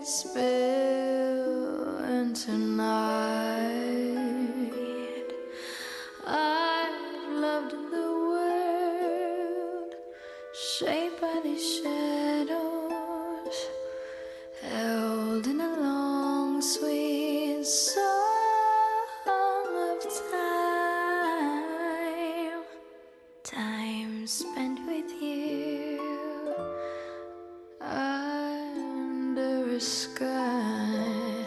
spill into night. I've loved the world shaped by these shadows, held in a long sweet song of time. Time spent with you under a sky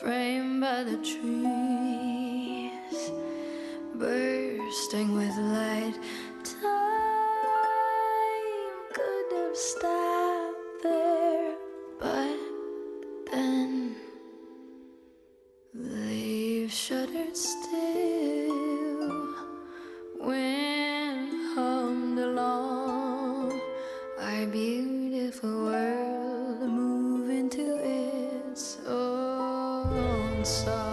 framed by the trees, bursting with light. Time could have stopped there, but then leaves shuddered still. Wind hummed along our beautiful world, moving to its own song.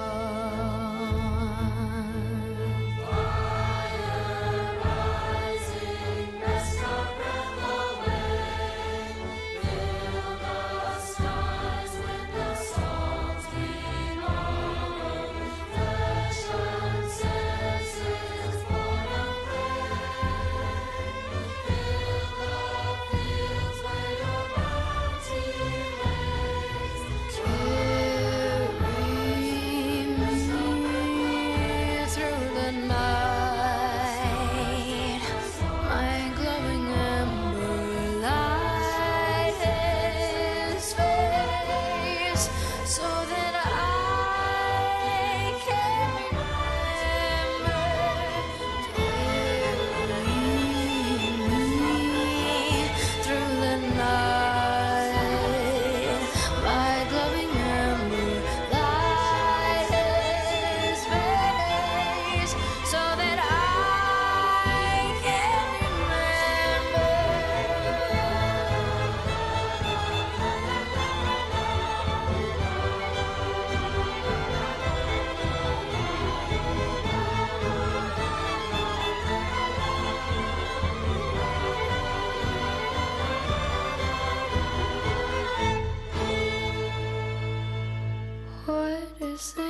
What is the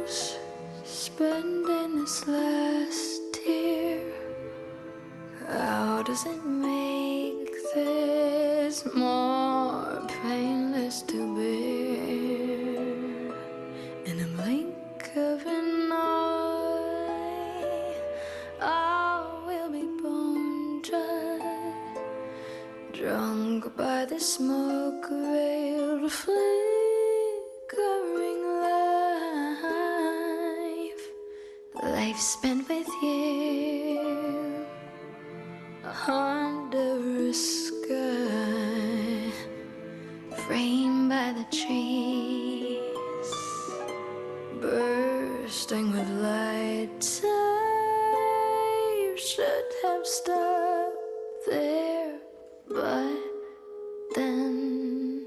use spending this last tear? How does it make this more painless to bear? In a blink of an eye, all will be bone dry, drunk by the smoke-veiled flickering life spent with you under a sky framed by the trees, bursting with light. Time should have stopped there, but then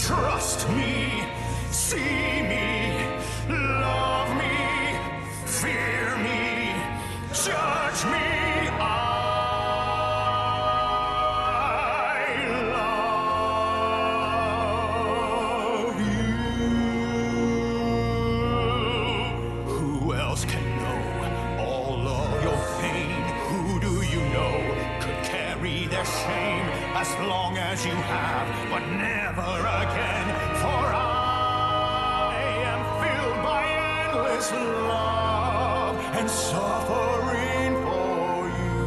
Trust me, see me, love me, fear me, judge me. I love you. Who else can know all of your pain? Who do you know could carry their shame as long as you have, but never again? For I am filled by endless love and suffering for you.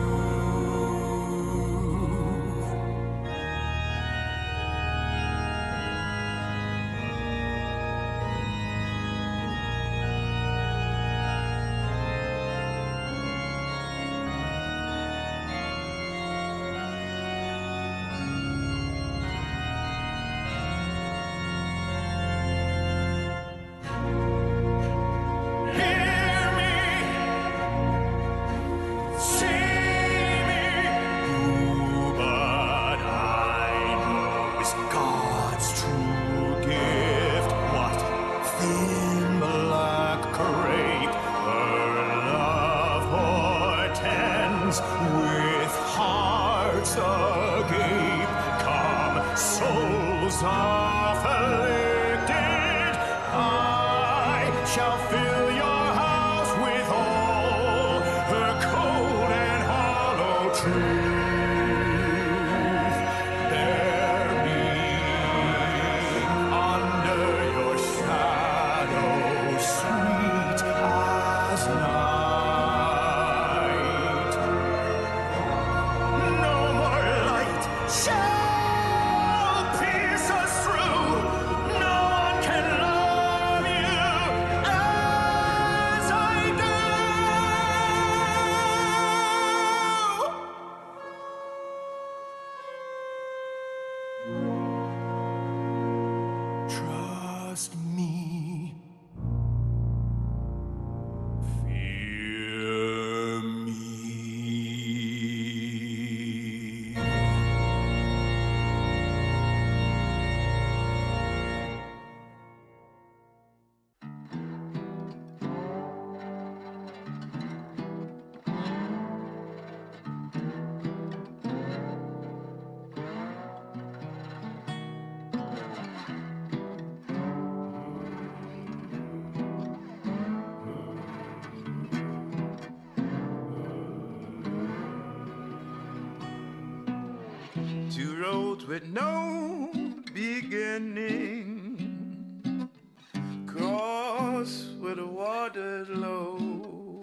Hear me, see me, but I know is God's true gift. What thin black crape her love portends, with hearts agape. Come, souls afflicted, I shall fill your house with all her cold and hollow truth. Bear me under your shadow, sweet as night. No more light shall pierce us through. No one can love you as I do. Trust me. Fear me. Two roads with no beginning cross where the water's low.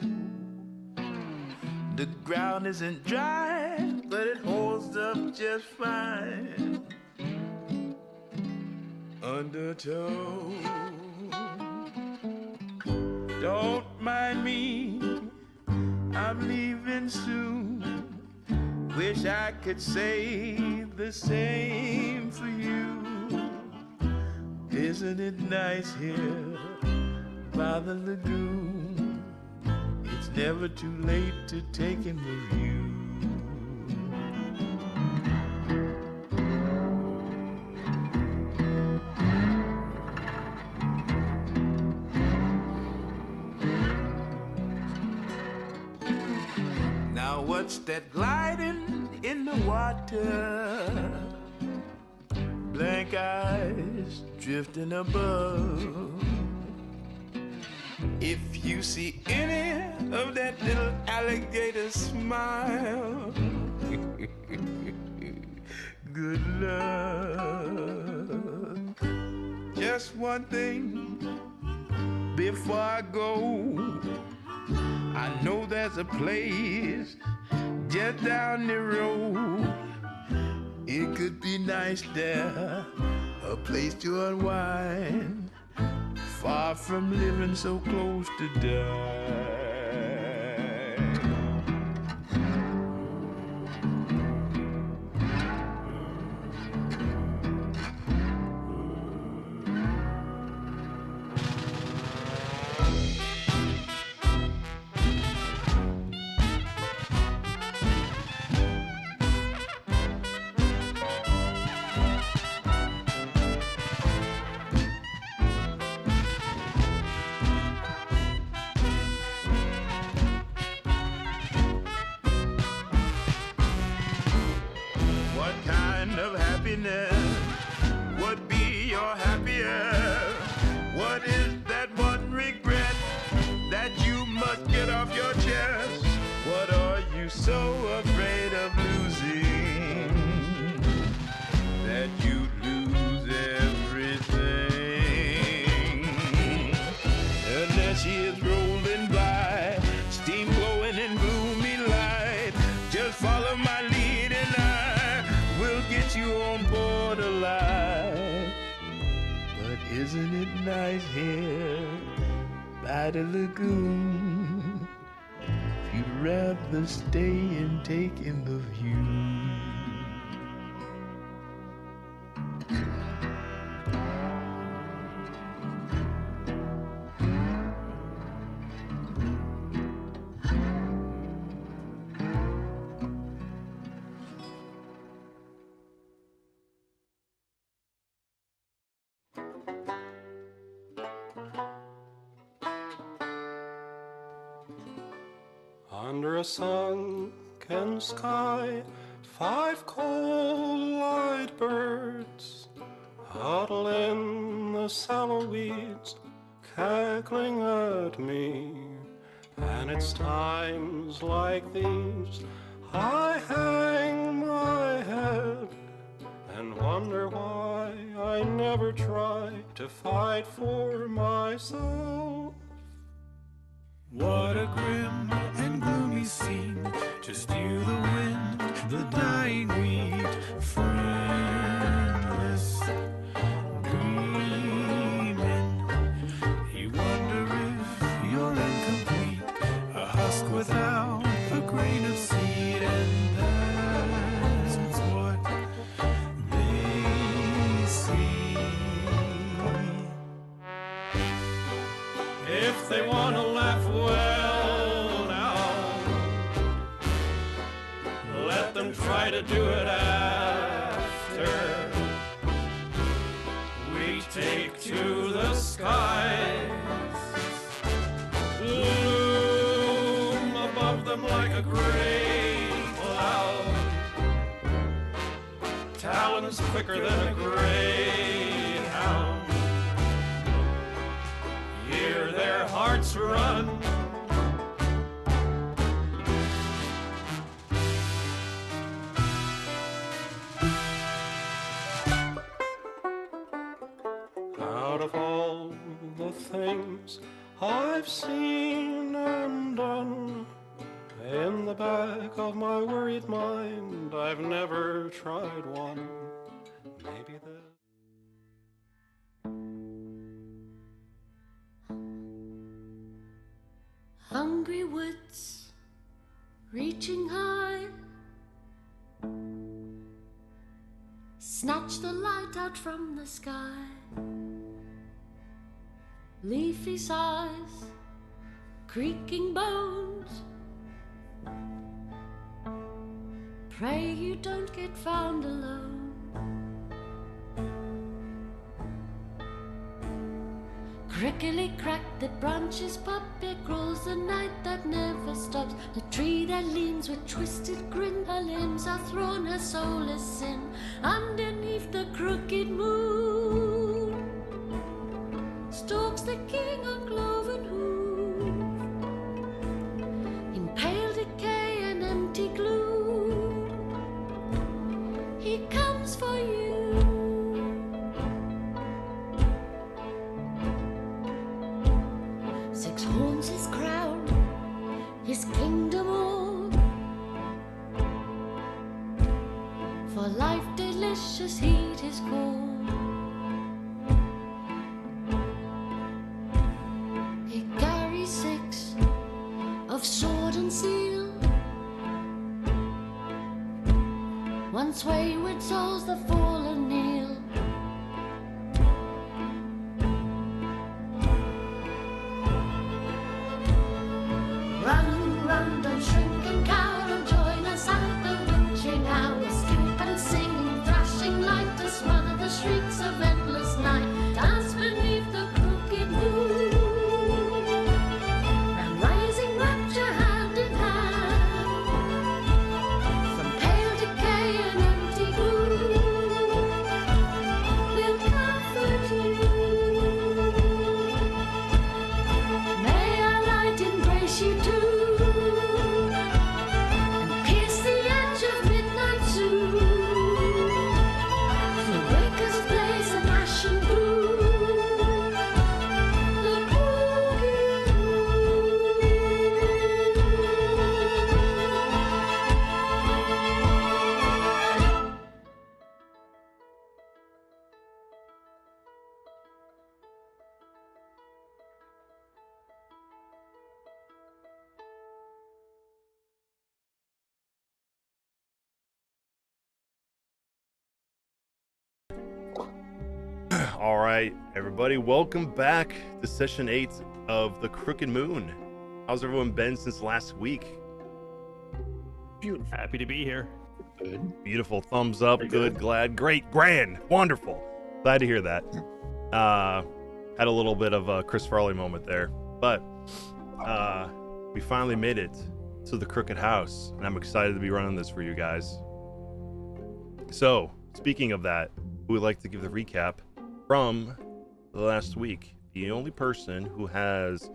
The ground isn't dry, but it holds up just fine under tow. Don't mind me, I'm leaving soon. Wish I could say the same for you. Isn't it nice here by the lagoon? It's never too late to take in the view. Now what's that gliding in the water? Blank eyes drifting above. If you see any of that little alligator smile, good luck. Just one thing before I go, I know there's a place just down the road. It could be nice there, a place to unwind, far from living so close to die. you must get off your chest. What are you so afraid of losing that you lose everything? And there she is rolling by, steam blowing in gloomy light. Just follow my lead and I will get you on board alive. But isn't it nice here by the lagoon? You'd rather stay and take in the view. Under a sunken sky, 5 cold-eyed birds huddle in the sallow weeds, cackling at me. And it's times like these I hang my head and wonder why I never try to fight for myself. What a grim and gloomy scene, just you, the wind, the dying wheat, friendless, dreaming. You wonder if you're incomplete, a husk without a grain of seed, and that's what they see. If they want to laugh, well now, let them try to do it after we take to the skies, loom above them like a great cloud, talons quicker than a greyhound. Hear their hearts run. Out of all the things I've seen and done, in the back of my worried mind, I've never tried one. Maybe the hungry woods reaching high, snatch the light out from the sky. Leafy sighs, creaking bones, pray you don't get found alone. Crickly crack, the branches pop, it grows the night that never stops. The tree that leans with twisted grin, her limbs are thrown, her soul is sin. Underneath the crooked moon stalks the king on cloven hoof, in pale decay and empty gloom. He comes for you. Six horns his crown, his kingdom all, for life delicious heed his call. He carries 6 of sword and seal, once wayward souls the fallen kneel. Run, run, don't shrink and cower, and join us at the witching hour. Skip and sing, thrashing light to smother the shrieks of endless night. Dance beneath the crooked moon, and rising rapture hand in hand, from pale decay and empty gloom. All right, everybody, welcome back to session 8 of the Crooked Moon. How's everyone been since last week? Beautiful. Happy to be here. Good. Beautiful, thumbs up, Very good, good. glad, great, grand, wonderful. Glad to hear that. Had a little bit of a Chris Farley moment there, but we finally made it to the Crooked House, and I'm excited to be running this for you guys. So, speaking of that, we would like to give the recap from last week. The only person who has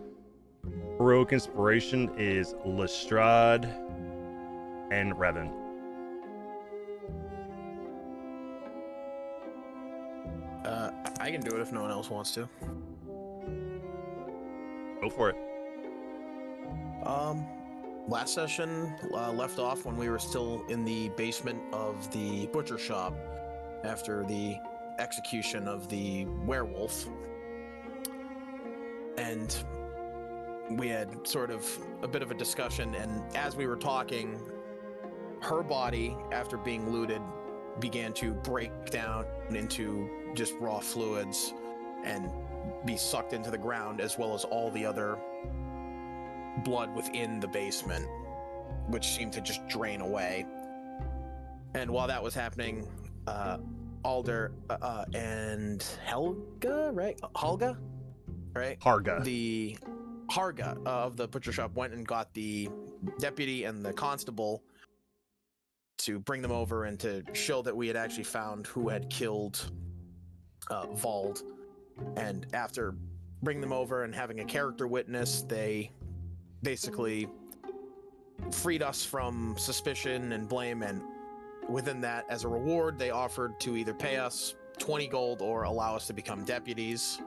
heroic inspiration is Lestrade and Revan. I can do it if no one else wants to. Go for it. Last session left off when we were still in the basement of the butcher shop after the execution of the werewolf. And we had sort of a bit of a discussion, and as we were talking, her body, after being looted, began to break down into just raw fluids and be sucked into the ground, as well as all the other blood within the basement, which seemed to just drain away. And while that was happening, Alder and Helga, right? Holga, right? Harga. The Harga of the butcher shop went and got the deputy and the constable to bring them over and to show that we had actually found who had killed Vald. And after bringing them over and having a character witness, they basically freed us from suspicion and blame, and within that, as a reward, they offered to either pay us 20 gold or allow us to become deputies.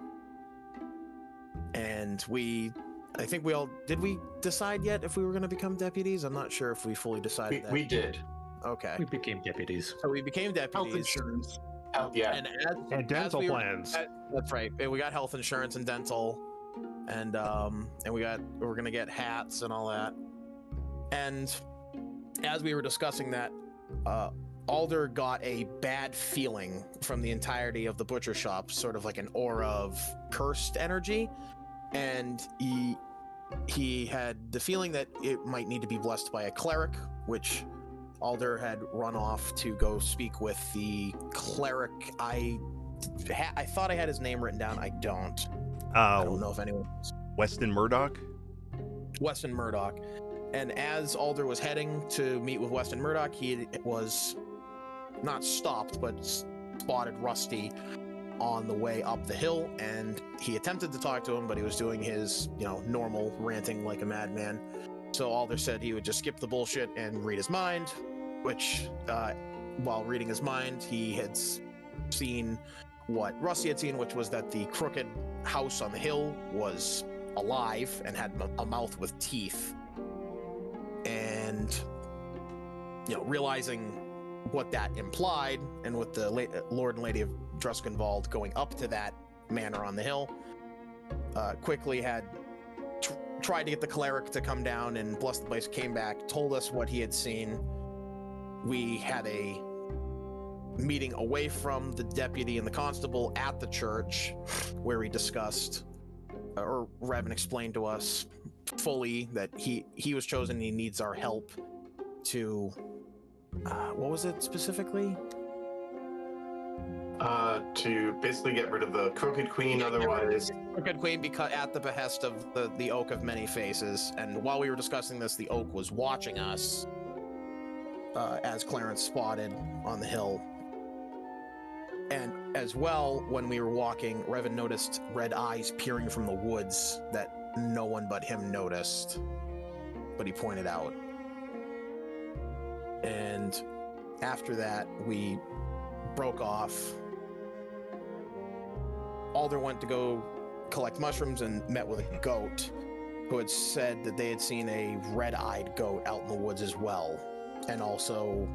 And I think did we decide yet if we were going to become deputies? I'm not sure if we fully decided that. We did. Okay. We became deputies. So we became deputies. Health insurance. Yeah. And dental plans. That's right. We got health insurance and dental, and we're gonna get hats and all that. And as we were discussing that, Alder got a bad feeling from the entirety of the butcher shop, sort of like an aura of cursed energy, and he had the feeling that it might need to be blessed by a cleric, which Alder had run off to go speak with the cleric. I thought I had his name written down. I don't. I don't know if anyone. Weston Murdoch. Weston Murdoch. And as Alder was heading to meet with Weston Murdoch, he was not stopped, but spotted Rusty on the way up the hill, and he attempted to talk to him, but he was doing his, normal ranting like a madman. So Alder said he would just skip the bullshit and read his mind, which, while reading his mind, he had seen what Rusty had seen, which was that the crooked house on the hill was alive and had a mouth with teeth. And, realizing what that implied, and with the Lord and Lady of Druskenwald going up to that manor on the hill, quickly had tried to get the cleric to come down and bless the place, came back, told us what he had seen. We had a meeting away from the deputy and the constable at the church where we discussed, or Revan explained to us fully that he was chosen, he needs our help to what was it specifically? To basically get rid of the Crooked Queen, otherwise... Crooked Queen, because at the behest of the Oak of Many Faces. And while we were discussing this, the Oak was watching us, as Clarence spotted on the hill. And as well, when we were walking, Revan noticed red eyes peering from the woods that no one but him noticed, but he pointed out. And after that, we broke off. Alder went to go collect mushrooms and met with a goat who had said that they had seen a red-eyed goat out in the woods as well. And also,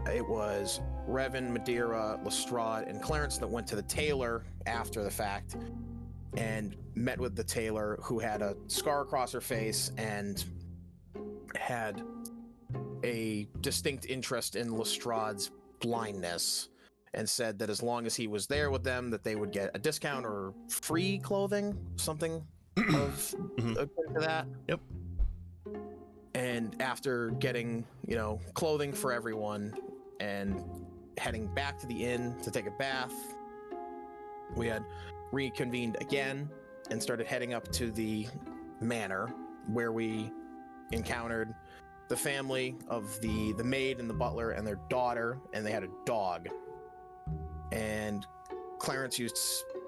it was Revan, Madeira, Lestrade, and Clarence that went to the tailor after the fact and met with the tailor, who had a scar across her face and had a distinct interest in Lestrade's blindness, and said that as long as he was there with them, that they would get a discount or free clothing, something of akin to that. Yep. And after getting, clothing for everyone and heading back to the inn to take a bath, we had reconvened again and started heading up to the manor, where we encountered the family of the maid and the butler and their daughter, and they had a dog. And Clarence used to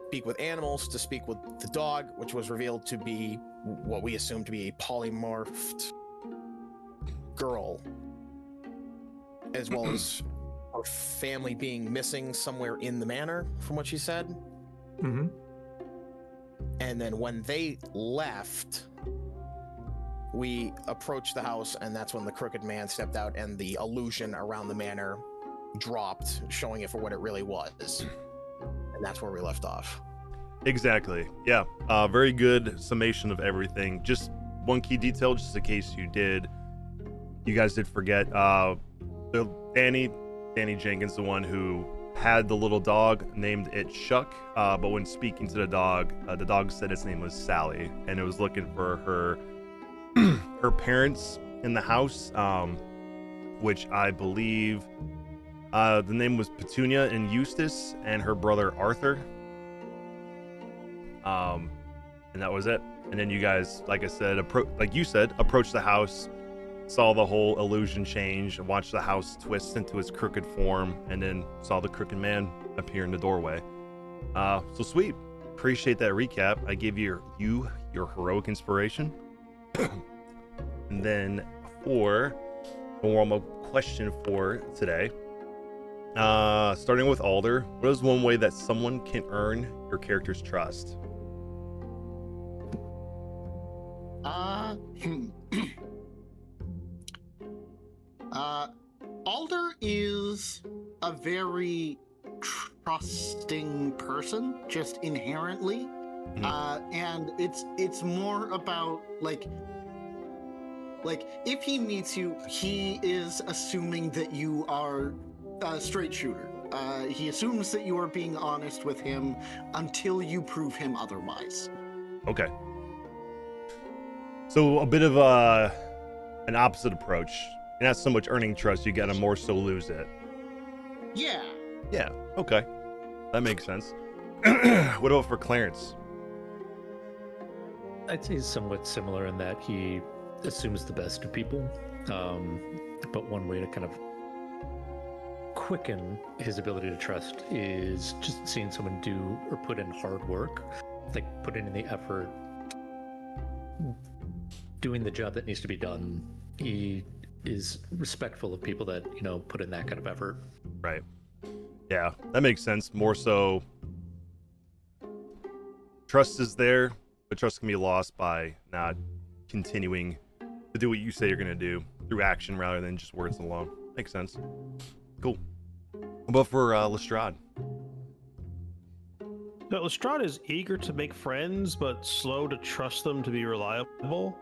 speak with animals to speak with the dog, which was revealed to be what we assumed to be a polymorphed girl, as well as her family being missing somewhere in the manor, from what she said. Mm-hmm. And then when they left, we approached the house, and that's when the crooked man stepped out and the illusion around the manor dropped, showing it for what it really was. And that's where we left off. Exactly. Yeah. Very good summation of everything. Just one key detail, just in case you guys did forget. Danny Jenkins, the one who had the little dog, named it Shuck. But when speaking to the dog said its name was Sally, and it was looking for her parents in the house, which I believe the name was Petunia and Eustace, and her brother Arthur. And that was it. And then you guys, like I said, approached the house, saw the whole illusion change, watched the house twist into its crooked form, and then saw the crooked man appear in the doorway. So sweet. Appreciate that recap. I gave you your heroic inspiration. And then for the warm-up question for today, starting with Alder, what is one way that someone can earn your character's trust? Alder is a very trusting person, just inherently. And it's more about like if he meets you, he is assuming that you are a straight shooter. He assumes that you are being honest with him until you prove him otherwise. Okay. So a bit of an opposite approach. You're not so much earning trust, you gotta more so lose it. Yeah. Yeah, okay. That makes sense. What about for Clarence? I'd say somewhat similar in that he assumes the best of people. But one way to kind of quicken his ability to trust is just seeing someone do or put in hard work, like putting in the effort, doing the job that needs to be done. He is respectful of people that, put in that kind of effort. Right. Yeah, that makes sense. More so, trust is there, but trust can be lost by not continuing to do what you say you're going to do through action rather than just words alone. Makes sense. Cool. But for Lestrade? So Lestrade is eager to make friends, but slow to trust them to be reliable.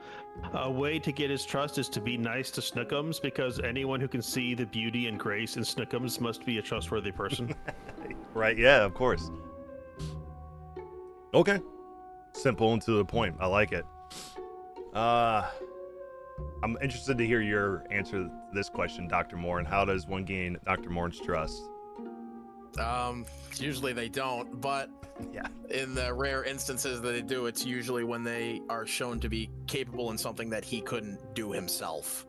A way to get his trust is to be nice to Snookums, because anyone who can see the beauty and grace in Snookums must be a trustworthy person. Right, yeah, of course. Okay. Simple and to the point. I like it. I'm interested to hear your answer to this question, Dr. Moore, and how does one gain Dr. Moore's trust? Usually they don't, but Yeah. in the rare instances that they do, it's usually when they are shown to be capable in something that he couldn't do himself,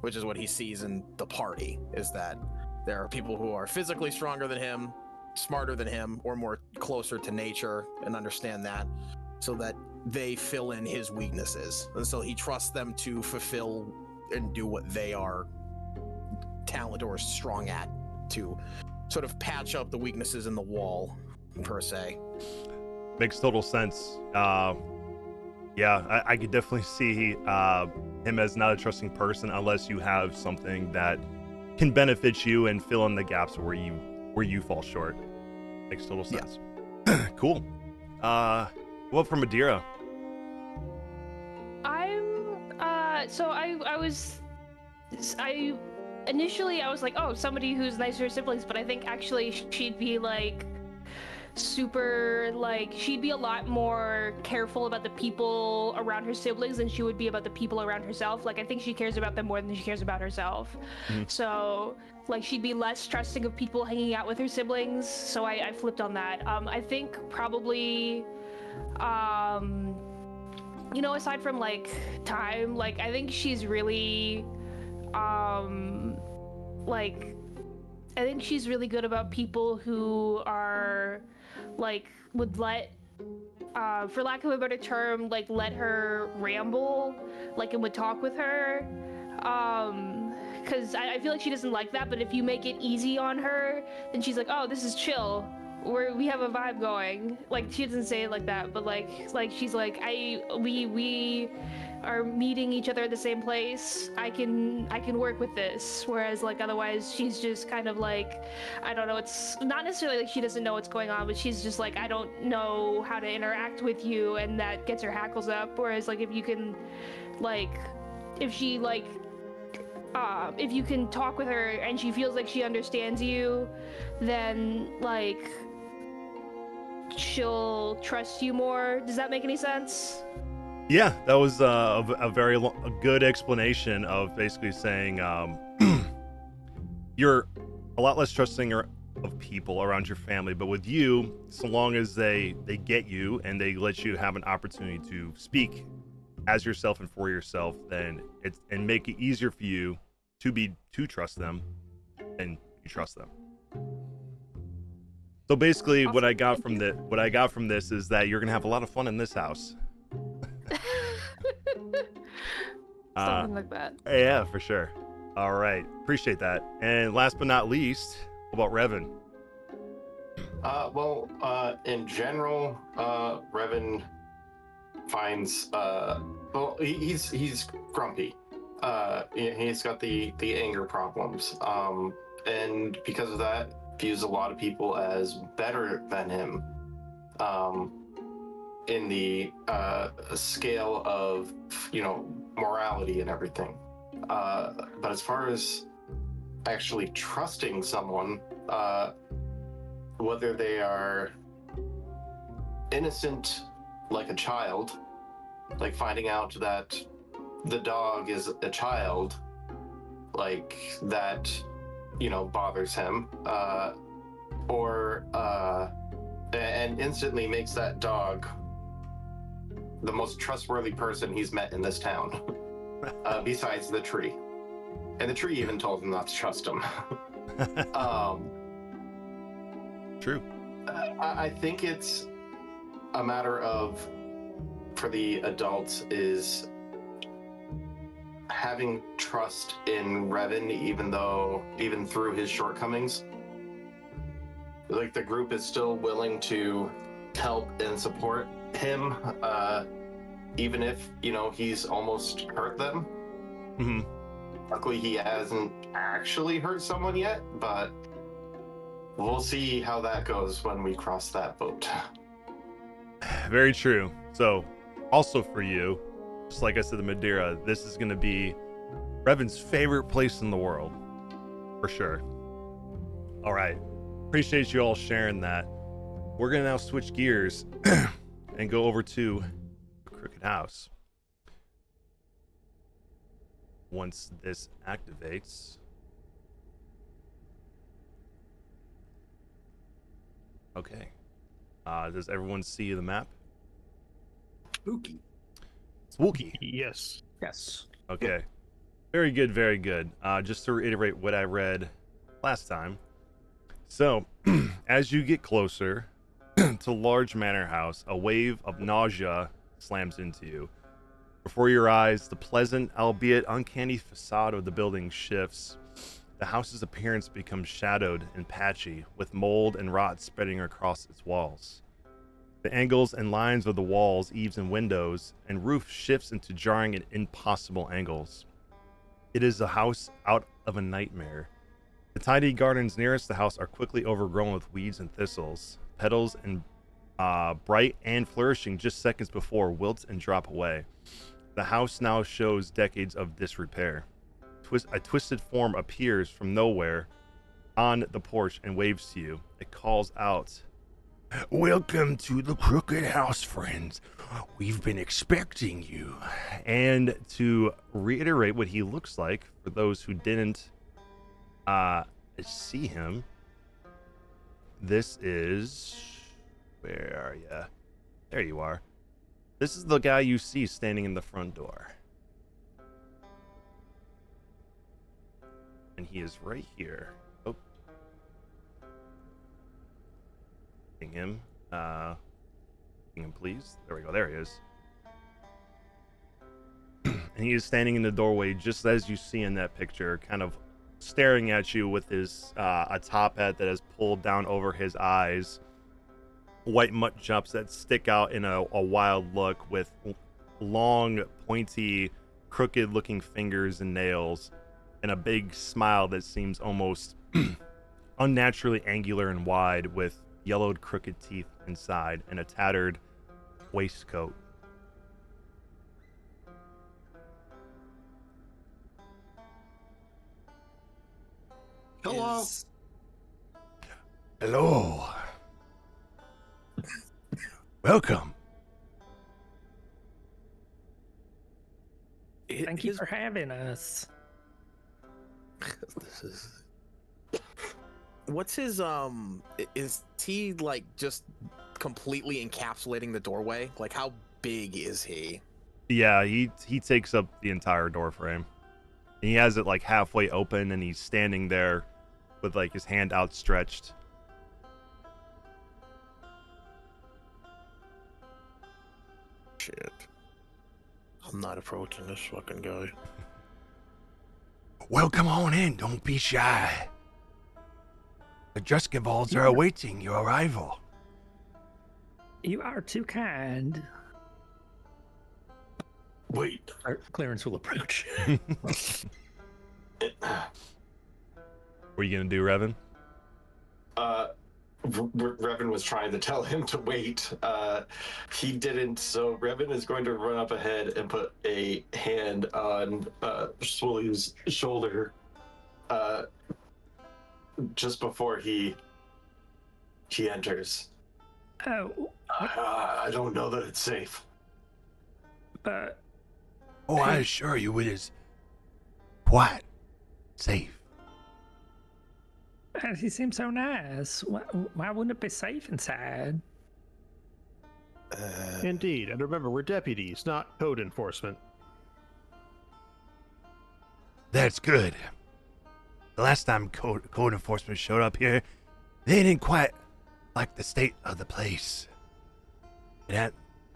which is what he sees in the party, is that there are people who are physically stronger than him, smarter than him, or more closer to nature and understand that, so that they fill in his weaknesses. And so he trusts them to fulfill and do what they are talented or strong at, to sort of patch up the weaknesses in the wall, per se. Makes total sense. Yeah, I could definitely see him as not a trusting person unless you have something that can benefit you and fill in the gaps where you fall short. Makes total sense. Yeah. Cool. What from Madeira? I initially I was like, oh, somebody who's nice to her siblings, but I think actually she'd be like super, like, she'd be a lot more careful about the people around her siblings than she would be about the people around herself. Like, I think she cares about them more than she cares about herself. So, like, she'd be less trusting of people hanging out with her siblings. So I flipped on that. I think probably, you know, aside from like time, like, I think she's really, like, I think she's really good about people who are, like, would let, for lack of a better term, like, let her ramble, like, and would talk with her. Because I feel like she doesn't like that, but if you make it easy on her, then she's like, oh, this is chill. We have a vibe going. Like, she doesn't say it like that, but like she's like, we are meeting each other at the same place. I can work with this. Whereas, like, otherwise she's just kind of like, I don't know, it's not necessarily like she doesn't know what's going on, but she's just like, I don't know how to interact with you, and that gets her hackles up. Whereas, like, if you can, like, if she, like, if you can talk with her and she feels like she understands you, then, like, she'll trust you more. Does that make any sense? Yeah, that was a very a good explanation of basically saying you're a lot less trusting of people around your family, but with you, so long as they get you and they let you have an opportunity to speak as yourself and for yourself, then it's and make it easier for you to trust them, and you trust them. So basically, Awesome. what I got from this is that you're gonna have a lot of fun in this house. Something like that. Yeah, for sure. All right, appreciate that. And last but not least, what about Revan? In general, Revan finds well, he's grumpy. He's got the anger problems. And because of that, views a lot of people as better than him. In the scale of, you know, morality and everything. But as far as actually trusting someone, whether they are innocent like a child, like finding out that the dog is a child, like that, you know, bothers him, and instantly makes that dog the most trustworthy person he's met in this town, besides the tree. And the tree even told him not to trust him. True. I think it's a matter of, for the adults, is having trust in Revan, even through his shortcomings. Like, the group is still willing to help and support him, even if, you know, he's almost hurt them. Mm-hmm. Luckily, he hasn't actually hurt someone yet, but we'll see how that goes when we cross that boat. Very true. So, also for you, just like I said to Madeira, this is going to be Revan's favorite place in the world, for sure. All right. Appreciate you all sharing that. We're going to now switch gears and go over to the Crooked House. Once this activates. Okay. Does everyone see the map? Spooky. Spooky. Yes. Yes. Okay. Very good, very good. Just to reiterate what I read last time. So, as you get closer to Large Manor House, a wave of nausea slams into you. Before your eyes, the pleasant, albeit uncanny facade of the building shifts. The house's appearance becomes shadowed and patchy, with mold and rot spreading across its walls. The angles and lines of the walls, eaves, and windows and roof shifts into jarring and impossible angles. It is a house out of a nightmare. The tidy gardens nearest the house are quickly overgrown with weeds and thistles. Petals and bright and flourishing just seconds before wilt and drop away. The house now shows decades of disrepair. a twisted form appears from nowhere on the porch and waves to you. It calls out, Welcome to the Crooked House, friends. We've been expecting you. and to reiterate what he looks like, for those who didn't see him, this is... Where are you? There you are. This is the guy you see standing in the front door. And he is right here. Oh. Ping him. Ping him, please. There we go. There he is. And he is standing in the doorway just as you see in that picture, kind of staring at you with his a top hat that is pulled down over his eyes. White mutt chops that stick out in a wild look with long, pointy, crooked-looking fingers and nails, and a big smile that seems almost unnaturally angular and wide with yellowed, crooked teeth inside and a tattered waistcoat. Hello. Hello. Welcome. Thank you for having us. This is. What's his Is he like just completely encapsulating the doorway? Like, how big is he? Yeah, he takes up the entire door frame. And he has it like halfway open, and he's standing there with like his hand outstretched. Shit. I'm not approaching this fucking guy. Welcome on in. Don't be shy. The Juskevalds are awaiting your arrival. You are too kind. Wait. Clarence will approach. What are you gonna do, Revan? Revan was trying to tell him to wait. He didn't, so Revan is going to run up ahead and put a hand on Swooly's shoulder just before he enters. Oh. I don't know that it's safe. But. Oh, I assure you it is quite safe. He seems so nice. Why wouldn't it be safe inside? Indeed, and remember, we're deputies, not code enforcement. That's good. The last time code enforcement showed up here, they didn't quite like the state of the place. And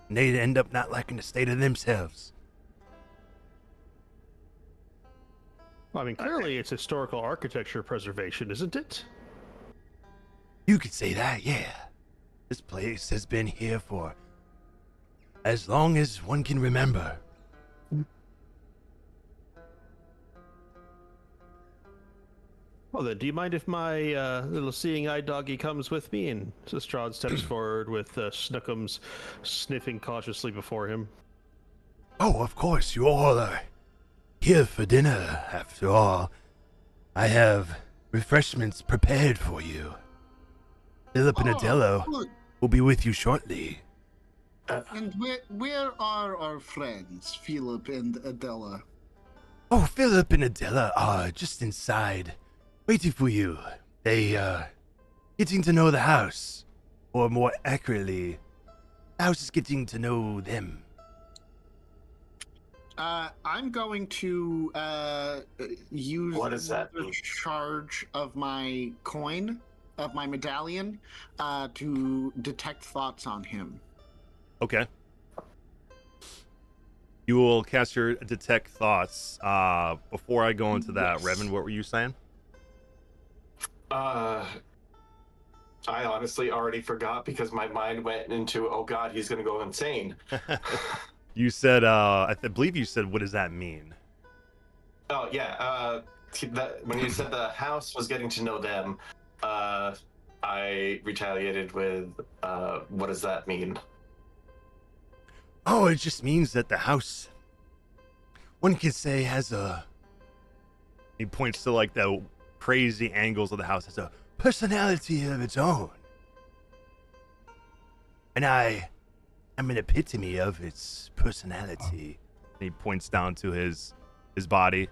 they'd end up not liking the state of themselves. Well, I mean, clearly it's historical architecture preservation, isn't it? You could say that, yeah. This place has been here for as long as one can remember. Well then, do you mind if my little seeing-eye doggy comes with me? And Strahd steps forward with Snookums sniffing cautiously before him. Oh, of course, you all are here for dinner, after all. I have refreshments prepared for you. Philip and Adela Good. will be with you shortly. And where are our friends, Philip and Adela? Oh, Philip and Adela are just inside, waiting for you. They, getting to know the house. Or more accurately, the house is getting to know them. I'm going to use What does that another mean? charge of my coin, of my medallion, to detect thoughts on him. Okay. You will cast your detect thoughts. Before I go into that, Yes. Revan, what were you saying? I honestly already forgot because my mind went into, oh god, he's gonna go insane. You said, I believe you said, what does that mean? Oh yeah, when you said the house was getting to know them, I retaliated with, what does that mean? Oh, it just means that the house, one could say, has a He points to like the crazy angles of the house. It's a personality of its own. And I'm an epitome of its personality. And he points down to his body.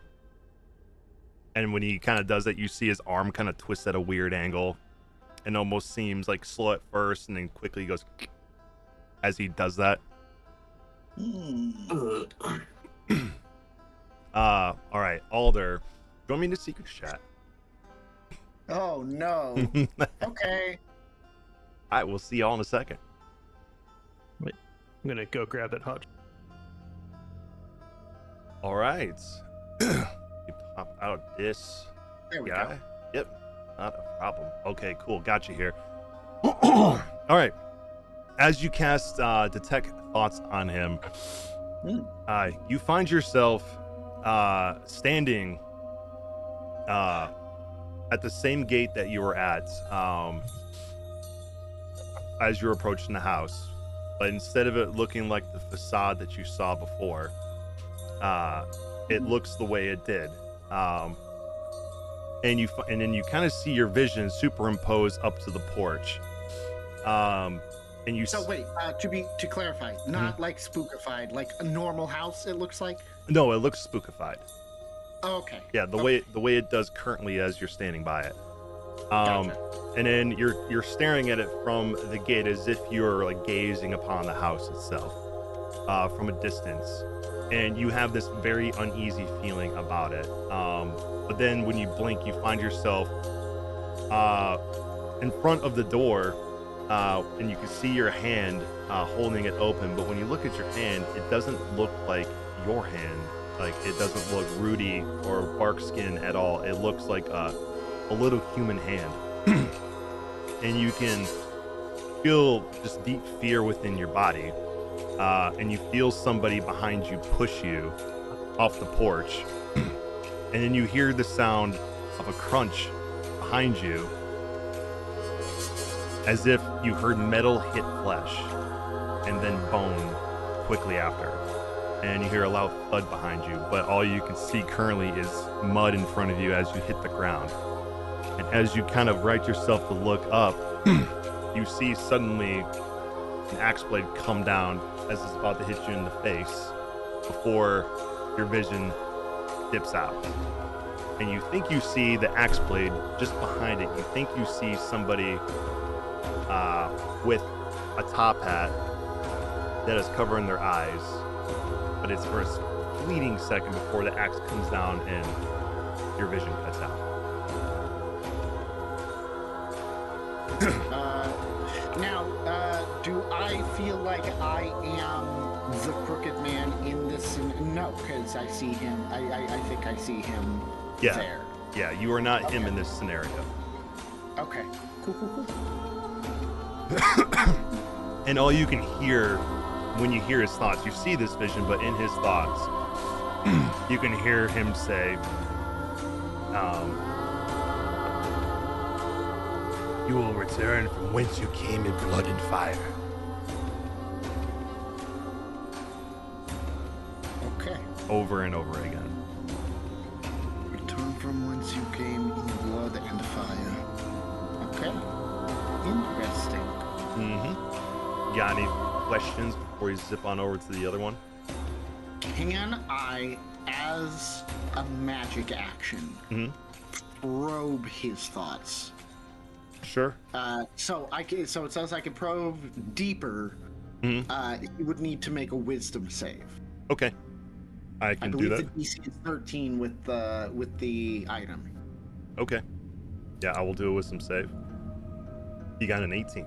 And when he kind of does that, you see his arm kind of twist at a weird angle. And almost seems like slow at first, and then quickly goes as he does that. All right, Alder, join me in the secret chat. Oh no. Okay. All right, we'll see y'all in a second. Wait, I'm gonna go grab that hot. All right. You pop out this There we guy. go. Yep, not a problem. Okay, cool. Got you here. All right. As you cast detect thoughts on him, you find yourself standing at the same gate that you were at as you're approaching the house, but instead of it looking like the facade that you saw before, it looks the way it did. And then you kind of see your vision superimpose up to the porch. And you So wait, to clarify, not like spookified, like a normal house. It looks like. No, it looks spookified. Oh, okay. Yeah, the way it does currently as you're standing by it. Gotcha. And then you're staring at it from the gate as if you're like gazing upon the house itself from a distance, and you have this very uneasy feeling about it. But then when you blink, you find yourself in front of the door. And you can see your hand holding it open, but when you look at your hand, it doesn't look like your hand. Like, it doesn't look rooty or bark skin at all. It looks like a little human hand. And you can feel just deep fear within your body. And you feel somebody behind you push you off the porch. And then you hear the sound of a crunch behind you, as if you heard metal hit flesh, and then bone quickly after. And you hear a loud thud behind you, but all you can see currently is mud in front of you as you hit the ground. And as you kind of right yourself to look up, you see suddenly an axe blade come down as it's about to hit you in the face before your vision dips out. And you think you see the axe blade just behind it. You think you see somebody with a top hat that is covering their eyes, but it's for a fleeting second before the axe comes down and your vision cuts out. Now, do I feel like I am the crooked man in this? No, because I see him. I think I see him there. Yeah, you are not him in this scenario. Okay. Cool. And all you can hear when you hear his thoughts, you see this vision, but in his thoughts, you can hear him say, "You will return from whence you came in blood and fire." Okay. Over and over again. Return from whence you came in blood and fire. Okay. Interesting. Mm-hmm. Got any questions before you zip on over to the other one? Can I, as a magic action, probe his thoughts? Sure. So it says I can probe deeper. You would need to make a wisdom save. Okay. I can do that. I believe the DC is 13 with the item. Okay. Yeah, I will do a wisdom save. You got an 18.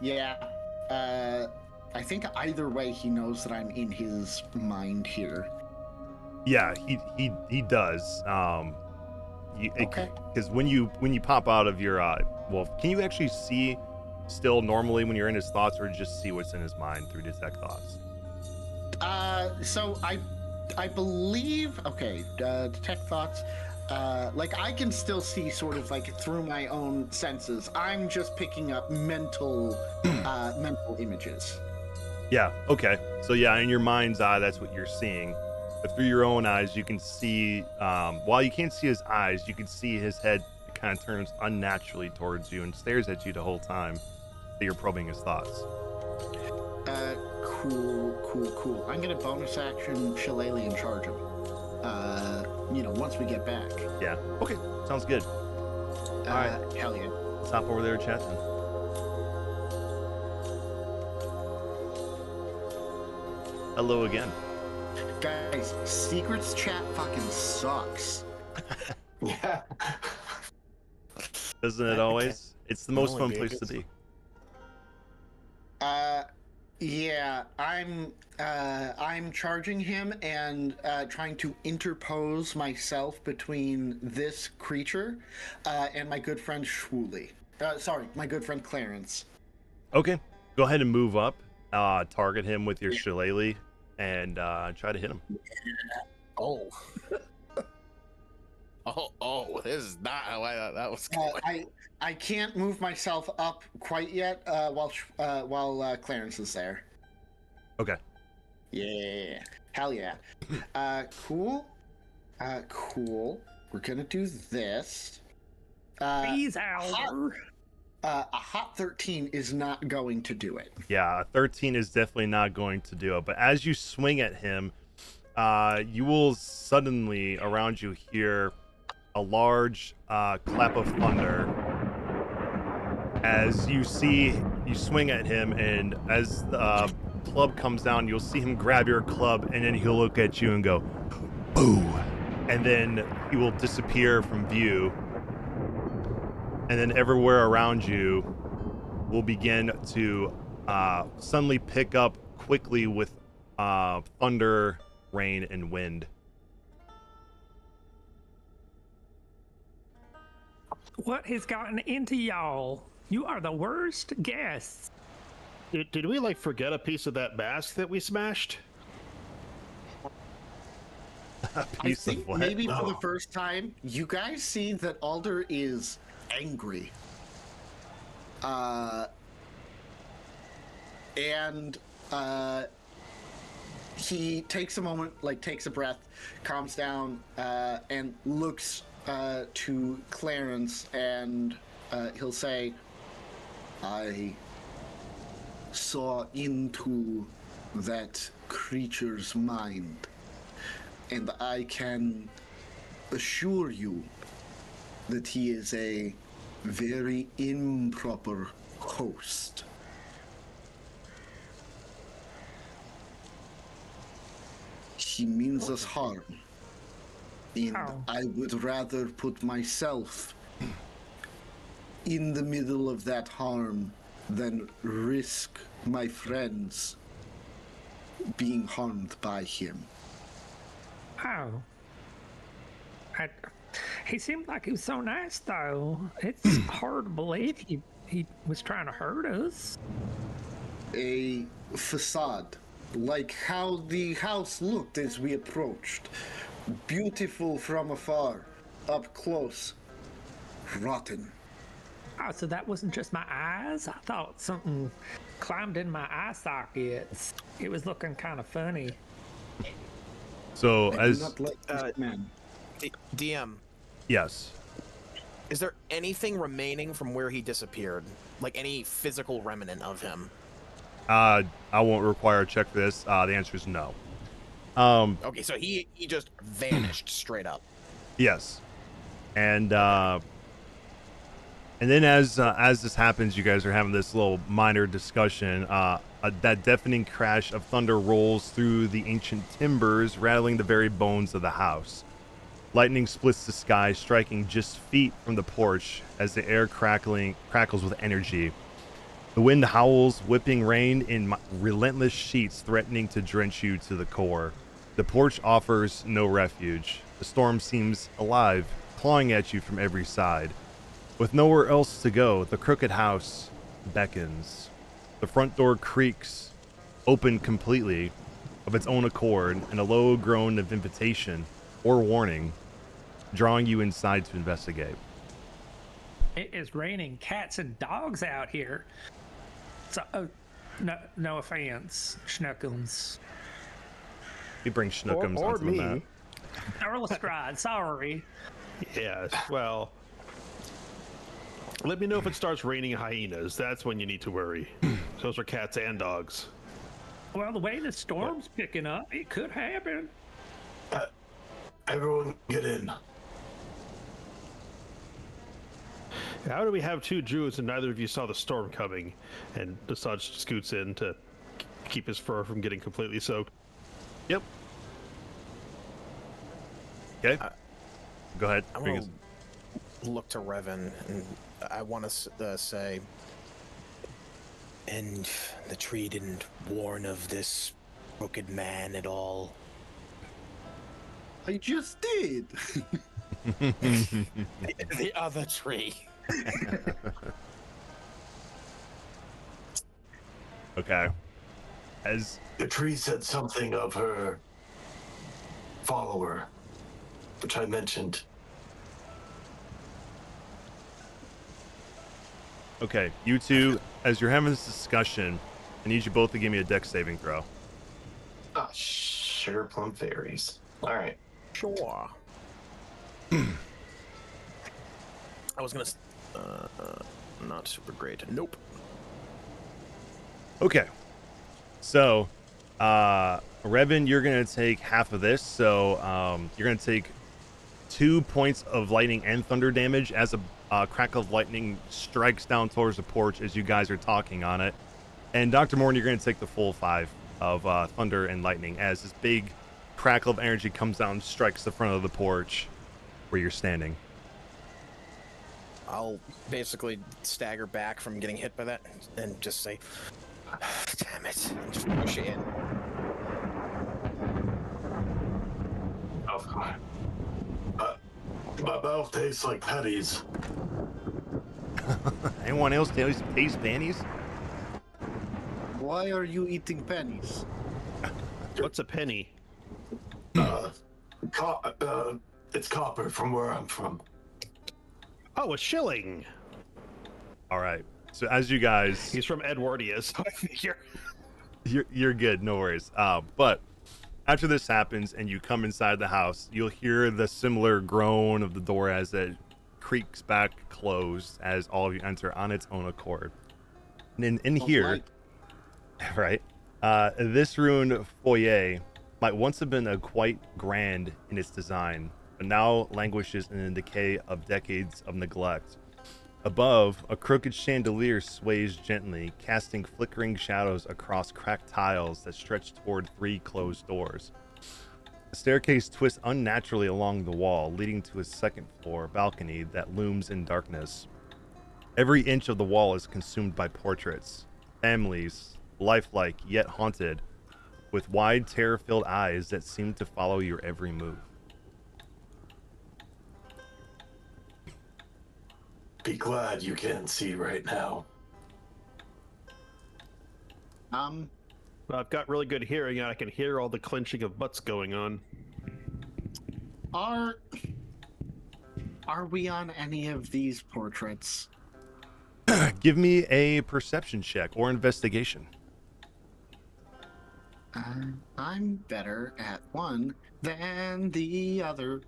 Yeah. I think either way he knows that I'm in his mind here. Yeah, he does. Okay. Because when you pop out of your can you actually see still normally when you're in his thoughts, or just see what's in his mind through detect thoughts? So I believe detect thoughts. Like I can still see sort of like through my own senses. I'm just picking up mental images. Yeah. Okay. So yeah, in your mind's eye, that's what you're seeing. But through your own eyes, you can see, while you can't see his eyes, you can see his head kind of turns unnaturally towards you and stares at you the whole time that you're probing his thoughts. Cool. I'm gonna bonus action Shillelagh and charge him. Once we get back. Yeah. Okay. Sounds good. All right. Hell yeah. Let's hop over there and chat then. Hello again. Guys, secrets chat fucking sucks. Yeah. Isn't it always? It's the most fun only be a place to good- be. Yeah, I'm charging him and trying to interpose myself between this creature and my good friend Shwooly. My good friend Clarence. Okay. Go ahead and move up. Target him with your shillelagh and try to hit him. Oh. This is not how I thought that was going. I can't move myself up quite yet while Clarence is there. Okay. Yeah. Hell yeah. Cool. Cool. We're gonna do this. Please, Alder. A hot 13 is not going to do it. Yeah, a 13 is definitely not going to do it. But as you swing at him, you will suddenly around you hear a large clap of thunder as you swing at him, and as the club comes down, you'll see him grab your club, and then he'll look at you and go, "Boo!" And then he will disappear from view, and then everywhere around you will begin to suddenly pick up quickly with thunder, rain, and wind. What has gotten into y'all? You are the worst guests. Did we like forget a piece of that mask that we smashed? A I piece think of what? maybe for the first time, you guys see that Alder is angry. He takes a moment, takes a breath, calms down, and looks to Clarence, and he'll say, "I saw into that creature's mind, and I can assure you that he is a very improper host." He means us harm, and I would rather put myself in the middle of that harm than risk my friends being harmed by him. Oh. He seemed like he was so nice, though. It's hard to believe he was trying to hurt us. A facade, like how the house looked as we approached. Beautiful from afar, up close, rotten. Oh, so that wasn't just my eyes? I thought something climbed in my eye sockets. It was looking kind of funny. So I do as not like this man. DM, yes, is there anything remaining from where he disappeared? Like any physical remnant of him? I won't require a check for this. The answer is no. Okay, so he just vanished straight up. Yes, and then as this happens, you guys are having this little minor discussion. That deafening crash of thunder rolls through the ancient timbers, rattling the very bones of the house. Lightning splits the sky, striking just feet from the porch as the air crackles with energy. The wind howls, whipping rain in relentless sheets, threatening to drench you to the core. The porch offers no refuge. The storm seems alive, clawing at you from every side. With nowhere else to go, the crooked house beckons. The front door creaks open completely of its own accord, and a low groan of invitation or warning, drawing you inside to investigate. It is raining cats and dogs out here. So, no offense, Schnuckums. We bring Schnookums or onto the map. me. Earl Stride, sorry. Yes, well, let me know if it starts raining hyenas. That's when you need to worry. Those are cats and dogs. Well, the way the storm's picking up, it could happen. Everyone get in. How do we have two Druids and neither of you saw the storm coming? And Asajj scoots in to keep his fur from getting completely soaked. Yep. Okay. Go ahead. I want to look to Revan, and I want to say, and the tree didn't warn of this crooked man at all. I just did. The other tree. Okay. As The tree said something of her follower, which I mentioned. okay, you two, as you're having this discussion, I need you both to give me a dex saving throw. Ah, sugar plum fairies. All right. Sure. I was gonna. Not super great. Nope. Okay. So, Revan, you're gonna take half of this. So, you're gonna take 2 points of lightning and thunder damage as a crack of lightning strikes down towards the porch as you guys are talking on it. And Dr. Morton, you're gonna take the full 5 of thunder and lightning as this big crackle of energy comes down and strikes the front of the porch where you're standing. I'll basically stagger back from getting hit by that and just say, damn it, and just push it in. Oh, God. My mouth tastes like patties. Anyone else taste panties? Why are you eating pennies? What's a penny? It's copper from where I'm from. Oh, a shilling. All right. So as you guys, He's from Edwardia, so I figure. you're good, no worries. But after this happens and you come inside the house, you'll hear the similar groan of the door as it creaks back closed as all of you enter on its own accord. And in here, right, this ruined foyer might once have been a quite grand in its design, but now languishes in the decay of decades of neglect. Above, a crooked chandelier sways gently, casting flickering shadows across cracked tiles that stretch toward 3 closed doors. A staircase twists unnaturally along the wall, leading to a second floor balcony that looms in darkness. Every inch of the wall is consumed by portraits, families, lifelike yet haunted, with wide, terror-filled eyes that seem to follow your every move. Be glad you can't see right now. Well, I've got really good hearing, and I can hear all the clenching of butts going on. Are we on any of these portraits? Give me a perception check or investigation. I'm better at one than the other.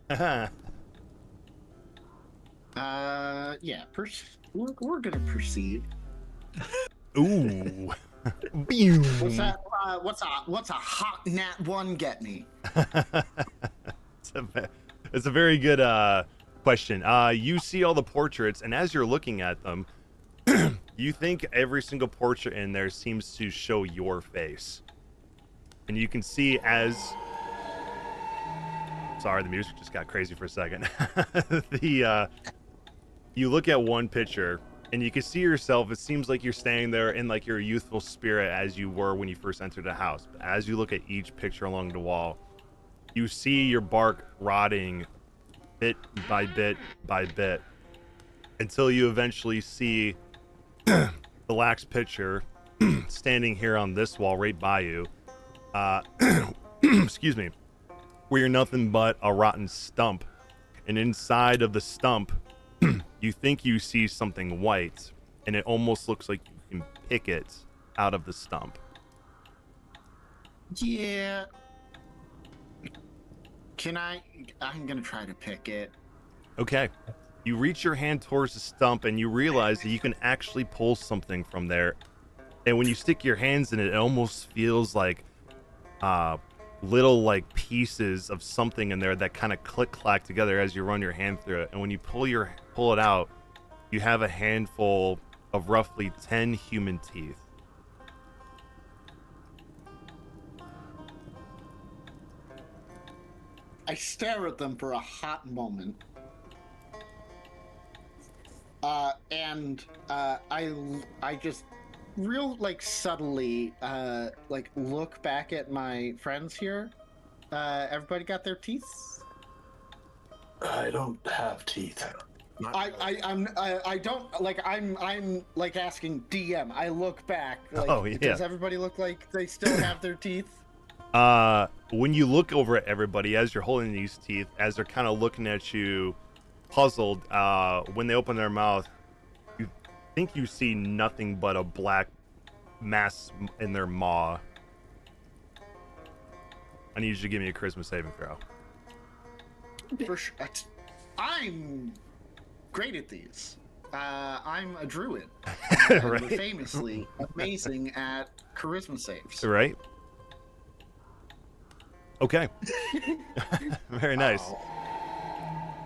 Yeah, we're gonna proceed. Ooh. What's that? What's a hot nat 1 get me? It's a very good question. You see all the portraits, and as you're looking at them, you think every single portrait in there seems to show your face. And you can see as... Sorry, the music just got crazy for a second. You look at one picture, and you can see yourself. It seems like you're standing there in like your youthful spirit as you were when you first entered the house. But as you look at each picture along the wall, you see your bark rotting bit by bit by bit until you eventually see the last picture standing here on this wall right by you. Excuse me, where you're nothing but a rotten stump, and inside of the stump you think you see something white, and it almost looks like you can pick it out of the stump. Yeah. I'm gonna try to pick it. Okay. You reach your hand towards the stump and you realize that you can actually pull something from there. And when you stick your hands in it, it almost feels like little like pieces of something in there that kind of click clack together as you run your hand through it. And when you pull it out, you have a handful of roughly 10 human teeth. I stare at them for a hot moment. And I just real like subtly like look back at my friends here. Everybody got their teeth? I don't have teeth. I don't like I'm like asking DM. I look back. Like, Oh, yeah. Does everybody look like they still have their teeth? When you look over at everybody as you're holding these teeth, as they're kind of looking at you puzzled, when they open their mouth, you think you see nothing but a black mass in their maw. I need you to give me a charisma saving throw. For sure. I'm great at these. I'm a druid. Right. We're famously amazing at charisma saves. Right. Okay. Very nice.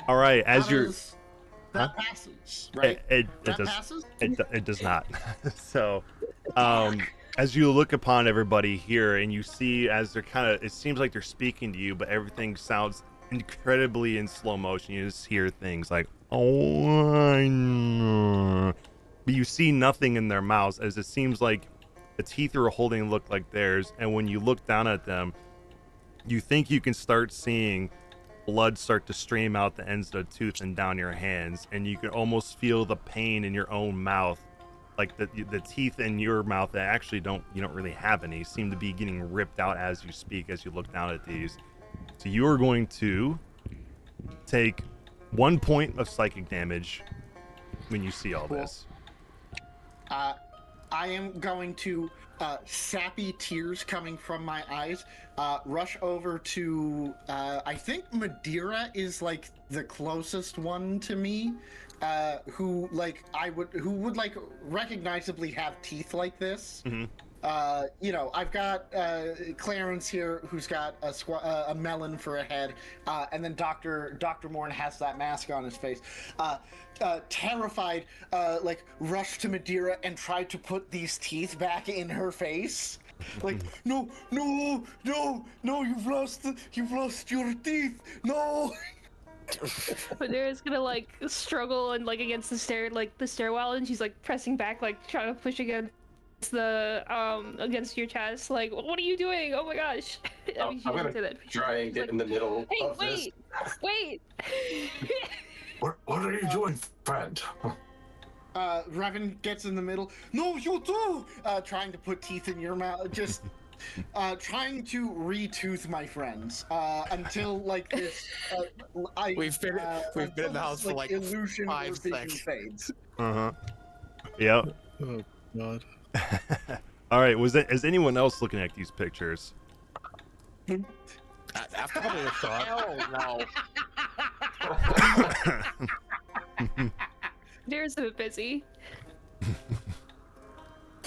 All right, that passes, right? It that does. passes? It does not. So, as you look upon everybody here and you see as they're it seems like they're speaking to you, but everything sounds incredibly in slow motion. You just hear things like, oh, I know. But you see nothing in their mouths, as it seems like the teeth they're holding look like theirs. And when you look down at them, you think you can start seeing blood start to stream out the ends of the tooth and down your hands, and you can almost feel the pain in your own mouth, like the teeth in your mouth that actually you don't really have any seem to be getting ripped out as you speak, as you look down at these. So you are going to take 1 point of psychic damage when you see all this. I am going to, sappy tears coming from my eyes, rush over to, I think Madeira is like the closest one to me, who would like recognizably have teeth like this. Mm-hmm. I've got Clarence here, who's got a melon for a head, and then Dr. Morn has that mask on his face. Terrified, rushed to Madeira and tried to put these teeth back in her face. Like, no, you've lost your teeth. No. Madeira's gonna like struggle and like against the stairwell, and she's like pressing back, like trying to push against the against your chest. Like, what are you doing? Oh my gosh! I mean, I'm gonna try and get in the middle of this. Wait. What are you doing, friend? Revan gets in the middle. No, you too! Trying to put teeth in your mouth. Just trying to retooth my friends. Until like this. We've been in the house for like illusion 5 or vision seconds. fades. Yep. Oh god. All right. Is anyone else looking at these pictures? After having a shot. Hell no. Madeira's a bit busy.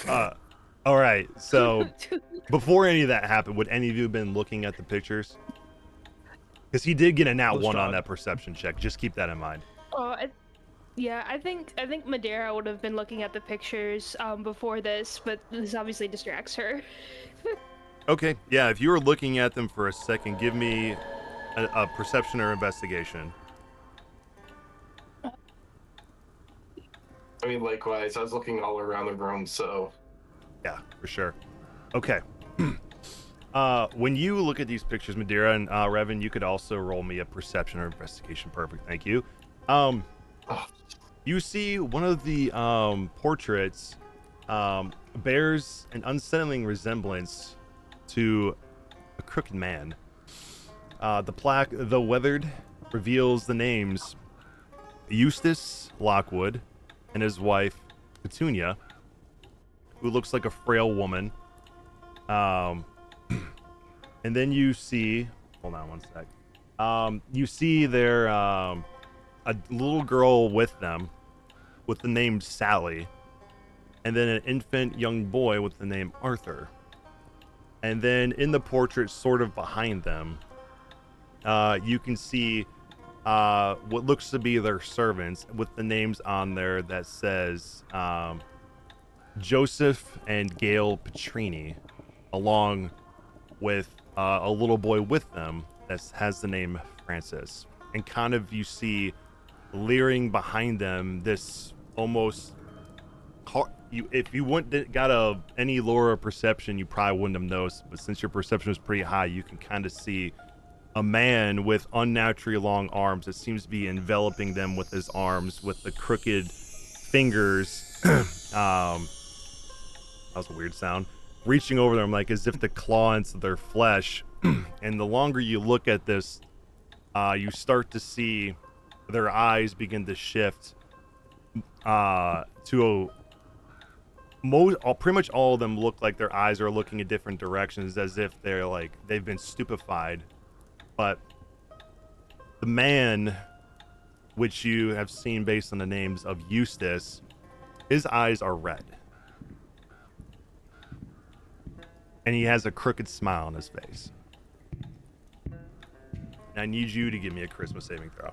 All right. So before any of that happened, would any of you have been looking at the pictures? Because he did get a nat 1 on that perception check. Just keep that in mind. Oh, I think Madeira would have been looking at the pictures before this, but this obviously distracts her. Okay. Yeah. If you were looking at them for a second, give me a perception or investigation. I mean, likewise, I was looking all around the room, so. Yeah, for sure. Okay. When you look at these pictures, Madeira and Revan, you could also roll me a perception or investigation. Perfect. Thank you. You see one of the portraits bears an unsettling resemblance to a crooked man. The plaque, though weathered, reveals the names Eustace Lockwood and his wife Petunia, who looks like a frail woman. And then you see, hold on one sec. You see there a little girl with them with the name Sally, and then an infant young boy with the name Arthur. And then in the portrait, sort of behind them, you can see what looks to be their servants with the names on there that says Joseph and Gail Petrini, along with a little boy with them that has the name Francis. And kind of you see leering behind them this almost if you wouldn't got any lower perception, you probably wouldn't have noticed, but since your perception was pretty high, you can kind of see a man with unnaturally long arms that seems to be enveloping them with his arms with the crooked fingers. That was a weird sound. Reaching over them like as if to claw into their flesh. And the longer you look at this, you start to see their eyes begin to shift to pretty much all of them look like their eyes are looking in different directions as if they're like they've been stupefied. But the man, which you have seen based on the names of Eustace, his eyes are red. And he has a crooked smile on his face. And I need you to give me a charisma saving throw.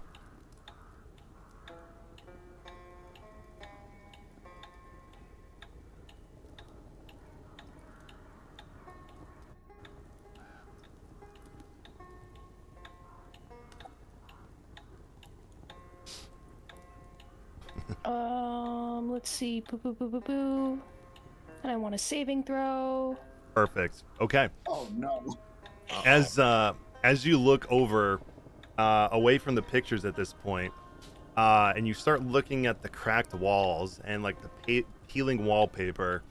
Let's see. Boo, boo, boo, boo, boo. And I want a saving throw. Perfect. Okay. Oh no. As you look over away from the pictures at this point, and you start looking at the cracked walls and like the peeling wallpaper,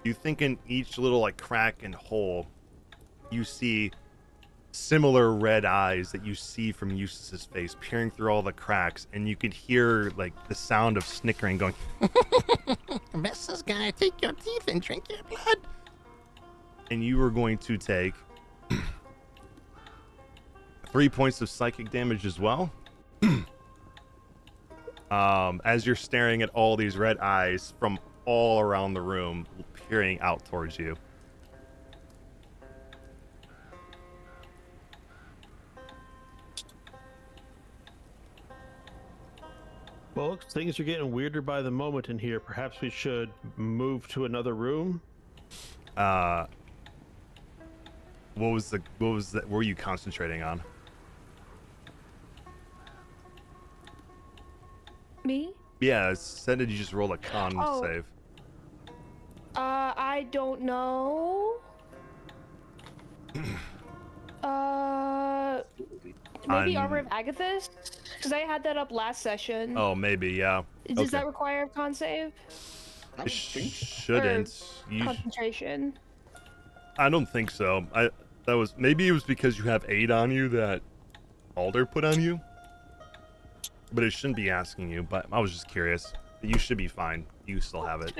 you think in each little like crack and hole, you see similar red eyes that you see from Eustace's face peering through all the cracks, and you could hear like the sound of snickering going. This is gonna take your teeth and drink your blood. And you are going to take 3 points of psychic damage as well. As you're staring at all these red eyes from all around the room peering out towards you. Well, things are getting weirder by the moment in here. Perhaps we should move to another room. What were you concentrating on? Me? Yeah, it said that you just rolled a con save. I don't know. Maybe Armor of Agathis? Because I had that up last session. Oh, maybe, yeah. Does that require a con save? It shouldn't. Concentration. I don't think so. Maybe it was because you have 8 on you that Alder put on you. But it shouldn't be asking you, but I was just curious. You should be fine. You still have it.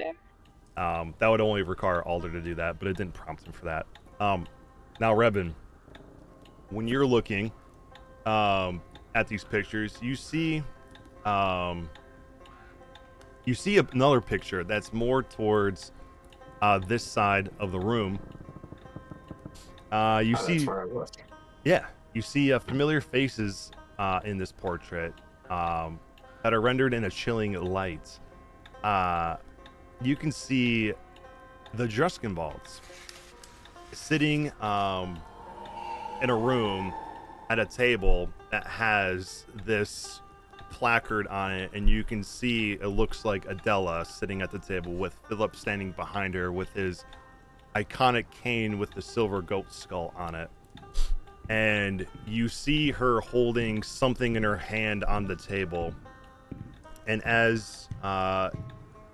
That would only require Alder to do that, but it didn't prompt him for that. Now, Revan, when you're looking at these pictures, you see another picture that's more towards this side of the room. You see familiar faces in this portrait that are rendered in a chilling light. You can see the Druskenbalds sitting in a room at a table that has this placard on it, and you can see it looks like Adela sitting at the table with Philip standing behind her with his iconic cane with the silver goat skull on it. And you see her holding something in her hand on the table. And as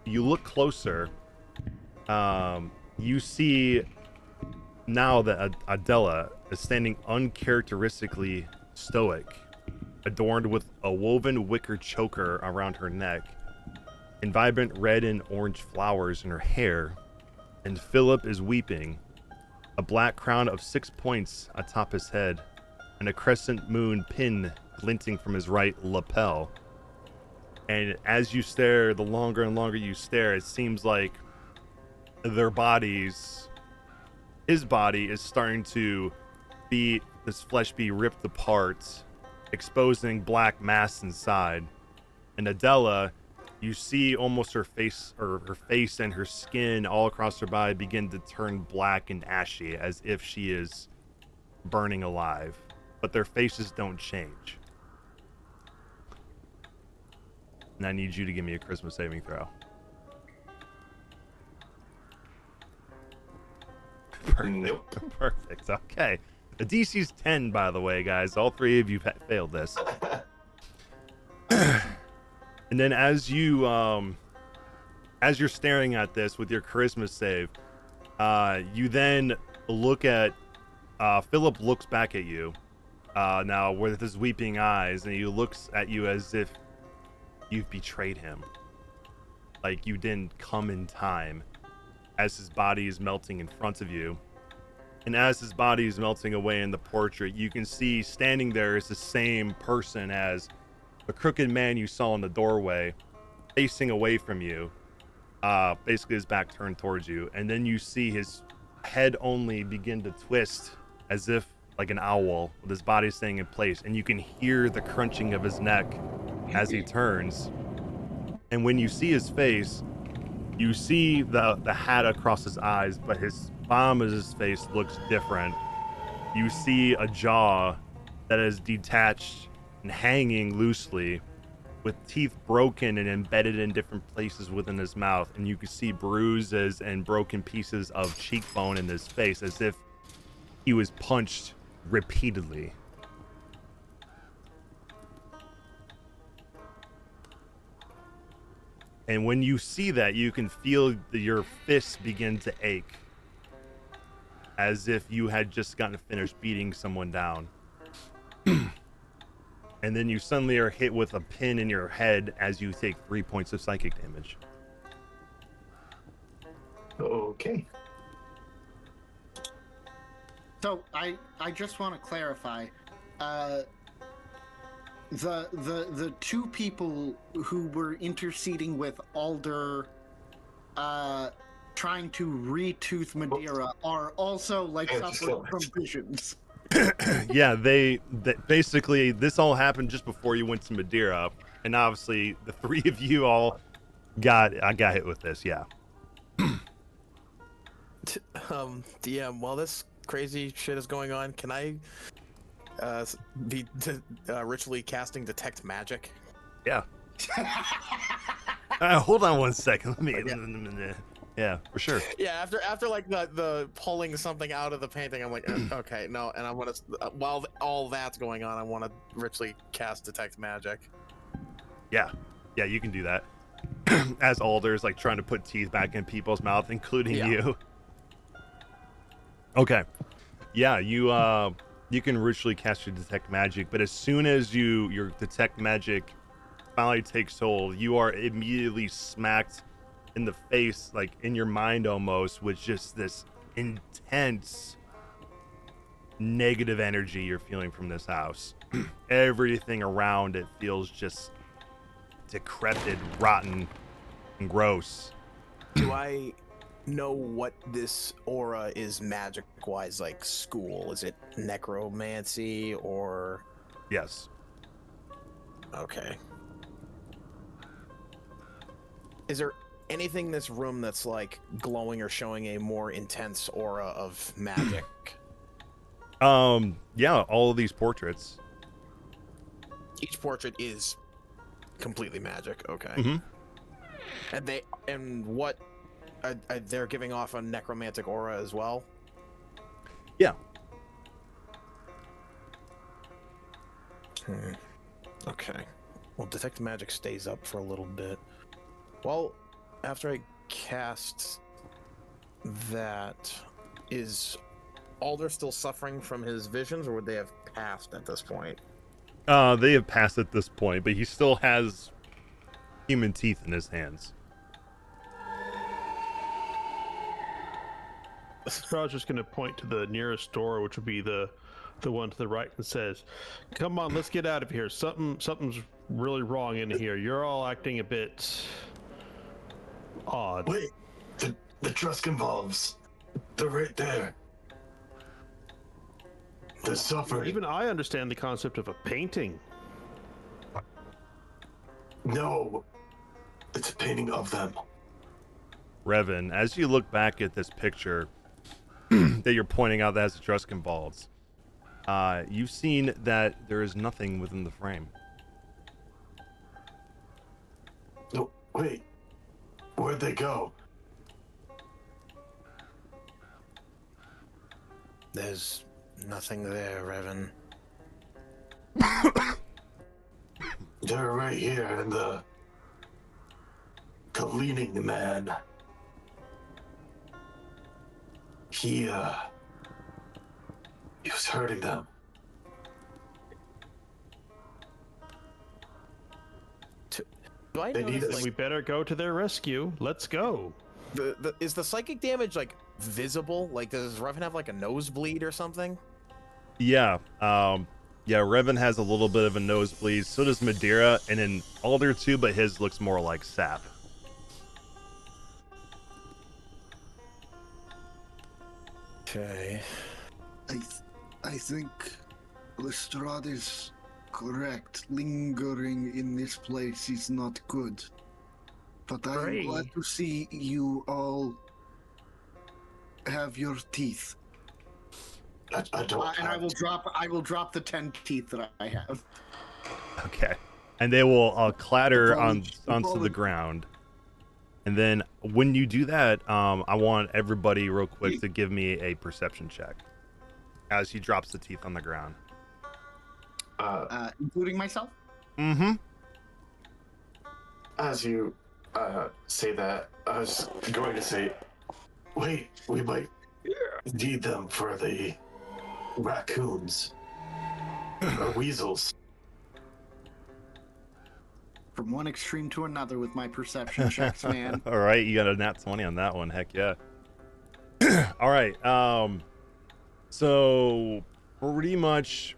you look closer, you see now that Adela is standing uncharacteristically stoic, adorned with a woven wicker choker around her neck, and vibrant red and orange flowers in her hair. And Philip is weeping, a black crown of 6 points atop his head, and a crescent moon pin glinting from his right lapel. And as you stare, the longer and longer you stare, it seems like their bodies, his body is starting to be, this flesh be ripped apart, exposing black mass inside. And Adela, you see almost her face and her skin all across her body begin to turn black and ashy as if she is burning alive. But their faces don't change. And I need you to give me a charisma saving throw. Perfect. Nope. Perfect. Okay. The DC's 10, by the way, guys. All three of you failed this. And then as you're staring at this with your charisma save, you then look at Philip looks back at you now with his weeping eyes, and he looks at you as if you've betrayed him, like you didn't come in time, as his body is melting in front of you. And as his body is melting away in the portrait, you can see standing there is the same person as the crooked man you saw in the doorway, facing away from you, basically his back turned towards you. And then you see his head only begin to twist as if like an owl, with his body staying in place. And you can hear the crunching of his neck as he turns. And when you see his face, you see the hat across his eyes, but his bottom of his face looks different. You see a jaw that is detached and hanging loosely, with teeth broken and embedded in different places within his mouth. And you can see bruises and broken pieces of cheekbone in his face, as if he was punched repeatedly. And when you see that, you can feel your fists begin to ache, as if you had just gotten finished beating someone down. And then you suddenly are hit with a pin in your head as you take 3 points of psychic damage. Okay. So I just want to clarify, the two people who were interceding with Alder, trying to retooth Madeira are also like suffering from visions. Yeah, they basically, this all happened just before you went to Madeira, and obviously the three of you all got hit with this. Yeah. DM, while this crazy shit is going on, can I be ritually casting detect magic? Yeah. Hold on one second. Let me. Yeah, for sure. Yeah, after like the pulling something out of the painting, I'm like, okay, no, and I want to while all that's going on, I want to ritually cast detect magic. Yeah, you can do that. As Alder's like trying to put teeth back in people's mouth, including you. Okay. Yeah, you can ritually cast your detect magic, but as soon as your detect magic finally takes hold, you are immediately smacked in the face, like in your mind almost, with just this intense negative energy you're feeling from this house. Everything around it feels just decrepit, rotten, and gross. Do I know what this aura is magic wise? Like school, is it necromancy or? Yes. Okay. Is there anything in this room that's like glowing or showing a more intense aura of magic? Yeah, all of these portraits. Each portrait is completely magic. Okay. Mm-hmm. And what they're giving off a necromantic aura as well? Yeah. Okay. Well, detect magic stays up for a little bit. Well, after I cast that, is Alder still suffering from his visions, or would they have passed at this point? They have passed at this point, but he still has human teeth in his hands. I was just going to point to the nearest door, which would be the the one to the right, and says, "Come on, let's get out of here. Something's really wrong in here. You're all acting a bit odd." Wait, the Truscan valves. They're right there. They're suffering. Even I understand the concept of a painting. No, it's a painting of them. Revan, as you look back at this picture that you're pointing out that has the Truscan balls, you've seen that there is nothing within the frame. No, wait. Where'd they go? There's nothing there, Revan. They're right here in the leaning man. He was hurting them. Do I They notice, need us. like, We better go to their rescue. Let's go. is the psychic damage like visible? Like, does Revan have like a nosebleed or something? Yeah, Revan has a little bit of a nosebleed. So does Madeira, and then Alder too, but his looks more like sap. Okay. I think Lestrade is correct. Lingering in this place is not good. But I'm Great. glad to see you all have your teeth. I don't. And I will drop the 10 teeth that I have. Okay, and they will clatter onto Follow- the ground. And then when you do that, I want everybody real quick to give me a perception check as he drops the teeth on the ground. Including myself? Mm-hmm. As you say that, I was going to say, wait, we might need them for the raccoons or weasels. From one extreme to another with my perception checks, man. All right, you got a nat 20 on that one. Heck yeah. All right. So pretty much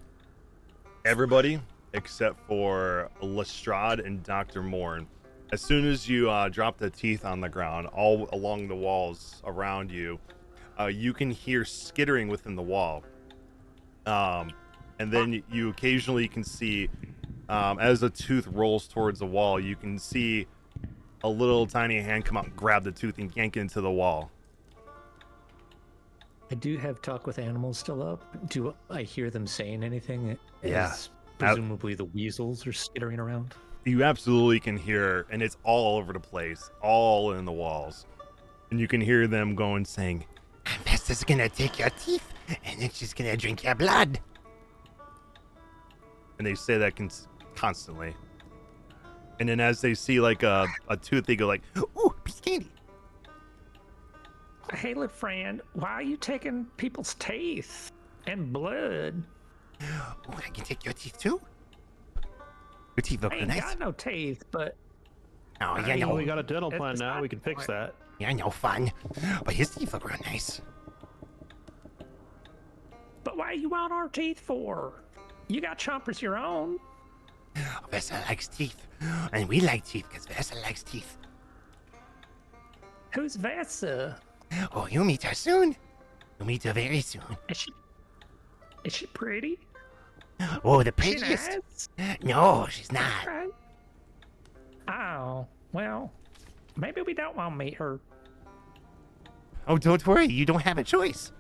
everybody except for Lestrade and Dr. Morn, as soon as you drop the teeth on the ground, all along the walls around you, you can hear skittering within the wall. And then you occasionally can see, as a tooth rolls towards the wall, you can see a little tiny hand come out and grab the tooth and yank it into the wall. I do have talk with animals still up. Do I hear them saying anything? Yeah. As presumably the weasels are skittering around. You absolutely can hear, and it's all over the place, all in the walls. And you can hear them going, saying, Vesta's gonna take your teeth, and then she's gonna drink your blood. and they say that constantly. And then as they see like a tooth, they go like, ooh, piece of candy. Hey, little friend, why are you taking people's teeth and blood? Oh, I can take your teeth too? Your teeth look I ain't nice. got no teeth, but Oh, yeah, I no. Well, we got a dental It's plan now. not- We can fix that. Yeah, no fun. But his teeth look real nice. but why you want our teeth for? You got chompers your own. Vesta likes teeth. And we like teeth because Vesta likes teeth. Who's Vessa? Oh, you'll meet her soon. You'll meet her very soon. Is she pretty? Oh, the She prettiest. nice? No, she's not. Right. Oh, well, maybe we don't want to meet her. Oh, don't worry. You don't have a choice.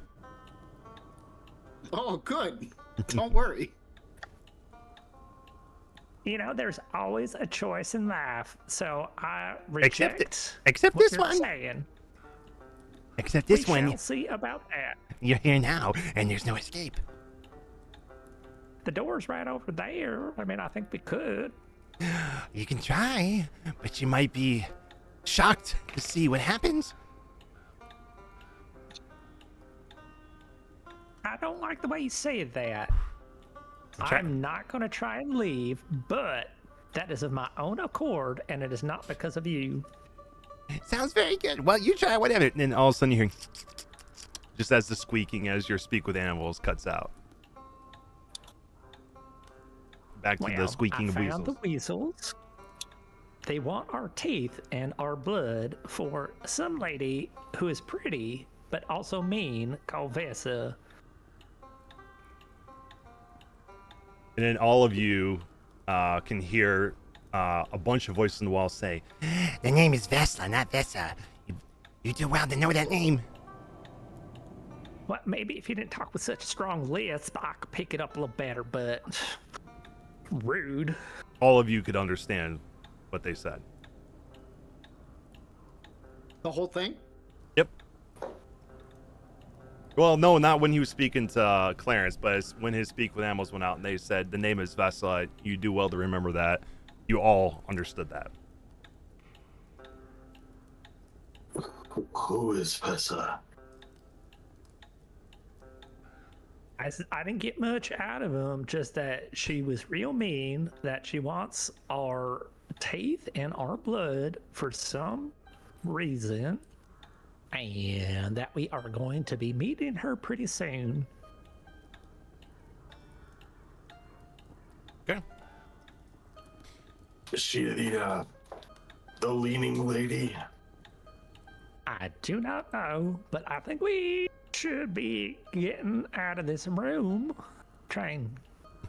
Oh, good. Don't worry. You know, there's always a choice in life, so I Except reject except what this you're one. saying. Except this we one. shall see about that. You're here now, and there's no escape. The door's right over there. I mean, I think we could. You can try, but you might be shocked to see what happens. I don't like the way you say that. Try- I'm not going to try and leave, but that is of my own accord, and it is not because of you. Sounds very good. Well, you try whatever. and then all of a sudden you hear, just as the squeaking as your speak with animals cuts out. Back to the squeaking I of found weasels. the weasels. They want our teeth and our blood for some lady who is pretty but also mean called Vesa. And then all of you can hear a bunch of voices in the wall say, The name is Vesla, not Vesa. You do well to know that name. Well, maybe if you didn't talk with such a strong lisp, I could pick it up a little better, but rude. all of you could understand what they said. The whole thing? Yep. Well, no, not when he was speaking to Clarence, but when his speak with animals went out and they said the name is Vesla. You do well to remember that. You all understood that. Who is Vesa? I didn't get much out of him, just that she was real mean, that she wants our teeth and our blood for some reason, and that we are going to be meeting her pretty soon. Okay. Is she the leaning lady? I do not know, but I think we should be getting out of this room. Try and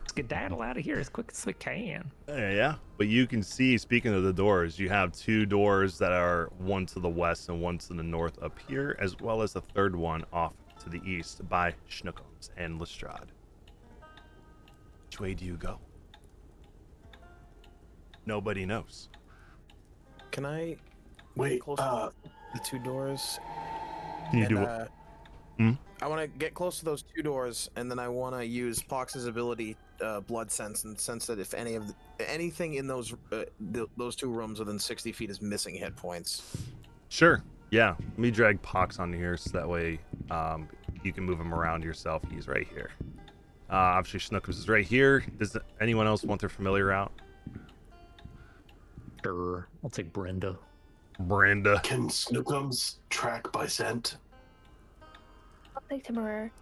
skedaddle out of here as quick as we can. Yeah, but you can see, speaking of the doors, you have two doors that are one to the west and one to the north up here, as well as a third one off to the east by Schnookums and Lestrade. Which way do you go? Nobody knows. Can I wait? Close to the two doors. Can you do what? I want to get close to those two doors, and then I want to use Pox's ability, blood sense, and sense that if anything in those two rooms within 60 feet is missing hit points. Sure. Yeah. Let me drag Pox onto here so that way you can move him around yourself. He's right here. Obviously, Schnookums is right here. Does anyone else want their familiar out? Sure. I'll take Brenda. Brenda. Can Snookums track by scent? I'll take Timur.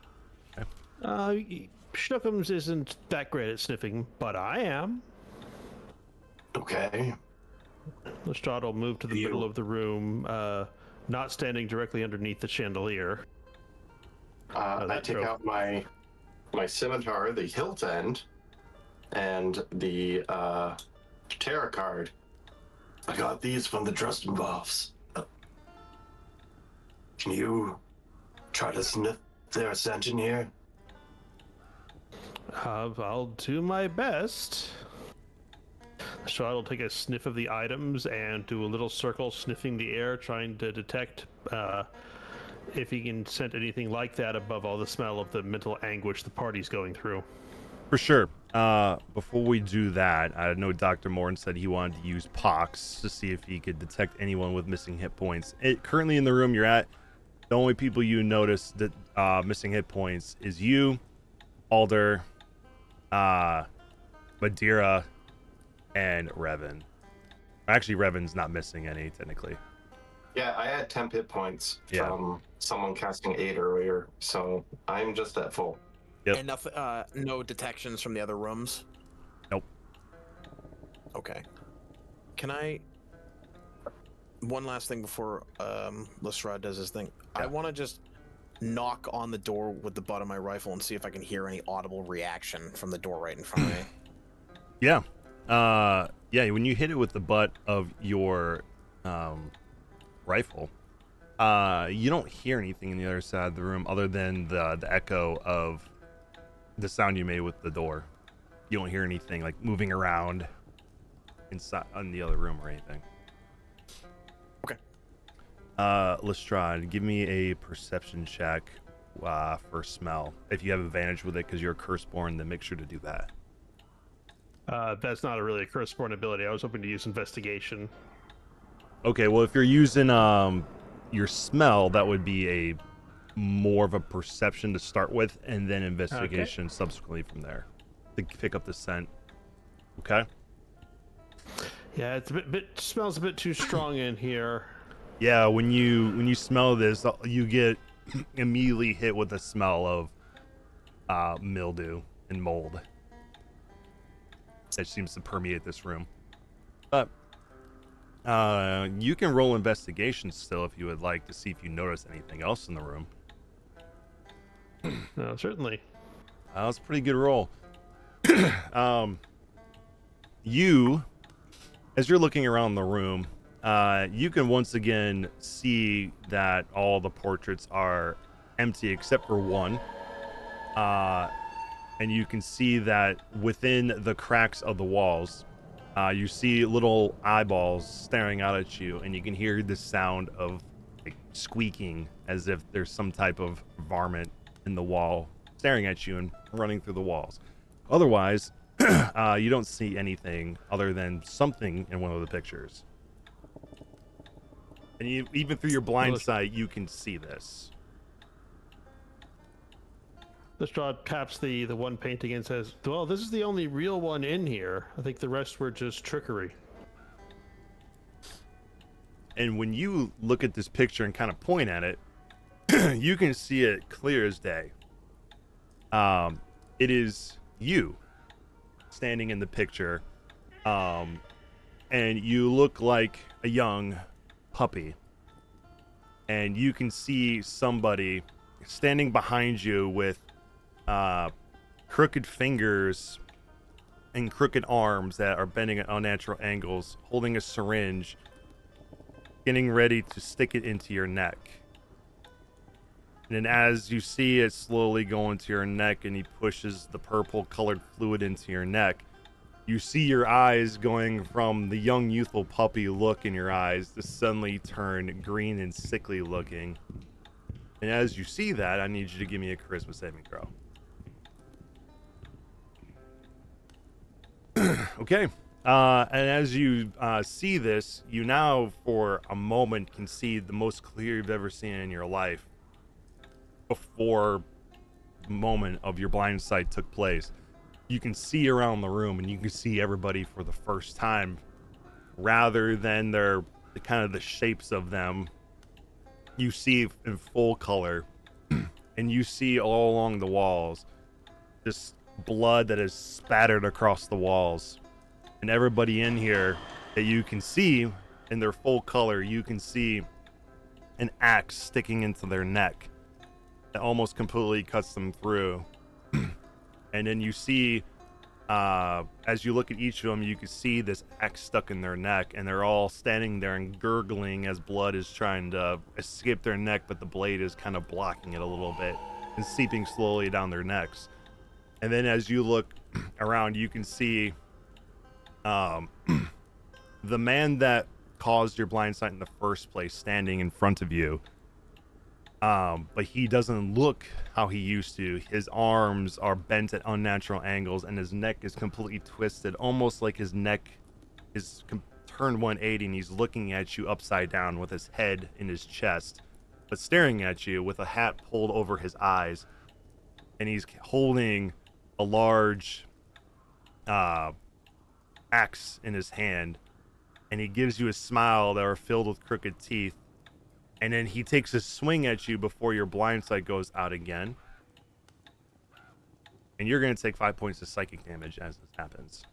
Schnookums isn't that great at sniffing, but I am. Okay. Lestrade will move to the middle of the room, not standing directly underneath the chandelier. I take out my scimitar, the hilt end, and the tarot card. I got these from the Drustenboffs. Can you try to sniff their scent in here? I'll do my best. Lestrade will take a sniff of the items and do a little circle sniffing the air, trying to detect if he can scent anything like that above all the smell of the mental anguish the party's going through. For sure. Before we do that, I know Dr. Morton said he wanted to use Pox to see if he could detect anyone with missing hit points. Currently in the room you're at, the only people you notice that missing hit points is you, Alder, Madeira, and Revan. Actually, Revan's not missing any, technically. Yeah, I had 10 hit points Yeah. from someone casting 8 earlier, so I'm just at full. Yep. And nothing, no detections from the other rooms? Nope. Okay. Can I... One last thing before Lestrade does his thing. Yeah. I want to just knock on the door with the butt of my rifle and see if I can hear any audible reaction from the door right in front of me. Yeah. Yeah, when you hit it with the butt of your rifle, you don't hear anything in the other side of the room other than the echo of the sound you made with the door. You don't hear anything like moving around inside in the other room or anything. Okay. Lestrade, give me a perception check for smell. If you have advantage with it because you're a curseborn, then make sure to do that. That's not really a curseborn ability. I was hoping to use investigation. Okay, well, if you're using your smell, that would be a more of a perception to start with, and then investigation subsequently from there to pick up the scent. Okay. Yeah, it's a bit smells a bit too strong in here. Yeah, when you smell this, you get immediately hit with the smell of mildew and mold. that seems to permeate this room. But you can roll investigation still if you would like to see if you notice anything else in the room. No, certainly. That was a pretty good roll. You, as you're looking around the room, you can once again see that all the portraits are empty except for one. And you can see that within the cracks of the walls, you see little eyeballs staring out at you, and you can hear the sound of like squeaking as if there's some type of varmint in the wall staring at you and running through the walls. Otherwise, you don't see anything other than something in one of the pictures. And even through your blind sight, you can see this. Lestrade taps the one painting and says, well, this is the only real one in here. I think the rest were just trickery. And when you look at this picture and kind of point at it, you can see it clear as day. It is you standing in the picture, and you look like a young puppy. And you can see somebody standing behind you with crooked fingers and crooked arms that are bending at unnatural angles, holding a syringe, getting ready to stick it into your neck. And then as you see it slowly go into your neck and he pushes the purple colored fluid into your neck, you see your eyes going from the young youthful puppy look in your eyes to suddenly turn green and sickly looking. And as you see that, I need you to give me a charisma saving throw. Okay. And as you see this, you now for a moment can see the most clear you've ever seen in your life before the moment of your blind sight took place. You can see around the room and you can see everybody for the first time rather than the kind of the shapes of them. You see in full color and you see all along the walls this blood that is spattered across the walls. And everybody in here that you can see in their full color, you can see an axe sticking into their neck that almost completely cuts them through. And then you see, as you look at each of them, you can see this axe stuck in their neck, and they're all standing there and gurgling as blood is trying to escape their neck, but the blade is kind of blocking it a little bit and seeping slowly down their necks. And then as you look around, you can see the man that caused your blind sight in the first place standing in front of you. But he doesn't look how he used to. His arms are bent at unnatural angles, and his neck is completely twisted, almost like his neck is turned 180, and he's looking at you upside down with his head in his chest, but staring at you with a hat pulled over his eyes. And he's holding a large axe in his hand, and he gives you a smile that are filled with crooked teeth. And then he takes a swing at you before your blind sight goes out again. And you're going to take 5 points of psychic damage as this happens.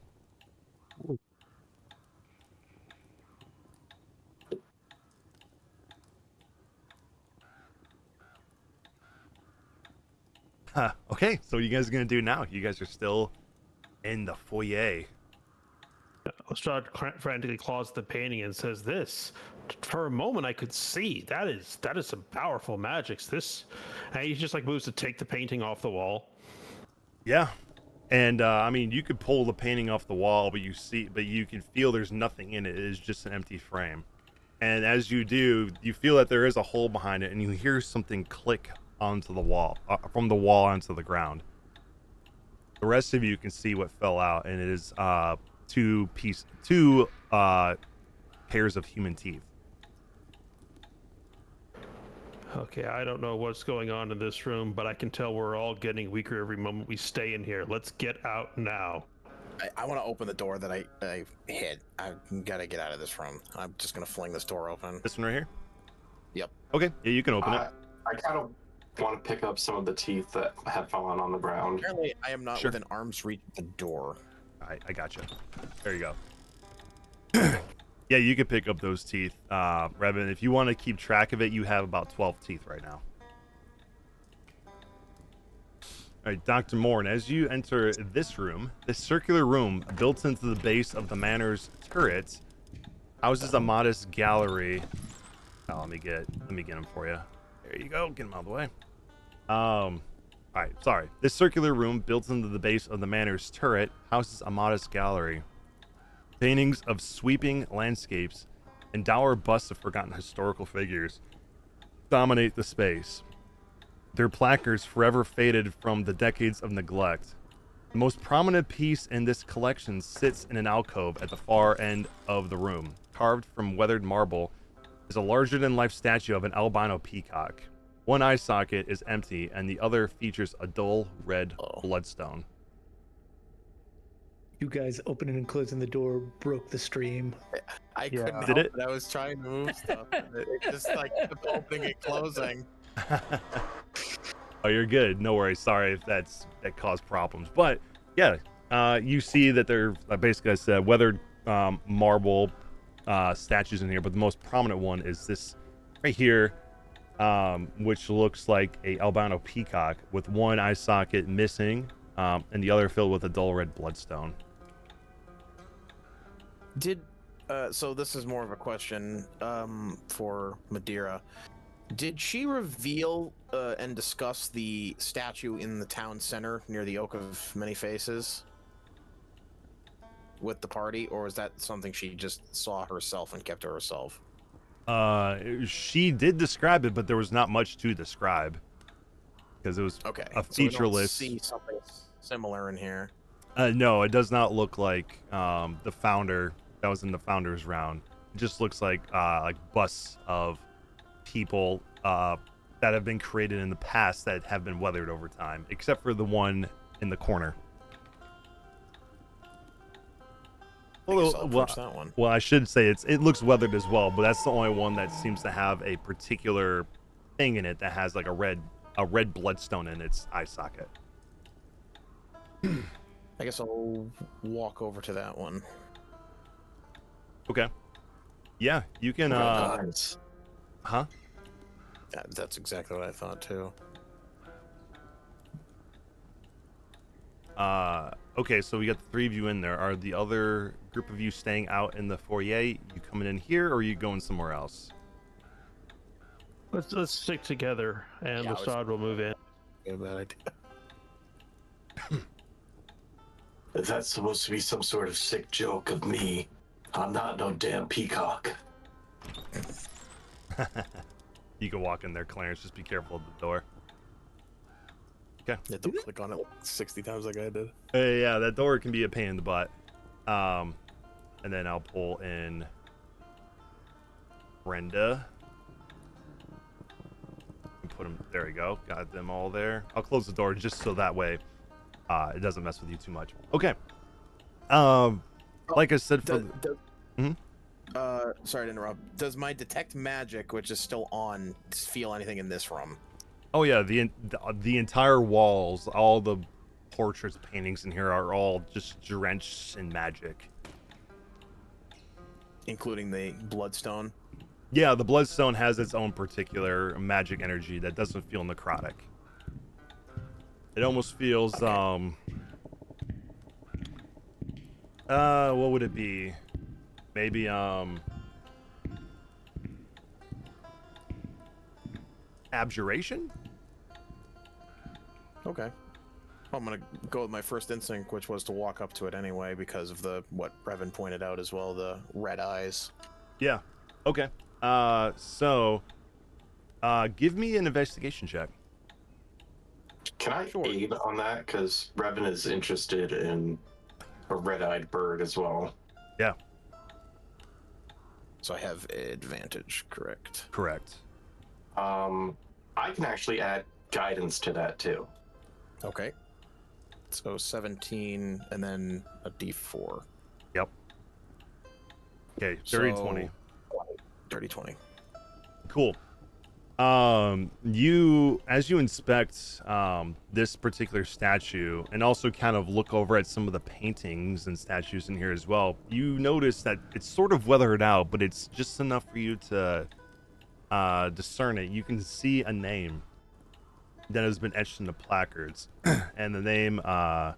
Okay, so what you guys are going to do now? You guys are still in the foyer. Lestrade frantically claws the painting and says, this, for a moment I could see. That is some powerful magics. This, and he just like moves to take the painting off the wall. Yeah. And I mean, you could pull the painting off the wall, but you can feel there's nothing in it. It is just an empty frame. And as you do, you feel that there is a hole behind it, and you hear something click onto the wall, from the wall onto the ground. The rest of you can see what fell out, and it is two pairs of human teeth. Okay, I don't know what's going on in this room, but I can tell we're all getting weaker every moment we stay in here. Let's get out now. I want to open the door that I hit. I gotta get out of this room. I'm just gonna fling this door open. This one right here? Yep. Okay, yeah, you can open it. I kind of want to pick up some of the teeth that have fallen on the ground. Apparently, I am not within arm's reach of the door. All right, I got you. There you go. Yeah, you can pick up those teeth, Revan. If you want to keep track of it, you have about 12 teeth right now. All right, Dr. Morn, as you enter this room, this circular room built into the base of the manor's turret houses a modest gallery. Oh, let me get him for you. There you go. Get him out of the way. All right, sorry. This circular room built into the base of the manor's turret houses a modest gallery. Paintings of sweeping landscapes and dour busts of forgotten historical figures dominate the space. Their placards forever faded from the decades of neglect. The most prominent piece in this collection sits in an alcove at the far end of the room. Carved from weathered marble is a larger-than-life statue of an albino peacock. One eye socket is empty, and the other features a dull red bloodstone. You guys opening and closing the door broke the stream. I couldn't Did help it? it. I was trying to move stuff. And it just like kept opening and closing. Oh, you're good. No worries. Sorry if that caused problems. But yeah, you see that they're basically, I said, weathered marble statues in here, but the most prominent one is this right here, which looks like a albino peacock with one eye socket missing, and the other filled with a dull red bloodstone. So this is more of a question for Madeira. Did she reveal and discuss the statue in the town center near the Oak of Many Faces with the party, or is that something she just saw herself and kept to herself? She did describe it, but there was not much to describe because it was a featureless. So we don't see something similar in here. No, it does not look like the founder that was in the founder's round. It just looks like busts of people that have been created in the past that have been weathered over time, except for the one in the corner. Well, I should say it looks weathered as well, but that's the only one that seems to have a particular thing in it that has like a red bloodstone in its eye socket. I guess I'll walk over to that one. Okay. Yeah, you can. Huh? That's exactly what I thought too. Okay, so we got the three of you in there. Are the other group of you staying out in the foyer? You coming in here, or are you going somewhere else? Let's stick together, and Assad will move in. Yeah, bad idea. Is that supposed to be some sort of sick joke of me? I'm not no damn peacock. You can walk in there, Clarence. Just be careful of the door. Okay. Yeah, don't click on it 60 times like I did. Yeah, that door can be a pain in the butt. And then I'll pull in Brenda. And put them. There we go. Got them all there. I'll close the door just so that way it doesn't mess with you too much. Okay. Like I said, Sorry to interrupt. Does my detect magic, which is still on, feel anything in this room? Oh yeah, the entire walls, all the portraits, paintings in here are all just drenched in magic, including the bloodstone. Yeah, the bloodstone has its own particular magic energy that doesn't feel necrotic. It almost feels what would it be? Maybe abjuration? Okay. Well, I'm gonna go with my first instinct, which was to walk up to it anyway, because of what Revan pointed out as well, the red eyes. Yeah. Okay. Give me an investigation check. Can I aid on that? Because Revan is interested in a red-eyed bird as well. Yeah. So I have advantage, correct? Correct. I can actually add guidance to that too. Okay. So 17 and then a D4. Yep. Okay, dirty 20. Dirty 20. Cool. As you inspect this particular statue and also kind of look over at some of the paintings and statues in here as well, you notice that it's sort of weathered out, but it's just enough for you to discern it. You can see a name that has been etched into placards, and the name, though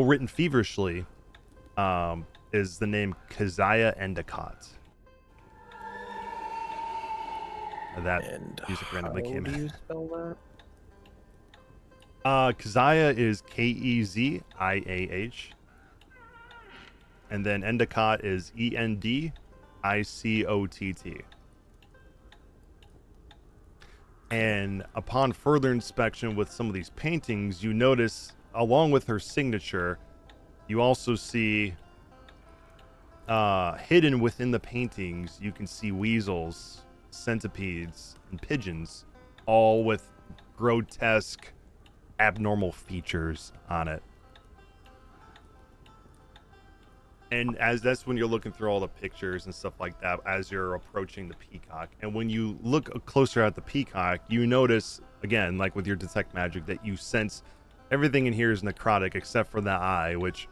written feverishly, is the name Keziah Endicott. That And music randomly how came do in. you spell that? Keziah is Keziah, and then Endicott is Endicott. And upon further inspection with some of these paintings, you notice, along with her signature, you also see hidden within the paintings, you can see weasels, centipedes, and pigeons, all with grotesque, abnormal features on it. And as that's when you're looking through all the pictures and stuff like that as you're approaching the peacock. And when you look closer at the peacock, you notice, again, like with your detect magic, that you sense everything in here is necrotic except for the eye, which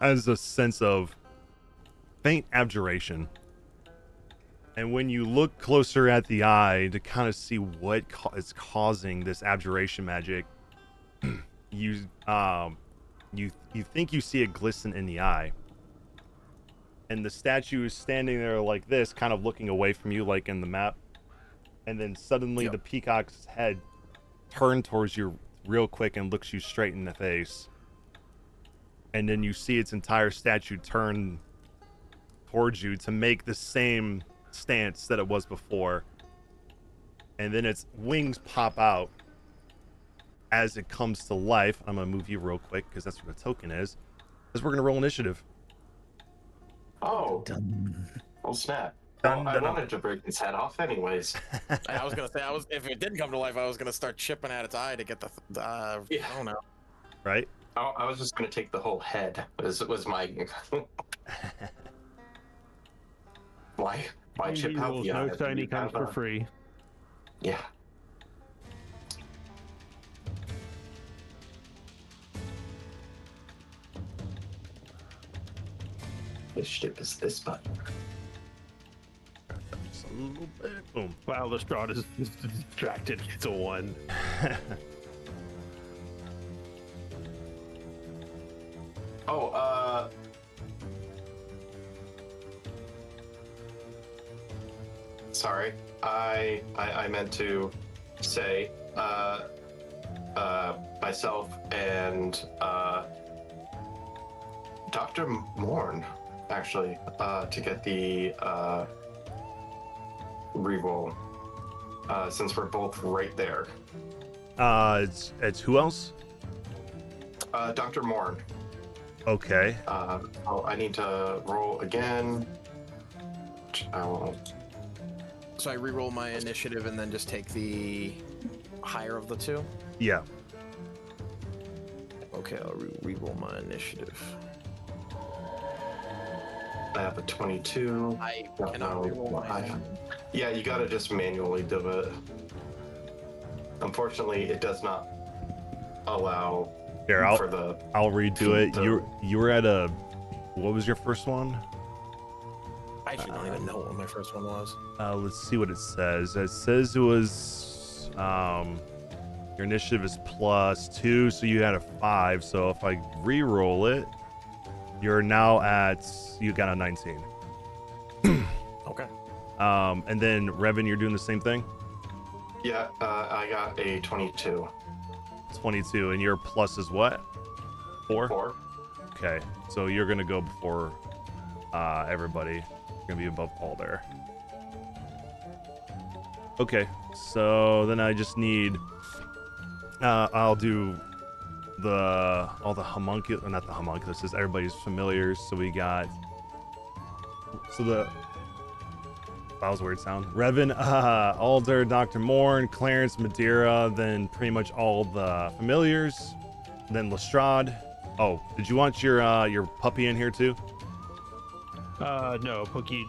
has a sense of faint abjuration. And when you look closer at the eye to kind of see what is causing this abjuration magic, you think you see a glisten in the eye. And the statue is standing there like this, kind of looking away from you, like in the map. And then suddenly the peacock's head turns towards you real quick and looks you straight in the face. And then you see its entire statue turn towards you to make the same stance that it was before. And then its wings pop out as it comes to life. I'm going to move you real quick because that's what the token is. Because we're going to roll initiative. Oh. Oh, snap. Well, I wanted to break his head off anyways. I was gonna say, if it didn't come to life, I was gonna start chipping at its eye to get I don't know. Right? I was just gonna take the whole head. Was my why chip out rules, the eye? no stony comes for free. Yeah. Initiative is this button. Just a little bit. Boom. Wow, Lestrade is distracted. It's a 1. Sorry. I meant to say myself and Dr. Morn actually to get the reroll since we're both right there. It's who else? Dr. Morn. Okay. Oh, I need to roll again. So I re-roll my initiative and then just take the higher of the two? Yeah. Okay, I'll re-roll my initiative. I have a 22. I cannot re-roll my initiative. Yeah, you gotta just manually do it. Unfortunately, it does not allow Here, I'll redo it. You were at a, what was your first one? I actually don't even know what my first one was. Let's see what it says. It says it was your initiative is +2, so you had a 5. So if I re-roll it, you're now you got a 19. Okay. And then Revan, you're doing the same thing? Yeah, I got a 22. 22, and your plus is what? 4? 4. Okay, so you're gonna go before everybody. You're gonna be above Paul there. Okay, so then I just need I'll do all the homunculus, not the homunculus, is everybody's familiars. So we got that was a weird sound. Revan, Alder, Dr. Morn, Clarence, Madeira, then pretty much all the familiars. Then Lestrade. Oh, did you want your puppy in here too? No, Pookie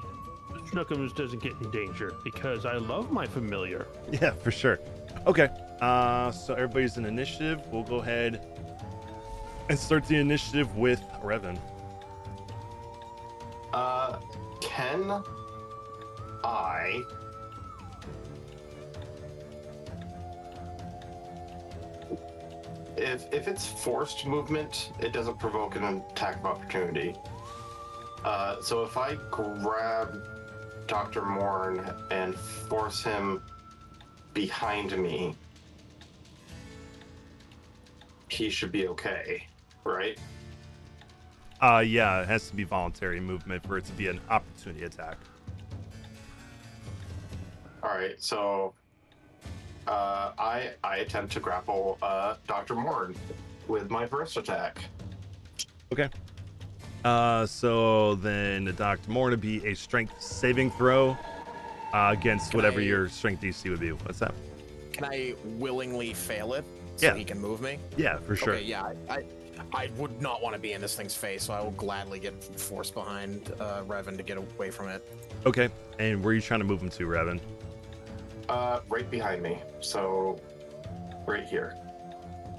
Snookums doesn't get in danger because I love my familiar. Yeah, for sure. Okay. So everybody's in initiative. We'll go ahead and start the initiative with Revan. Can I if it's forced movement, it doesn't provoke an attack of opportunity. So if I grab Dr. Morn and force him behind me, he should be okay, right? Yeah, it has to be voluntary movement for it to be an opportunity attack. All right, so I attempt to grapple Dr. Morn with my first attack. Okay. So then the Dr. Morn would be a strength saving throw against whatever your strength DC would be. What's that? Can I willingly fail it so he can move me? Yeah, for sure. Okay, yeah. I would not want to be in this thing's face, so I will gladly get forced behind Revan to get away from it. Okay. And where are you trying to move him to, Revan? Right behind me. So, right here.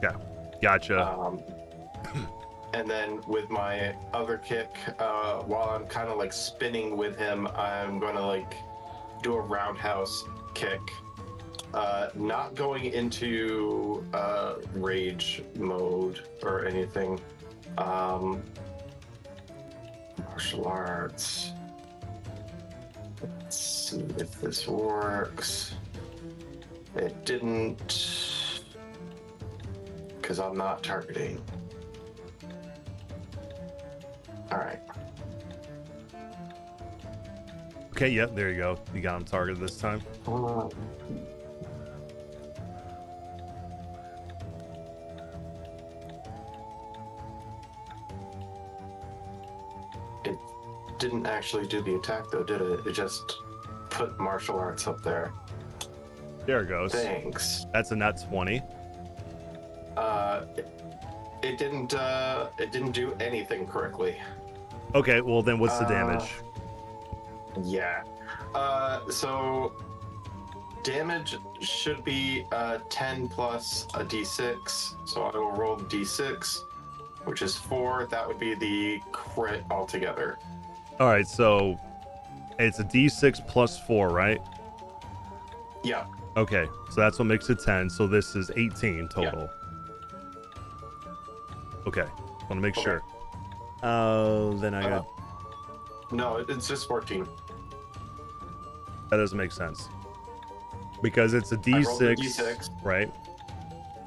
Yeah. Gotcha. And then with my other kick, while I'm kind of like spinning with him, I'm going to like do a roundhouse kick. Not going into rage mode or anything. Martial arts. Let's see if this works. It didn't, because I'm not targeting. All right. Okay, yep, there you go. You got him targeted this time. It didn't actually do the attack though, did it? It just put martial arts up there. There it goes. Thanks. That's a nat 20. It didn't do anything correctly. Okay, well then what's the damage? Yeah. So damage should be 10 plus a d6. So I will roll the d6, which is 4. That would be the crit altogether. All right, so it's a d6 plus 4, right? Yeah. Okay, so that's what makes it 10. So this is 18 total. Yeah. Okay, want to make sure. Then I got. No, it's just 14. That doesn't make sense. Because it's a I rolled a d6, D6. right?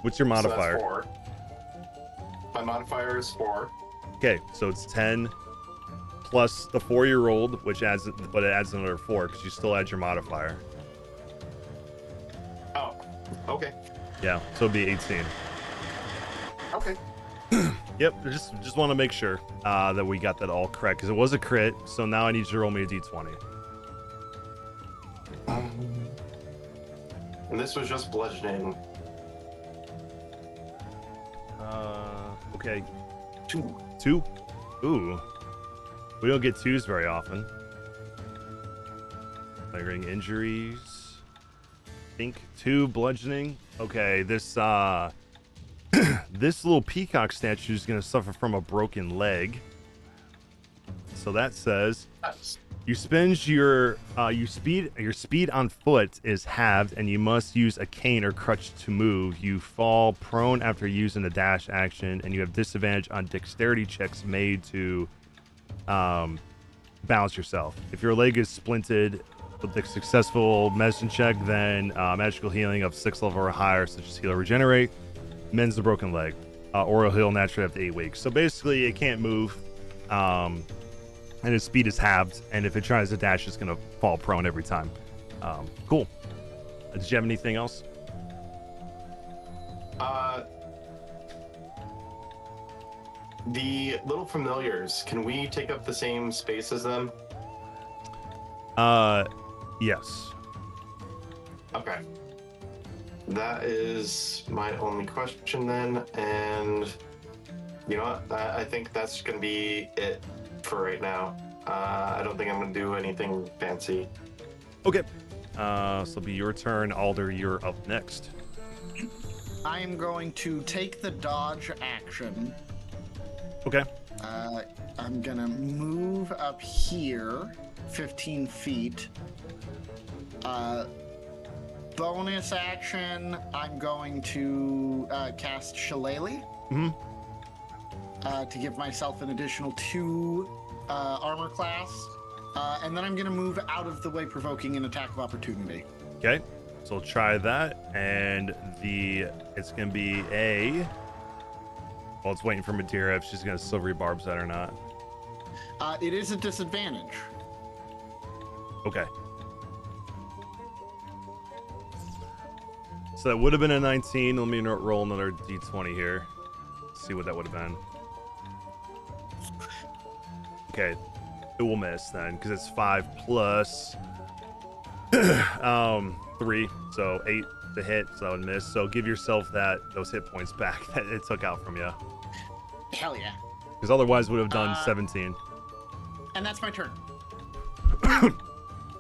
What's your modifier? So that's 4. My modifier is 4. Okay, so it's 10 plus the 4 you rolled, which adds, but it adds another 4 because you still add your modifier. Oh, okay. Yeah, so it'd be 18. Okay. Yep, just want to make sure that we got that all correct because it was a crit. So now I need you to roll me a d20. And this was just bludgeoning. Okay. 2. 2? Ooh. We don't get 2s very often. Lingering injuries. I think 2 bludgeoning. Okay, this this little peacock statue is going to suffer from a broken leg. So that says you spend your speed on foot is halved, and you must use a cane or crutch to move. You fall prone after using a dash action, and you have disadvantage on dexterity checks made to balance yourself. If your leg is splinted with the successful medicine check, then magical healing of 6th level or higher, such as heal or regenerate, mends the broken leg, or it'll heal naturally after 8 weeks. So basically, it can't move. And its speed is halved, and if it tries to dash, it's going to fall prone every time. Cool. Did you have anything else? The little familiars, can we take up the same space as them? Yes. Okay. That is my only question then, and you know what? I think that's going to be it for right now. I don't think I'm gonna do anything fancy. Okay. So it'll be your turn. Alder, you're up next. I am going to take the dodge action. Okay. I'm gonna move up here 15 feet. Bonus action, I'm going to cast Shillelagh to give myself an additional 2 armor class. And then I'm going to move out of the way, provoking an attack of opportunity. Okay. So try that, and it's going to be a... Well, it's waiting for Madeira if she's going to silvery barbs that or not. It is a disadvantage. Okay. So that would have been a 19. Let me roll another d20 here. See what that would have been. Okay. It will miss then, because it's 5 plus 3, so 8 to hit, so that would miss. So give yourself those hit points back that it took out from you. Hell yeah. Because otherwise would have done 17. And that's my turn.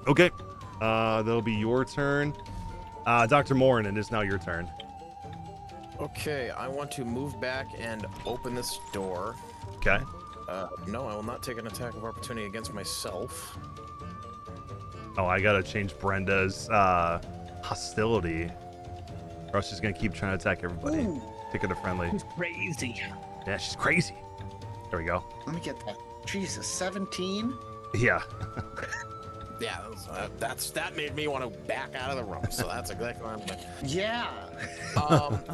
Okay. That'll be your turn. Dr. Morin, it is now your turn. Okay, I want to move back and open this door. Okay. No, I will not take an attack of opportunity against myself. Oh, I gotta change Brenda's hostility, or else she's gonna keep trying to attack everybody. Ooh. Take it to friendly. She's crazy. Yeah, she's crazy. There we go. Let me get that. Jesus, 17? Yeah. Yeah, that made me want to back out of the room. So that's exactly what I'm doing. Yeah.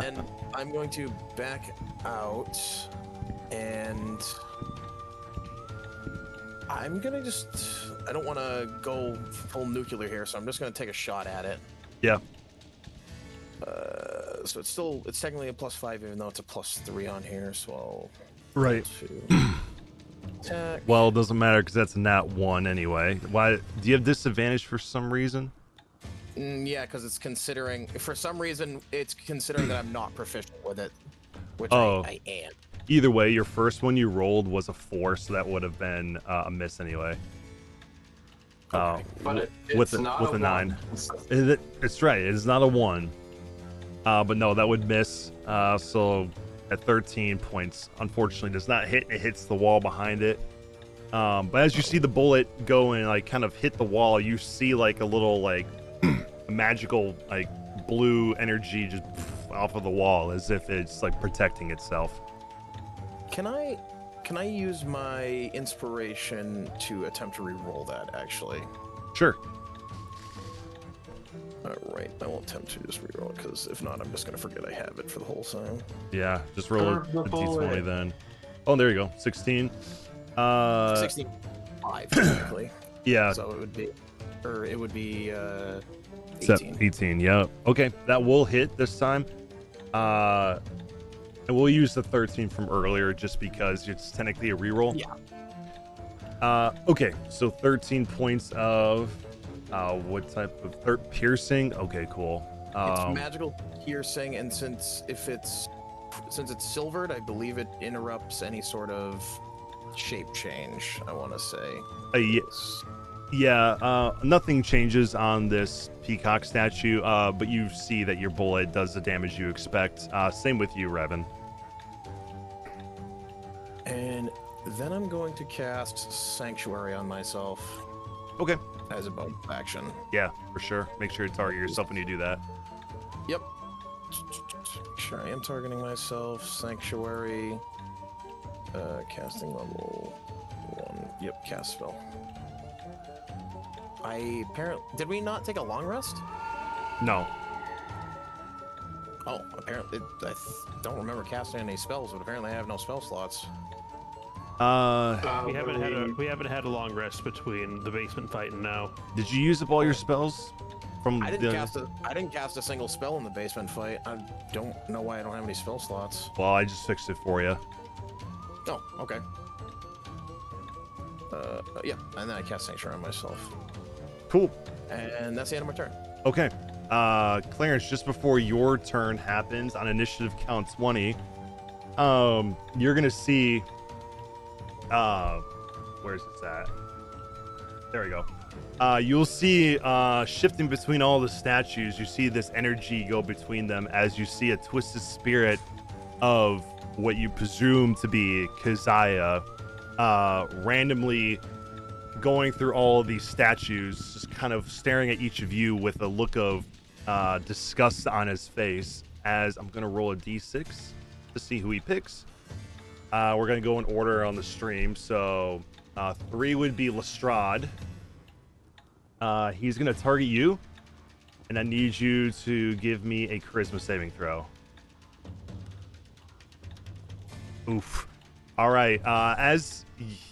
And I'm going to back out, and I'm gonna I don't want to go full nuclear here, so I'm just gonna take a shot at it. Yeah. So it's technically a +5, even though it's a +3 on here. So I'll Right. Attack. Well, it doesn't matter because that's a nat 1 anyway. Why? Do you have disadvantage for some reason? Yeah, because it's considering, for some reason, it's considering that I'm not proficient with it, which Oh. I am. Either way, your first one you rolled was a 4, so that would have been a miss anyway. But with it's not with a a 9. 1. It's right. It is not a 1. But no, that would miss. So at 13 points, unfortunately, does not hit. It hits the wall behind it. But as you see the bullet go and like kind of hit the wall, you see like a little like magical like blue energy just off of the wall, as if it's like protecting itself. Can I use my inspiration to attempt to re-roll that, actually? Sure. Alright, I will attempt to just re-roll it, because if not, I'm just going to forget I have it for the whole time. Yeah, just roll a d20 then. Oh, there you go. 16. 16. 5, technically. Yeah. So it would be 18. 18, yeah. Okay, that will hit this time. And we'll use the 13 from earlier just because it's technically a reroll. Yeah. Okay, so 13 points of what type of piercing? Okay, cool. It's magical piercing, and since it's silvered, I believe it interrupts any sort of shape change, I want to say. Nothing changes on this peacock statue, but you see that your bullet does the damage you expect. Same with you, Revan. And then I'm going to cast Sanctuary on myself. Okay. As a bonus action. Yeah, for sure. Make sure you target yourself when you do that. Yep. Make sure I am targeting myself. Sanctuary. Casting level 1. Yep, cast spell. Did we not take a long rest? No. Oh, apparently I don't remember casting any spells, but apparently I have no spell slots. We haven't had a long rest between the basement fight and now. Did you use up all your spells from I didn't cast a single spell in the basement fight. I don't know why I don't have any spell slots. Well, I just fixed it for you. Oh, okay. Yeah, and then I cast Sanctuary on myself. Cool. And that's the end of my turn. Okay. Clarence, just before your turn happens on initiative count 20, you're gonna see where's this at? There we go. You'll see shifting between all the statues, you see this energy go between them as you see a twisted spirit of what you presume to be Keziah randomly going through all of these statues, just kind of staring at each of you with a look of disgust on his face. As I'm going to roll a d6 to see who he picks. We're going to go in order on the stream. So 3 would be Lestrade. He's going to target you, and I need you to give me a charisma saving throw. Oof. All right. As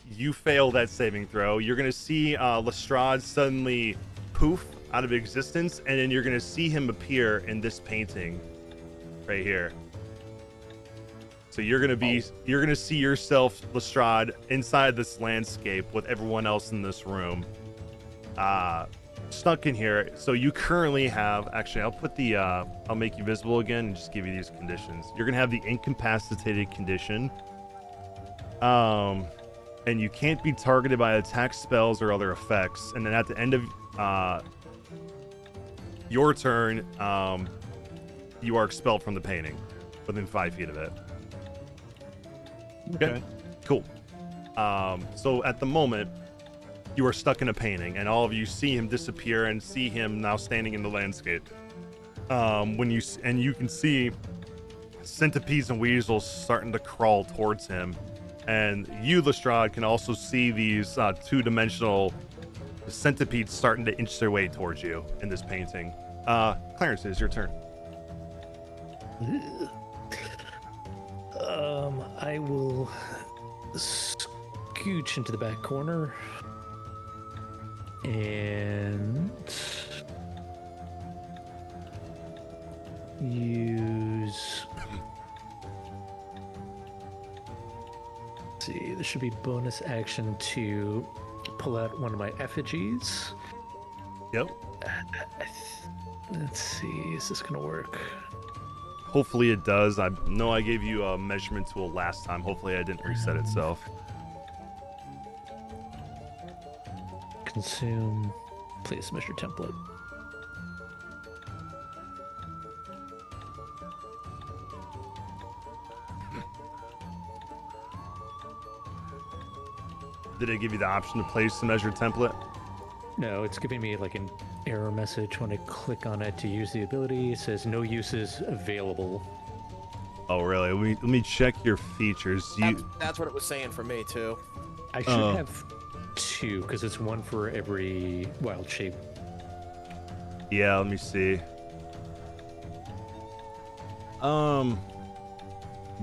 you fail that saving throw, you're going to see Lestrade suddenly poof out of existence, and then you're going to see him appear in this painting right here. So you're going to see yourself, Lestrade, inside this landscape with everyone else in this room. Stuck in here. So you currently have, actually, I'll put the I'll make you visible again and just give you these conditions. You're gonna have the incapacitated condition, and you can't be targeted by attack spells or other effects. And then at the end of your turn, you are expelled from the painting within 5 feet of it. Okay, cool. So at the moment, you are stuck in a painting, and all of you see him disappear and see him now standing in the landscape. You can see centipedes and weasels starting to crawl towards him, and you, Lestrade, can also see these two-dimensional centipedes starting to inch their way towards you in this painting. Clarence, it's your turn. I will scooch into the back corner and use. Let's see, there should be bonus action to pull out one of my effigies. Yep. Let's see, is this gonna work? Hopefully it does. I know I gave you a measurement tool last time. Hopefully it didn't reset itself. Consume, place measure template. Did it give you the option to place the measure template? No, it's giving me like an error message when I click on it to use the ability. It says no uses available. Oh, really? Let me check your features. That's what it was saying for me, too. I should have 2, because it's 1 for every wild shape. Yeah, let me see. What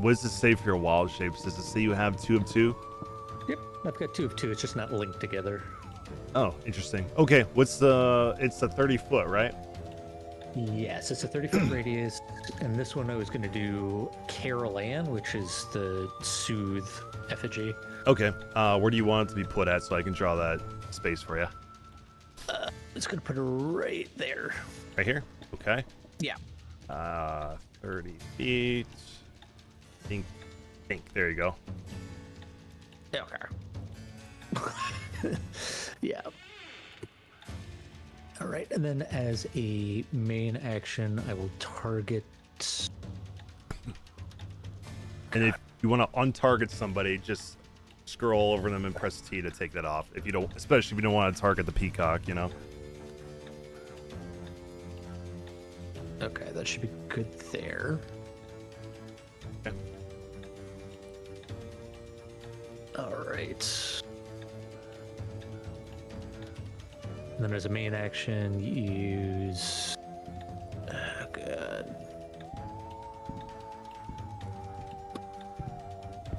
does it say for your wild shapes? Does it say you have 2 of 2? Yep, I've got 2 of 2. It's just not linked together. Oh, interesting. Okay, it's a 30 foot, right? Yes, it's a 30-foot radius, and this one I was going to do Carol Ann, which is the soothe effigy. Okay, where do you want it to be put at so I can draw that space for you? It's going to put it right there. Right here? Okay. Yeah. 30 feet. Think. There you go. Okay. Yeah. All right, and then as a main action, I will target. And if you want to untarget somebody, just scroll over them and press T to take that off. If you don't, especially if you don't want to target the peacock, you know. Okay, that should be good there. Okay. All right. And then as a main action, use... Oh, God.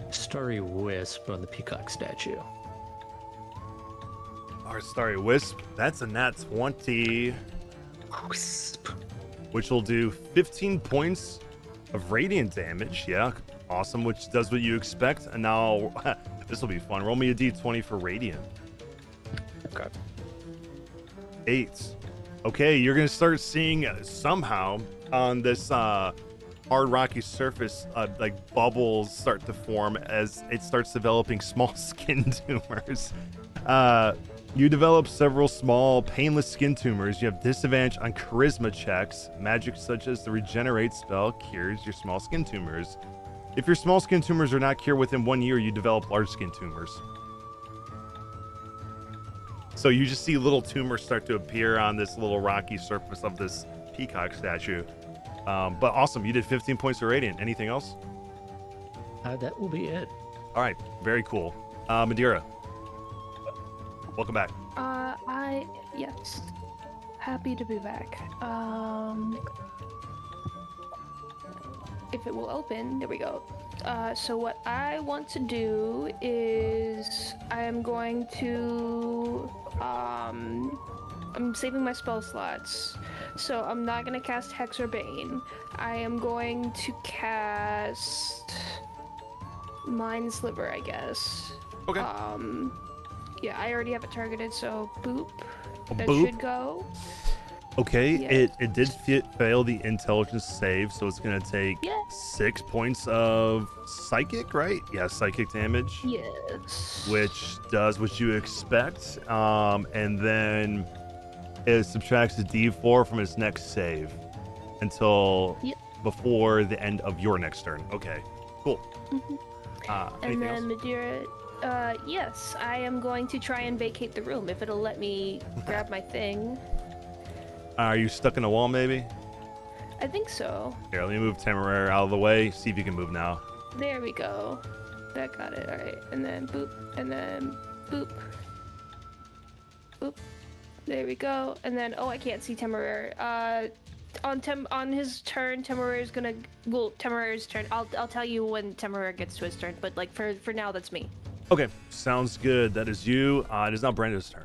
Starry Wisp on the peacock statue. Our Starry Wisp, that's a nat 20. Wisp. Which will do 15 points of radiant damage. Yeah, awesome, which does what you expect. And now, this will be fun. Roll me a d20 for radiant. Okay. 8. Okay, you're gonna start seeing somehow on this hard rocky surface, like bubbles start to form as it starts developing small skin tumors. You develop several small, painless skin tumors. You have disadvantage on charisma checks. Magic such as the regenerate spell cures your small skin tumors. If your small skin tumors are not cured within 1 year, you develop large skin tumors. So you just see little tumors start to appear on this little rocky surface of this peacock statue. But awesome, you did 15 points of radiant. Anything else? That will be it. All right, very cool. Madeira, welcome back. Yes, happy to be back. If it will open, there we go. So what I want to do is I am going to I'm saving my spell slots, so I'm not gonna cast Hex or Bane. I am going to cast Mind Sliver, I guess. Okay. Yeah, I already have it targeted, so boop. That Boop. should go. Okay, Yeah. it did fail the intelligence save, so it's gonna take 6 points of psychic, right? Yeah, psychic damage. Yes. Which does what you expect, and then it subtracts a D4 from its next save until before the end of your next turn. Okay, cool. And Anything then else? Madeira, yes, I am going to try and vacate the room if it'll let me grab my thing. Are you stuck in a wall, maybe? I think so. Here, let me move Temeraire out of the way. See if you can move now. There we go. That got it. All right, and then boop, and then boop, boop. There we go. And then I can't see Temeraire. On his turn, Temeraire's gonna. Well, Temeraire's turn. I'll tell you when Temeraire gets to his turn. But like for now, that's me. Okay, sounds good. That is you. It is now Brenda's turn.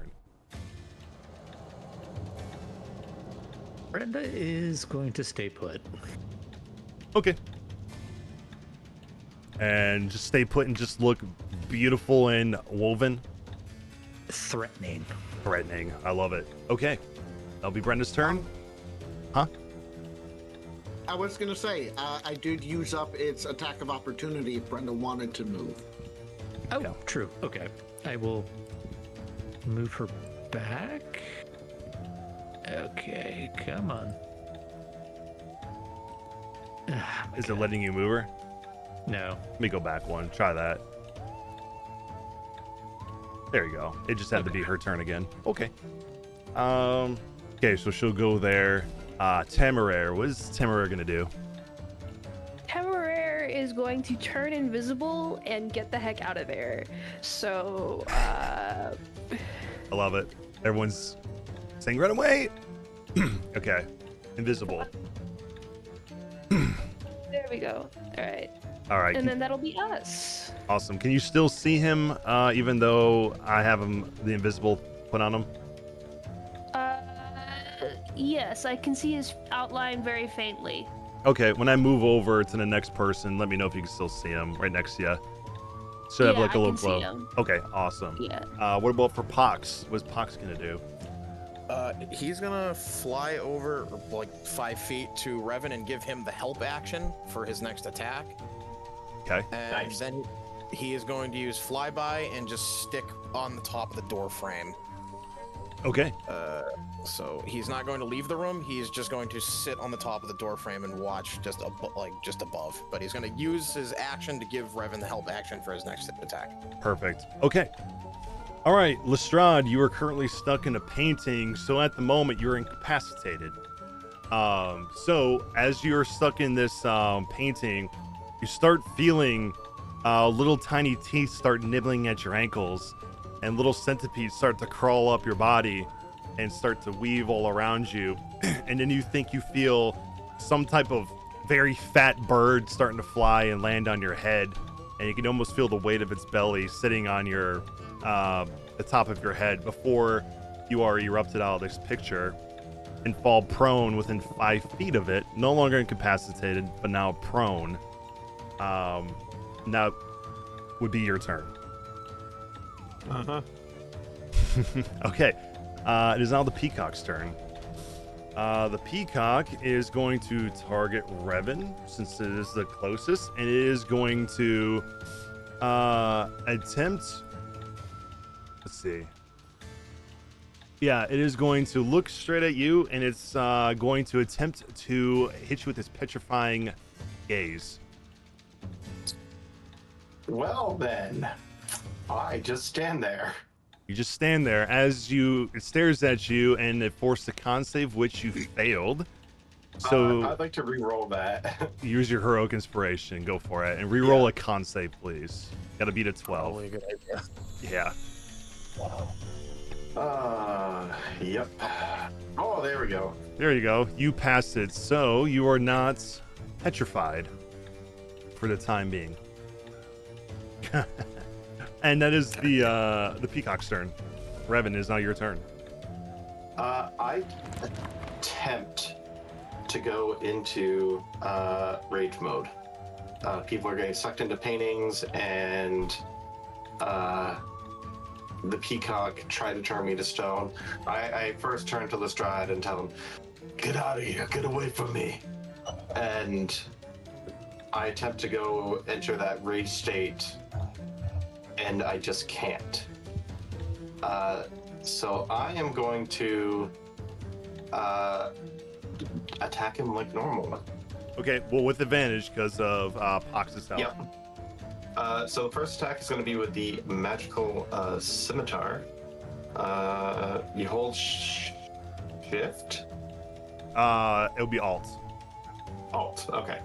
Brenda is going to stay put. Okay. And just stay put and just look beautiful and woven. Threatening. Threatening. I love it. Okay. That'll be Brenda's turn. Huh? I was gonna say, I did use up its attack of opportunity if Brenda wanted to move. Oh, true. Okay. I will move her back. Okay, come on. Is it letting you move her? No. Let me go back one. Try that. There you go. It just had to be her turn again. Okay. Okay, so she'll go there. Temeraire. What is Temeraire gonna do? Temeraire is going to turn invisible and get the heck out of there. So, I love it. Everyone's saying run away. Okay. Invisible. there we go. All right. All right. And then that'll be us. Awesome. Can you still see him even though I have him the invisible put on him? Yes, I can see his outline very faintly. Okay, when I move over to the next person, let me know if you can still see him right next to you. Should have like a little glow. Okay, awesome. Yeah. What about for Pox? What's Pox gonna do? He's gonna fly over like 5 feet to Revan and give him the help action for his next attack. Okay. And then he is going to use flyby and just stick on the top of the door frame. Okay. So he's not going to leave the room. He's just going to sit on the top of the door frame and watch just above. But he's going to use his action to give Revan the help action for his next attack. Perfect. Okay. All right, Lestrade, you are currently stuck in a painting, so at the moment you're incapacitated. So as you're stuck in this painting, you start feeling little tiny teeth start nibbling at your ankles, and little centipedes start to crawl up your body and start to weave all around you. And then you think you feel some type of very fat bird starting to fly and land on your head, and you can almost feel the weight of its belly sitting on your the top of your head before you are erupted out of this picture and fall prone within 5 feet of it, no longer incapacitated, but now prone. Now would be your turn. Okay. It is now the peacock's turn. The peacock is going to target Revan since it is the closest, and it is going to attempt. Let's see. Yeah, it is going to look straight at you, and it's going to attempt to hit you with its petrifying gaze. Well then, I just stand there. You just stand there as it stares at you, and it forced a con save, which you failed. So I'd like to re-roll that. use your heroic inspiration, go for it, and re-roll a con save, please. Gotta beat a 12. Probably a good idea. Yeah. Yep. Oh, there we go. There you go. You passed it, so you are not petrified for the time being. And that is the peacock's turn. Revan, is now your turn. I attempt to go into rage mode. People are getting sucked into paintings, and the peacock tried to turn me to stone. I first turn to Lestrade and tell him, "Get out of here! Get away from me!" And I attempt to go enter that rage state, and I just can't. So I am going to attack him like normal. Okay, well, with advantage because of Pox's health. Yep. So the first attack is going to be with the magical scimitar. You hold shift? It'll be alt. Alt, okay.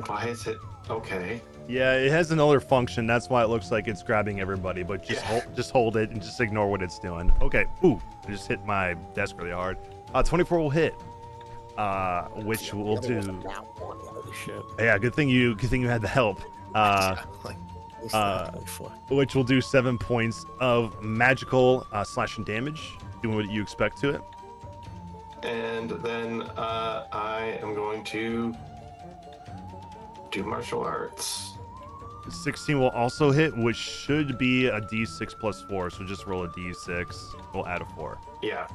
Why is it okay? Yeah, it has another function. That's why it looks like it's grabbing everybody. But just hold it and just ignore what it's doing. Okay. Ooh, I just hit my desk really hard. 24 will hit. Which will do. Yeah, good thing you had the help. Which will do 7 points of magical slashing damage, doing what you expect to it. And then I am going to do martial arts. 16 will also hit, which should be a d6 plus 4. So just roll a d6. We'll add a 4. Yeah.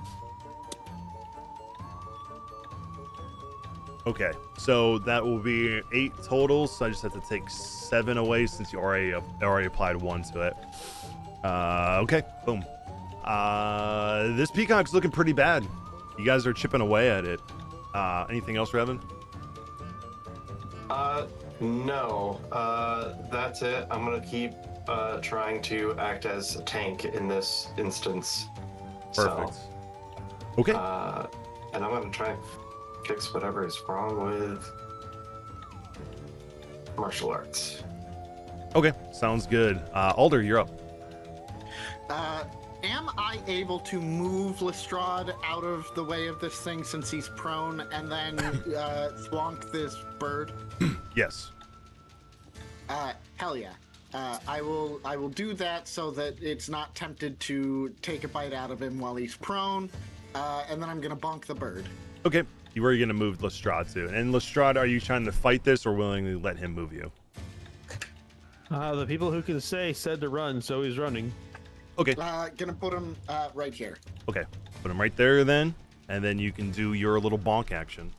Okay, so that will be 8 total. So I just have to take 7 away since you already applied 1 to it. Okay, boom. This peacock's looking pretty bad. You guys are chipping away at it. Anything else, Revan? No. That's it. I'm gonna keep trying to act as a tank in this instance. Perfect. So, okay. And I'm gonna try and fix whatever is wrong with martial arts. Okay, sounds good. Alder, you're up. Am I able to move Lestrade out of the way of this thing since he's prone, and then thwonk this bird? Yes. Hell yeah. I will do that so that it's not tempted to take a bite out of him while he's prone, and then I'm gonna bonk the bird. Okay. Where are you gonna move Lestrade to? And Lestrade, are you trying to fight this or willingly let him move you? The people who can say said to run, so he's running. Okay. Gonna put him right here. Okay. Put him right there then, and then you can do your little bonk action.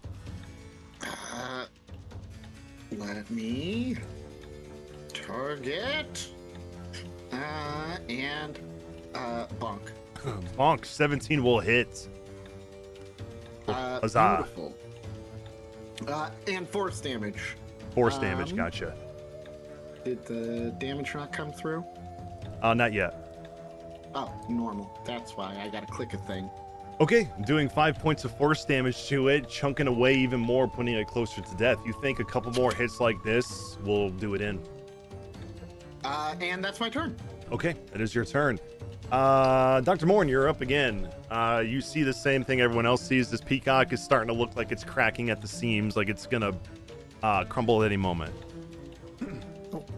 Let me target and bonk. Bonk. 17 will hit. Huzzah. Beautiful. And force damage. Force damage. Gotcha. Did the damage not come through? Not yet. Oh, normal. That's why I gotta click a thing. Okay, doing 5 points of force damage to it, chunking away even more, putting it closer to death. You think a couple more hits like this will do it in? And that's my turn. Okay, that is your turn. Dr. Morn, you're up again. You see the same thing everyone else sees. This peacock is starting to look like it's cracking at the seams, like it's gonna crumble at any moment.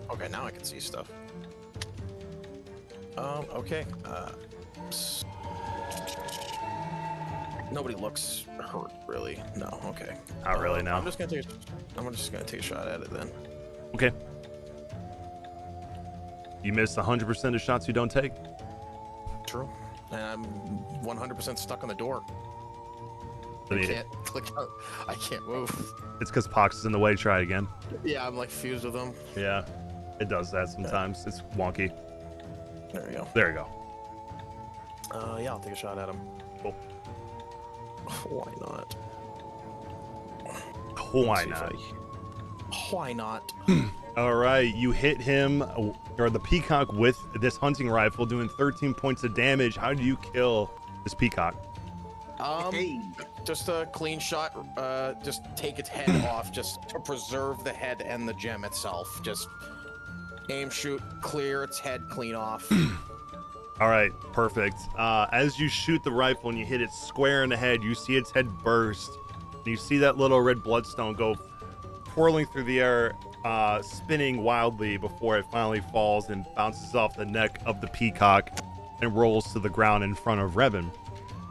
Okay, now I can see stuff. Okay. Nobody looks hurt, really. No. Okay. Not really. No. I'm just gonna take a shot at it then. Okay. You miss 100% of shots you don't take. True. And I'm 100% stuck on the door. I can't click out. I can't move. It's because Pox is in the way. Try again. Yeah, I'm like fused with them. Yeah. It does that sometimes. It's wonky. There we go. There you go. Yeah, I'll take a shot at him. Cool. Why not? Why not? Why not? All right, you hit him or the peacock with this hunting rifle, doing 13 points of damage. How do you kill this peacock? Just a clean shot. Just take its head off, just to preserve the head and the gem itself. Just aim, shoot, clear its head clean off. All right, perfect. As you shoot the rifle and you hit it square in the head, you see its head burst. And you see that little red bloodstone go twirling through the air, spinning wildly before it finally falls and bounces off the neck of the peacock and rolls to the ground in front of Revan.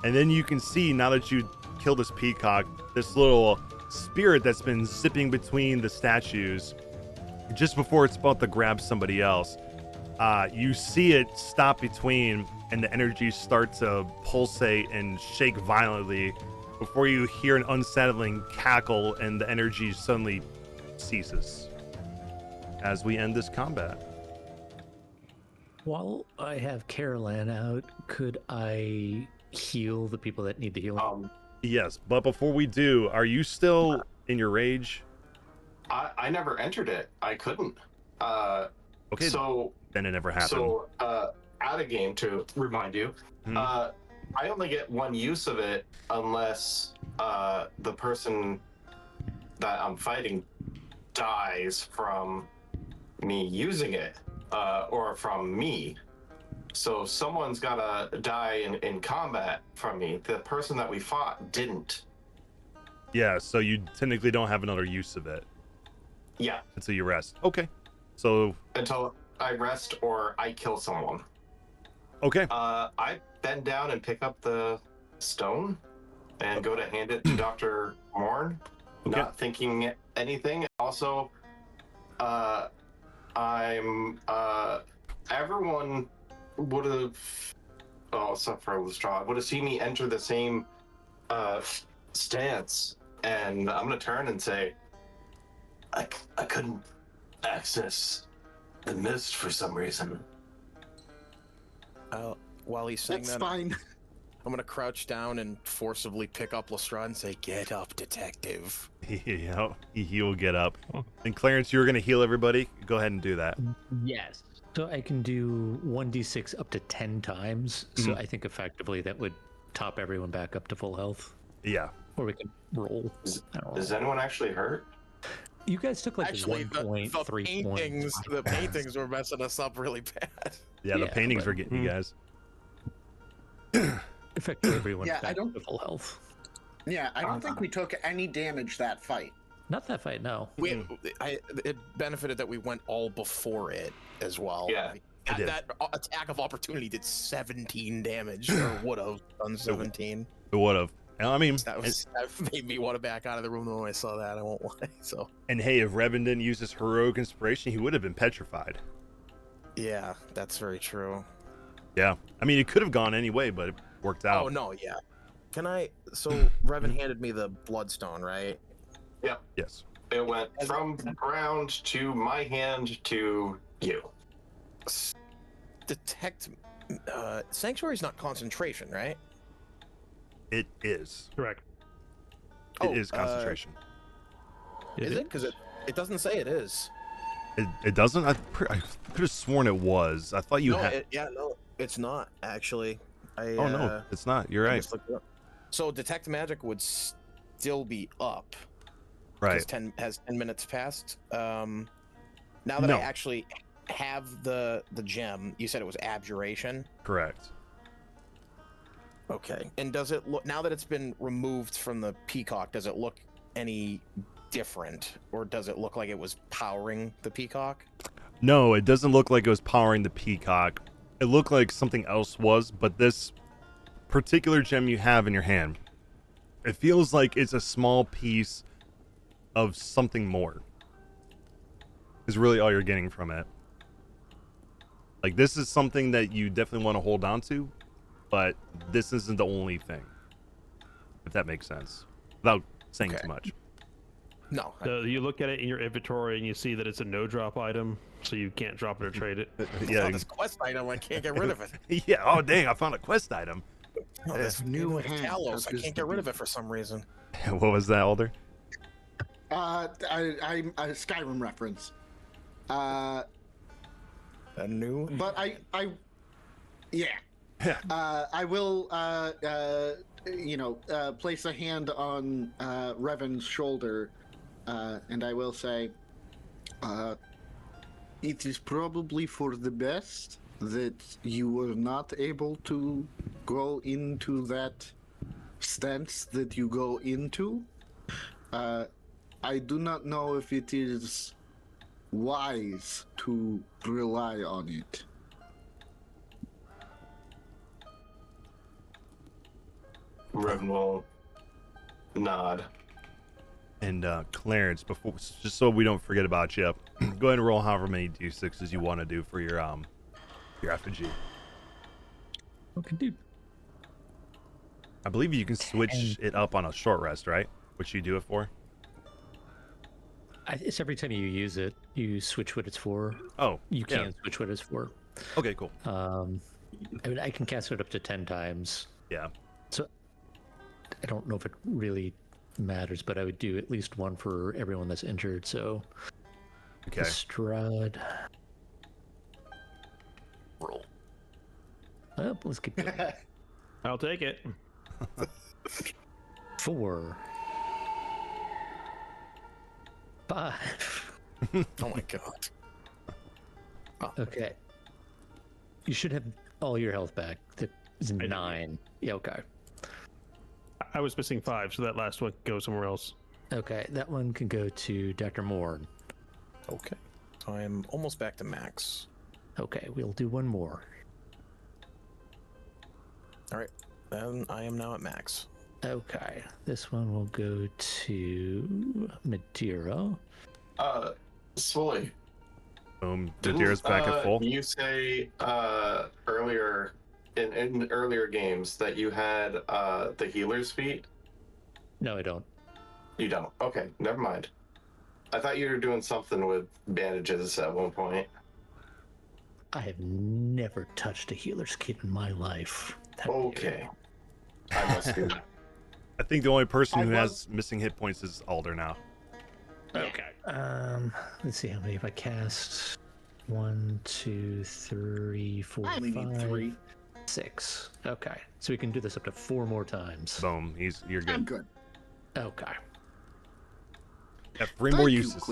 And then you can see, now that you kill this peacock, this little spirit that's been zipping between the statues just before it's about to grab somebody else. You see it stop between, and the energy start to pulsate and shake violently before you hear an unsettling cackle, and the energy suddenly ceases as we end this combat. While I have Caroline out, could I heal the people that need the healing? Yes, but before we do, are you still in your rage? I never entered it. I couldn't. Okay, so then it never happened. So out of game, to remind you, I only get one use of it unless the person that I'm fighting dies from me using it, or from me. So someone's gotta die in combat from me. The person that we fought didn't. Yeah, so you technically don't have another use of it. Yeah. Until you rest. Okay. So until I rest or I kill someone. Okay. I bend down and pick up the stone and go to hand it to Dr. Morn, not thinking anything. Also, everyone would have, except for Lestrade, would have seen me enter the same stance, and I'm gonna turn and say, I couldn't access the mist for some reason. While he's saying That's that, fine. I'm gonna crouch down and forcibly pick up Lestrade and say, "Get up, detective." Yeah, he will get up. And Clarence, you were gonna heal everybody. Go ahead and do that. Yes. So I can do 1d6 up to 10 times. So I think effectively that would top everyone back up to full health. Yeah. Or we can roll. Is anyone actually hurt? You guys took like Actually, 1.3 points. The paintings were messing us up really bad. Yeah, the paintings were getting you guys. Effectively everyone Yeah, I back don't- to full health. Yeah, I don't think we took any damage that fight. Not that fight, no. It benefited that we went all before it as well. Yeah, that attack of opportunity did 17 damage, or would have done 17. It would have. I mean, that made me want to back out of the room when I saw that. I won't lie. So. And hey, if Revan didn't use his heroic inspiration, he would have been petrified. Yeah, that's very true. Yeah, I mean, it could have gone anyway, but it worked out. Oh no, yeah. Can I? So Revan handed me the bloodstone, right? Yep. Yes. It went from ground to my hand to you. Detect. Sanctuary's not concentration, right? It is. Correct. It is concentration. Is it? Because it doesn't say it is. It doesn't? I could have sworn it was. I thought you had. No, it's not actually. Oh no, it's not. You're I right. just looked it up. So detect magic would still be up. Right. 'Cause has 10 minutes passed. Now that No. I actually have the gem, you said it was abjuration. Correct. Okay. And does it look, now that it's been removed from the peacock, does it look any different, or does it look like it was powering the peacock? No, it doesn't look like it was powering the peacock. It looked like something else was, but this particular gem you have in your hand, it feels like it's a small piece of something more. Is really all you're getting from it. Like, this is something that you definitely want to hold on to, but this isn't the only thing. If that makes sense. Without saying too much. No. So you look at it in your inventory and you see that it's a no drop item, so you can't drop it or trade it. Oh, this quest item, I can't get rid of it. Yeah. Oh, dang! I found a quest item. Oh, this New new Talos, I hand can't get rid of it for some reason. What was that, Alder? I'm a Skyrim reference. A new. But yeah. I will, place a hand on Revan's shoulder, and I will say, it is probably for the best that you were not able to go into that stance that you go into. I do not know if it is wise to rely on it. Revan will nod. And Clarence, before, just so we don't forget about you, go ahead and roll however many d6s you want to do for your effigy. Okay, dude. I believe you can switch it up on a short rest, right? Which you do it for? It's every time you use it, you switch what it's for. Oh, you can switch what it's for. Okay, cool. I mean, I can cast it up to 10 times. Yeah. So I don't know if it really matters, but I would do at least one for everyone that's injured. So, okay. Strahd. Roll. Oh, let's keep going. I'll take it. 4. 5. Oh my god. Oh. Okay. You should have all your health back. That is 9. Yeah, okay. I was missing 5, so that last one can go somewhere else. Okay, that one can go to Dr. Morn. Okay. So I'm almost back to max. Okay, we'll do one more. Alright. Then I am now at max. Okay, this one will go to Madeira. Swolly. Boom. Madeira's back at full. You say earlier in earlier games that you had the healer's feat? No, I don't. You don't? Okay, never mind. I thought you were doing something with bandages at one point. I have never touched a healer's kit in my life. Okay. I must do. I think the only person who has missing hit points is Alder now. Okay. Let's see how many have I cast. 1, 2, 3, 4, I only need 3. 6. Okay, so we can do this up to 4 more times. Boom. You're good. I'm good. Okay. Have 3 more uses.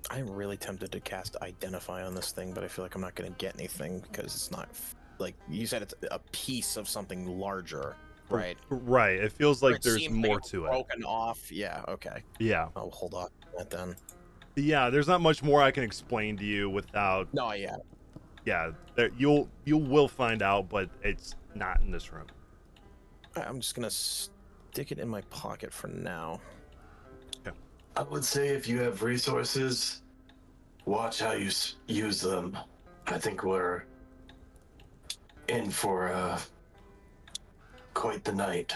I'm really tempted to cast Identify on this thing, but I feel like I'm not going to get anything because it's not like you said. It's a piece of something larger, right? Right. It feels like It there's seems more like to it. broken off. Yeah. Okay. Yeah. I'll hold off on that then. Yeah. There's not much more I can explain to you without. No. Yeah. Yeah. You will find out, but it's not in this room. I'm just gonna stick it in my pocket for now. Okay. I would say if you have resources, watch how you use them. I think we're in for quite the night.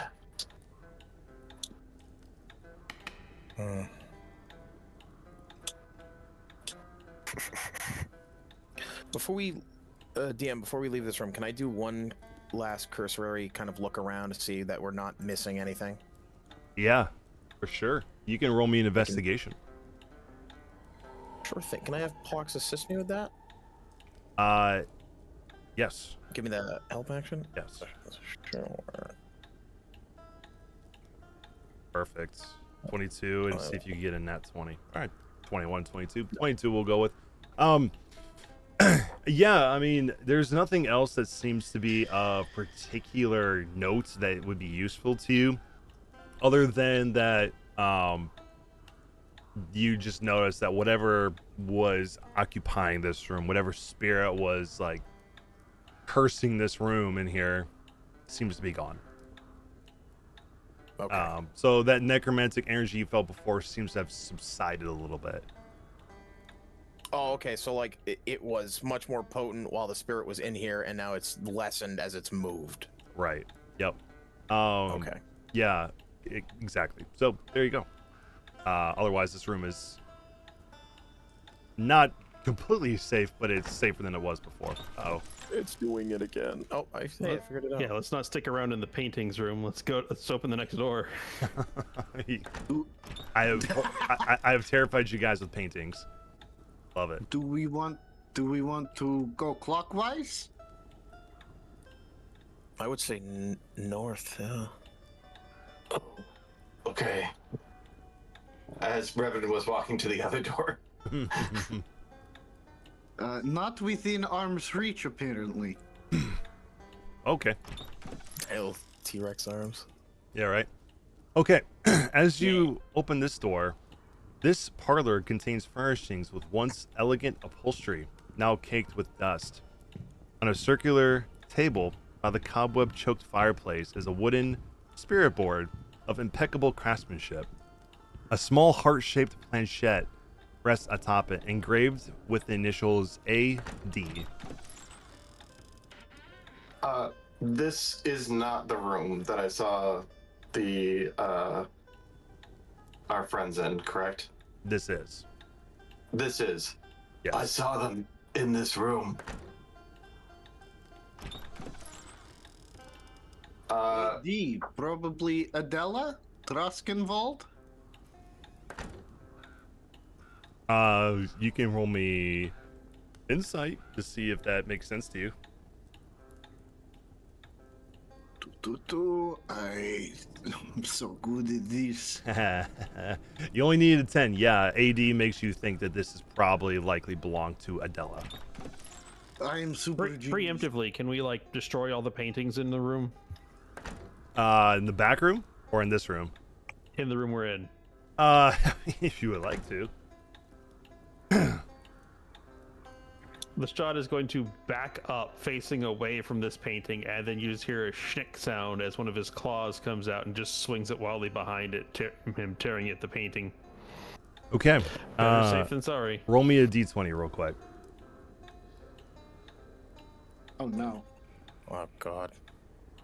Before we, DM, before we leave this room, can I do one last cursory kind of look around to see that we're not missing anything? Yeah, for sure. You can roll me an investigation. Sure thing. Can I have Pox assist me with that? Yes. Give me the help action? Yes. Sure. Perfect. 22, and see if you can get a nat 20. All right. 21, 22. 22 we'll go with. Yeah, I mean, there's nothing else that seems to be a particular note that would be useful to you, other than that you just noticed that whatever was occupying this room, whatever spirit was like cursing this room in here, seems to be gone. Okay. So that necromantic energy you felt before seems to have subsided a little bit. Oh, okay. So like it was much more potent while the spirit was in here, and now it's lessened as it's moved. Right. Yep. Okay. Yeah. Exactly. So there you go. Otherwise, this room is not completely safe, but it's safer than it was before. Oh, It's doing it again. Oh, I figured it out. Yeah, let's not stick around in the paintings room. Let's go. Let's open the next door. I have terrified you guys with paintings. Love it. Do we want to go clockwise? I would say north. Yeah. Okay. As Revan was walking to the other door. Not within arm's reach, apparently. Okay. Tail T-Rex arms. Yeah, right. Okay. As you open this door, this parlor contains furnishings with once elegant upholstery, now caked with dust. On a circular table by the cobweb-choked fireplace is a wooden spirit board of impeccable craftsmanship. A small heart-shaped planchette rests atop it, engraved with the initials A.D. This is not the room that I saw the our friends in, correct? This is. This is. Yes. I saw them in this room. D, probably Adela Droskenwald. You can roll me insight to see if that makes sense to you. I'm so good at this. You only needed a 10. Yeah, AD makes you think that this is probably likely belonged to Adela. I am super Preemptively, can we like destroy all the paintings in the room? In the back room or in this room? In the room we're in. If you would like to. Lestrade is going to back up, facing away from this painting, and then you just hear a schnick sound as one of his claws comes out and just swings it wildly behind it, him tearing at the painting. Okay. Better safe than sorry. Roll me a d20 real quick. Oh no. Oh god.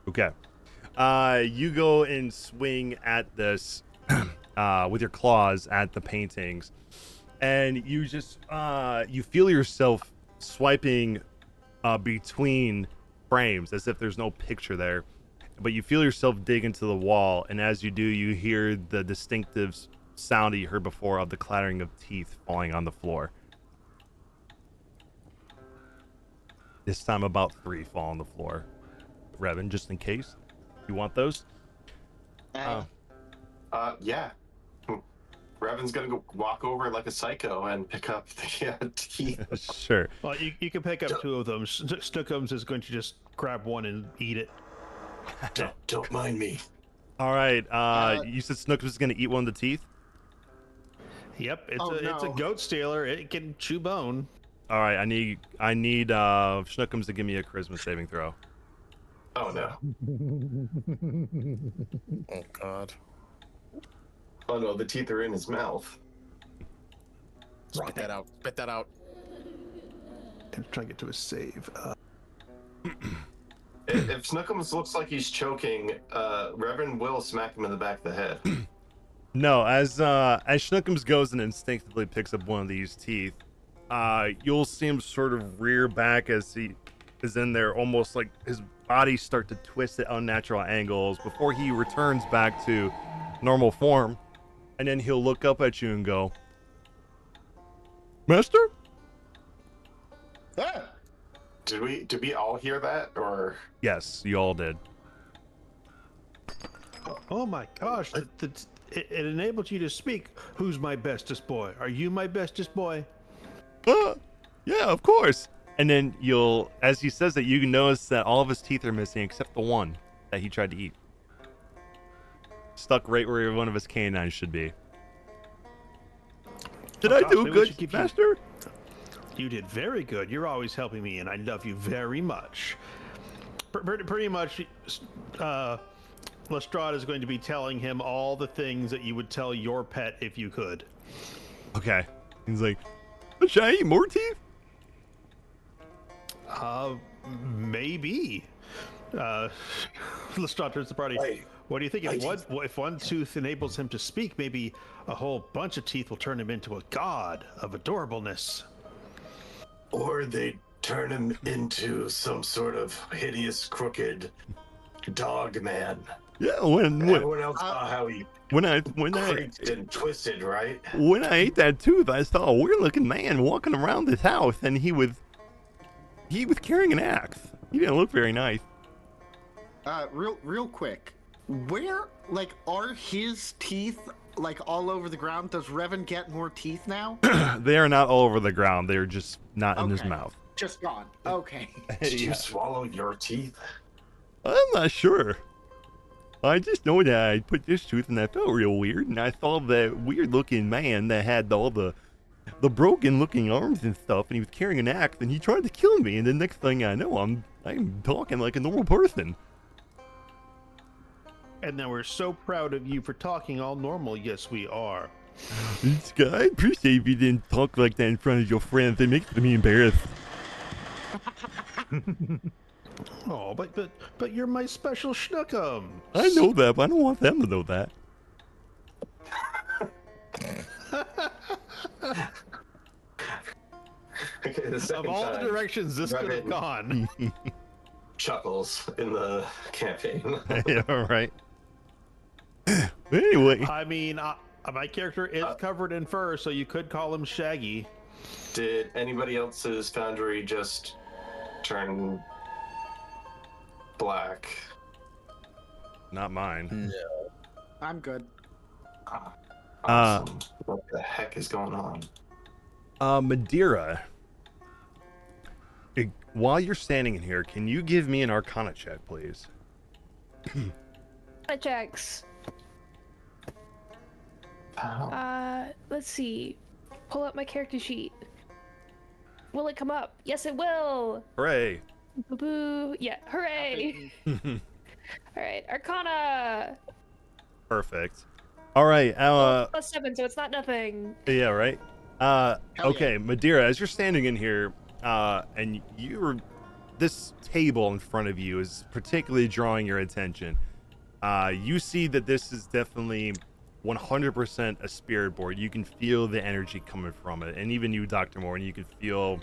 Okay. You go and swing at this with your claws at the paintings, and you just you feel yourself swiping between frames as if there's no picture there, but you feel yourself dig into the wall, and as you do, you hear the distinctive sound that you heard before of the clattering of teeth falling on the floor. This time about 3 fall on the floor. Revan, just in case you want those. Yeah. Revan's gonna go walk over like a psycho and pick up the teeth. Sure. Well, you can pick up 2 of them. Snookums is going to just grab one and eat it. Don't mind me. All right. You said Snookums is gonna eat one of the teeth. Yep, it's a goat stealer. It can chew bone. All right. I need Snookums to give me a charisma saving throw. Oh no. Oh god. Oh no, the teeth are in his mouth. Spit that out. Spit that out. I'm trying to get to a save. If Snookums looks like he's choking, Revan will smack him in the back of the head. No, as Snookums goes and instinctively picks up one of these teeth, you'll see him sort of rear back as he is in there, almost like his body start to twist at unnatural angles before he returns back to normal form, and then he'll look up at you and go, "Master?" Ah! Did we all hear that, or? Yes, you all did. Oh my gosh! It enabled you to speak. Who's my bestest boy? Are you my bestest boy? Yeah, of course. And then as he says that, you notice that all of his teeth are missing except the one that he tried to eat. Stuck right where one of his canines should be. Did I do good, Master? You did very good. You're always helping me, and I love you very much. Pretty much, Lestrade is going to be telling him all the things that you would tell your pet if you could. Okay. He's like, "Should I eat more teeth?" Maybe. Lestrade turns to the party. What do you think? If one tooth enables him to speak, maybe a whole bunch of teeth will turn him into a god of adorableness. Or they turn him into some sort of hideous, crooked dog man. Yeah, Everyone else saw how he when I creaked and twisted, right? when I ate that tooth, I saw a weird looking man walking around this house, and he was carrying an axe. He didn't look very nice. Real quick, where are his teeth all over the ground? Does Revan get more teeth now? They are not all over the ground. They're just not in his mouth. Just gone. Okay. Did you swallow your teeth? I'm not sure. I just know that I put this tooth and that felt real weird, and I saw that weird-looking man that had all the broken-looking arms and stuff, and he was carrying an axe, and he tried to kill me. And the next thing I know, I'm talking like a normal person. And then we're so proud of you for talking all normal. Yes, we are. I appreciate if you didn't talk like that in front of your friends. It makes me embarrassed. Oh, but you're my special schnookums. I know that, but I don't want them to know that. Okay, of all the directions this could have gone. Chuckles in the campaign. Yeah, right. Anyway. I mean, my character is covered in fur, so you could call him Shaggy. Did anybody else's foundry just turn black? Not mine. No. I'm good. Awesome. What the heck is going on? Madeira. While you're standing in here, can you give me an Arcana check, please? Checks. Let's see. Pull up my character sheet. Will it come up? Yes, it will. Hooray! Boo! Yeah, hooray! All right, Arcana. Perfect. All right. +7, so it's not nothing. Yeah. Right. Okay, Madeira. As you're standing in here, and this table in front of you is particularly drawing your attention. You see that this is definitely 100% a spirit board. You can feel the energy coming from it, and even you, Dr. Morton, you can feel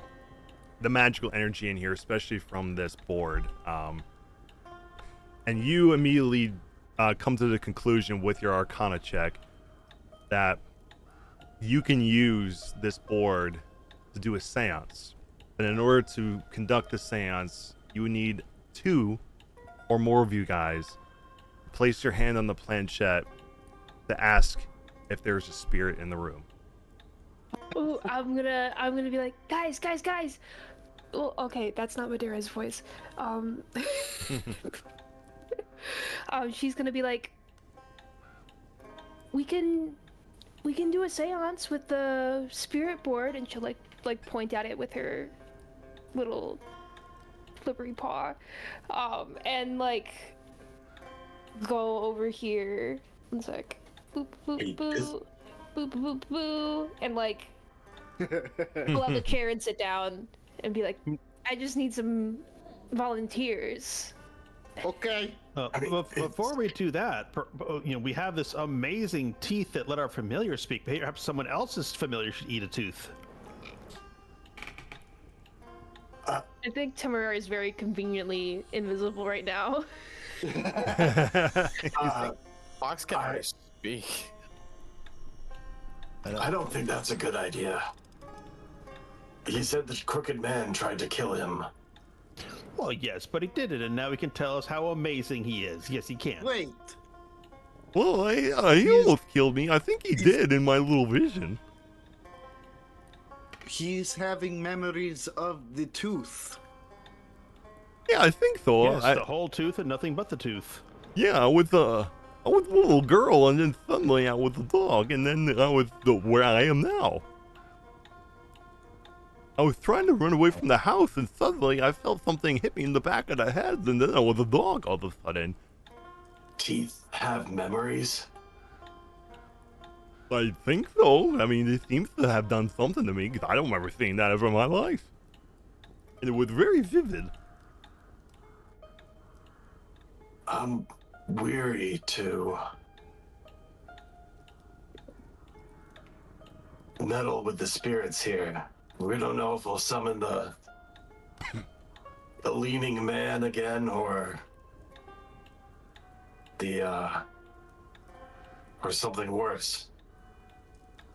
the magical energy in here, especially from this board. And you immediately come to the conclusion with your Arcana check that you can use this board to do a seance. And in order to conduct a seance, you would need 2 or more of you guys place your hand on the planchette to ask if there's a spirit in the room. Ooh, I'm gonna be like, guys. Well, okay, that's not Madeira's voice. She's gonna be like, we can do a seance with the spirit board, and she'll like point at it with her little flippery paw, and like go over here. One sec. Boop boop boo, boop boop boo, and like pull out the chair and sit down and be like, I just need some volunteers. Okay. Before we do that, we have this amazing teeth that let our familiar speak. Perhaps someone else's familiar should eat a tooth. I think Tamara is very conveniently invisible right now. Fox can speak. I don't think that's a good idea. He said the crooked man tried to kill him. Well, yes, but he did it, and now he can tell us how amazing he is. Yes, he can. Wait. Well, he almost killed me. I think he did in my little vision. He's having memories of the tooth. Yeah, I think so. Yes, the whole tooth and nothing but the tooth. Yeah, I was a little girl, and then suddenly I was a dog, and then I was where I am now. I was trying to run away from the house, and suddenly I felt something hit me in the back of the head, and then I was a dog all of a sudden. Teeth have memories? I think so. I mean, it seems to have done something to me, because I don't remember seeing that ever in my life. And it was very vivid. weary to meddle with the spirits here. We don't know if we'll summon the leaning man again, or or something worse.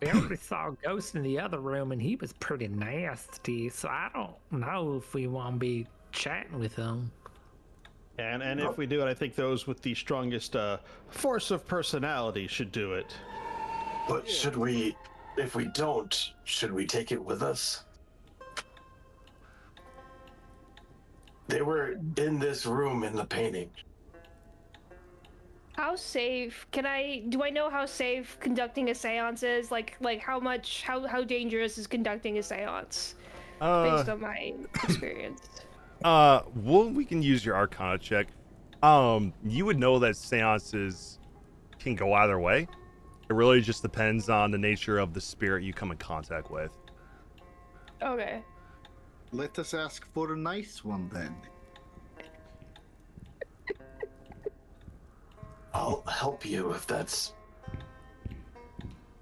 We already saw a ghost in the other room, and he was pretty nasty. So I don't know if we want to be chatting with him. And if we do it, I think those with the strongest force of personality should do it. But should we, if we don't, should we take it with us? They were in this room in the painting. How safe do I know how safe conducting a seance is? Like how dangerous is conducting a seance? Based on my experience. Well, we can use your Arcana check. You would know that seances can go either way. It really just depends on the nature of the spirit you come in contact with. Okay. Let us ask for a nice one then. I'll help you if that's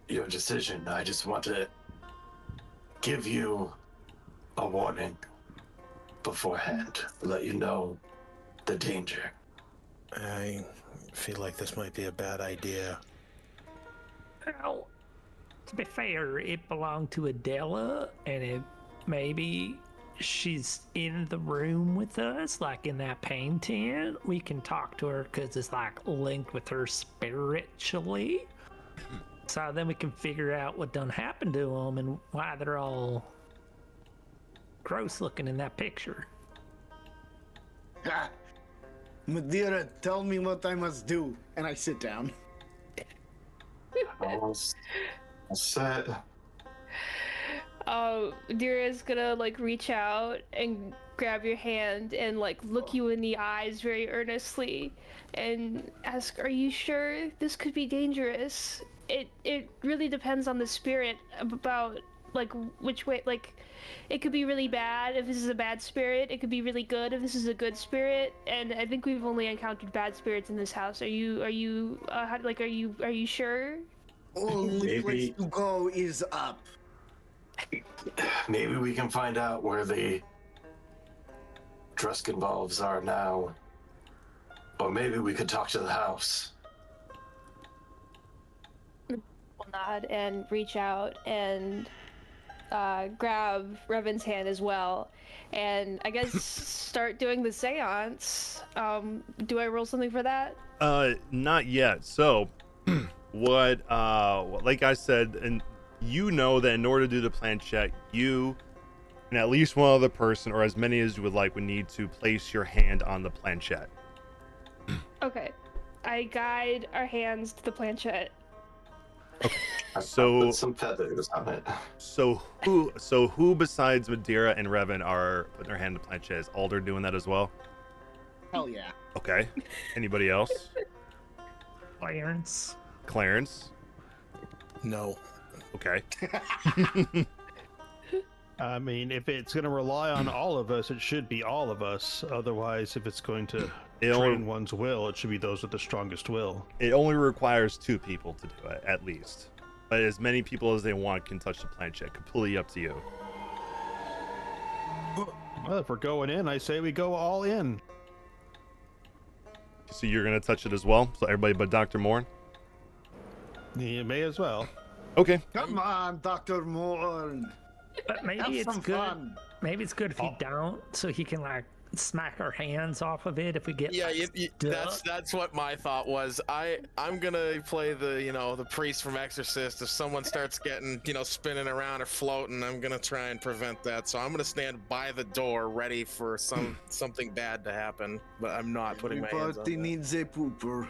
your decision. I just want to give you a warning beforehand, let you know the danger. I feel like this might be a bad idea. Well, to be fair, it belonged to Adela, and maybe she's in the room with us, like in that painting. We can talk to her because it's like linked with her spiritually. So then we can figure out what done happened to them and why they're all gross looking in that picture. Ha! Madeira, tell me what I must do. And I sit down. I'll set. Dira's gonna like reach out and grab your hand and like look you in the eyes very earnestly and ask, "Are you sure this could be dangerous?" It really depends on the spirit about like which way. Like, it could be really bad if this is a bad spirit. It could be really good if this is a good spirit. And I think we've only encountered bad spirits in this house. Are you sure? Only place to go is up. Maybe we can find out where the Druskenvolves are now. Or maybe we could talk to the house. We'll nod and reach out and grab Revan's hand as well. And I guess start doing the seance. Do I roll something for that? Not yet. So, like I said, and you know that in order to do the planchette, you and at least one other person, or as many as you would like, would need to place your hand on the planchette. Okay. I guide our hands to the planchette. Okay. I'll So put some feathers on it. So who besides Madeira and Revan are putting their hand on the planchette? Is Alder doing that as well? Hell yeah. Okay. Anybody else? Clarence? No. Okay. I mean, if it's going to rely on all of us, it should be all of us. Otherwise, if it's going to train one's will, it should be those with the strongest will. It only requires 2 people to do it, at least. But as many people as they want can touch the planchette. Completely up to you. Well, if we're going in, I say we go all in. So you're going to touch it as well? So everybody but Dr. Morn? You may as well. Okay. Come on, Dr. Morn. But maybe Have it's some good. fun. Maybe it's good if you don't, so he can like smack our hands off of it if we get. Yeah, like, that's what my thought was. I'm gonna play the priest from Exorcist. If someone starts getting spinning around or floating, I'm gonna try and prevent that. So I'm gonna stand by the door, ready for something bad to happen. But I'm not putting my hands on Everybody it. needs a pooper.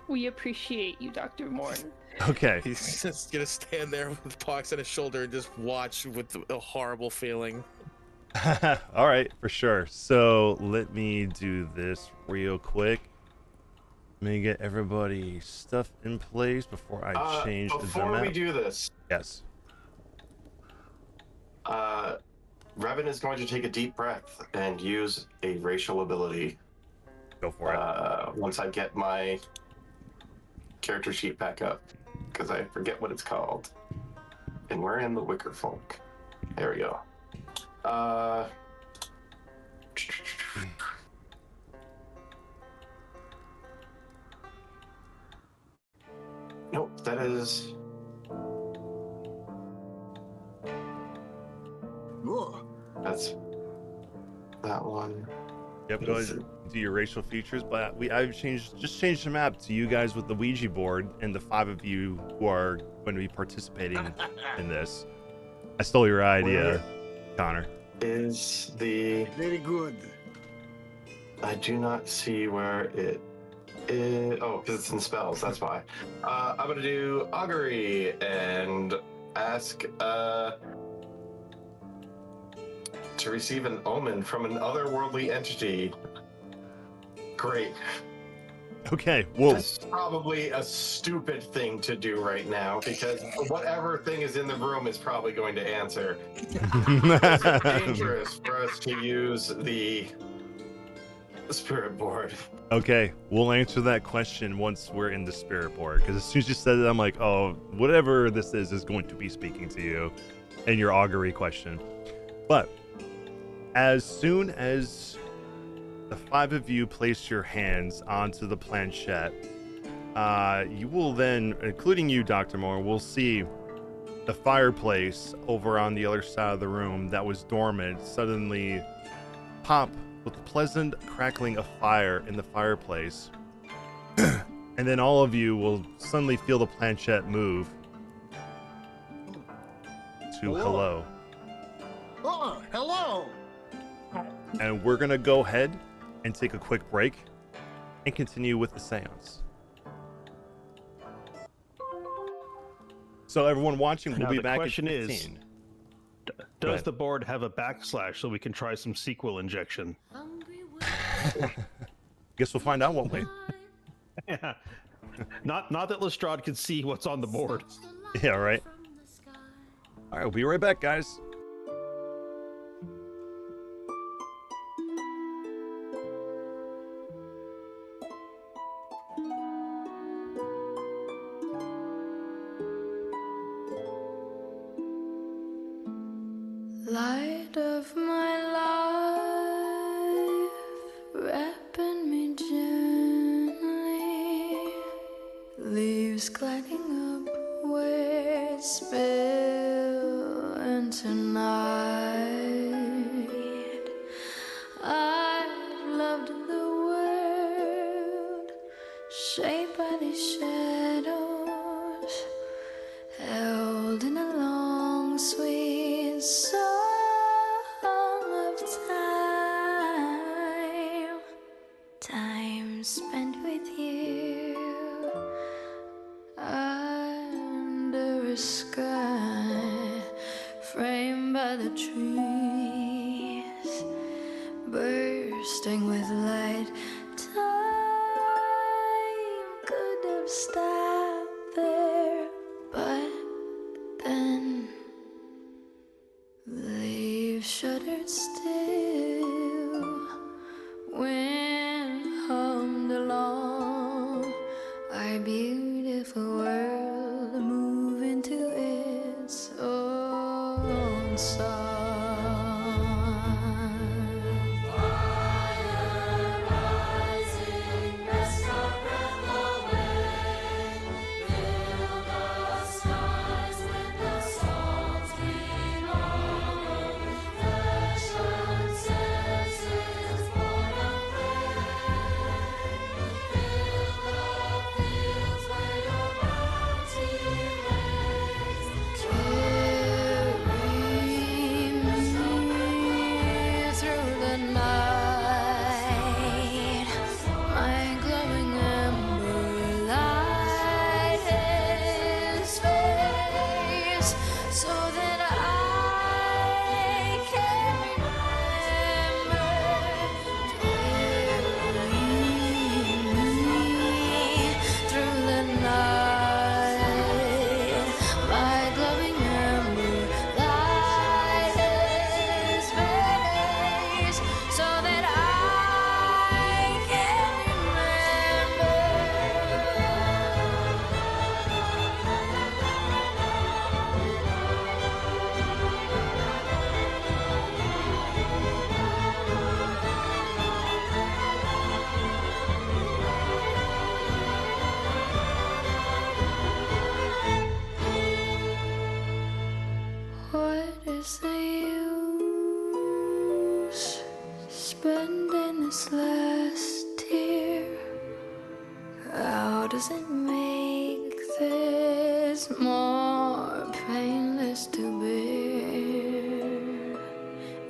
We appreciate you, Dr. Morn. Okay. He's just gonna stand there with Pox on his shoulder and just watch with a horrible feeling. All right, for sure. So let me do this real quick. Let me get everybody's stuff in place before I change the Before we do this, yes. Revan is going to take a deep breath and use a racial ability Go for it. Once I get my character sheet back up, because I forget what it's called. And we're in the Wicker Folk. There we go. Nope, that is. That's that one. Yep, go ahead and do your racial features, but I've changed the map to you guys with the Ouija board and the 5 of you who are going to be participating in this. I stole your idea, Connor. Is the very good. I do not see where it is. Oh, because it's in spells. That's why. I'm gonna do augury and ask to receive an omen from an otherworldly entity. Great. Okay, well, That's probably a stupid thing to do right now because whatever thing is in the room is probably going to answer. It's dangerous for us to use the spirit board. Okay, we'll answer that question once we're in the spirit board. Because as soon as you said it, I'm like, oh, whatever this is going to be speaking to you in your augury question. But as soon as the 5 of you place your hands onto the planchette, you will then, including you, Dr. Moore, will see the fireplace over on the other side of the room that was dormant suddenly pop with a pleasant crackling of fire in the fireplace. And then all of you will suddenly feel the planchette move to hello. Oh, hello. And we're going to go ahead and take a quick break and continue with the seance. So everyone watching, we'll Now be the back in question 15. is, does the board have a backslash so we can try some sequel injection? Guess we'll find out, won't we? Yeah. Not that Lestrade can see what's on the board. Yeah, right. All right, we'll be right back, guys. Light of my life, wrapping me gently, leaves gliding up where it spill into night. I've loved the world, shaped by these shadows, held in a long sweet song of time spent with you under a sky framed by the trees, bursting with light. Time could have stopped there, but then leaves shuddered still. Wind hummed along our beautiful world, moving to its own song. Fire rising, rest our breath away. Fill the skies with the songs we know. Flesh and senses born of pain. Fill the fields where your bounty reigns. Carry me through the night. My glowing ember light his face, so that I can remember. Through the night, my glowing ember light his face, so that I can is the use spending this last tear? How does it make this more painless to bear?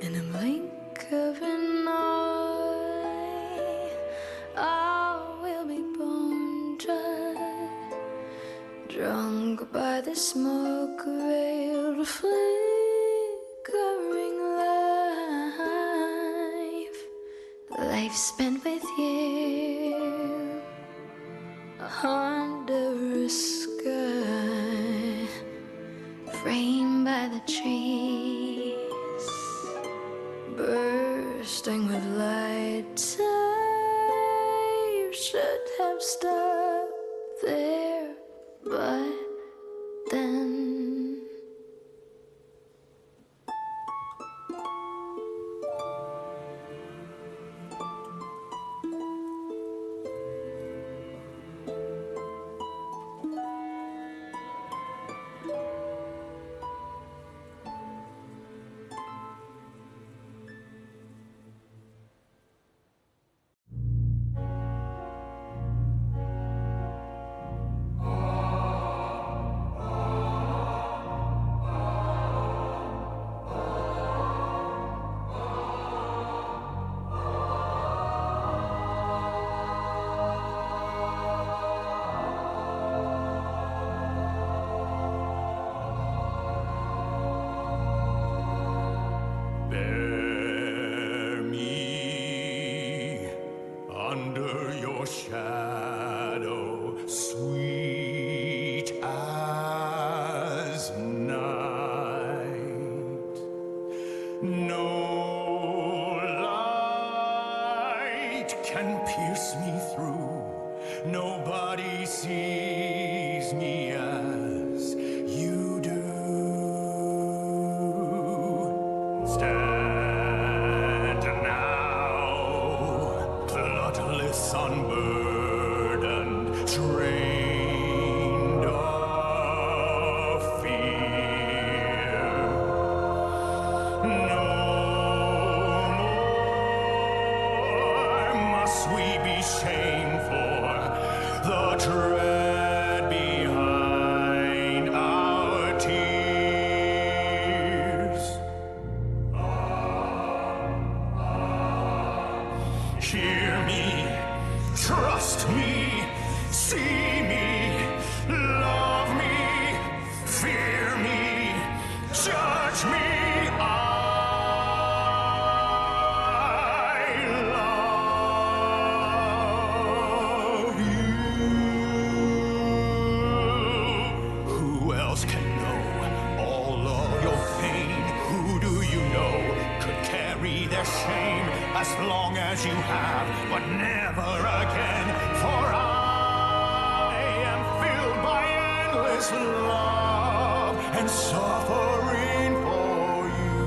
In a blink of an eye, I will be bone dry, drunk by the smoke-veiled flickering life spent with you under a sky framed by the trees, bursting with light. Time should have stopped there, but then Bear me under your shadow, sweet as night. No light can pierce me through. Nobody sees me as you do. Stand now, bloodless, unburdened, trained of fear. No more must we be shameful, the dread behind our tears. Hear me, trust me, see me, love me, fear me, judge me. I love you. Who else can know all of your pain? Who do you know could carry their shame as long as you have, but never again? For I am filled by endless love and suffering for you.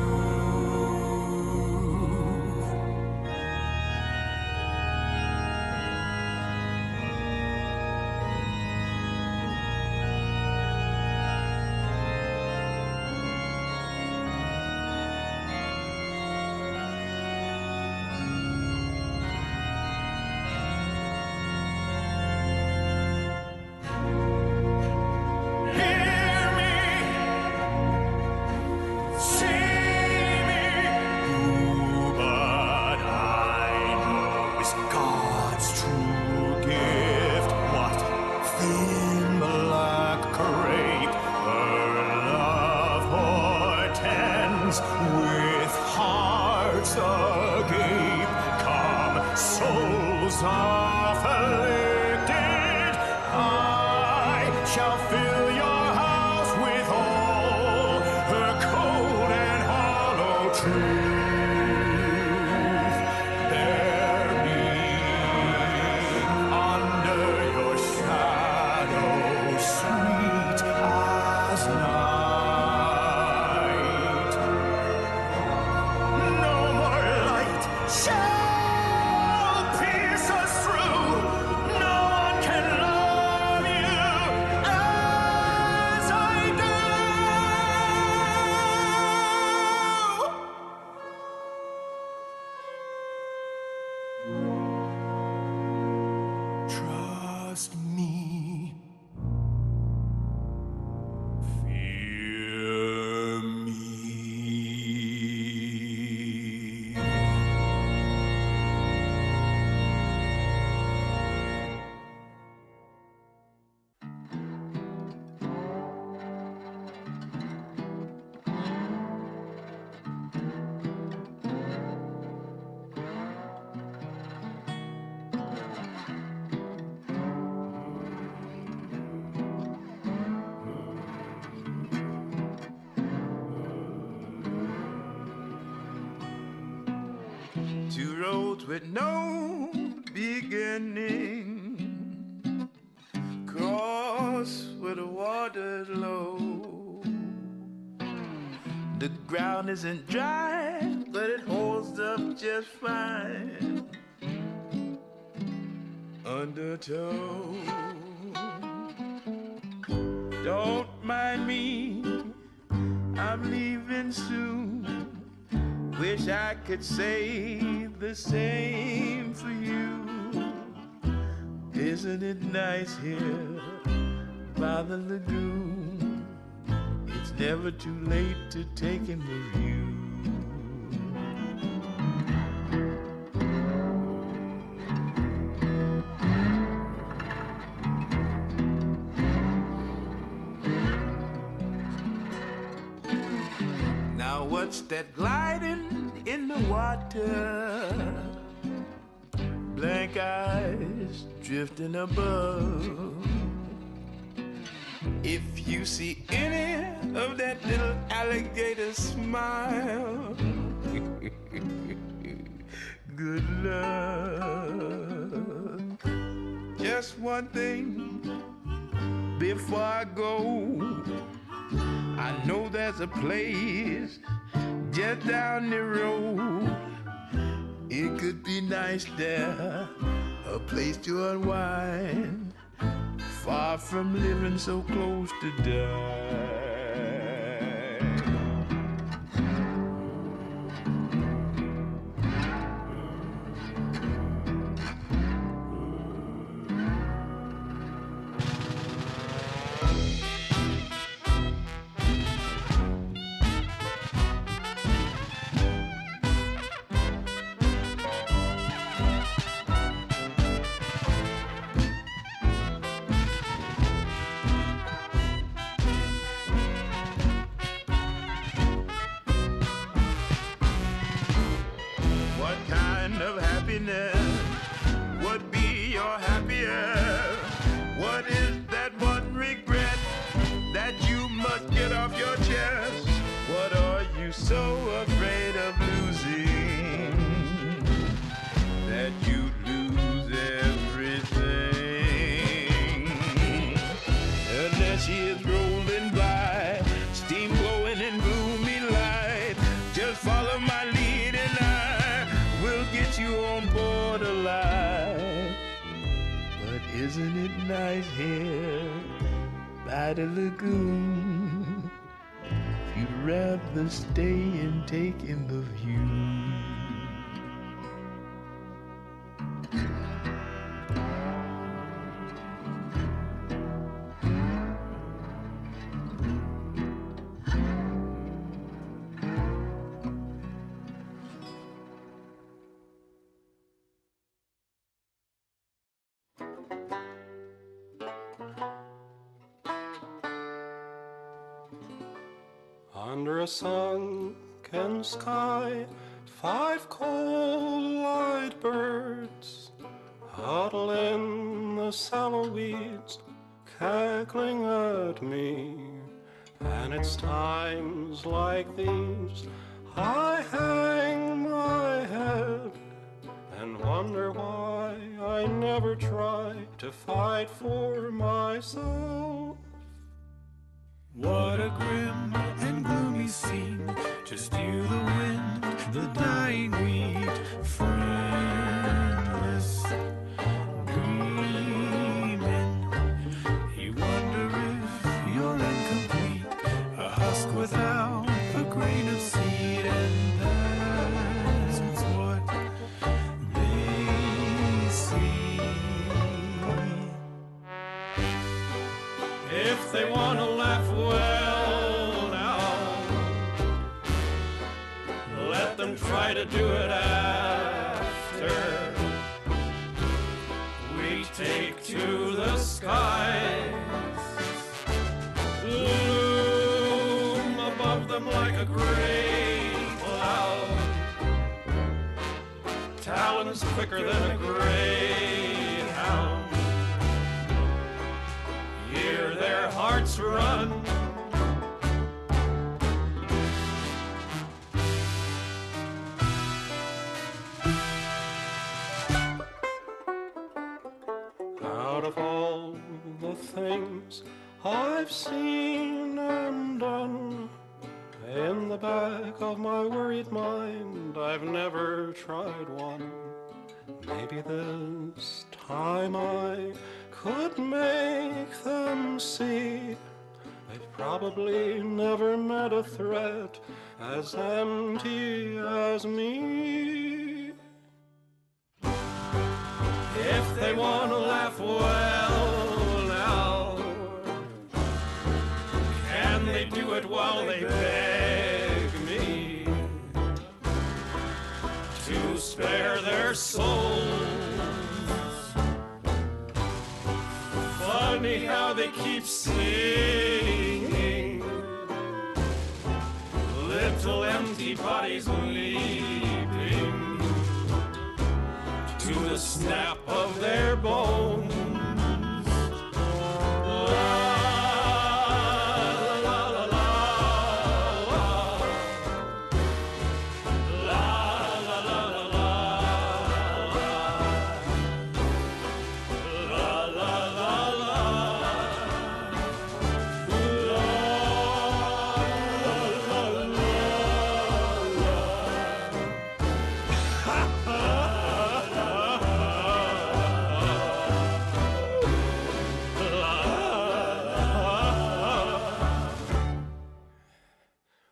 Hear me, see me, who but I know is God's true gift. What thin black crape her love portends, with hearts agape. Come, souls afflicted, I shall fill your house with all her cold and hollow truth. Bear me under your shadow, sweet as night. No more light shall pierce us through. No one can love you as I do. two roads with no beginning cross where the water's low. The ground isn't dry, but it holds up just fine under toe. Don't mind me, I'm leaving soon. Wish I could say the same for you. Isn't it nice here by the lagoon? It's never too late to take in the view. Now what's that gliding in the water? Blank eyes drifting above. If you see any of that little alligator smile, good luck. Just one thing before I go. I know there's a place just down the road. It could be nice there, a place to unwind, far from living so close to die. Would be your happiest? What is that one regret that you must get off your chest? What are you so afraid of losing that you lose everything? Unless she is rolling by, steam blowing in gloomy light, just follow my lead and I will get you on board alive. But isn't it nice here by the lagoon? You'd rather stay and take in the view. Under a sunken sky, 5 cold light birds huddle in the sallow weeds, cackling at me. And it's times like these I hang my head and wonder why I never try to fight for myself. What a grim and gloomy scene, just you, the wind, the dying wheat, friendless, dreaming. You wonder if you're incomplete, a husk without a grain of seed, and that's what they see. If they want to laugh, well now, let them try to do it after we take to the skies, loom above them like a gray cloud, talons quicker than a greyhound. Hear their hearts run. I've seen and done. In the back of my worried mind, I've never tried one. Maybe this time I could make them see they've probably never met a threat as empty as me. If they want to laugh, well now, can they do it while they beg me to spare their souls? Funny how they keep singing, little empty bodies leaping to the snap of their bones.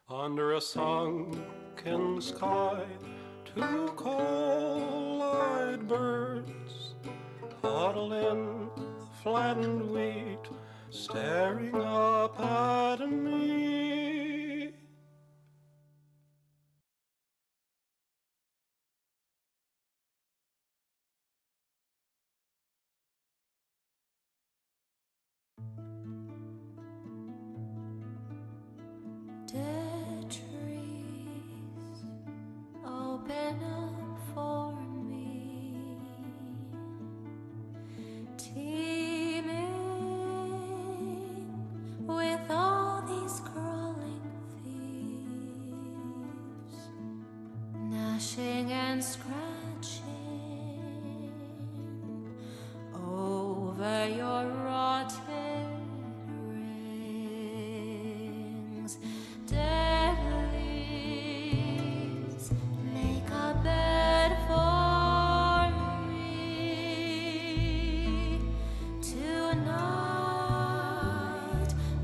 Under a sunken sky, two coal-eyed birds huddle in the flattened wheat, staring up at me. Dead trees open up for me, teeming with all these crawling thieves, gnashing and scratching over your rotted rings. Dead leaves make a bed for me tonight,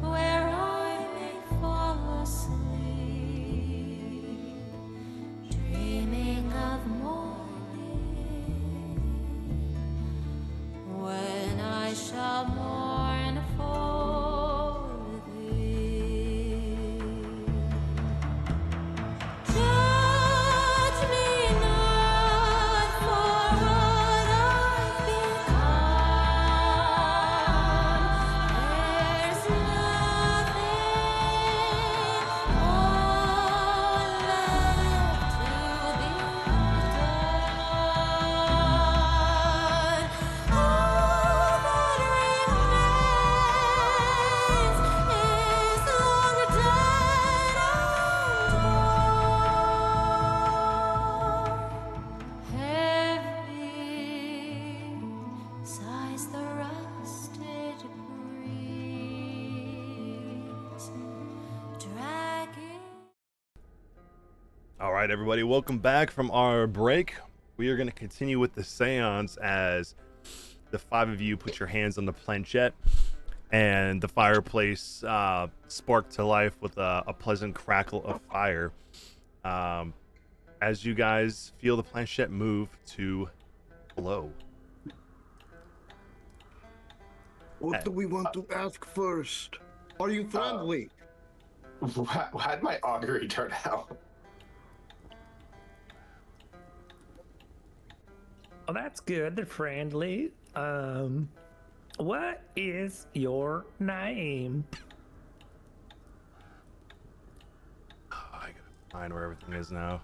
where I may fall asleep, dreaming of morning, when I shall mourn for thee. Judge me not for what I've become. There's nothing more left to be done. All that remains is long dead and gone. Heavy sighs the rusted breeze, dragging. All right, everybody, welcome back from our break. We are going to continue with the seance as the five of you put your hands on the planchette and the fireplace sparked to life with a pleasant crackle of fire. As you guys feel the planchette move to glow. What do we want to ask first? Are you friendly? How'd my augury turn out? Oh, that's good. They're friendly. What is your name? I gotta find where everything is now.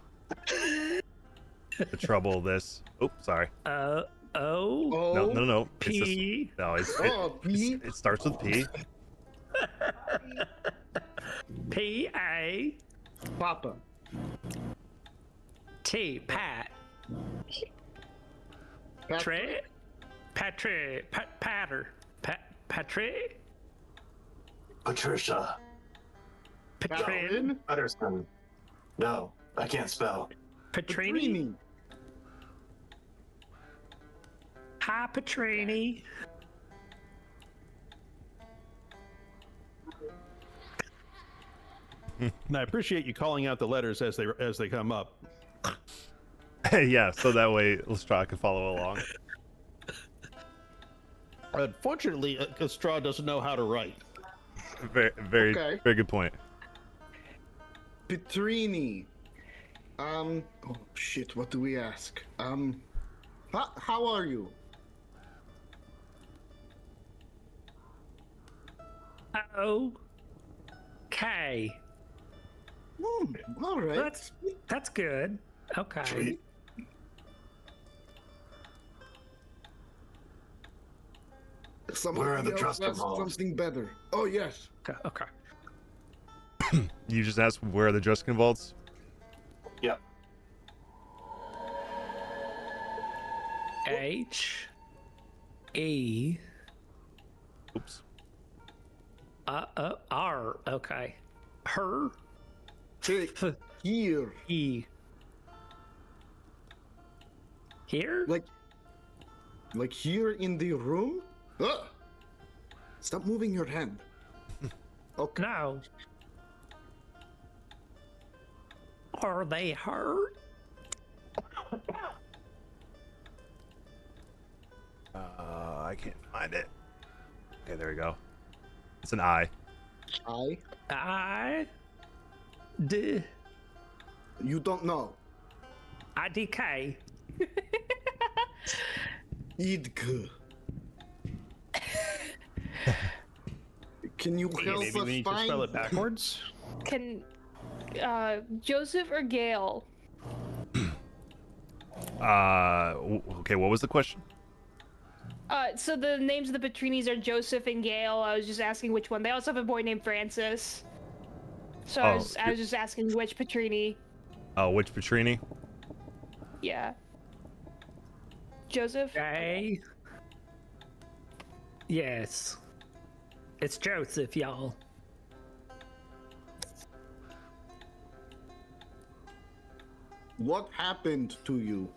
The trouble of this. Oh, sorry. O No. P. It starts with P. P A Papa. T Pat. Patrick. Patrick. Patter. Patrick. Patricia. Patrin? Patterson. No, I can't spell. Patrini? Hi, Patrini. And I appreciate you calling out the letters as they come up. Yeah, so that way Lestrade can follow along. Unfortunately, Lestrade doesn't know how to write. Very very good point. Petrini. Oh shit, what do we ask? How are you? Okay. All right. That's good. Okay. Sweet. Where are the Somebody else Dresden asked balls? something better. Oh yes. Okay. You just asked where are the Dresden vaults? Yep. H E. Oops. R. Okay. Her. Here. E. Here? Like here in the room? Ugh. Stop moving your hand. Okay. No. Are they hurt? I can't find it. Okay, there we go. It's an I. I? You don't know. IDK. Idk. Can you help Maybe us we need to find spell it backwards? Can Joseph or Gail? Okay, what was the question? So the names of the Patrinis are Joseph and Gail. I was just asking which one. They also have a boy named Francis. So I was just asking which Patrini. Oh, which Petrini? Yeah. Joseph? Okay. Yes. It's Joseph, y'all. What happened to you?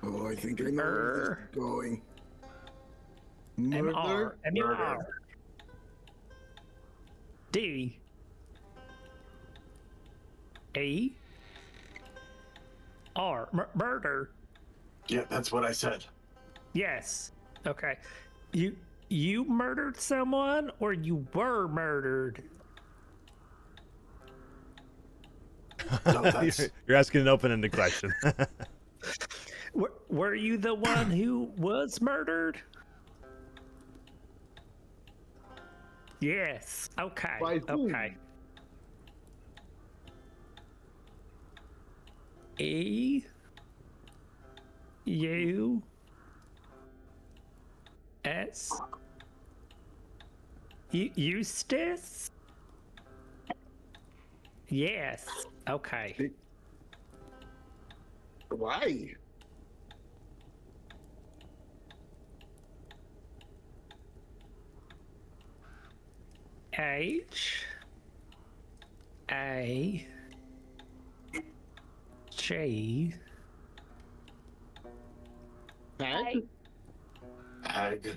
Oh, I think I know where this is going. Murder? M-R. D. A. R. Murder. Yeah, that's what I said. Yes. Okay. You murdered someone or you were murdered? No, that's... You're asking an open-ended question. Were you the one who was murdered? Yes. Okay. By whom? Okay. E. U. S. Eustace? Yes. Okay. Why? H. A. J. Hag? Hag.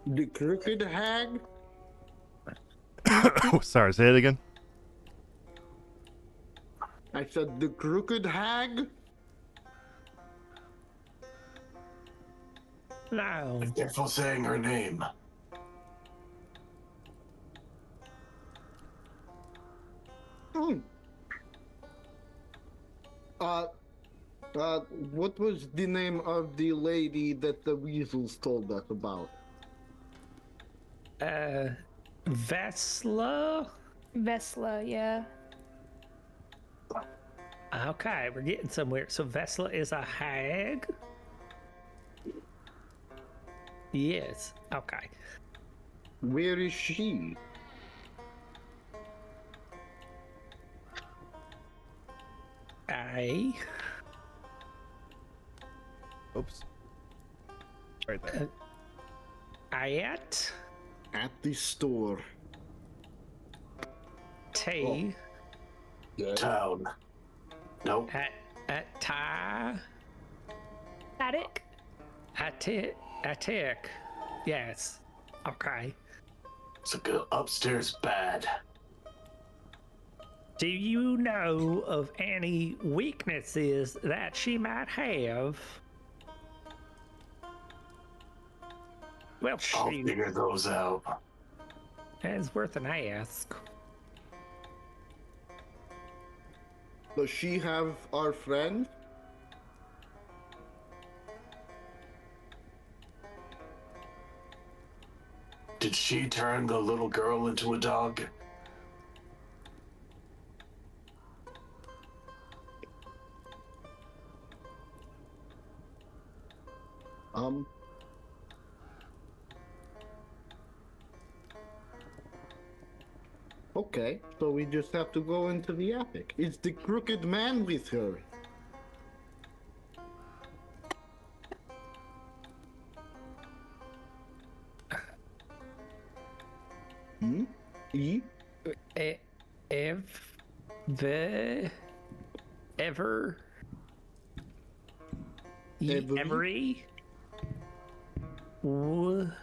The crooked hag? Sorry, say it again. I said the crooked hag? No. Be careful saying her name. What was the name of the lady that the weasels told us about? Vesla? Vesla, yeah. Okay, we're getting somewhere. So Vesla is a hag? Yes. Okay. Where is she? I. Oops. Right there. At the store. T. Town. Nope. At tie. Attic. Attic. Yes. Okay. So go upstairs bad. Do you know of any weaknesses that she might have? Well, I'll figure those out. It's worth an ask. Does she have our friend? Did she turn the little girl into a dog? Okay, so we just have to go into the attic. Is the crooked man with her? E? Ever. Every. Where?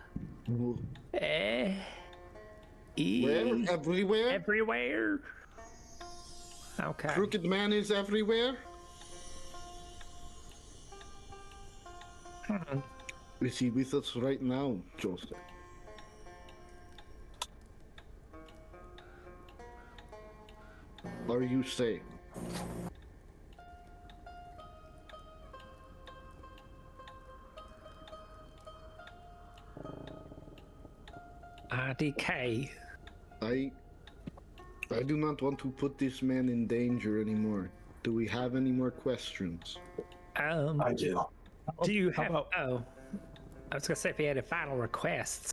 Everywhere? Everywhere. Okay. Crooked man is everywhere? Is he with us right now, Joseph? Are you safe? IDK. I do not want to put this man in danger anymore. Do we have any more questions? I do. Do you have? Oh, I was gonna say if you had any final requests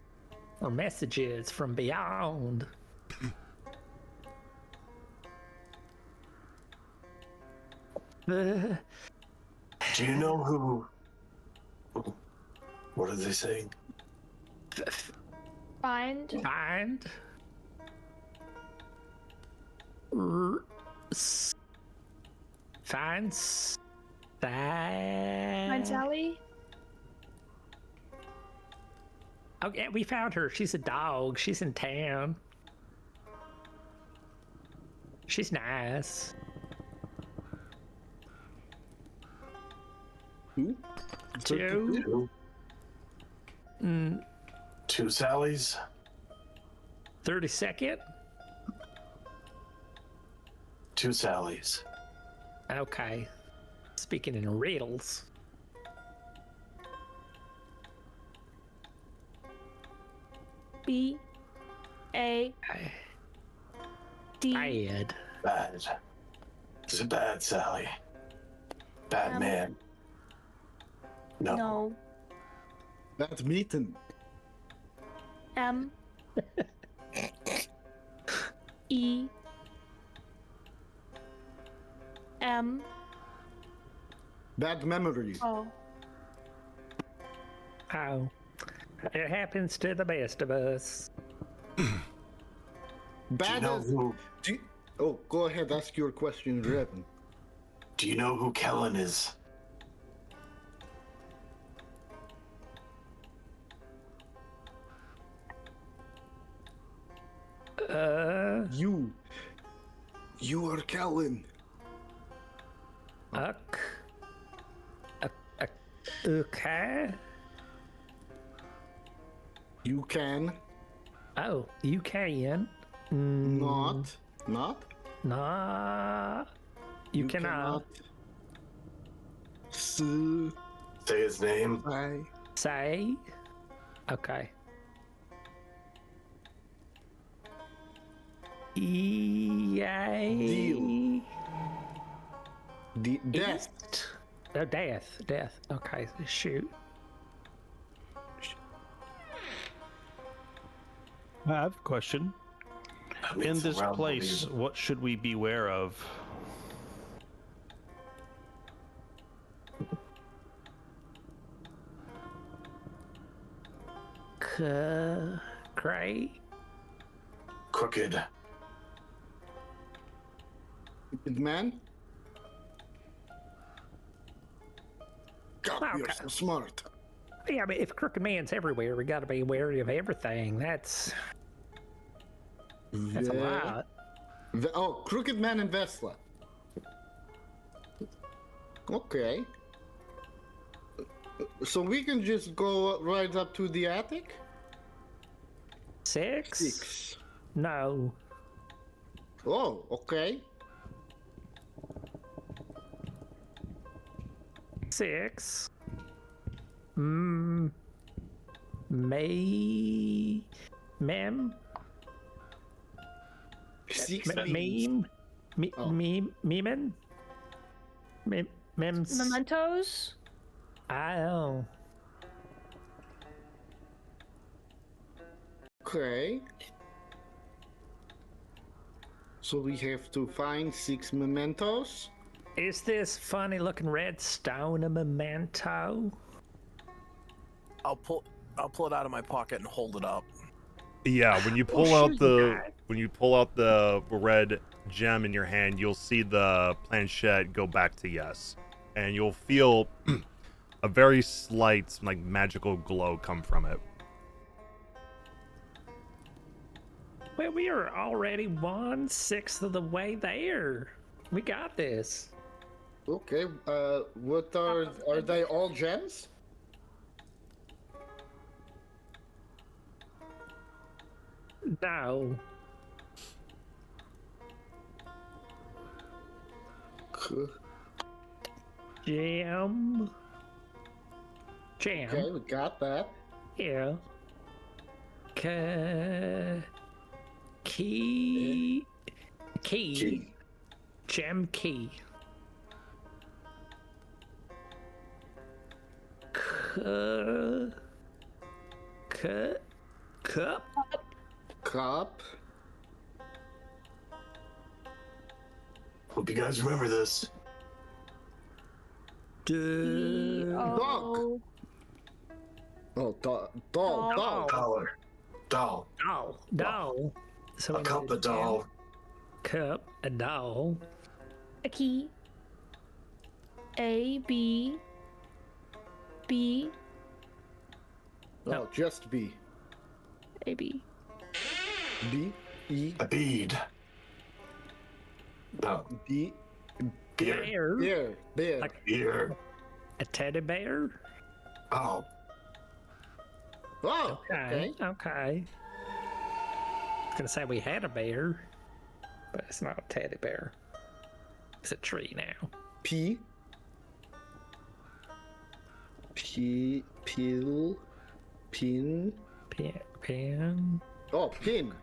or messages from beyond. Do you know who? What are they saying? Find. Find Sally? Oh yeah, we found her. She's a dog. She's in town. She's nice. Who? Two. Two Sallys? 32nd? Two Sallys. Okay. Speaking in riddles. B. A. D. Bad. Bad. It's a bad Sally. Bad man. No. That's meeting. M. E. M. Bad memory. Oh. Oh. It happens to the best of us. Bad as... Oh, go ahead, ask your question, Revan. Do you know who Kellen is? You are Kellen. Okay. You can. Oh, you can. Not. Nah. You cannot. Say his name. Say. Okay. Deal. Death. Oh, death. Okay, shoot. I have a question. In this place, what should we beware of? Great. Crooked. Good man. God, you're Okay. so smart. Yeah, but if Crooked Man's everywhere, we gotta be wary of everything. That's a lot. Oh, Crooked Man and Vesla. Okay. So we can just go right up to the attic? 6? 6. No. Oh, okay. 6. Mem. 6 Meme. Memen. Mems. Mementos? I know. Okay. So we have to find 6 mementos. Is this funny looking red stone a memento? I'll pull it out of my pocket and hold it up. Yeah, when you Oh, pull sure out you the got it. when you pull out the red gem in your hand, you'll see the planchette go back to yes, and you'll feel a very slight, like, magical glow come from it. Well, we are already 1/6 of the way there. We got this. Okay, what are they all gems? No. Jam. Okay, we got that. Yeah. Key. Gem key. Cup. Cup. Hope you guys remember this. Dog. Oh, doll. Doll. Doll. So A we cup, need a doll. Cup, a doll. A key. A, B. B. No, just B. A, B. B. E. A bead. No. B. Beer. Beer. Like Beer. a teddy bear? Oh. Oh, Okay. I was gonna say we had a bear, but it's not a teddy bear. It's a tree now. P. Pill. Pin. Pin. Oh, pin.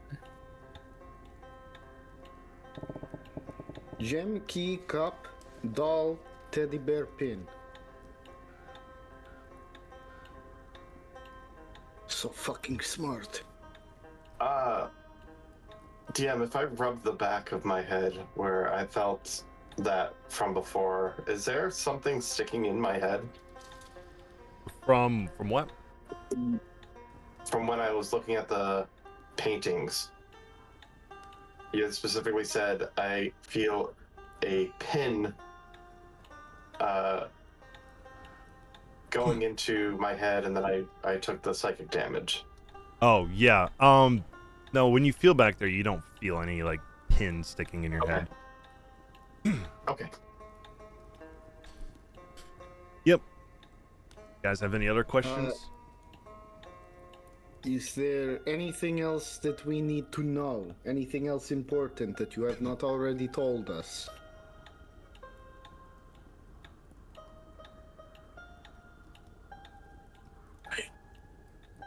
Gem, key, cup, doll, teddy bear, pin. So fucking smart. DM, if I rub the back of my head where I felt that from before, is there something sticking in my head? From what? From when I was looking at the paintings. You had specifically said, I feel a pin going into my head, and then I took the psychic damage. Oh yeah. No, when you feel back there, you don't feel any like pins sticking in your head. Okay. Yep. Guys, have any other questions? Is there anything else that we need to know? Anything else important that you have not already told us?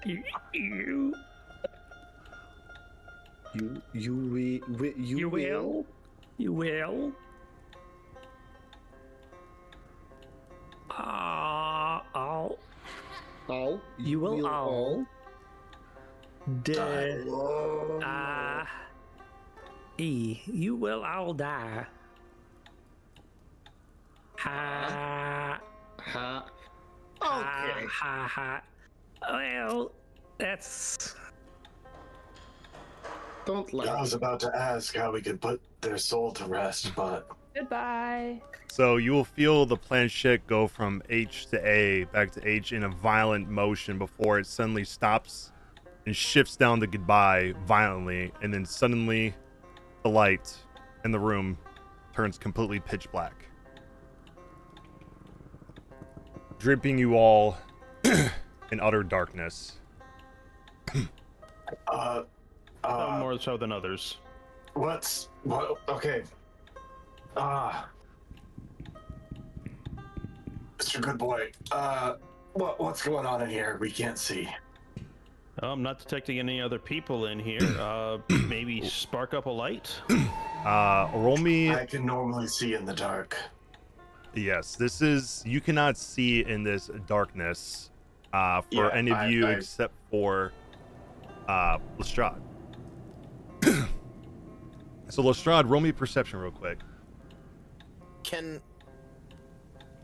You will. You will. All. You will all. You will all die. Ha. Okay. Ha. Well, That's Don't lie. I was about to ask how we could put their soul to rest, but Goodbye. So you will feel the planchette go from H to A, back to H in a violent motion before it suddenly stops and shifts down to goodbye violently, and then suddenly the light in the room turns completely pitch black, dripping you all in utter darkness. Some more so than others. what? Okay. Mr. Good Boy, what's going on in here? We can't see. I'm not detecting any other people in here. Maybe spark up a light? Roll me. I can normally see in the dark. Yes, this is. You cannot see in this darkness for any of you except for Lestrade. So Lestrade, roll me perception real quick. Can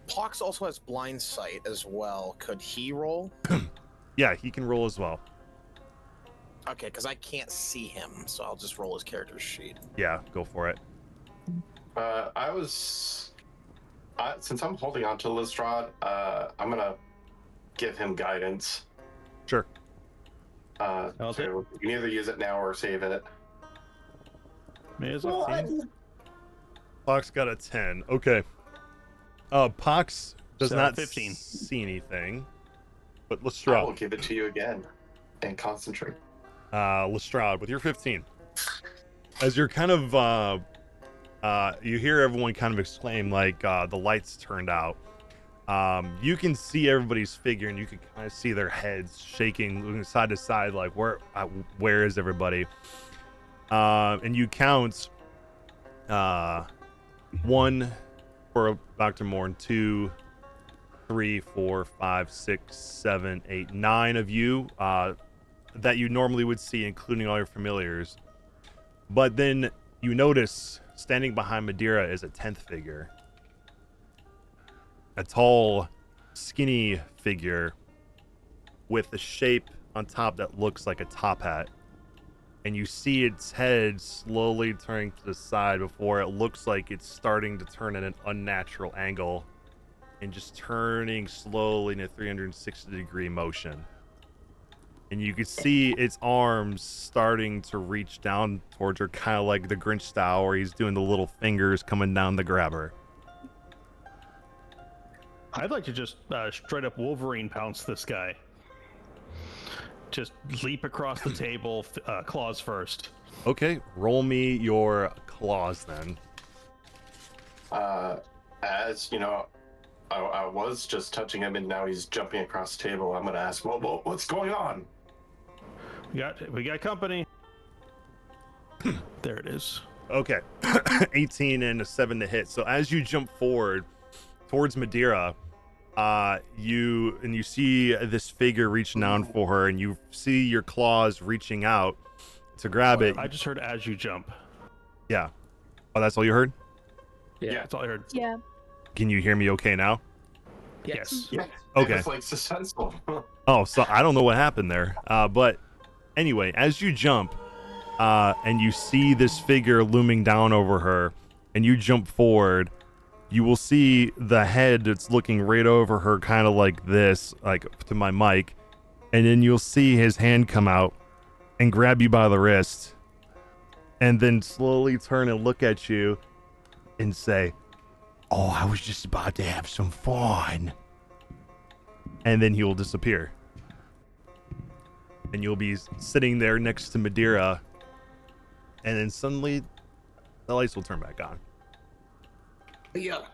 Pox also has blind sight as well? Could he roll? Yeah, he can roll as well. Okay, because I can't see him, so I'll just roll his character sheet. Yeah, go for it. Since I'm holding on to Lestrade, I'm gonna give him guidance. Sure. So you can either use it now or save it. May as well. Pox got a 10. Okay. Pox does So, not 15. see anything, but I Lestrade. will give it to you again and concentrate. Lestrade, with your 15, as you're kind of you hear everyone kind of exclaim like the lights turned out. You can see everybody's figure, and you can kind of see their heads shaking, looking side to side, like where is everybody? And you count 1 for Dr. Morn, 2, 3, 4, 5, 6, 7, 8, 9 of you that you normally would see, including all your familiars. But then you notice standing behind Madeira is a 10th figure. A tall, skinny figure with a shape on top that looks like a top hat. And you see its head slowly turning to the side before it looks like it's starting to turn at an unnatural angle and just turning slowly in a 360-degree motion. And you can see its arms starting to reach down towards her, kind of like the Grinch style, where he's doing the little fingers coming down to grab her. I'd like to just straight up Wolverine pounce this guy. Just leap across the table, claws first. Okay, roll me your claws then. As you know, I was just touching him, and now he's jumping across the table. I'm gonna ask, well, what's going on? We got company. There it is. Okay, 18 and a 7 to hit. So as you jump forward towards Madeira, you see this figure reaching down for her, and you see your claws reaching out to grab it. I just heard as you jump. Yeah. Oh, that's all you heard? Yeah, that's all I heard. Yeah. Can you hear me okay now? Yes. Yeah. Okay. It's like suspenseful. Oh, so I don't know what happened there. But anyway, as you jump, and you see this figure looming down over her, and you jump forward, you will see the head that's looking right over her, kind of like this, like to my mic, and then you'll see his hand come out and grab you by the wrist, and then slowly turn and look at you and say, "Oh, I was just about to have some fun." And then he will disappear. And you'll be sitting there next to Madeira, and then suddenly the lights will turn back on. Yeah.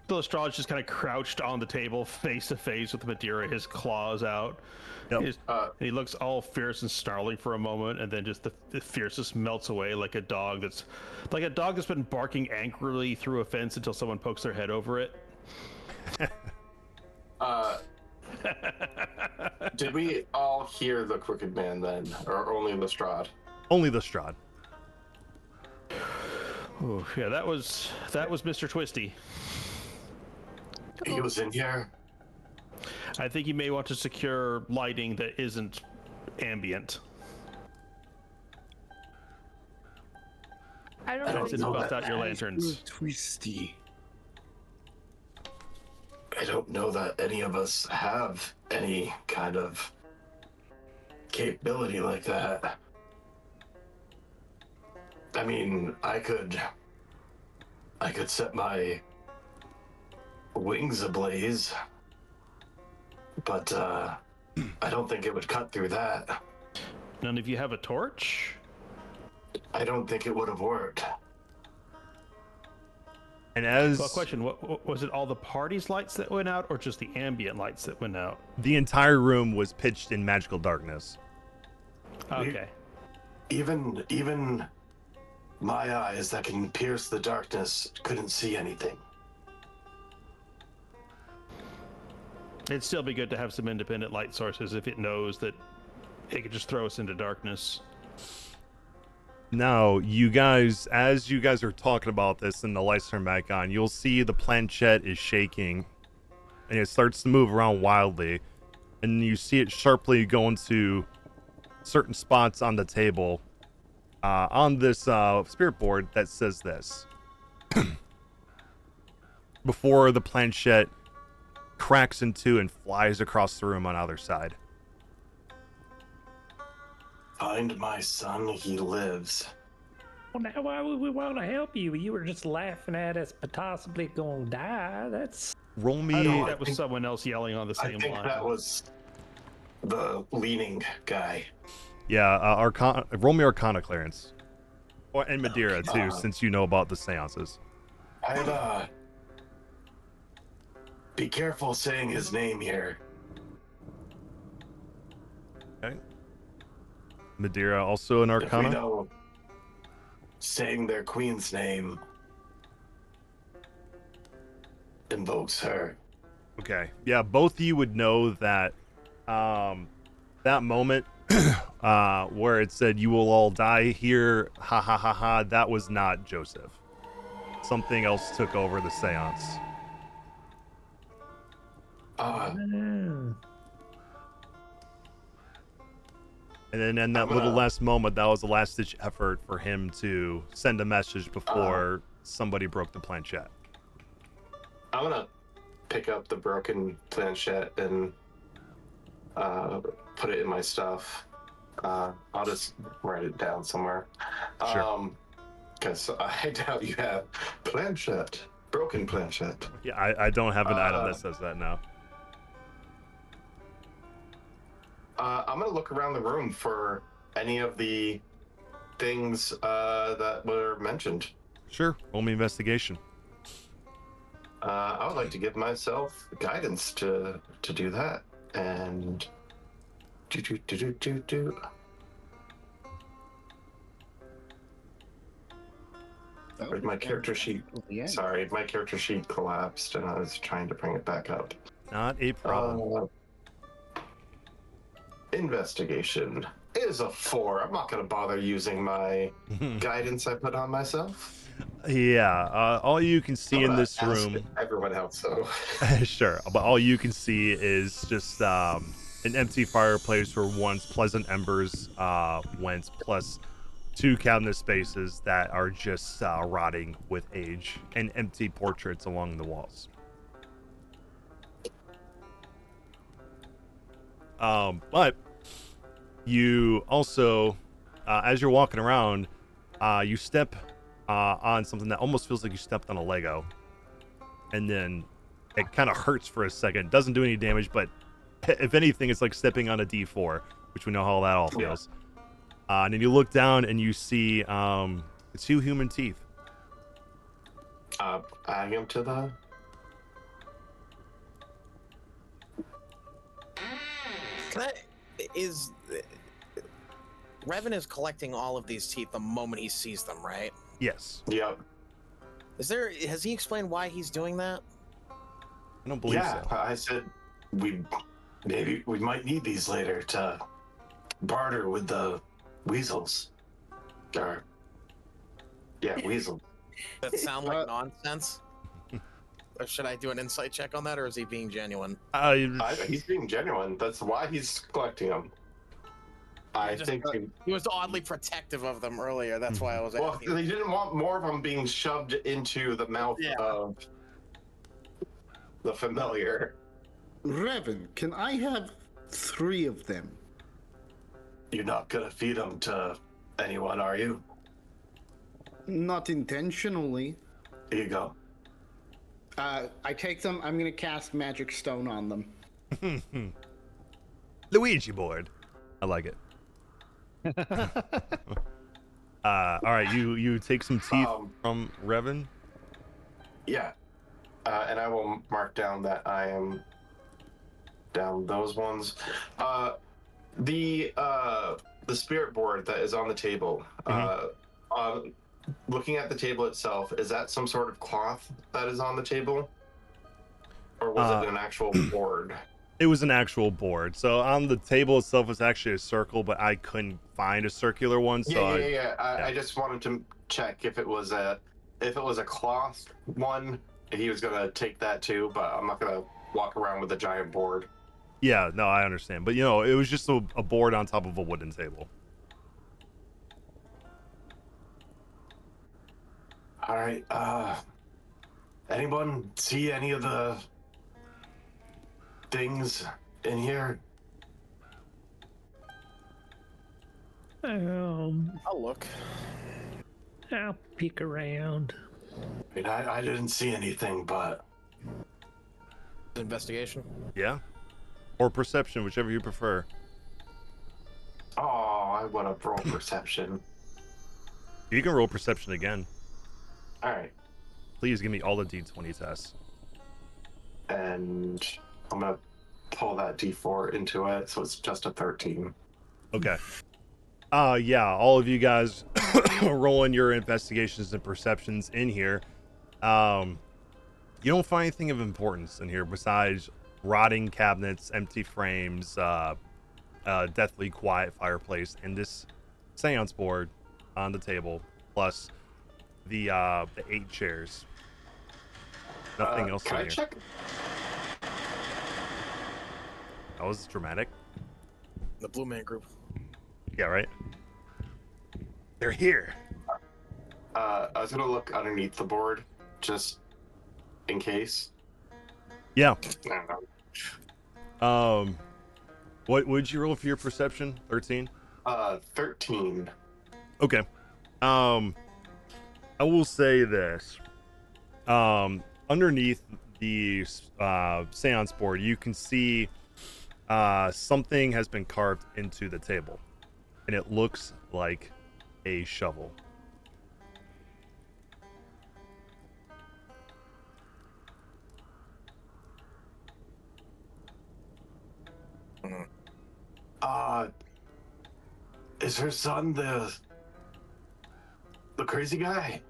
So Lestrade's just kind of crouched on the table, face to face with Madeira, his claws out. Yep. He looks all fierce and snarling for a moment, and then just the fierceness melts away like a dog that's been barking angrily through a fence until someone pokes their head over it. Did we all hear the Crooked Man then, or only Lestrade? Only Lestrade. Oh, yeah, that was Mr. Twisty. He was in here. I think you may want to secure lighting that isn't ambient. I don't I know. don't Didn't know bust that. out your lanterns. Twisty. I don't know that any of us have any kind of capability like that. I mean, I could set my wings ablaze, but I don't think it would cut through that. None of you have a torch? I don't think it would have worked. And as Well, question: what was it? All the party's lights that went out, or just the ambient lights that went out? the entire room was pitched in magical darkness. Okay. Even my eyes that can pierce the darkness couldn't see anything. It'd still be good to have some independent light sources if it knows that it could just throw us into darkness. Now, you guys, as you guys are talking about this and the lights turn back on, you'll see the planchette is shaking and it starts to move around wildly. And you see it sharply go into certain spots on the table on this spirit board that says this. Before the planchette cracks in two and flies across the room on either side. Find my son, he lives. Well, now why would we want to help you? You were just laughing at us possibly going to die. That's... Roll me... I think that was someone else yelling on the same I think line. that was the leaning guy. Yeah, roll me Arcana clearance. And Madeira, too, since you know about the seances. I'd, be careful saying his name here. Okay. Madeira, also an If we Arcana? know saying their queen's name invokes her. Okay. Yeah, both of you would know that that moment where it said you will all die here, ha ha ha ha, that was not Joseph. Something else took over the seance. And then in that little last moment, that was the last ditch effort for him to send a message before somebody broke the planchette. I'm gonna pick up the broken planchette and put it in my stuff. I'll just write it down somewhere. Sure. Because I doubt you have broken planchette. Yeah, I don't have an item that says that now. I'm gonna look around the room for any of the things that were mentioned. Sure. Roll me investigation. I would like to give myself guidance to do that. And do. Where's my character sheet? Sorry, my character sheet collapsed, and I was trying to bring it back up. Not a problem. Investigation is a 4. I'm not going to bother using my guidance I put on myself. Yeah, all you can see in this room. Everyone else, though. Sure, but all you can see is just an empty fireplace where once pleasant embers went, plus 2 cabinet spaces that are just rotting with age, and empty portraits along the walls. But you also, as you're walking around, you step on something that almost feels like you stepped on a Lego, and then it kind of hurts for a second. Doesn't do any damage, but if anything, it's like stepping on a D4, which we know how that all feels. And then you look down and you see 2 human teeth. Adding them to the... Revan is collecting all of these teeth the moment he sees them, right? Yes. Yep. Has he explained why he's doing that? I don't believe so. I said we might need these later to barter with the weasels. Weasel. That sound like nonsense? Or should I do an insight check on that, or is he being genuine? He's being genuine. That's why he's collecting them. I think he was oddly protective of them earlier. That's why I was well, asking. they didn't want more of them being shoved into the mouth of the familiar. Revan, can I have 3 of them? You're not gonna feed them to anyone, are you? Not intentionally. Here you go. I take them. I'm gonna cast Magic Stone on them. Luigi board. I like it. All right, you take some teeth from Revan. Yeah, and I will mark down that I am down those ones. The spirit board that is on the table. Looking at the table itself, is that some sort of cloth that is on the table, or was it an actual board? It was an actual board. So on the table itself was actually a circle, but I couldn't find a circular one. So I just wanted to check if it was a cloth one. He was gonna take that too, but I'm not gonna walk around with a giant board. Yeah, no, I understand. But, it was just a board on top of a wooden table. All right. Anyone see any of the things in here? I'll look. I'll peek around. I mean, I didn't see anything, but... Investigation? Yeah. Or perception, whichever you prefer. Oh, I want to roll perception. You can roll perception again. All right. Please give me all the D20 tests. And I'm going to pull that D4 into it, so it's just a 13. Okay. Yeah, all of you guys rolling your investigations and perceptions in here. You don't find anything of importance in here besides rotting cabinets, empty frames, deathly quiet fireplace, and this seance board on the table, plus the 8 chairs. Nothing else Can in I here. check? That was dramatic. The Blue Man Group. Yeah, right? They're here. I was going to look underneath the board, just in case. Yeah. I don't know. What would you roll for your perception? 13? 13. Okay. I will say this. Underneath the seance board, you can see something has been carved into the table, and it looks like a shovel. Is her son the crazy guy?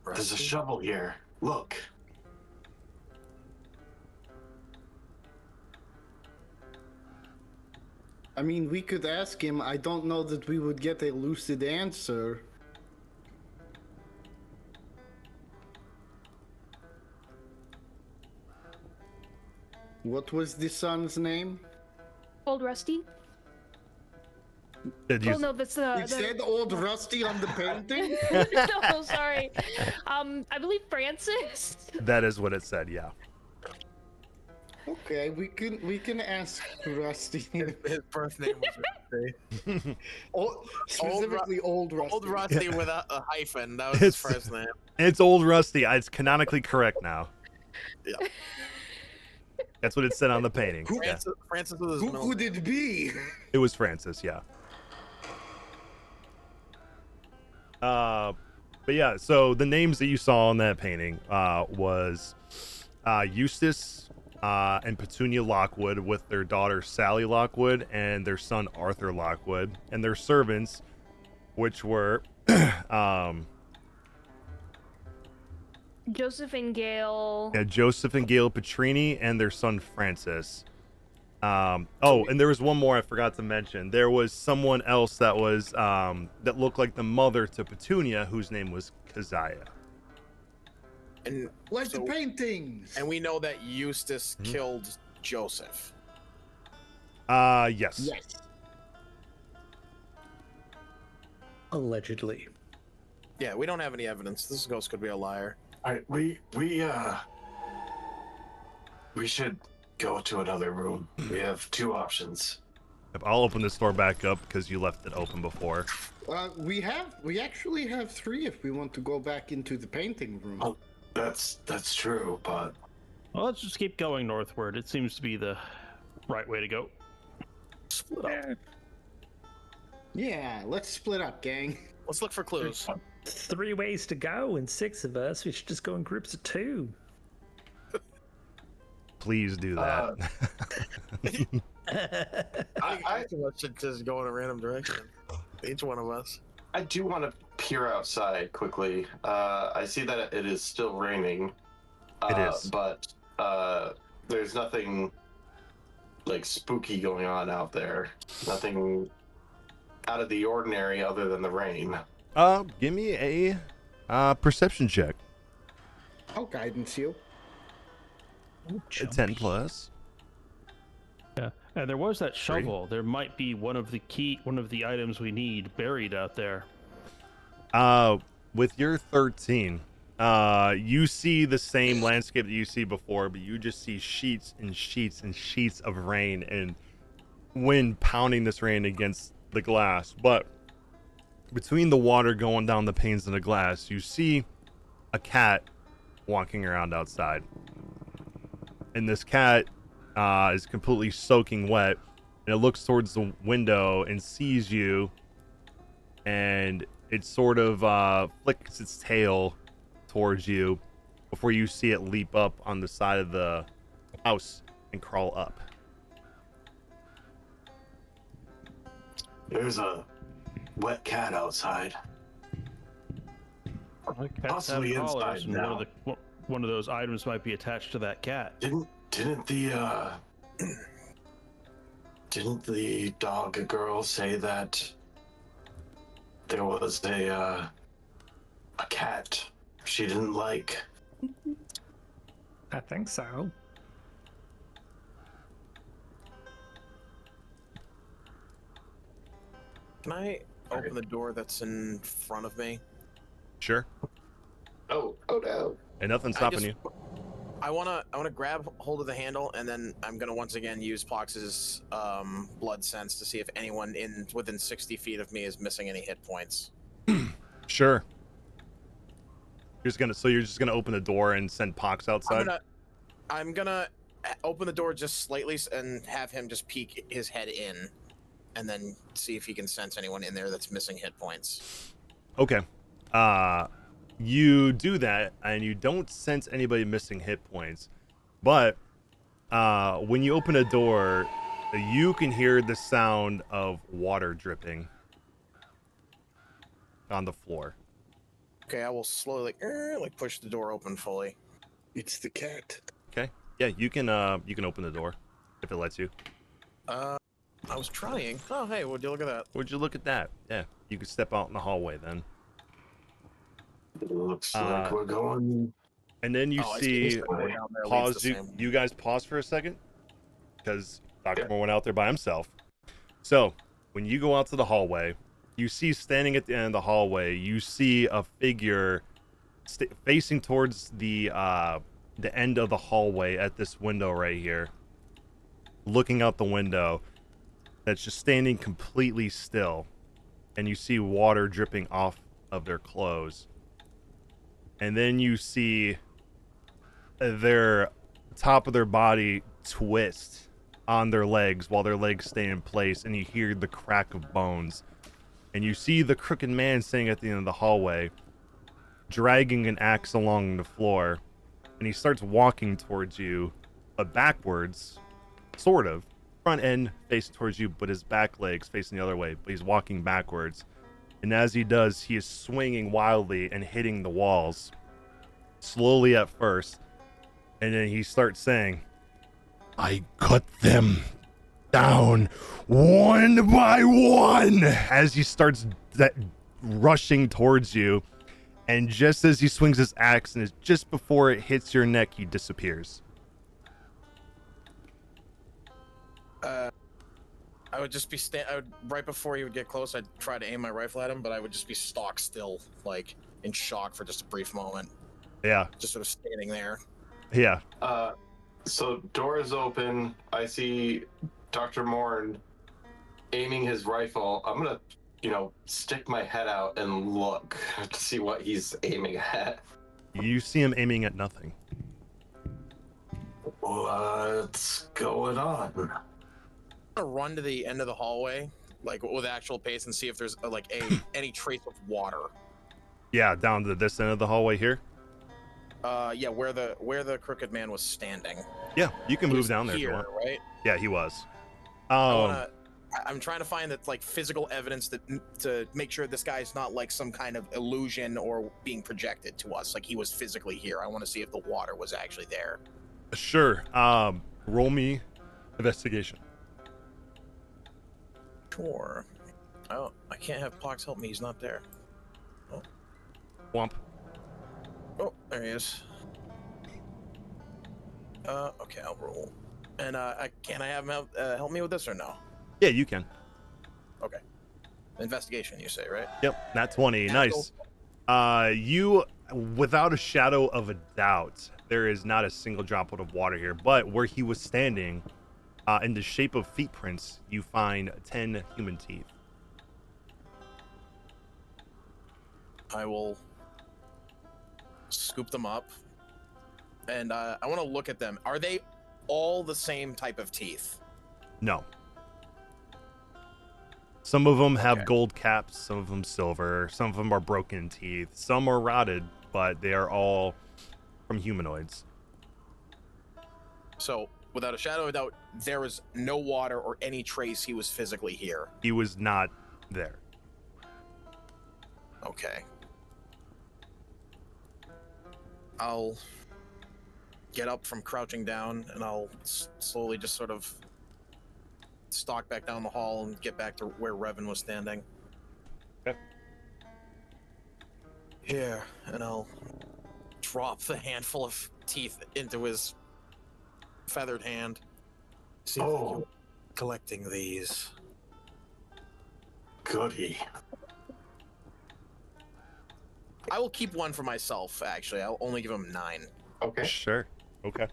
There's a shovel here. Look. I mean, we could ask him. I don't know that we would get a lucid answer. What was the son's name? Old Rusty? Did you... Oh no, that's It said Old Rusty on the painting? No, sorry. I believe Francis. That is what it said, yeah. Okay, we can ask Rusty. His birth name was Rusty. Specifically Old Rusty. Old Rusty with a hyphen. That was his first name. It's Old Rusty. It's canonically correct now. Yeah. That's what it said on the painting. Francis with his Who could it be? It was Francis, yeah. But yeah, so the names that you saw on that painting was Eustace and Petunia Lockwood, with their daughter Sally Lockwood and their son Arthur Lockwood, and their servants, which were Joseph and Gail. Yeah, Joseph and Gail Petrini and their son Francis. And there was one more I forgot to mention. There was someone else that was that looked like the mother to Petunia, whose name was Keziah. And like the paintings. And we know that Eustace killed Joseph. Yes. Yes. Allegedly. Yeah, we don't have any evidence. This ghost could be a liar. All right, we should go to another room. We have two options. I'll open this door back up because you left it open before. We actually have three if we want to go back into the painting room. Oh, that's true, but Well, let's just keep going northward. It seems to be the right way to go. Split up. Yeah, let's split up, gang. Let's look for clues. 3 ways to go and 6 of us. We should just go in groups of 2. Please do that. I should just go in a random direction. Each one of us. I do want to peer outside quickly. I see that it is still raining. It is. But there's nothing like spooky going on out there. Nothing out of the ordinary other than the rain. Give me a perception check. I'll guidance you. A 10 plus. Yeah, and there was that shovel. There might be one of the items we need buried out there. With your 13, you see the same landscape that you see before, but you just see sheets and sheets and sheets of rain and wind pounding this rain against the glass. But between the water going down the panes of the glass, you see a cat walking around outside. And this cat is completely soaking wet, and it looks towards the window and sees you, and it sort of flicks its tail towards you before you see it leap up on the side of the house and crawl up. There's a wet cat outside. Possibly inside now. One of those items might be attached to that cat. Didn't the dog girl say that there was a cat she didn't like? I think so. Can I open the door that's in front of me? Sure. Oh no. And nothing's stopping you. I wanna grab hold of the handle, and then I'm gonna once again use Pox's blood sense to see if anyone within 60 feet of me is missing any hit points. Sure. You're just gonna open the door and send Pox outside? I'm gonna open the door just slightly and have him just peek his head in, and then see if he can sense anyone in there that's missing hit points. Okay. You do that, and you don't sense anybody missing hit points. But when you open a door, you can hear the sound of water dripping on the floor. Okay, I will slowly like push the door open fully. It's the cat. Okay. Yeah, you can open the door if it lets you. I was trying. Oh, hey, would you look at that? Would you look at that? Yeah, you can step out in the hallway then. It looks like we're going. And then you see, pause. You guys pause for a second, because Dr. Moore went out there by himself. So when you go out to the hallway, you see standing at the end of the hallway, you see a figure facing towards the end of the hallway at this window right here, looking out the window. That's just standing completely still, and you see water dripping off of their clothes. And then you see their top of their body twist on their legs while their legs stay in place, and you hear the crack of bones. And you see the crooked man sitting at the end of the hallway, dragging an axe along the floor, and he starts walking towards you, but backwards, sort of. Front end facing towards you, but his back legs facing the other way, but he's walking backwards. And as he does, he is swinging wildly and hitting the walls, slowly at first. And then he starts saying, "I cut them down one by one," as he starts rushing towards you. And just as he swings his axe, and just before it hits your neck, he disappears. I would just be right before he would get close. I'd try to aim my rifle at him, but I would just be stock still, like in shock for just a brief moment. Yeah. Just sort of standing there. Yeah. So door is open. I see Dr. Morn aiming his rifle. I'm gonna, stick my head out and look to see what he's aiming at. You see him aiming at nothing. What's going on? I'm gonna run to the end of the hallway, like with actual pace, and see if there's any trace of water. Yeah, down to this end of the hallway here. Yeah, where the crooked man was standing. Yeah, you can He move was down there here, if you want. right? Yeah, he was. I'm trying to find that like physical evidence to make sure this guy's not like some kind of illusion or being projected to us. Like he was physically here. I want to see if the water was actually there. Sure. Roll me investigation. Sure. Oh, I can't have Pox help me. He's not there. Oh. Womp. Oh, there he is. Okay, I'll roll. And can I have him help me with this or no? Yeah, you can. Okay. Investigation, you say, right? Yep, nat 20. Nice. You, without a shadow of a doubt, there is not a single droplet of water here. But where he was standing, in the shape of feet prints, you find 10 human teeth. I will scoop them up, and I want to look at them. Are they all the same type of teeth? No. Some of them have gold caps, some of them silver, some of them are broken teeth, some are rotted, but they are all from humanoids. So, without a shadow of a doubt, there was no water or any trace he was physically here. He was not there. Okay. I'll get up from crouching down, and I'll slowly just sort of stalk back down the hall and get back to where Revan was standing. Okay. Here, and I'll drop the handful of teeth into his feathered hand. See if you're collecting these. Goody. I will keep one for myself, actually. I'll only give him 9. Okay. Sure. Okay.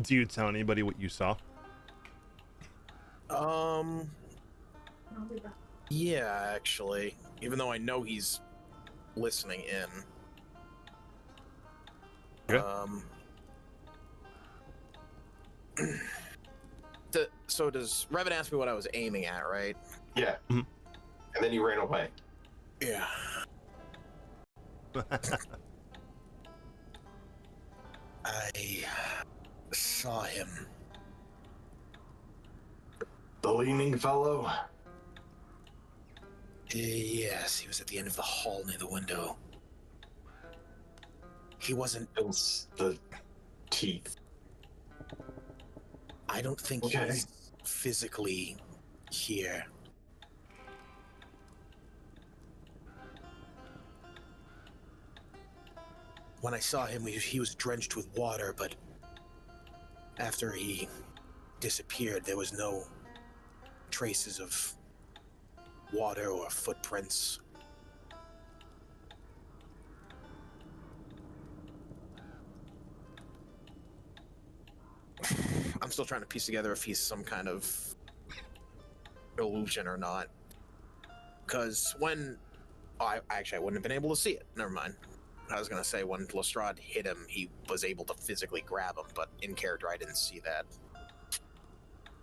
Do you tell anybody what you saw? Yeah, actually. Even though I know he's listening in. Okay. So does Revan ask me what I was aiming at, right? Yeah. Mm-hmm. And then you ran away. Yeah. I saw him. The leaning fellow? Yes, he was at the end of the hall near the window. He wasn't. It's the teeth. I don't think he's physically here. When I saw him, he was drenched with water, but after he disappeared, there was no traces of water or footprints. I'm still trying to piece together if he's some kind of illusion or not. Because when... I wouldn't have been able to see it. Never mind. I was going to say when Lestrade hit him, he was able to physically grab him, but in character, I didn't see that.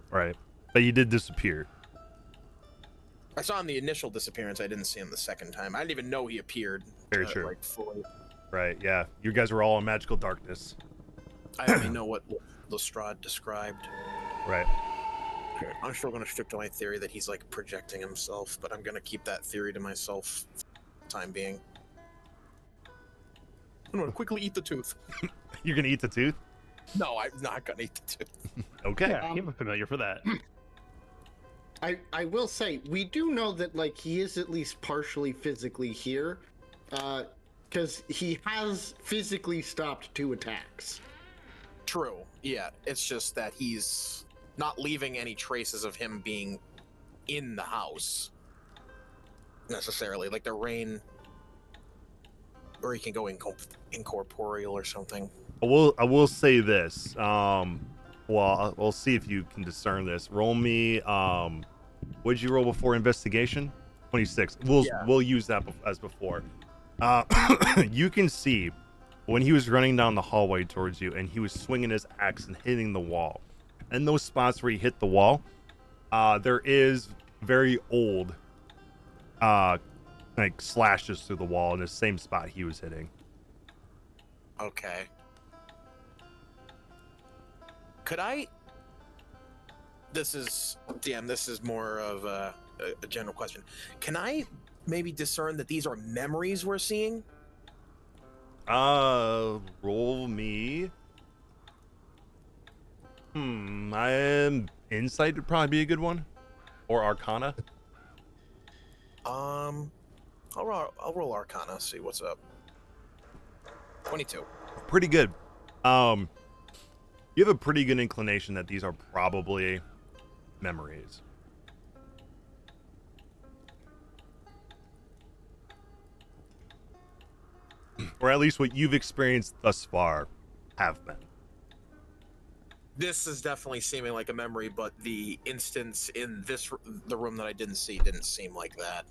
Right. But you did disappear. I saw him the initial disappearance. I didn't see him the second time. I didn't even know he appeared. Very true. Like, fully. Right, yeah. You guys were all in magical darkness. I only know what Lestrade described. Right. Okay. I'm still going to stick to my theory that he's like projecting himself, but I'm going to keep that theory to myself for the time being. I'm going to quickly eat the tooth. You're going to eat the tooth? No, I'm not going to eat the tooth. Okay. Yeah, you have a familiar for that. I will say, we do know that, like, he is at least partially physically here, because he has physically stopped 2 attacks. True. Yeah, it's just that he's not leaving any traces of him being in the house necessarily, like the rain, or he can go incorporeal or something. I will say this. Well, we'll see if you can discern this. Roll me. What did you roll before investigation? 26. We'll use that as before. You can see when he was running down the hallway towards you, and he was swinging his axe and hitting the wall. And those spots where he hit the wall, there is very old, like slashes through the wall in the same spot he was hitting. Okay. Could I? This is more of a general question. Can I maybe discern that these are memories we're seeing? Roll me. Insight would probably be a good one, or Arcana. I'll roll Arcana. See what's up. 22. Pretty good. You have a pretty good inclination that these are probably memories. Or at least what you've experienced thus far have been. This is definitely seeming like a memory, but the instance in the room that I didn't see didn't seem like that.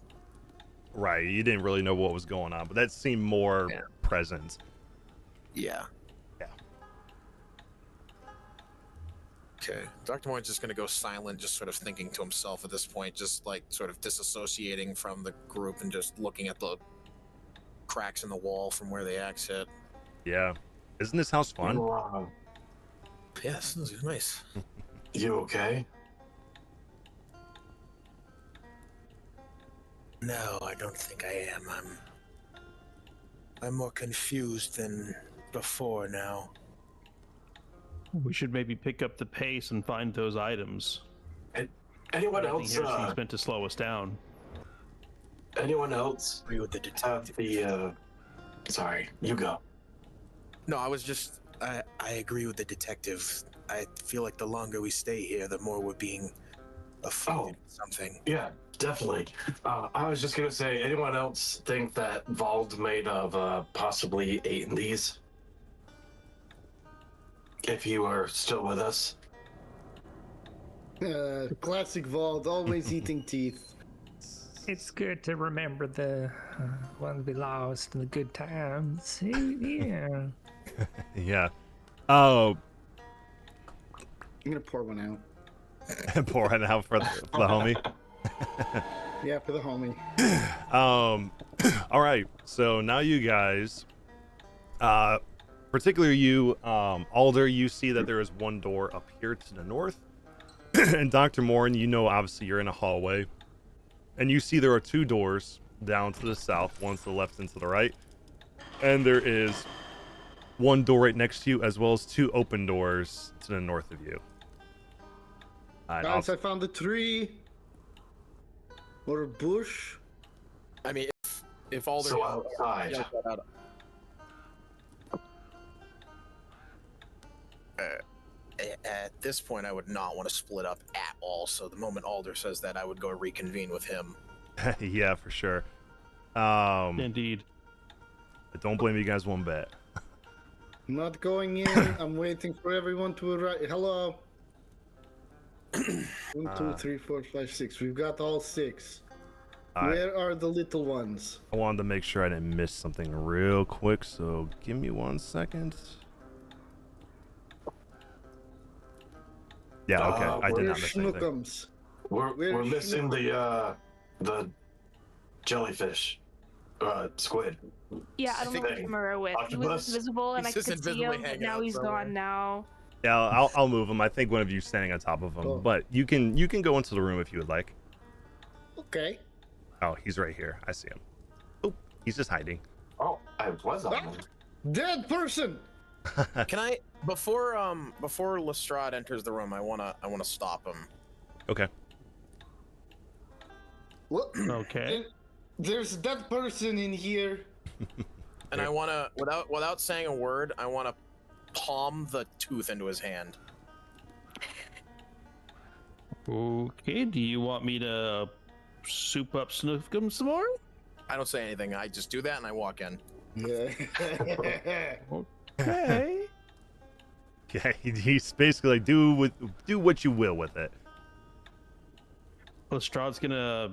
Right, you didn't really know what was going on, but that seemed more present. Yeah. Yeah. Okay. Dr. Moyne's just going to go silent, just sort of thinking to himself at this point, just like sort of disassociating from the group and just looking at the cracks in the wall from where they exit. Yeah. Isn't this house fun? Yes, this is nice. You okay? No, I don't think I am. I'm more confused than before now. We should maybe pick up the pace and find those items. Anyone else? Here she's meant to slow us down. Anyone else? Agree with the detective. Sorry, you go. No, I was just. I agree with the detective. I feel like the longer we stay here, the more we're being affected with something. Yeah, definitely. I was just gonna say, anyone else think that Vald may have possibly eaten these? If you were still with us. Classic Vald, always eating teeth. It's good to remember the ones we lost and the good times. Yeah. Yeah. Oh. I'm gonna pour one out. Pour one out for the homie. Yeah, for the homie. All right. So now you guys, particularly you, Alder, you see that there is one door up here to the north. And Dr. Morin, you know, obviously you're in a hallway. And you see there are two doors down to the south, one to the left and to the right. And there is one door right next to you, as well as two open doors to the north of you. Guys, I found a tree. Or a bush. I mean, if all So outside. At this point, I would not want to split up at all. So the moment Alder says that, I would go reconvene with him. Yeah, for sure. Indeed. I don't blame you guys one bit. I'm not going in. I'm waiting for everyone to arrive. Hello. 1, 2, 3, 4, 5, 6. We've got all 6. Where are the little ones? I wanted to make sure I didn't miss something real quick, so give me 1 second. Yeah, okay. I did not miss anything. We're missing the jellyfish, squid. Yeah, I don't know what Murrow with. He was visible and I could see him, but now he's gone now. Yeah, I'll move him. I think one of you is standing on top of him, but you can go into the room if you would like. Okay. Oh, he's right here. I see him. Oh, he's just hiding. Oh, I was on him. Dead person. Can I before Lestrade enters the room, I wanna stop him. Okay. What? Okay. There's a dead person in here. And I wanna without saying a word, I wanna palm the tooth into his hand. Okay, do you want me to soup up Snoofkum some more? I don't say anything. I just do that and I walk in. Okay. Okay, he's basically like, do what you will with it. Lestrade's gonna,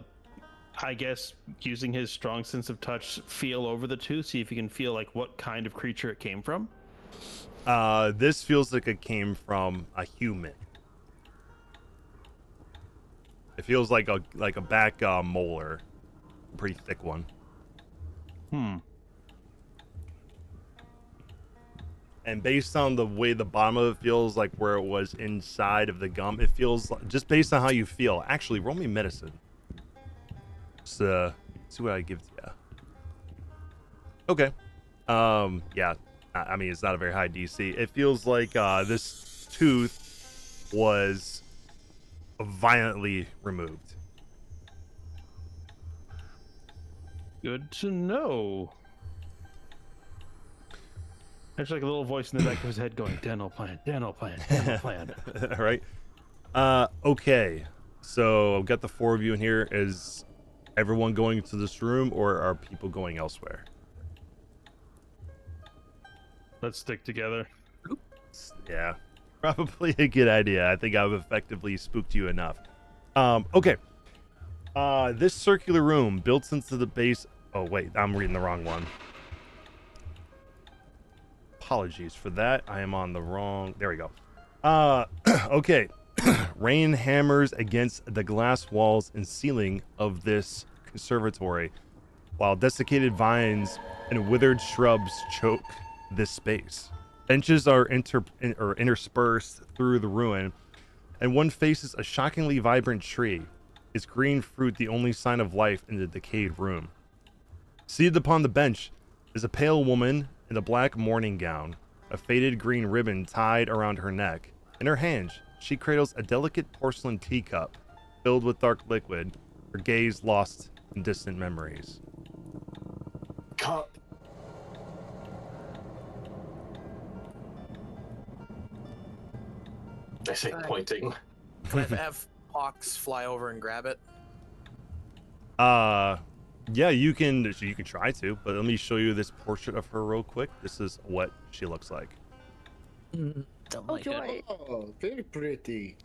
I guess, using his strong sense of touch, feel over the two, see if he can feel like what kind of creature it came from. This feels like it came from a human. It feels like a back molar, a pretty thick one. And based on the way the bottom of it feels, like where it was inside of the gum, it feels like, just based on how you feel. Actually, roll me medicine. Just see what I give to you. Okay. Yeah. I mean, it's not a very high DC. It feels like this tooth was violently removed. Good to know. There's like a little voice in the back of his head going, dental plan, dental plan, dental plan. All right. Okay. So I've got the four of you in here. Is everyone going to this room, or are people going elsewhere? Let's stick together. Yeah, probably a good idea. I think I've effectively spooked you enough. Okay. This circular room built into the base. Oh wait, I'm reading the wrong one. Apologies for that. I am on the wrong. There we go. Okay. Rain hammers against the glass walls and ceiling of this conservatory, while desiccated vines and withered shrubs choke this space. Benches are interspersed through the ruin, and one faces a shockingly vibrant tree, its green fruit the only sign of life in the decayed room. Seated upon the bench is a pale woman in a black morning gown, a faded green ribbon tied around her neck. In her hand, she cradles a delicate porcelain teacup filled with dark liquid, her gaze lost in distant memories. Cup. I say pointing. Can I have Hawks fly over and grab it? Yeah, you can try to, but let me show you this portrait of her real quick. This is what she looks like. Don't like it. Oh, very pretty.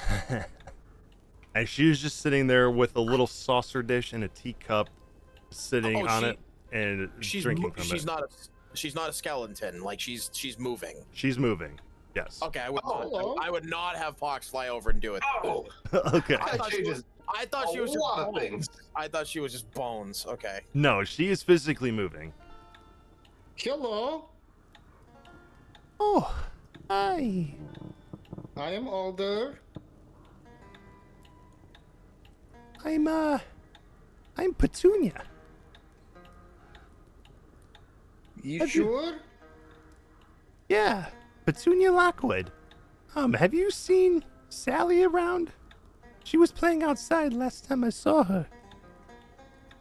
And she was just sitting there with a little saucer dish and a teacup sitting on it and drinking from it. She's not a skeleton. Like she's moving. She's moving. Yes. Okay, I would not have Pox fly over and do it. Oh. Okay. I thought she was a just lot of bones. things. I thought she was just bones. Okay. No, she is physically moving. Hello. Oh, hi. I am Alder. I'm Petunia. You sure? Yeah, Petunia Lockwood. Have you seen Sally around? She was playing outside last time I saw her.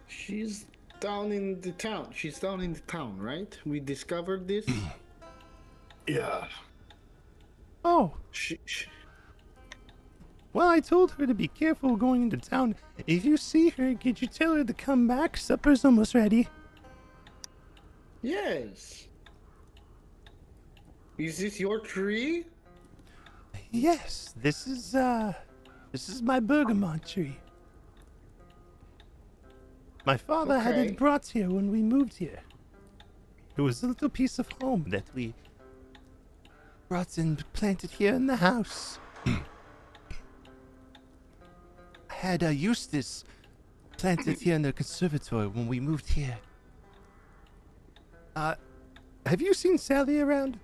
She's down in the town. She's down in the town, right? We discovered this. Yeah. Oh. Well, I told her to be careful going into town. If you see her, could you tell her to come back? Supper's almost ready. Yes. Is this your tree? Yes, this is my bergamot tree. My father had it brought here when we moved here. It was a little piece of home that we brought and planted here in the house. I had Eustace planted here in the conservatory when we moved here. Have you seen Sally around?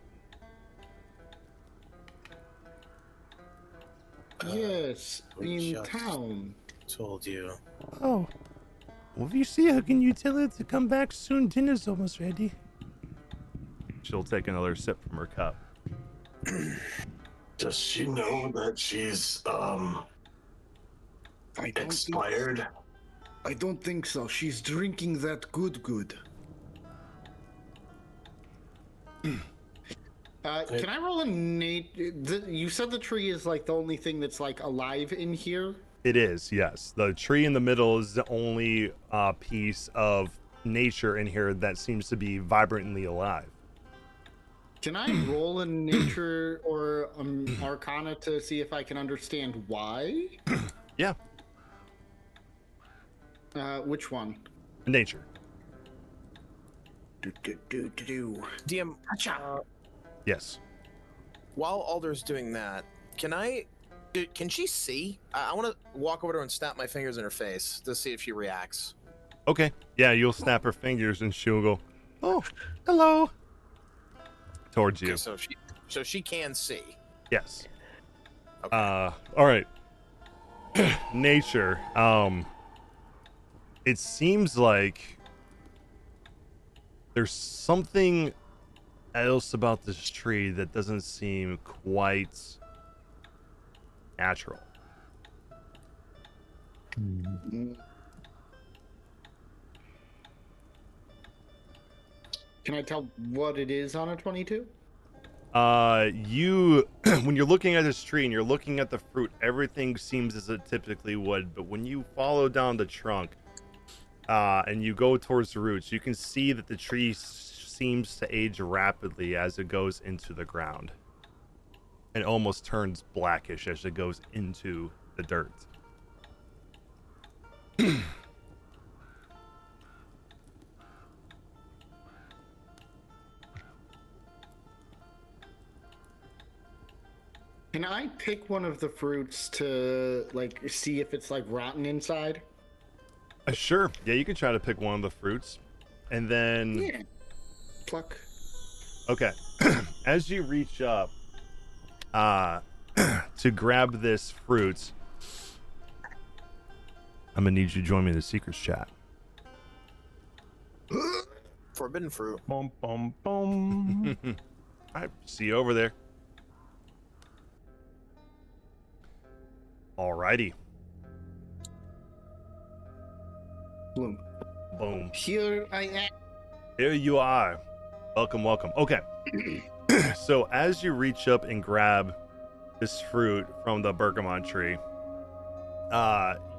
Yes, in town. Told you. Oh. Well, if you see her, can you tell her to come back soon? Dinner's almost ready. She'll take another sip from her cup. Does she know that she's expired? I don't think so. She's drinking that good. Can I roll a Nate? You said the tree is like the only thing that's like alive in here. It is, yes. The tree in the middle is the only piece of nature in here that seems to be vibrantly alive. Can I roll in nature or arcana to see if I can understand why? Yeah. Which one? Nature. DM, Yes. while Alder's doing that, can she see? I want to walk over to her and snap my fingers in her face to see if she reacts. Okay. Yeah, you'll snap her fingers and she'll go, "Oh, hello," towards you. Okay, so she can see. Yes. Okay. All right. Nature. It seems like there's something else about this tree that doesn't seem quite natural. Can I tell what it is on a 22? You when you're looking at this tree and you're looking at the fruit, everything seems as it typically would, but when you follow down the trunk and you go towards the roots, you can see that the tree seems to age rapidly as it goes into the ground and almost turns blackish as it goes into the dirt. Can I pick one of the fruits to like see if it's like rotten inside? Sure. Yeah, you can try to pick one of the fruits. And then Yeah. Pluck. Okay. As you reach up to grab this fruit, I'm gonna need you to join me in the secrets chat. Forbidden fruit. Bum, bum, bum. I see you over there. Alrighty. Boom. Boom. Here I am. Here you are. Welcome, welcome. Okay. So as you reach up and grab this fruit from the bergamot tree,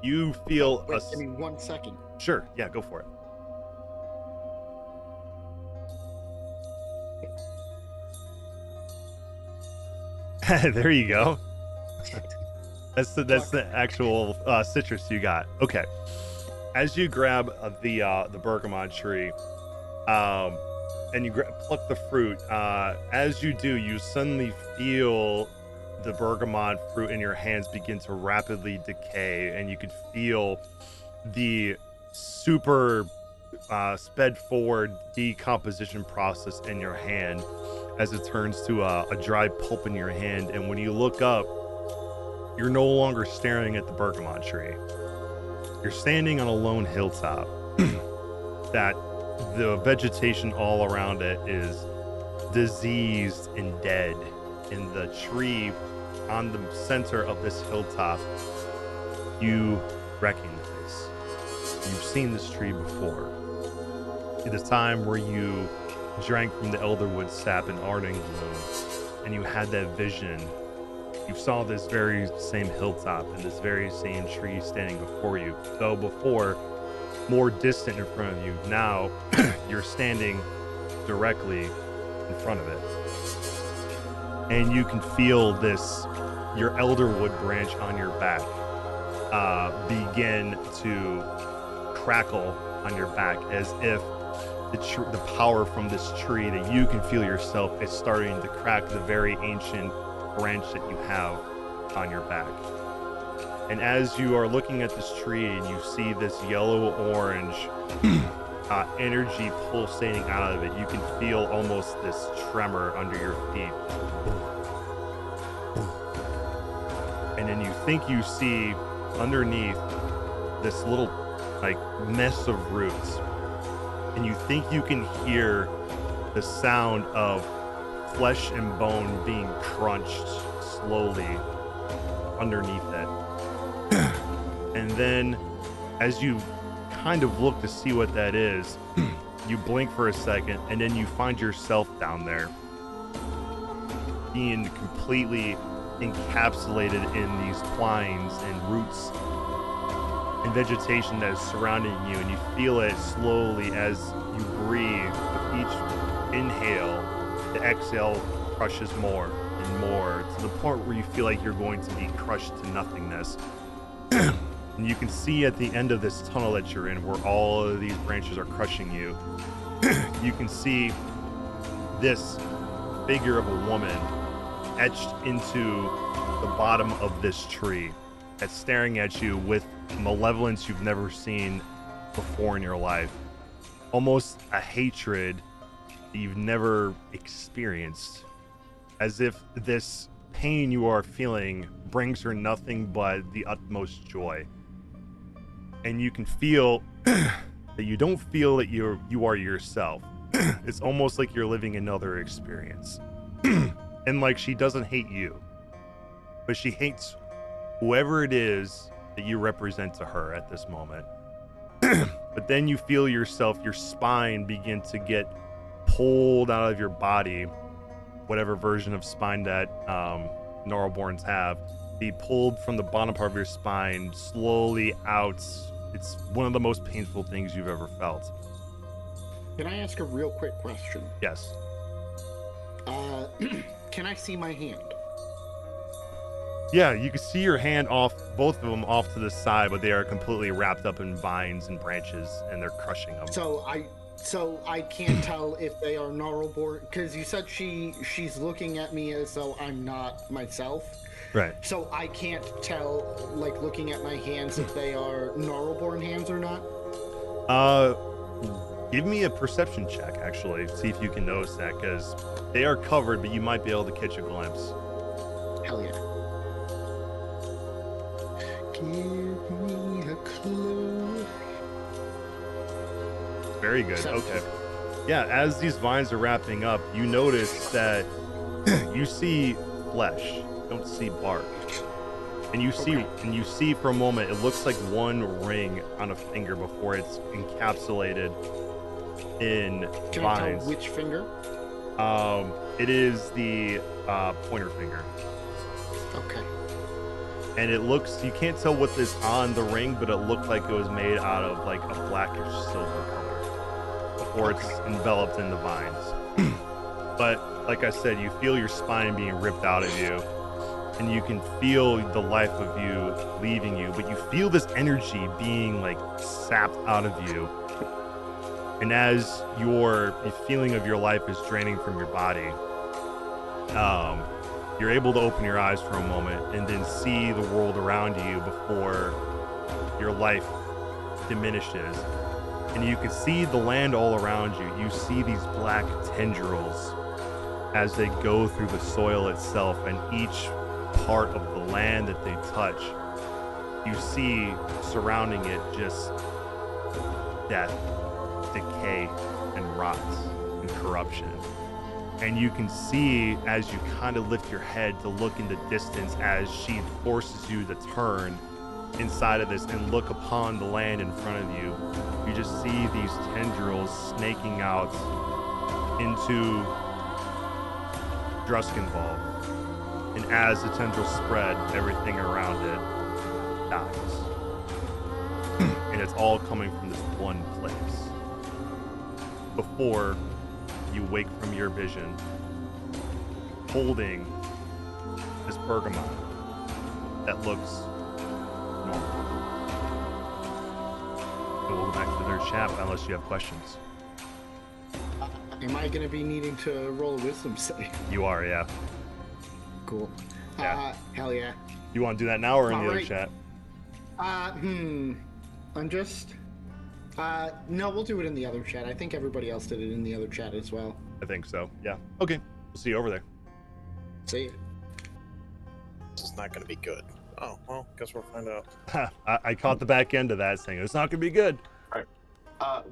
you feel Wait, give me 1 second. Sure. Yeah, go for it. There you go. That's the actual citrus you got. Okay. As you grab the bergamot tree, and you pluck the fruit, as you do, you suddenly feel the bergamot fruit in your hands begin to rapidly decay, and you can feel the super sped forward decomposition process in your hand as it turns to a dry pulp in your hand. And when you look up, you're no longer staring at the bergamot tree. You're standing on a lone hilltop that the vegetation all around it is diseased and dead. And the tree on the center of this hilltop, you recognize. You've seen this tree before. It is time where you drank from the elderwood sap in Arding Bloom, and you had that vision. You saw this very same hilltop and this very same tree standing before you. Though before, more distant in front of you, now you're standing directly in front of it. And you can feel this, your elderwood branch on your back begin to crackle on your back, as if the power from this tree that you can feel yourself is starting to crack the very ancient branch that you have on your back. And as you are looking at this tree and you see this yellow-orange energy pulsating out of it, you can feel almost this tremor under your feet. And then you think you see underneath this little like mess of roots, and you think you can hear the sound of flesh and bone being crunched slowly underneath it. And then as you kind of look to see what that is, you blink for a second, and then you find yourself down there being completely encapsulated in these twines and roots and vegetation that is surrounding you, and you feel it slowly as you breathe. With each inhale, the exhale crushes more and more to the point where you feel like you're going to be crushed to nothingness. And you can see at the end of this tunnel that you're in, where all of these branches are crushing you, you can see this figure of a woman etched into the bottom of this tree that's staring at you with malevolence you've never seen before in your life. Almost a hatred that you've never experienced. As if this pain you are feeling brings her nothing but the utmost joy. And you can feel that you don't feel that you are yourself. It's almost like you're living another experience. And like, she doesn't hate you, but she hates whoever it is that you represent to her at this moment. But then you feel yourself, your spine begin to get pulled out of your body, whatever version of spine that Gnarlborns have, be pulled from the bottom part of your spine slowly out. It's one of the most painful things you've ever felt. Can I ask a real quick question? Yes. Can I see my hand? Yeah, you can see your hand off, both of them off to the side, but they are completely wrapped up in vines and branches, and they're crushing them. So I can't tell if they are Gnarlborn, because you said she's looking at me as though I'm not myself. Right. So I can't tell, like, looking at my hands, if they are Gnarlborn hands or not. Give me a perception check, actually. See if you can notice that, because they are covered, but you might be able to catch a glimpse. Hell yeah. Give me a clue. Very good. Okay. Yeah, as these vines are wrapping up, you notice that you see flesh. You don't see bark. And you see for a moment, it looks like one ring on a finger before it's encapsulated in Can vines. I tell which finger? It is the pointer finger. Okay. And it looks, you can't tell what is on the ring, but it looked like it was made out of like a blackish silver color before it's enveloped in the vines. But like I said, you feel your spine being ripped out of you, and you can feel the life of you leaving you, but you feel this energy being like sapped out of you. And as the feeling of your life is draining from your body, you're able to open your eyes for a moment and then see the world around you before your life diminishes. And you can see the land all around you. You see these black tendrils as they go through the soil itself, and each part of the land that they touch, you see surrounding it just death, decay, and rot and corruption. And you can see, as you kind of lift your head to look in the distance, as she forces you to turn inside of this and look upon the land in front of you, you just see these tendrils snaking out into Druskenwald. And as the tendrils spread, everything around it dies. And it's all coming from this one place. Before you wake from your vision, holding this bergamot that looks normal. So we'll go back to their chat unless you have questions. Am I going to be needing to roll a wisdom save? You are, yeah. Cool. Yeah. Hell yeah. You want to do that now or in the other Alright. chat? I'm just... no, we'll do it in the other chat. I think everybody else did it in the other chat as well. I think so, yeah. Okay, we'll see you over there. See you. This is not going to be good. Oh, well, guess we'll find out. I caught the back end of that saying it's not going to be good.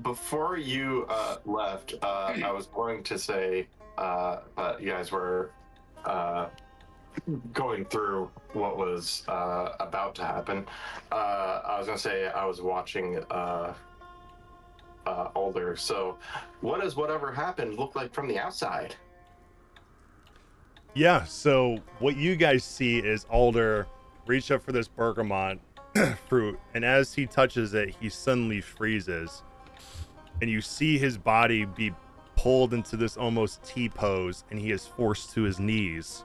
Before you left, I was going to say, you guys were going through what was about to happen. I was going to say I was watching Alder. So what does whatever happened look like from the outside? Yeah, so what you guys see is Alder reach up for this bergamot fruit, and as he touches it, he suddenly freezes. And you see his body be pulled into this almost T pose, and he is forced to his knees.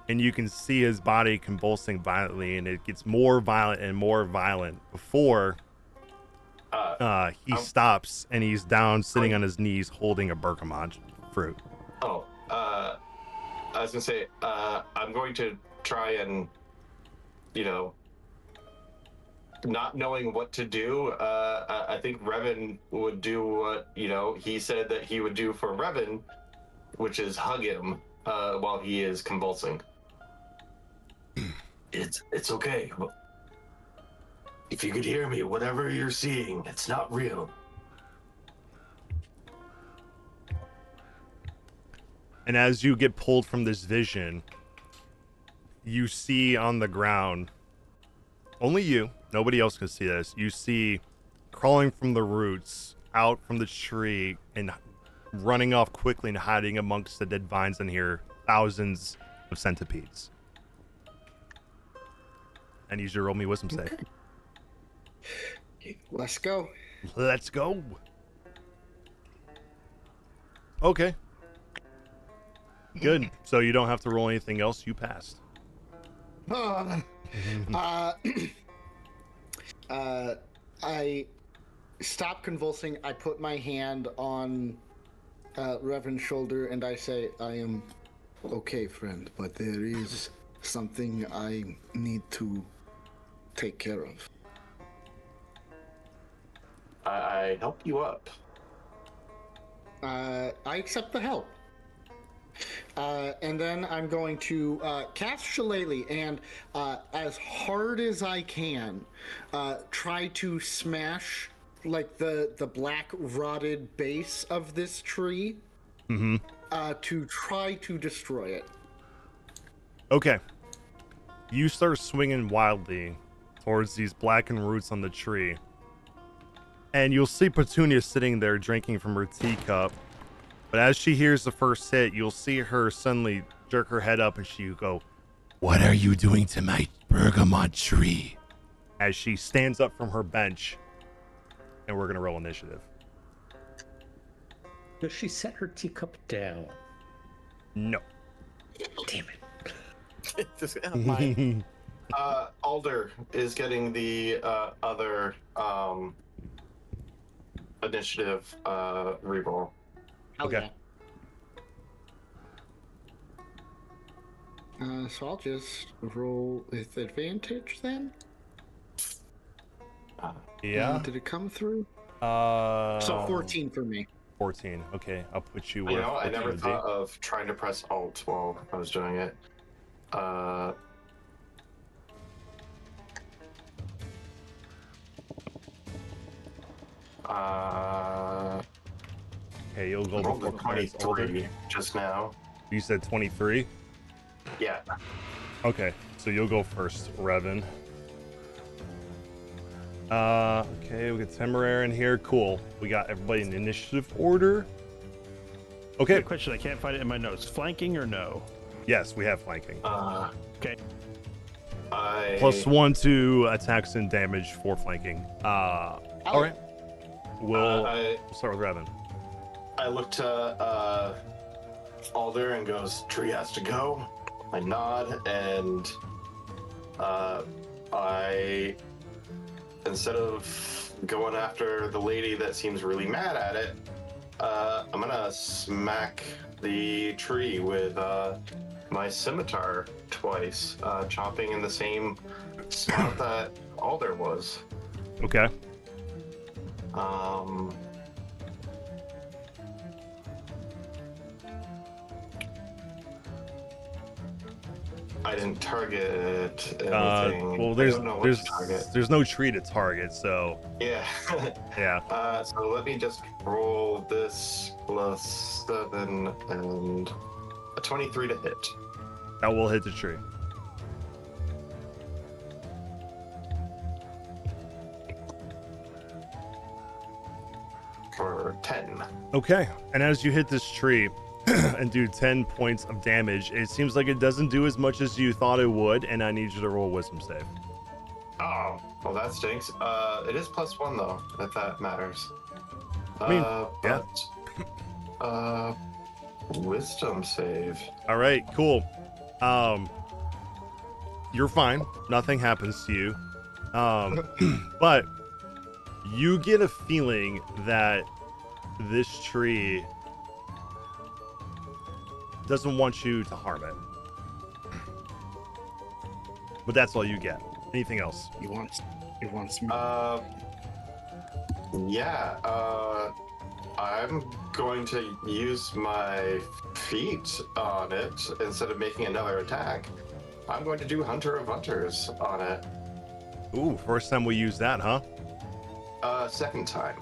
And you can see his body convulsing violently, and it gets more violent and more violent before he stops, and he's down sitting on his knees holding a bergamot fruit. I was gonna say, I'm going to try and, not knowing what to do, I think Revan would do what, he said that he would do for Revan, which is hug him while he is convulsing. It's okay. If you could hear me, whatever you're seeing, it's not real. And as you get pulled from this vision, you see on the ground, only you, nobody else can see this, you see crawling from the roots out from the tree and running off quickly and hiding amongst the dead vines in here, thousands of centipedes. And use your roll me wisdom save. Let's go. Let's go. Okay. Good. So you don't have to roll anything else. You passed. I stop convulsing. I put my hand on Revan's shoulder and I say, I am okay, friend, but there is something I need to take care of. I help you up. I accept the help. And then I'm going to cast Shillelagh and as hard as I can try to smash like the black rotted base of this tree to try to destroy it. Okay. You start swinging wildly towards these blackened roots on the tree. And you'll see Petunia sitting there drinking from her teacup. But as she hears the first hit, you'll see her suddenly jerk her head up and she go, "What are you doing to my bergamot tree?" As she stands up from her bench. And we're going to roll initiative. Does she set her teacup down? No. Damn it. Alder is getting the other initiative reroll. Okay. So I'll just roll with advantage then. Yeah. Did it come through? So 14 for me. 14. Okay, I'll put you. You know, I never thought of trying to press Alt while I was doing it. Okay, you'll go rolled a before Claire's older. 23 just now. You said 23? Yeah. Okay, so you'll go first, Revan. Okay, we got Temeraire in here. Cool. We got everybody in initiative order. Okay. Good question. I can't find it in my notes. Flanking or no? Yes, we have flanking. Okay. +1 to attacks and damage for flanking. All right. We'll start with Revan. I look to Alder and goes, "Tree has to go." I nod and I, instead of going after the lady that seems really mad at it, I'm gonna smack the tree with my scimitar twice, chopping in the same spot that Alder was. Okay. I didn't target anything. Well, I don't know what to target. there's no tree to target, so Yeah. yeah. So let me just roll this +7 and a 23 to hit. That will hit the tree. For 10. Okay, and as you hit this tree, and do 10 points of damage. It seems like it doesn't do as much as you thought it would, and I need you to roll a wisdom save. Oh, well, that stinks. It is +1 though, if that matters. I mean, yeah. Wisdom save. All right, cool. You're fine. Nothing happens to you. But you get a feeling that this tree doesn't want you to harm it. But that's all you get. Anything else? He wants me. Yeah, I'm going to use my feet on it instead of making another attack. I'm going to do Hunter of Hunters on it. Ooh, first time we use that, huh? Second time.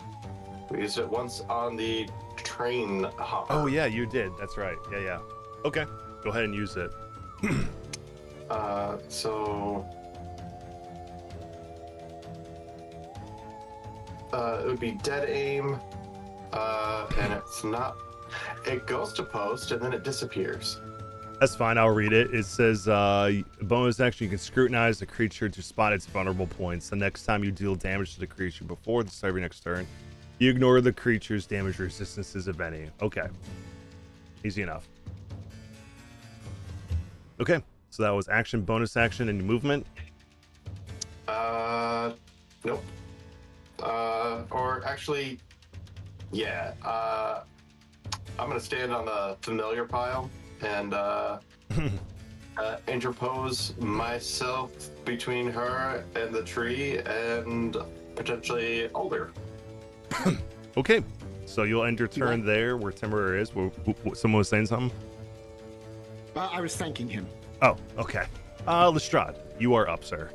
We used it once on the train hopper. Oh, yeah, you did. That's right. Yeah. Okay, go ahead and use it. So... it would be dead aim, and it's not... It goes to post, and then it disappears. That's fine. I'll read it. It says, bonus action, you can scrutinize the creature to spot its vulnerable points. The next time you deal damage to the creature before the start of your next turn, you ignore the creature's damage resistances, if any. Okay. Easy enough. Okay. So that was action, bonus action, and movement. Nope. Or actually, yeah. I'm going to stand on the familiar pile and interpose myself between her and the tree and potentially Alder. Okay, so you'll end your turn there where Timber is. Someone was saying something? I was thanking him. Oh, okay. Lestrade, you are up, sir.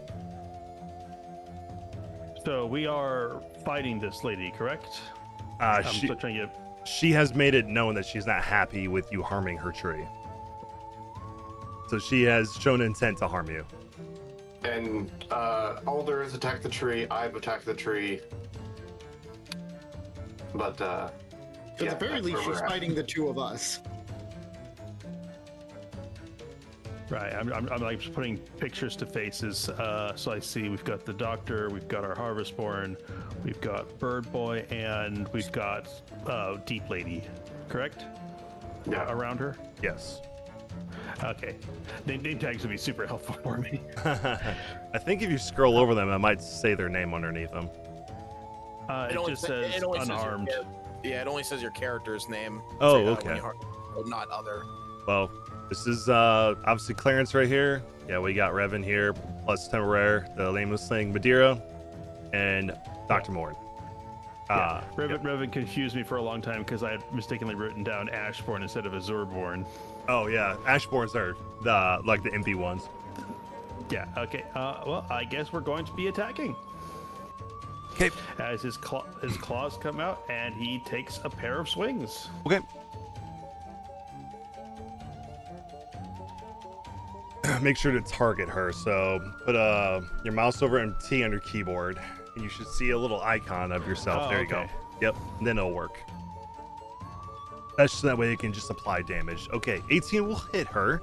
So we are fighting this lady, correct? I'm still trying to get... She has made it known that she's not happy with you harming her tree. So she has shown intent to harm you. And Alder has attacked the tree. I've attacked the tree. But at the very least, she's fighting the two of us. Right, I'm like just putting pictures to faces. So I see we've got the doctor, we've got our Harvestborn, we've got Bird Boy, and we've got Deep Lady, correct? Yeah. Around her? Yes. Okay. Name tags would be super helpful for me. I think if you scroll over them, I might say their name underneath them. It just says unarmed. It only says your character's name. Oh, so, okay. Not other. Well, this is obviously Clarence right here. Yeah, we got Revan here, plus Temporary, the nameless thing, Madeira, and Dr. Morn. Revan confused me for a long time because I had mistakenly written down Ashborn instead of Azurborn. Oh yeah, Ashborns are the MP ones. Yeah. Okay. Well, I guess we're going to be attacking. Okay. As his claws come out, and he takes a pair of swings. Okay. Make sure to target her. So put your mouse over and T on your keyboard, and you should see a little icon of yourself. Oh, there you go. Yep. And then it'll work. That's so that way you can just apply damage. Okay, 18 will hit her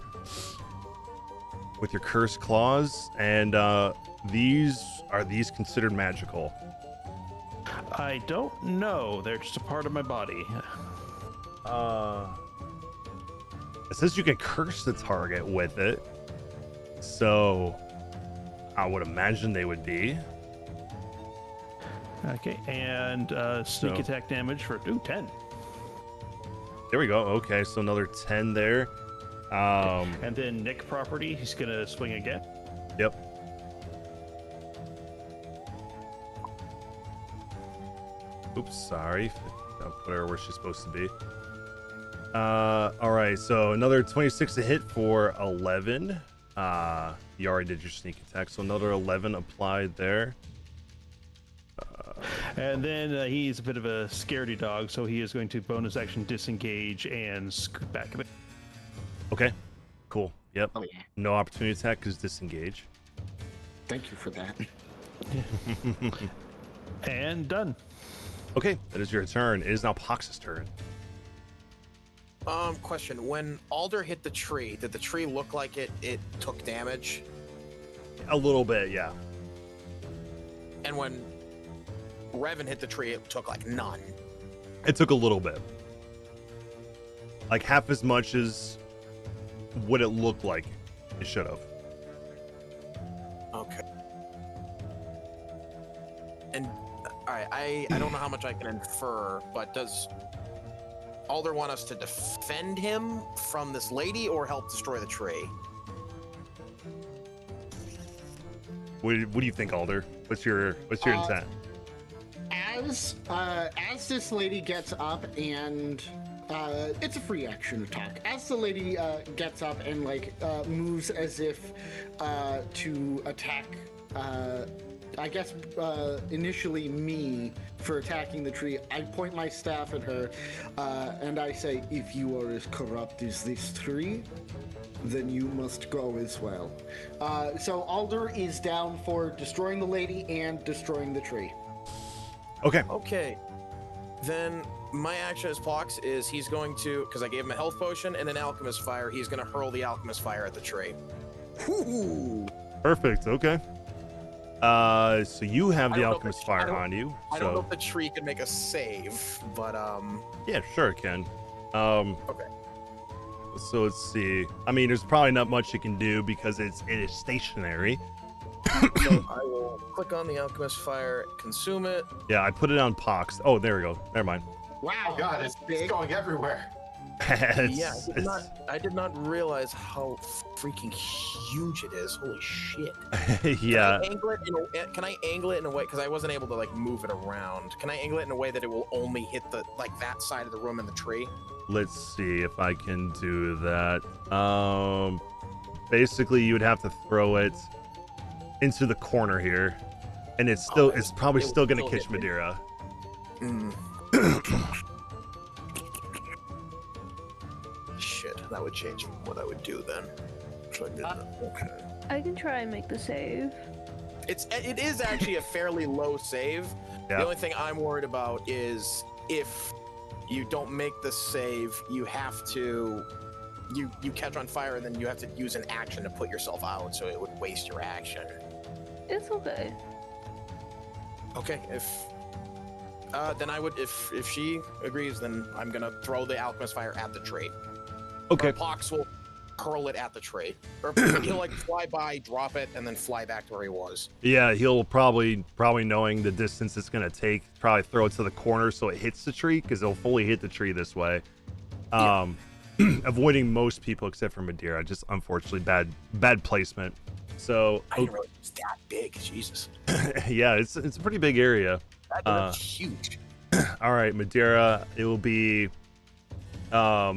with your cursed claws, and these considered magical? I don't know. They're just a part of my body. It says you can curse the target with it, so I would imagine they would be. Okay, and sneak attack damage for 10. There we go. Okay, so another 10 there. And then Nick property, he's gonna swing again. Yep. Oops, sorry. I'll put her where she's supposed to be. All right, so another 26 to hit for 11. You already did your sneak attack, so another 11 applied there. And then he's a bit of a scaredy dog, so he is going to bonus action disengage and scoot back a bit. Okay, cool. Yep. Oh, yeah. No opportunity attack because disengage. Thank you for that. And done. Okay, that is your turn. It is now Pox's turn. Question. When Alder hit the tree, did the tree look like it took damage? A little bit, yeah. And when Revan hit the tree, it took like none. It took a little bit. Like half as much as what it looked like it should have. Okay. And alright, I don't know how much I can infer, but does Alder want us to defend him from this lady or help destroy the tree? What do you think, Alder? What's your intent? As this lady gets up and it's a free action attack. As the lady gets up and moves as if to attack, I guess initially me for attacking the tree, I point my staff at her and I say, "If you are as corrupt as this tree, then you must go as well." So Alder is down for destroying the lady and destroying the tree. Okay. Okay. Then my action as Pox is he's going to, because I gave him a health potion and an alchemist fire, he's going to hurl the alchemist fire at the tree. Woo-hoo. Perfect. Okay. So you have the alchemist fire on you. I don't know if the tree can make a save, but yeah, sure it can. Okay. So let's see. I mean, there's probably not much you can do because it is stationary. So I will click on the alchemist fire, consume it. Yeah, I put it on Pox. Oh, there we go. Never mind. Wow. Oh God, it's going everywhere. Yeah, I did not realize how freaking huge it is. Holy shit. Yeah. Can I angle it in a way, because I wasn't able to move it around. Can I angle it in a way that it will only hit the that side of the room in the tree? Let's see if I can do that. Basically you would have to throw it into the corner here, and it's probably still gonna catch Madeira. Shit, that would change what I would do then. So I did that. Okay. I can try and make the save. It is actually a fairly low save. Yeah. The only thing I'm worried about is if you don't make the save, you have to you catch on fire and then you have to use an action to put yourself out, so it would waste your action. It's okay. Okay, then I would, if she agrees, then I'm gonna throw the alchemist fire at the tree. Okay. Pox will hurl it at the tree, or he'll fly by, drop it, and then fly back to where he was. Yeah, he'll probably knowing the distance it's gonna take, probably throw it to the corner so it hits the tree, because it'll fully hit the tree this way. Avoiding most people except for Madeira. Just unfortunately bad placement. So I didn't realize it was that big. Jesus. yeah, it's a pretty big area. That's huge. All right, Madeira. It will be a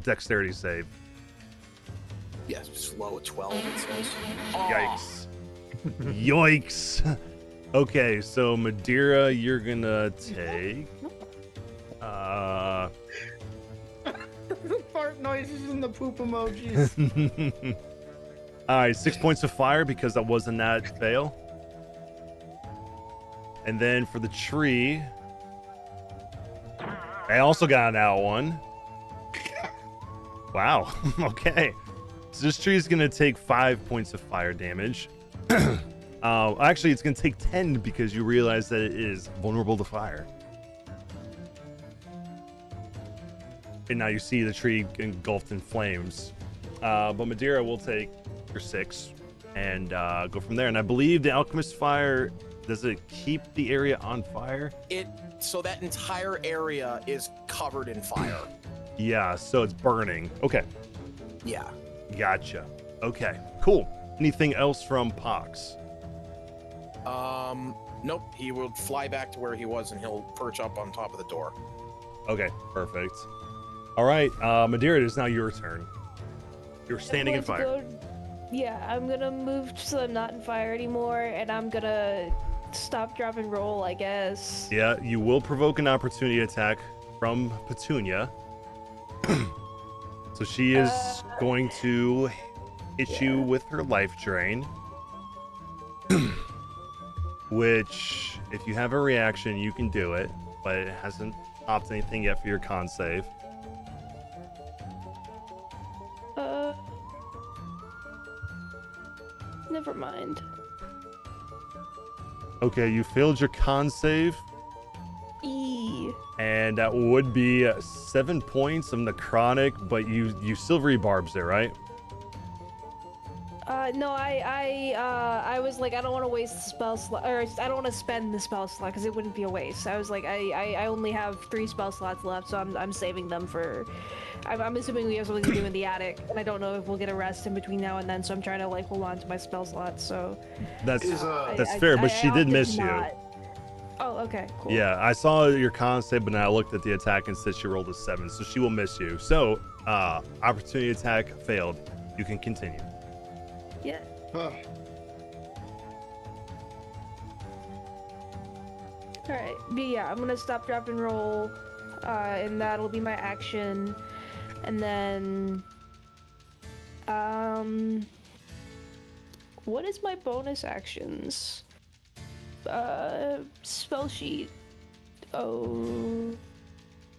dexterity save. Yes, slow at 12. It says. Yikes! Yoinks! Okay, so Madeira, you're gonna take. The fart noises and the poop emojis. All right, 6 points of fire because that was a nat fail. And then for the tree, I also got an nat one. Wow. Okay. So this tree is gonna take 5 points of fire damage. Actually, it's gonna take 10 because you realize that it is vulnerable to fire. And now you see the tree engulfed in flames. But Madeira will take your 6 and go from there. And I believe the alchemist fire, does it keep the area on fire? So that entire area is covered in fire. Yeah, so it's burning. Okay. Yeah. Gotcha. Okay, cool. Anything else from Pox? Nope. He will fly back to where he was and he'll perch up on top of the door. Okay, perfect. All right, Madeira, it is now your turn. You're standing in fire. I'm gonna move so I'm not in fire anymore, and I'm gonna stop, drop, and roll, I guess. Yeah, you will provoke an opportunity attack from Petunia. So she is going to hit you with her life drain. Which, if you have a reaction, you can do it, but it hasn't popped anything yet for your con save. Never mind. Okay, you failed your con save, E. and that would be 7 points of necrotic, but you silvery barbs there, right? No, I was like, I don't want to waste the spell slot, or I don't want to spend the spell slot because it wouldn't be a waste. I was like, I only have 3 spell slots left, so I'm saving them for. I'm assuming we have something to do in the attic, and I don't know if we'll get a rest in between now and then, so I'm trying to like hold on to my spell slots. So That's fair, but she did miss you. Oh, okay, cool. Yeah, I saw your con save, but then I looked at the attack and said she rolled a 7, so she will miss you. So, opportunity attack failed. You can continue. Yeah. Alright, but yeah, I'm gonna stop, drop, and roll, and that'll be my action. And then, what is my bonus actions? Spell sheet. Oh.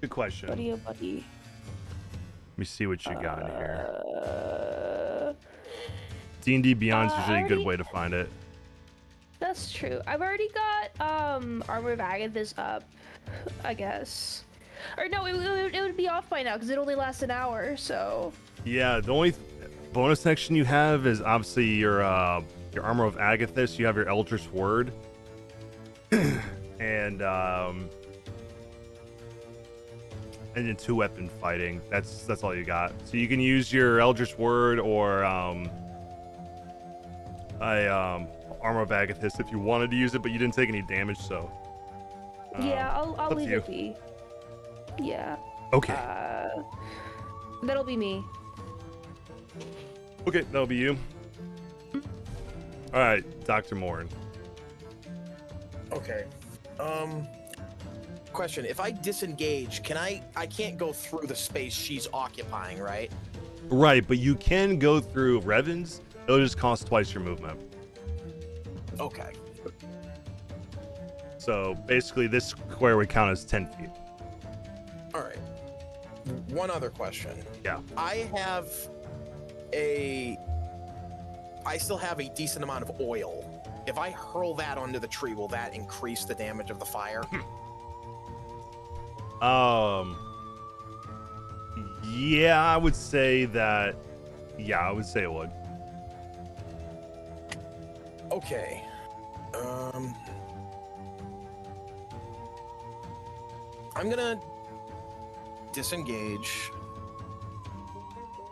Good question. Buddy, oh buddy. Let me see what you got in here. D&D Beyond's usually a good way to find it. That's true. I've already got Armor of Agathis up, I guess. Or no, it would be off by now because it only lasts an hour. So. Yeah, the only bonus action you have is obviously your Armor of Agathis. You have your Eldritch Word, and then 2-weapon fighting. That's all you got. So you can use your Eldritch Word or Armor of Agathis if you wanted to use it, but you didn't take any damage, so. Yeah, I'll leave it be. Yeah. Okay. That'll be me. Okay, that'll be you. All right, Dr. Morin. Okay. Question: if I disengage, I can't go through the space she's occupying, right? Right, but you can go through Revan's. It'll just cost twice your movement. Okay. So basically, this square would count as 10 feet. All right. One other question. Yeah. I still have a decent amount of oil. If I hurl that onto the tree, will that increase the damage of the fire? Yeah, I would say that. Yeah, I would say it would. Okay. I'm gonna disengage,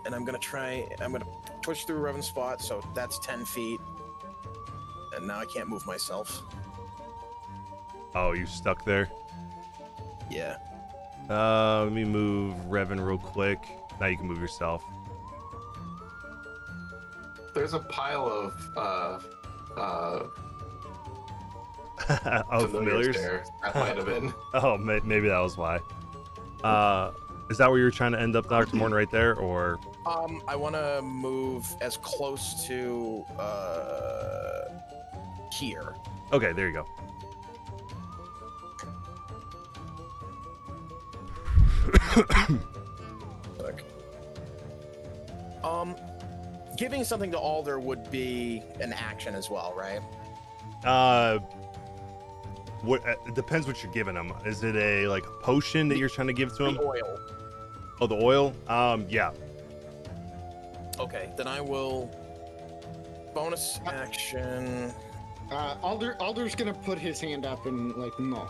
and I'm gonna push through Revan's spot, so that's 10 feet, and now I can't move myself. Oh, you stuck there? Yeah. Let me move Revan real quick. Now you can move yourself. There's a pile of familiars there. That might have been. Oh, maybe that was why. Is that where you're trying to end up, Dr. Morton, right there, or? I want to move as close to here. Okay, there you go. Look. Giving something to Alder would be an action as well, right? It depends what you're giving him. Is it a potion that you're trying to give to him? The oil. Oh, the oil? Yeah. Okay, then I will bonus action. Alder's gonna put his hand up and no.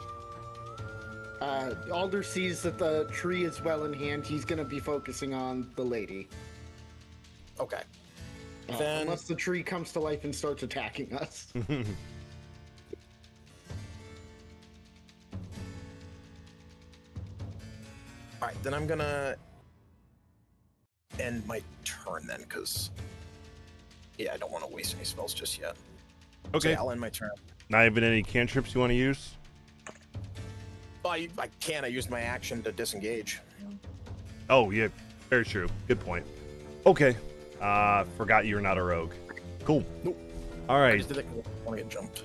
Alder sees that the tree is well in hand. He's gonna be focusing on the lady. Okay. Unless the tree comes to life and starts attacking us. All right, then I'm gonna end my turn then, because I don't want to waste any spells just yet. Okay. So I'll end my turn. Not even any cantrips you want to use? Well, I can. I used my action to disengage. Oh, yeah. Very true. Good point. Okay. Forgot you're not a rogue. Cool. Nope. All right. I just did it 'cause I want to get jumped.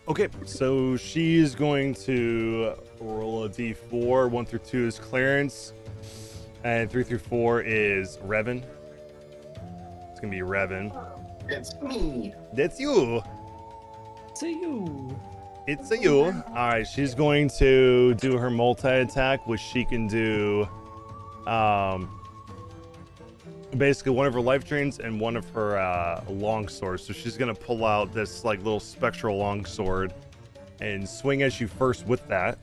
Okay, so she's going to roll a d4. 1 through 2 is Clarence, and 3 through 4 is Revan. It's gonna be Revan. It's me. That's you. See you. It's a you. All right, she's going to do her multi-attack, which she can do basically one of her life drains and one of her long swords. So she's gonna pull out this like little spectral long sword and swing at you first with that.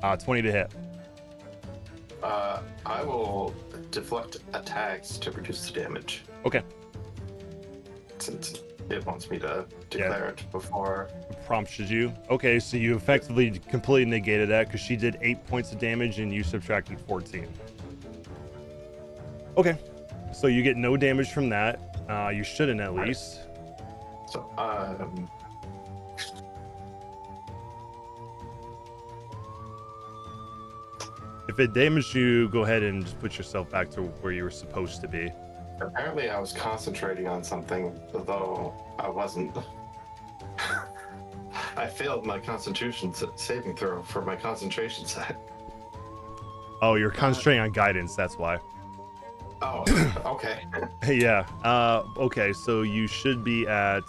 20 to hit. I will deflect attacks to reduce the damage. Okay. Since it wants me to declare it before. Prompted you. Okay, so you effectively completely negated that because she did 8 points of damage and you subtracted 14. Okay, so you get no damage from that. You shouldn't at least. So, if it damaged you, go ahead and just put yourself back to where you were supposed to be. apparently I was concentrating on something, though I wasn't. I failed my constitution saving throw for my concentration set. Oh, you're concentrating on guidance, that's why. Oh, okay. Yeah. Okay, so you should be at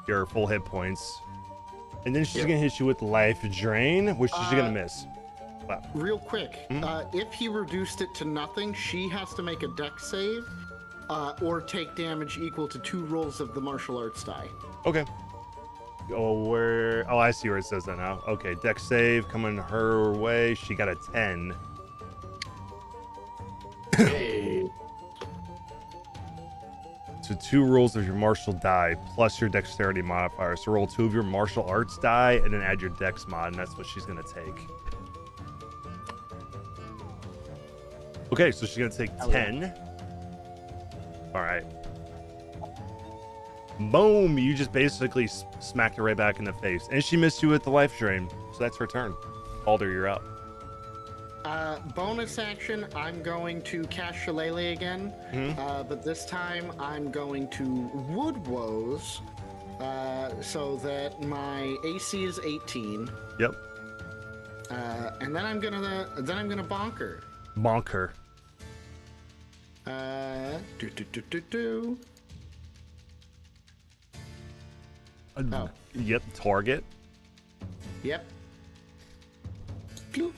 your full hit points. And then she's gonna hit you with life drain, which she's gonna miss. Wow. Real quick, if he reduced it to nothing, she has to make a dex save or take damage equal to 2 rolls of the martial arts die. Okay. Oh, where? Oh, I see where it says that now. Okay, dex save coming her way. She got a 10. Hey. So 2 rolls of your martial die plus your dexterity modifier. So roll 2 of your martial arts die and then add your dex mod, and that's what she's gonna take. Okay, so she's gonna take 10. All right. Boom! You just basically smacked her right back in the face, and she missed you with the life drain. So that's her turn. Alder, you're up. Bonus action, I'm going to cast Shillelagh again, but this time I'm going to Wood Woes, so that my AC is 18. Yep. And then I'm gonna bonk her. Bonk her. Oh. Yep. Target. Yep. Bloop.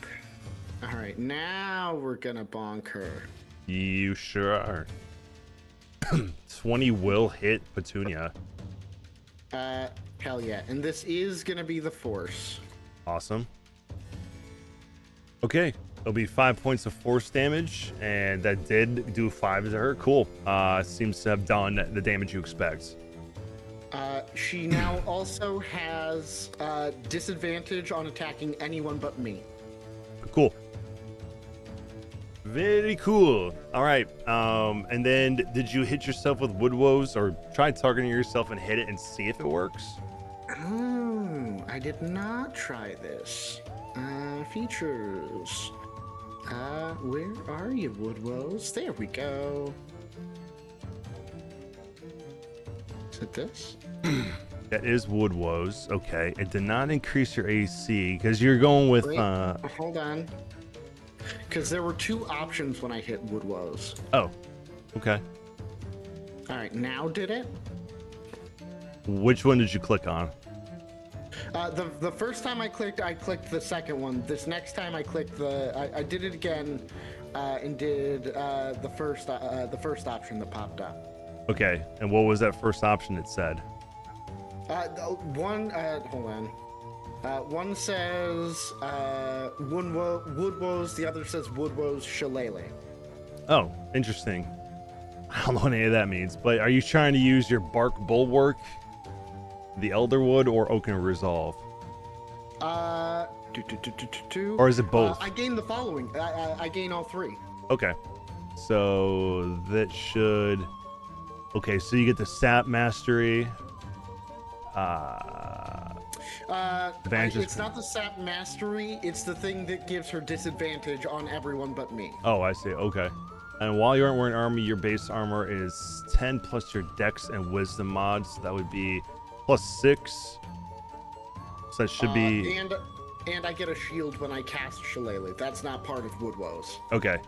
All right, now we're gonna bonk her. You sure are. 20 will hit Petunia. Hell yeah. And this is gonna be the force. Awesome. Okay, it'll be 5 points of force damage, and that did do 5 to her. Cool. Seems to have done the damage you expect. She now also has disadvantage on attacking anyone but me. Cool. Very cool. All right. And then did you hit yourself with Wood Woes, or try targeting yourself and hit it and see if it works? Oh, I did not try this. Features. Where are you, Wood Woes? There we go. Is it this? That is Wood Woes. Okay. It did not increase your AC because you're going with. Wait, hold on. Because there were 2 options when I hit Wood Woes. Oh. Okay. All right, now did it? Which one did you click on? The first time I clicked the second one. This next time I clicked I did it again, and did the first option that popped up. Okay. And what was that first option it said? Hold on. One says Wood Woes, the other says Wood Woes Shillelagh. Oh, interesting. I don't know what any of that means, but are you trying to use your Bark Bulwark, the Elderwood, or Oaken Resolve? Or is it both? I gain the following. I gain all 3. Okay. So that should... Okay, so you get the Sap Mastery. It's not the Sap Mastery. It's the thing that gives her disadvantage on everyone but me. Oh, I see. Okay. And while you aren't wearing armor, your base armor is 10 plus your Dex and Wisdom mods. So that would be plus 6. So that should be... And I get a shield when I cast Shillelagh. That's not part of Wood Woes. Okay.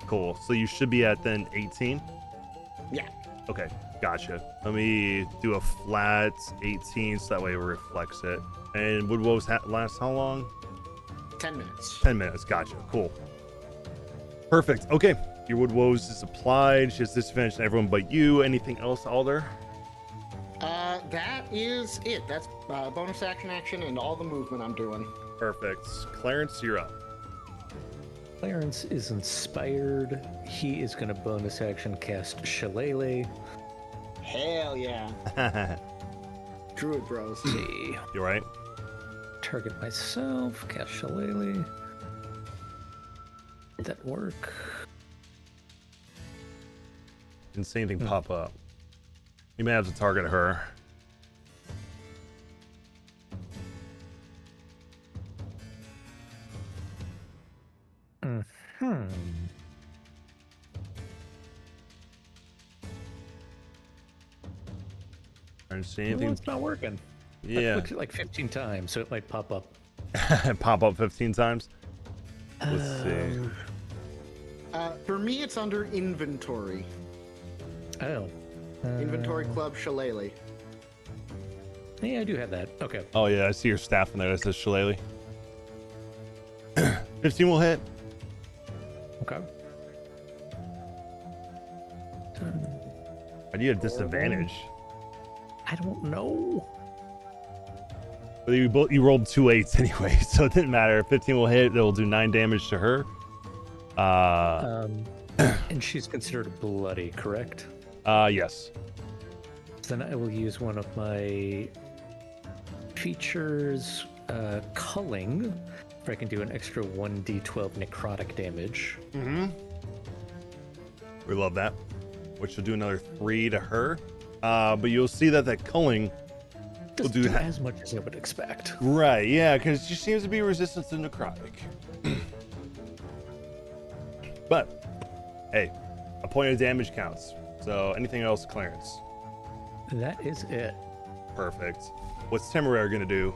Cool. So you should be at then 18? Yeah. Okay. Gotcha. Let me do a flat 18 so that way it reflects it. And would woes last how long? 10 minutes. 10 minutes. Gotcha. Cool. Perfect. Okay. Your wood woes is applied. She has disadvantage on everyone but you. Anything else, Alder? That is it. That's bonus action, and all the movement I'm doing. Perfect. Clarence, you're up. Clarence is inspired. He is going to bonus action cast Shillelagh. Hell yeah. Druid bros. See. You right? Target myself, cast Shillelagh. Did that work? Didn't see anything pop up. You may have to target her. I didn't see anything. Well, it's not working. Yeah. I've looked at like 15 times, so it might pop up. Pop up 15 times. Let's see. For me, it's under inventory. Oh. Inventory Club Shillelagh. Yeah, I do have that. Okay. Oh yeah, I see your staff in there that says Shillelagh. 15 will hit. Okay. I need a disadvantage. I don't know. But you rolled 2 8s anyway, so it didn't matter. 15 will hit. It will do 9 damage to her. And she's considered bloody, correct? Yes. Then I will use one of my features, culling, where I can do an extra 1d12 necrotic damage. Mm-hmm. We love that. Which will do another 3 to her. But you'll see that culling will do as much as I would expect. Right, yeah, because she seems to be resistant to necrotic. But, hey, a point of damage counts. So anything else, Clarence? That is it. Perfect. What's Temeraire gonna do?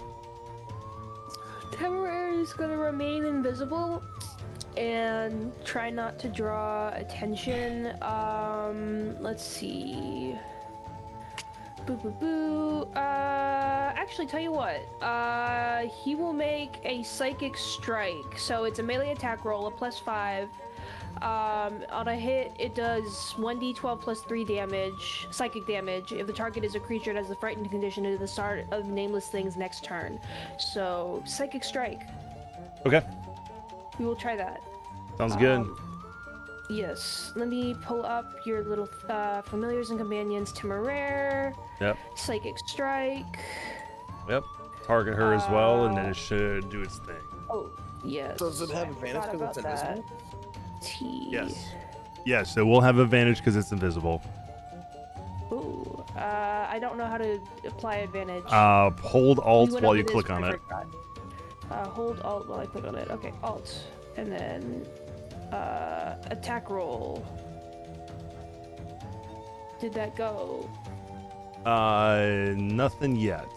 Temeraire is gonna remain invisible and try not to draw attention. Let's see. Boo boo boo. Actually, tell you what. He will make a psychic strike. So it's a melee attack roll, a +5. On a hit, it does 1d12 plus 3 damage, psychic damage, if the target is a creature that has the frightened condition at the start of Nameless Thing's next turn. So, psychic strike. Okay. We will try that. Sounds good. Yes. Let me pull up your little familiars and companions. Temeraire. Yep. Psychic strike. Yep. Target her as well, and then it should do its thing. Oh, yes. Does it have advantage because it's invisible? Yes. Yes, it will have advantage because it's invisible. Ooh. I don't know how to apply advantage. Hold Alt went while over you this click on it. Hold Alt while I click on it. Okay, Alt. And then attack roll. Did that go? Nothing yet.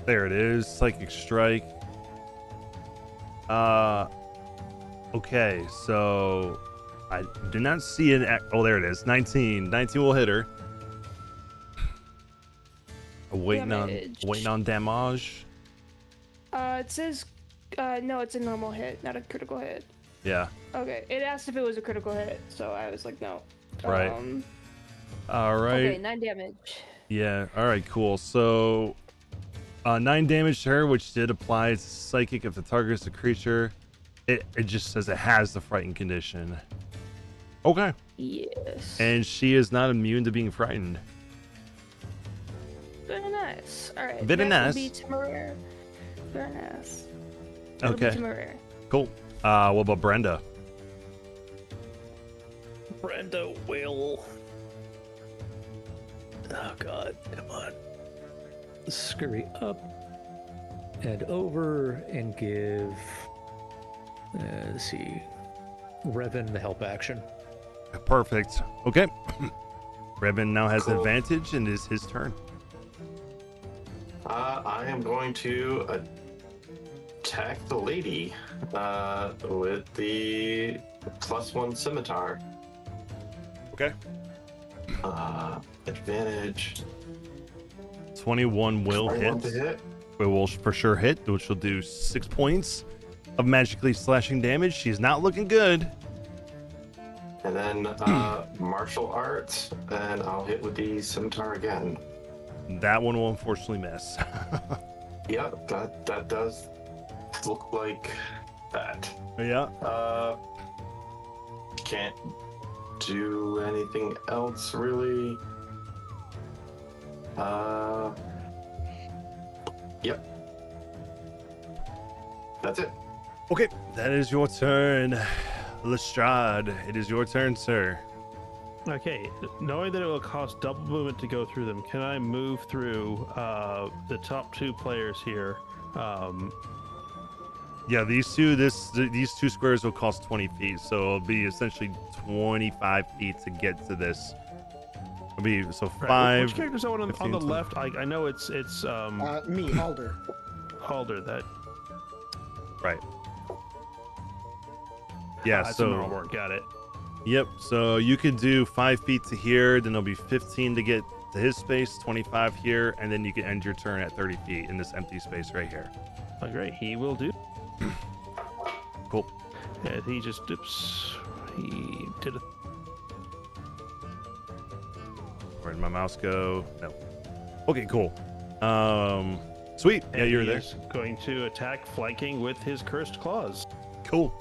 There it is. Psychic strike. Okay, so I did not see an. Oh, there it is. 19. 19 will hit her. Waiting on damage. It says, no, it's a normal hit, not a critical hit. Yeah. Okay, it asked if it was a critical hit, so I was like, no. Right. All right. Okay, 9 damage. Yeah. All right. Cool. So, 9 damage to her, which did apply. It's psychic if the target is a creature. It just says it has the frightened condition. Okay. Yes. And she is not immune to being frightened. Very nice. All right. Very nice. That will be Temeraire. Very nice. Okay. Temeraire. Cool. What about Brenda? Brenda will. Oh god, come on. Scurry up and over and give. Let's see. Revan the help action. Perfect. Okay. Revan now has advantage and is his turn. I am going to attack the lady with the +1 scimitar. Okay. Advantage. 21 will 21 hit. to hit. It will for sure hit, which will do 6 points of magically slashing damage. She's not looking good. And then martial arts, and I'll hit with the scimitar again. That one will unfortunately miss. Yep, that does look like that. Yeah. Can't do anything else really. Yep. That's it. Okay, that is your turn, Lestrade. It is your turn, sir. Okay, knowing that it will cost double movement to go through them, can I move through the top 2 players here? Yeah, these two squares will cost 20 feet, so it'll be essentially 25 feet to get to this. It'll be so 5. Right, which characters are on 15, the 20. left? I know it's me, Alder. Alder. That right. Yeah, that's so normal. Got it. Yep. So you could do 5 feet to here, then there'll be 15 to get to his space, 25 here, and then you can end your turn at 30 feet in this empty space right here. Oh, great. He will do. Cool. And he just he did it. Where did my mouse go? No. Okay, cool. Sweet. Yeah, And you're he there. is going to attack flanking with his cursed claws. Cool.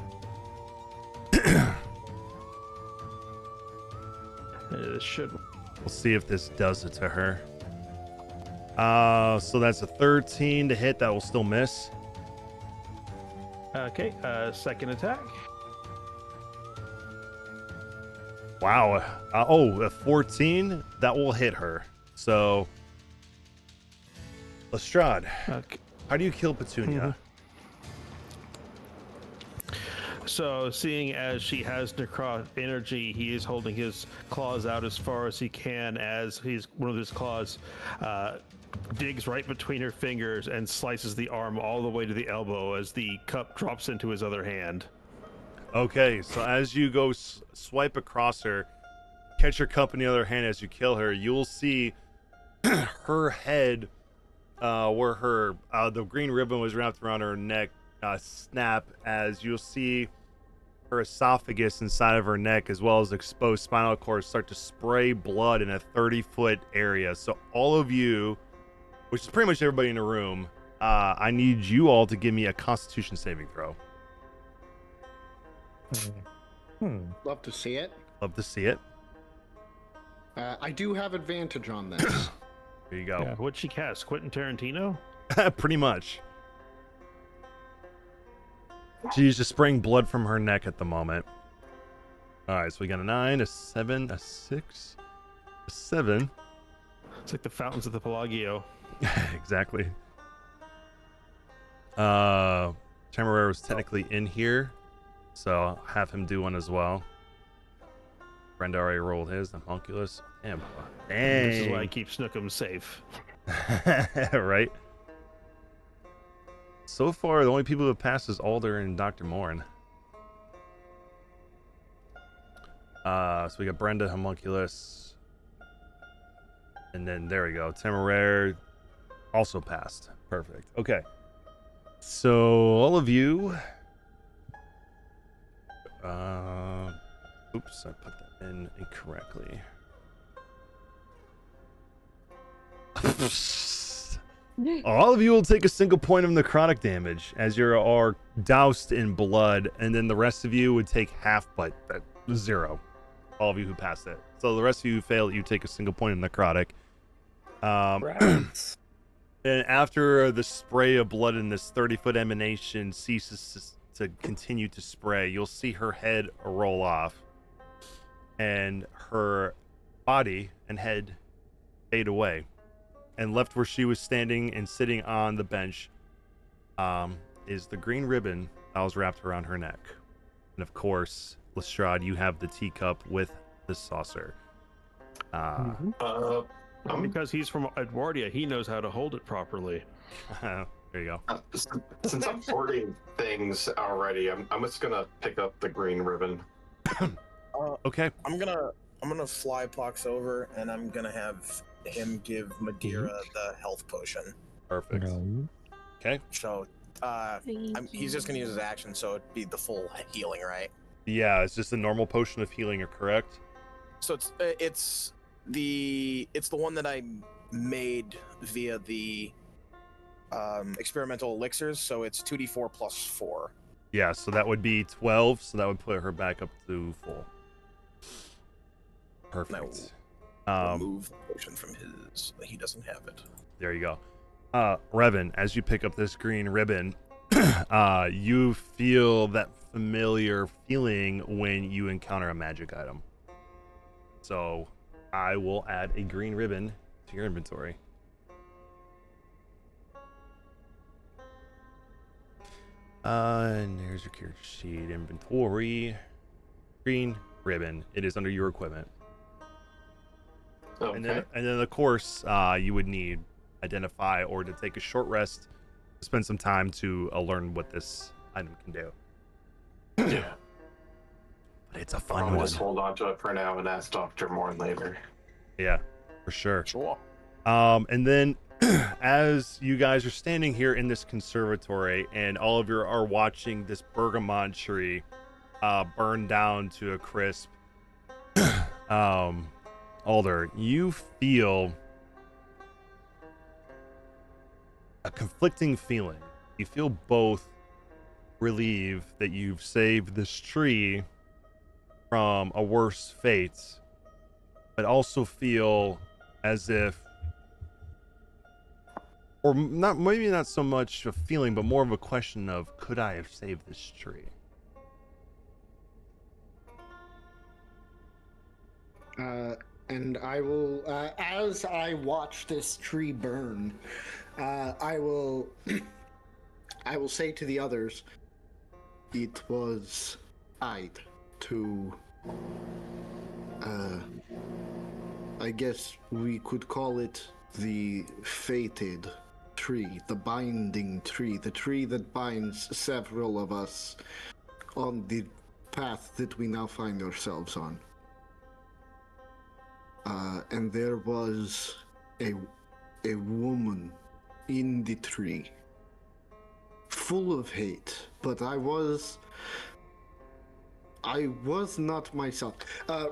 It should. We'll see if this does it to her. So that's a 13 to hit. That will still miss. Okay, second attack. Wow. A 14. That will hit her. So, Lestrade, how do you kill Petunia? So, seeing as she has necrotic energy, he is holding his claws out as far as he can as one of his claws digs right between her fingers and slices the arm all the way to the elbow as the cup drops into his other hand. Okay, so as you go swipe across her, catch her cup in the other hand as you kill her, you'll see her head, where her the green ribbon was wrapped around her neck, snap as you'll see her esophagus inside of her neck as well as exposed spinal cord start to spray blood in a 30-foot area. So all of you, which is pretty much everybody in the room, I need you all to give me a Constitution saving throw. Love to see it. Love to see it. I do have advantage on this. There you go. Yeah, what'd she cast? Quentin Tarantino? Pretty much. She's just spraying blood from her neck at the moment. All right, so we got a 9, a 7, a 6, a 7. It's like the fountains of the Pelagio. Exactly. Temeraire was technically in here, so I'll have him do one as well. Brenda already rolled his, the homunculus. Damn. Dang. This is why I keep Snookum safe. Right? So far, the only people who have passed is Alder and Dr. Morn. So we got Brenda, homunculus. And then there we go. Temeraire also passed. Perfect. Okay. So all of you. Oops, I put that in incorrectly. All of you will take a single point of necrotic damage as you are doused in blood, and then the rest of you would take half, but 0. All of you who passed it. So the rest of you who fail, you take a single point of necrotic. And after the spray of blood in this 30-foot emanation ceases to continue to spray, you'll see her head roll off, and her body and head fade away. And left where she was standing and sitting on the bench is the green ribbon that was wrapped around her neck. And of course, Lestrade, you have the teacup with the saucer. Because he's from Edwardia, he knows how to hold it properly. There you go. Since I'm hoarding things already, I'm just gonna pick up the green ribbon. Okay. I'm gonna fly Pox over, and I'm gonna have him give Madeira the health potion. Perfect. Okay. So, he's just gonna use his action, so it'd be the full healing, right? Yeah, it's just a normal potion of healing. You're correct. So it's the one that I made via the experimental elixirs. So it's 2d4 plus 4. Yeah, so that would be 12. So that would put her back up to full. Perfect. Remove the potion from his. He doesn't have it. There you go. Revan, as you pick up this green ribbon, you feel that familiar feeling when you encounter a magic item. So I will add a green ribbon to your inventory. And there's your character sheet, inventory, green ribbon. It is under your equipment. Okay. And then of course, you would need identify or to take a short rest, spend some time to learn what this item can do. Yeah. But it's a fun I'll one. just hold on to it for now and ask Dr. Moore later. Yeah, for sure. Sure. And then as you guys are standing here in this conservatory and all of you are watching this bergamot tree burn down to a crisp, Alder, you feel a conflicting feeling. You feel both relieved that you've saved this tree from a worse fate, but also feel as if, or not, maybe not so much a feeling, but more of a question of, could I have saved this tree? And I will, as I watch this tree burn, I will say to the others, it was I'd to, I guess we could call it the fated tree, the binding tree, the tree that binds several of us on the path that we now find ourselves on. And there was a woman in the tree, full of hate, but I was not myself.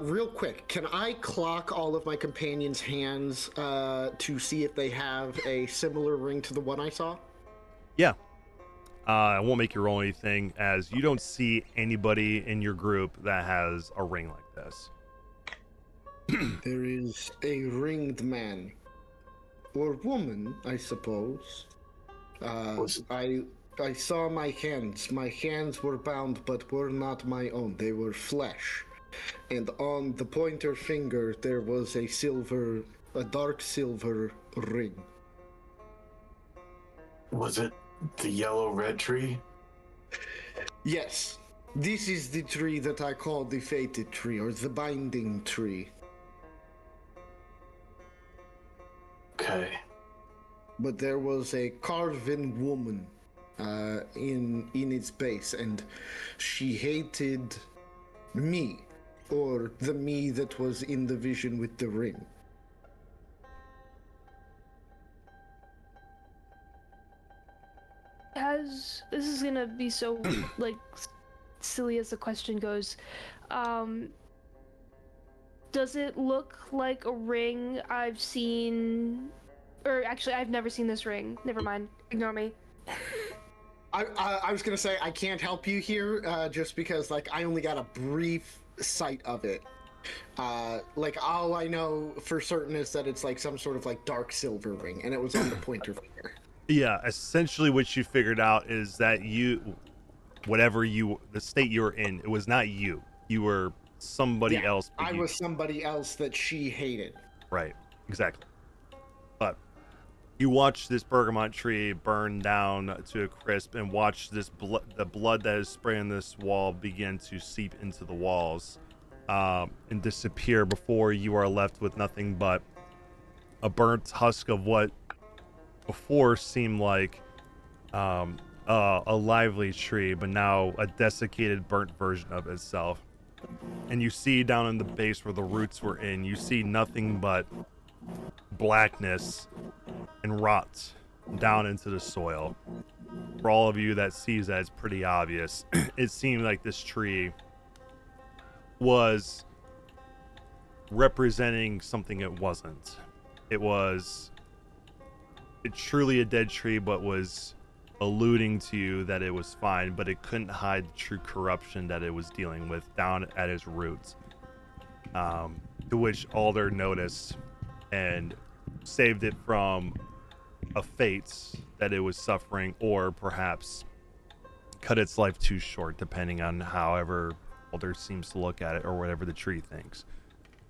Real quick, can I clock all of my companions' hands to see if they have a similar ring to the one I saw? Yeah. I won't make you roll anything, as you don't see anybody in your group that has a ring like this. There is a ringed man. Or woman, I suppose. I saw my hands. My hands were bound, but were not my own. They were flesh. And on the pointer finger, there was a dark silver ring. Was it the yellow-red tree? Yes. This is the tree that I call the fated tree, or the binding tree. Okay. But there was a carven woman in its base, and she hated me, or the me that was in the vision with the ring. This is gonna be so like silly as the question goes. Does it look like a ring I've seen? Or actually, I've never seen this ring. Never mind. Ignore me. I was gonna say I can't help you here, just because like I only got a brief sight of it. Like all I know for certain is that it's like some sort of like dark silver ring, and it was on the pointer finger. Yeah, essentially what you figured out is that the state you were in, it was not you. You were somebody else. I was somebody else that she hated. Right, exactly. But you watch this bergamot tree burn down to a crisp, and watch this the blood that is spraying this wall begin to seep into the walls and disappear before you are left with nothing but a burnt husk of what before seemed like a lively tree, but now a desiccated, burnt version of itself. And you see down in the base where the roots were in, you see nothing but blackness and rot down into the soil. For all of you that sees that, it's pretty obvious. It seemed like this tree was representing something it wasn't. It was truly a dead tree, but was alluding to you that it was fine, but it couldn't hide the true corruption that it was dealing with down at its roots. To which Alder noticed and saved it from a fate that it was suffering, or perhaps cut its life too short, depending on however Alder seems to look at it, or whatever the tree thinks.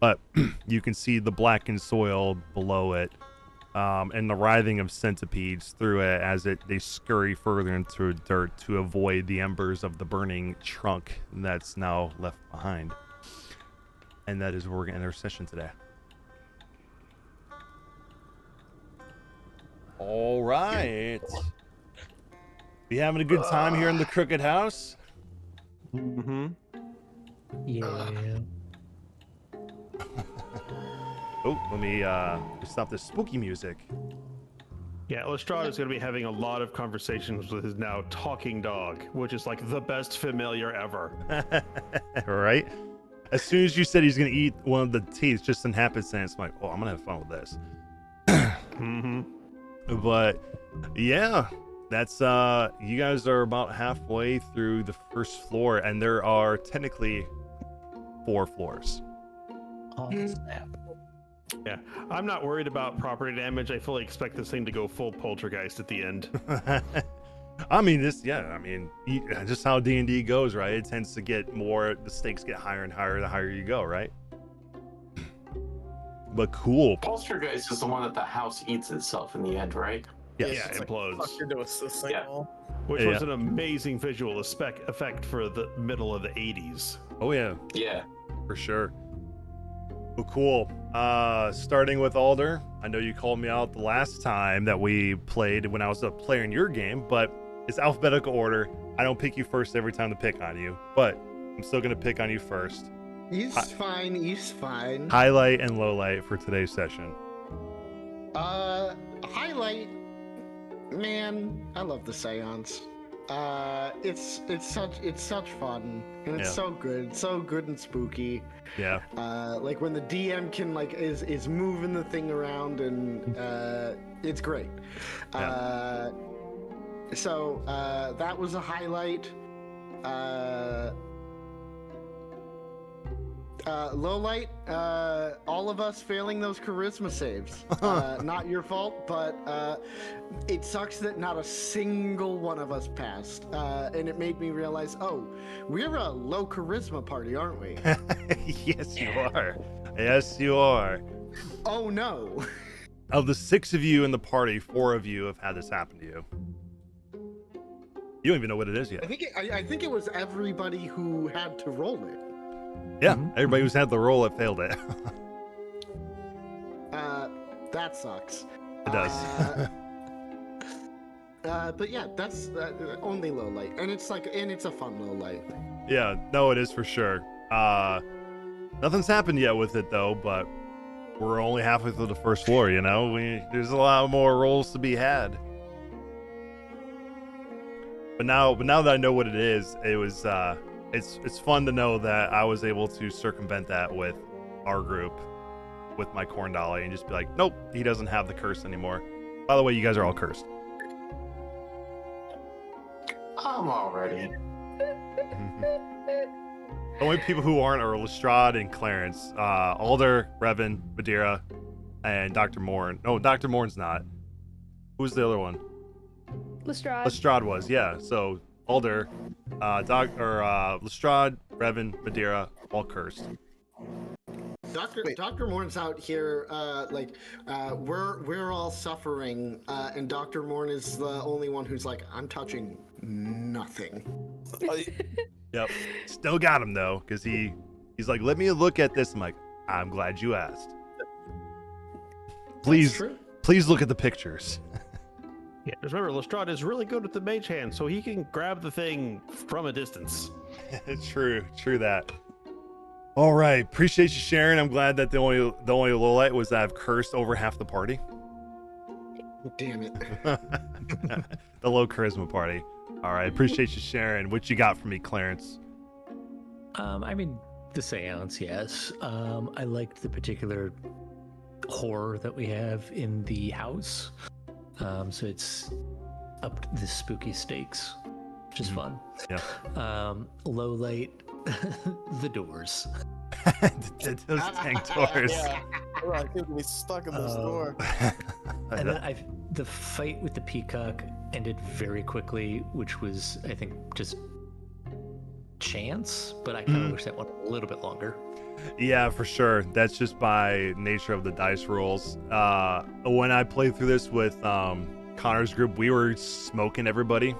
But you can see the blackened soil below it, and the writhing of centipedes through it as they scurry further into dirt to avoid the embers of the burning trunk that's now left behind. And that is where we're going to end our session today. All right. We having a good time here in the Crooked House? Mm-hmm. Yeah. Oh, let me stop this spooky music. Yeah, Lestrade is going to be having a lot of conversations with his now talking dog, which is like the best familiar ever. Right? As soon as you said he's going to eat one of the teeth, just in happenstance, I'm like, oh, I'm going to have fun with this. Mm-hmm. But yeah, that's you guys are about halfway through the first floor, and there are technically 4 floors. Oh, snap. Yeah, I'm not worried about property damage. I fully expect this thing to go full poltergeist at the end. I mean, just how D&D goes, right? It tends to get more, the stakes get higher and higher the higher you go, right? But cool. Poltergeist is the one that the house eats itself in the end, right? Yes. Yeah, it implodes. Fuck, into a single. Which was an amazing visual effect for the middle of the 80s. Oh, yeah. Yeah. For sure. Well, cool. Starting with Alder. I know you called me out the last time that we played when I was a player in your game, but it's alphabetical order. I don't pick you first every time to pick on you, but I'm still going to pick on you first. He's fine. He's fine. Highlight and lowlight for today's session. Highlight. Man, I love the seance. It's such fun, and it's so good. It's so good and spooky. Yeah. Like when the DM can is moving the thing around, and it's great. So that was a highlight. Low light, all of us failing those charisma saves. Not your fault, but it sucks that not a single one of us passed. And it made me realize, oh, we're a low charisma party, aren't we? Yes, you are. Yes, you are. Oh, no. Of the 6 of you in the party, 4 of you have had this happen to you. You don't even know what it is yet. I think it was everybody who had to roll it. Yeah, everybody who's had the roll it failed it. That sucks. It does. But yeah, that's only low light, and it's a fun low light. Yeah, no, it is for sure. Nothing's happened yet with it though, but we're only halfway through the first floor. You know, there's a lot more rolls to be had. But now that I know what it is, it was it's fun to know that I was able to circumvent that with our group, with my corn dolly, and just be like, nope, he doesn't have the curse anymore. By the way, you guys are all cursed. I'm already. The only people who aren't are Lestrade and Clarence. Alder, Revan, Madeira, and Dr. Morn. No, Dr. Morn's not. Who's the other one? Lestrade. Lestrade was, yeah. So Alder, Lestrade, Revan, Madeira, all cursed. Dr. Morn's out here, we're all suffering, and Dr. Morn is the only one who's like, I'm touching nothing. Yep. Still got him though, because he's like, let me look at this. I'm like, I'm glad you asked. Please look at the pictures. Yeah, just remember, Lestrade is really good with the mage hand, so he can grab the thing from a distance. True that. All right, appreciate you sharing. I'm glad that the only lowlight was that I've cursed over half the party. Damn it. The low charisma party. All right, appreciate you sharing. What you got for me, Clarence? I mean, the seance, yes. I liked the particular horror that we have in the house. So it's up to the spooky stakes, which is fun. Yeah. Low light, the doors. Those tank doors. Yeah, I could be stuck in this door. And then the fight with the peacock ended very quickly, which was, I think, just chance, but I kind of wish that went a little bit longer. Yeah, for sure. That's just by nature of the dice rolls. When I played through this with Connor's group, we were smoking everybody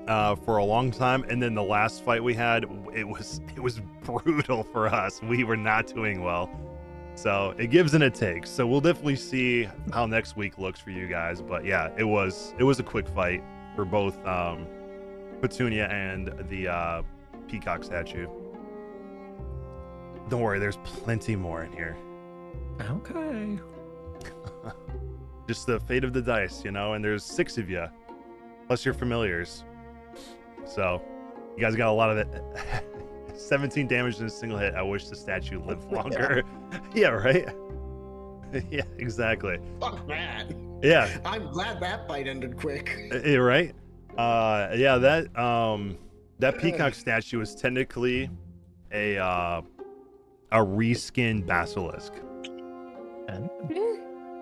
for a long time, and then the last fight we had, it was brutal for us. We were not doing well. So it gives and it takes. So we'll definitely see how next week looks for you guys. But yeah, it was a quick fight for both Petunia and the peacock statue. Don't worry, there's plenty more in here. Okay. Just the fate of the dice, and there's 6 of you, plus your familiars. So you guys got a lot of it. 17 damage in a single hit. I wish the statue lived longer. Yeah, right? Yeah, exactly. Fuck that. Yeah. I'm glad that fight ended quick. Yeah, right? Yeah, that peacock statue is technically a reskinned basilisk.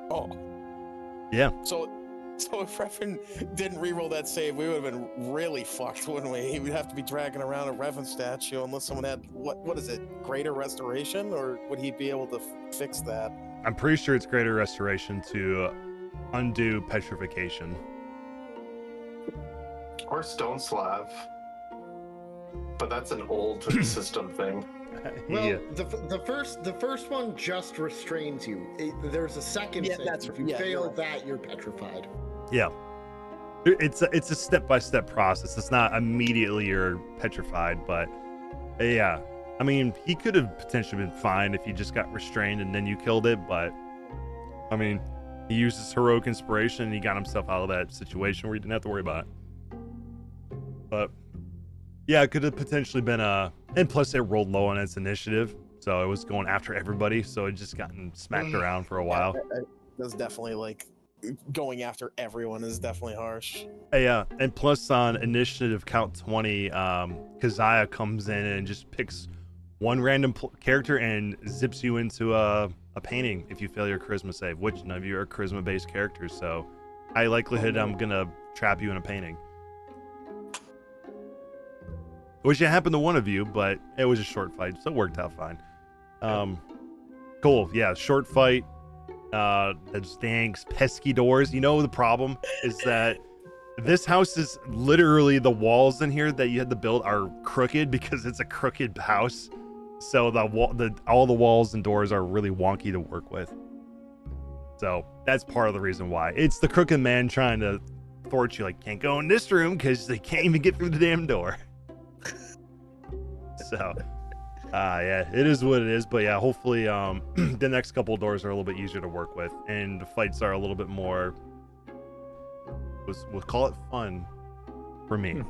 Oh. Yeah. So if Revan didn't reroll that save, we would have been really fucked, wouldn't we? He would have to be dragging around a Revan statue unless someone had what is it, greater restoration, or would he be able to fix that? I'm pretty sure it's greater restoration to undo petrification. Or stone slab. But that's an old system thing. Well, Yeah. the first one just restrains you. There's a second save. If you fail that, you're petrified. Yeah. It's a step-by-step process. It's not immediately you're petrified, but yeah. I mean, he could have potentially been fine if he just got restrained and then you killed it, but I mean, he used his heroic inspiration and he got himself out of that situation where he didn't have to worry about it. But yeah, it could have potentially been and plus it rolled low on its initiative, so it was going after everybody, so it just gotten smacked around for a while. That's definitely going after everyone is definitely harsh. Yeah, and plus on initiative count 20, Keziah comes in and just picks one random character and zips you into a painting if you fail your charisma save, which none of you are charisma-based characters, so high likelihood I'm gonna trap you in a painting. Wish it happened to one of you, but it was a short fight, so it worked out fine. Cool, yeah, short fight. Those dang pesky doors. The problem is that this house is literally, the walls in here that you had to build are crooked because it's a crooked house. So all the walls and doors are really wonky to work with. So that's part of the reason why. It's the crooked man trying to thwart you, can't go in this room because they can't even get through the damn door. So yeah, it is what it is, but yeah, hopefully the next couple of doors are a little bit easier to work with and the fights are a little bit more, we'll call it fun for me.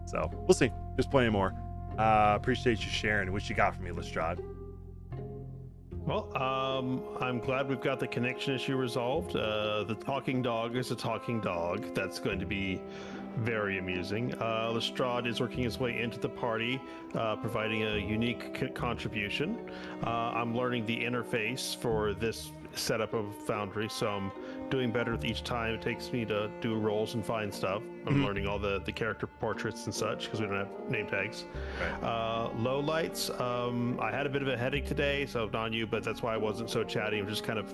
So we'll see. There's plenty more. Appreciate you sharing. What you got for me, Lestrade? Well, I'm glad we've got the connection issue resolved. The talking dog is a talking dog. That's going to be very amusing. Lestrade is working his way into the party, providing a unique contribution. I'm learning the interface for this setup of Foundry, so I'm doing better with each time it takes me to do rolls and find stuff. I'm learning all the character portraits and such because we don't have name tags. Right. Low lights. I had a bit of a headache today, so not on you, but that's why I wasn't so chatty. I'm just kind of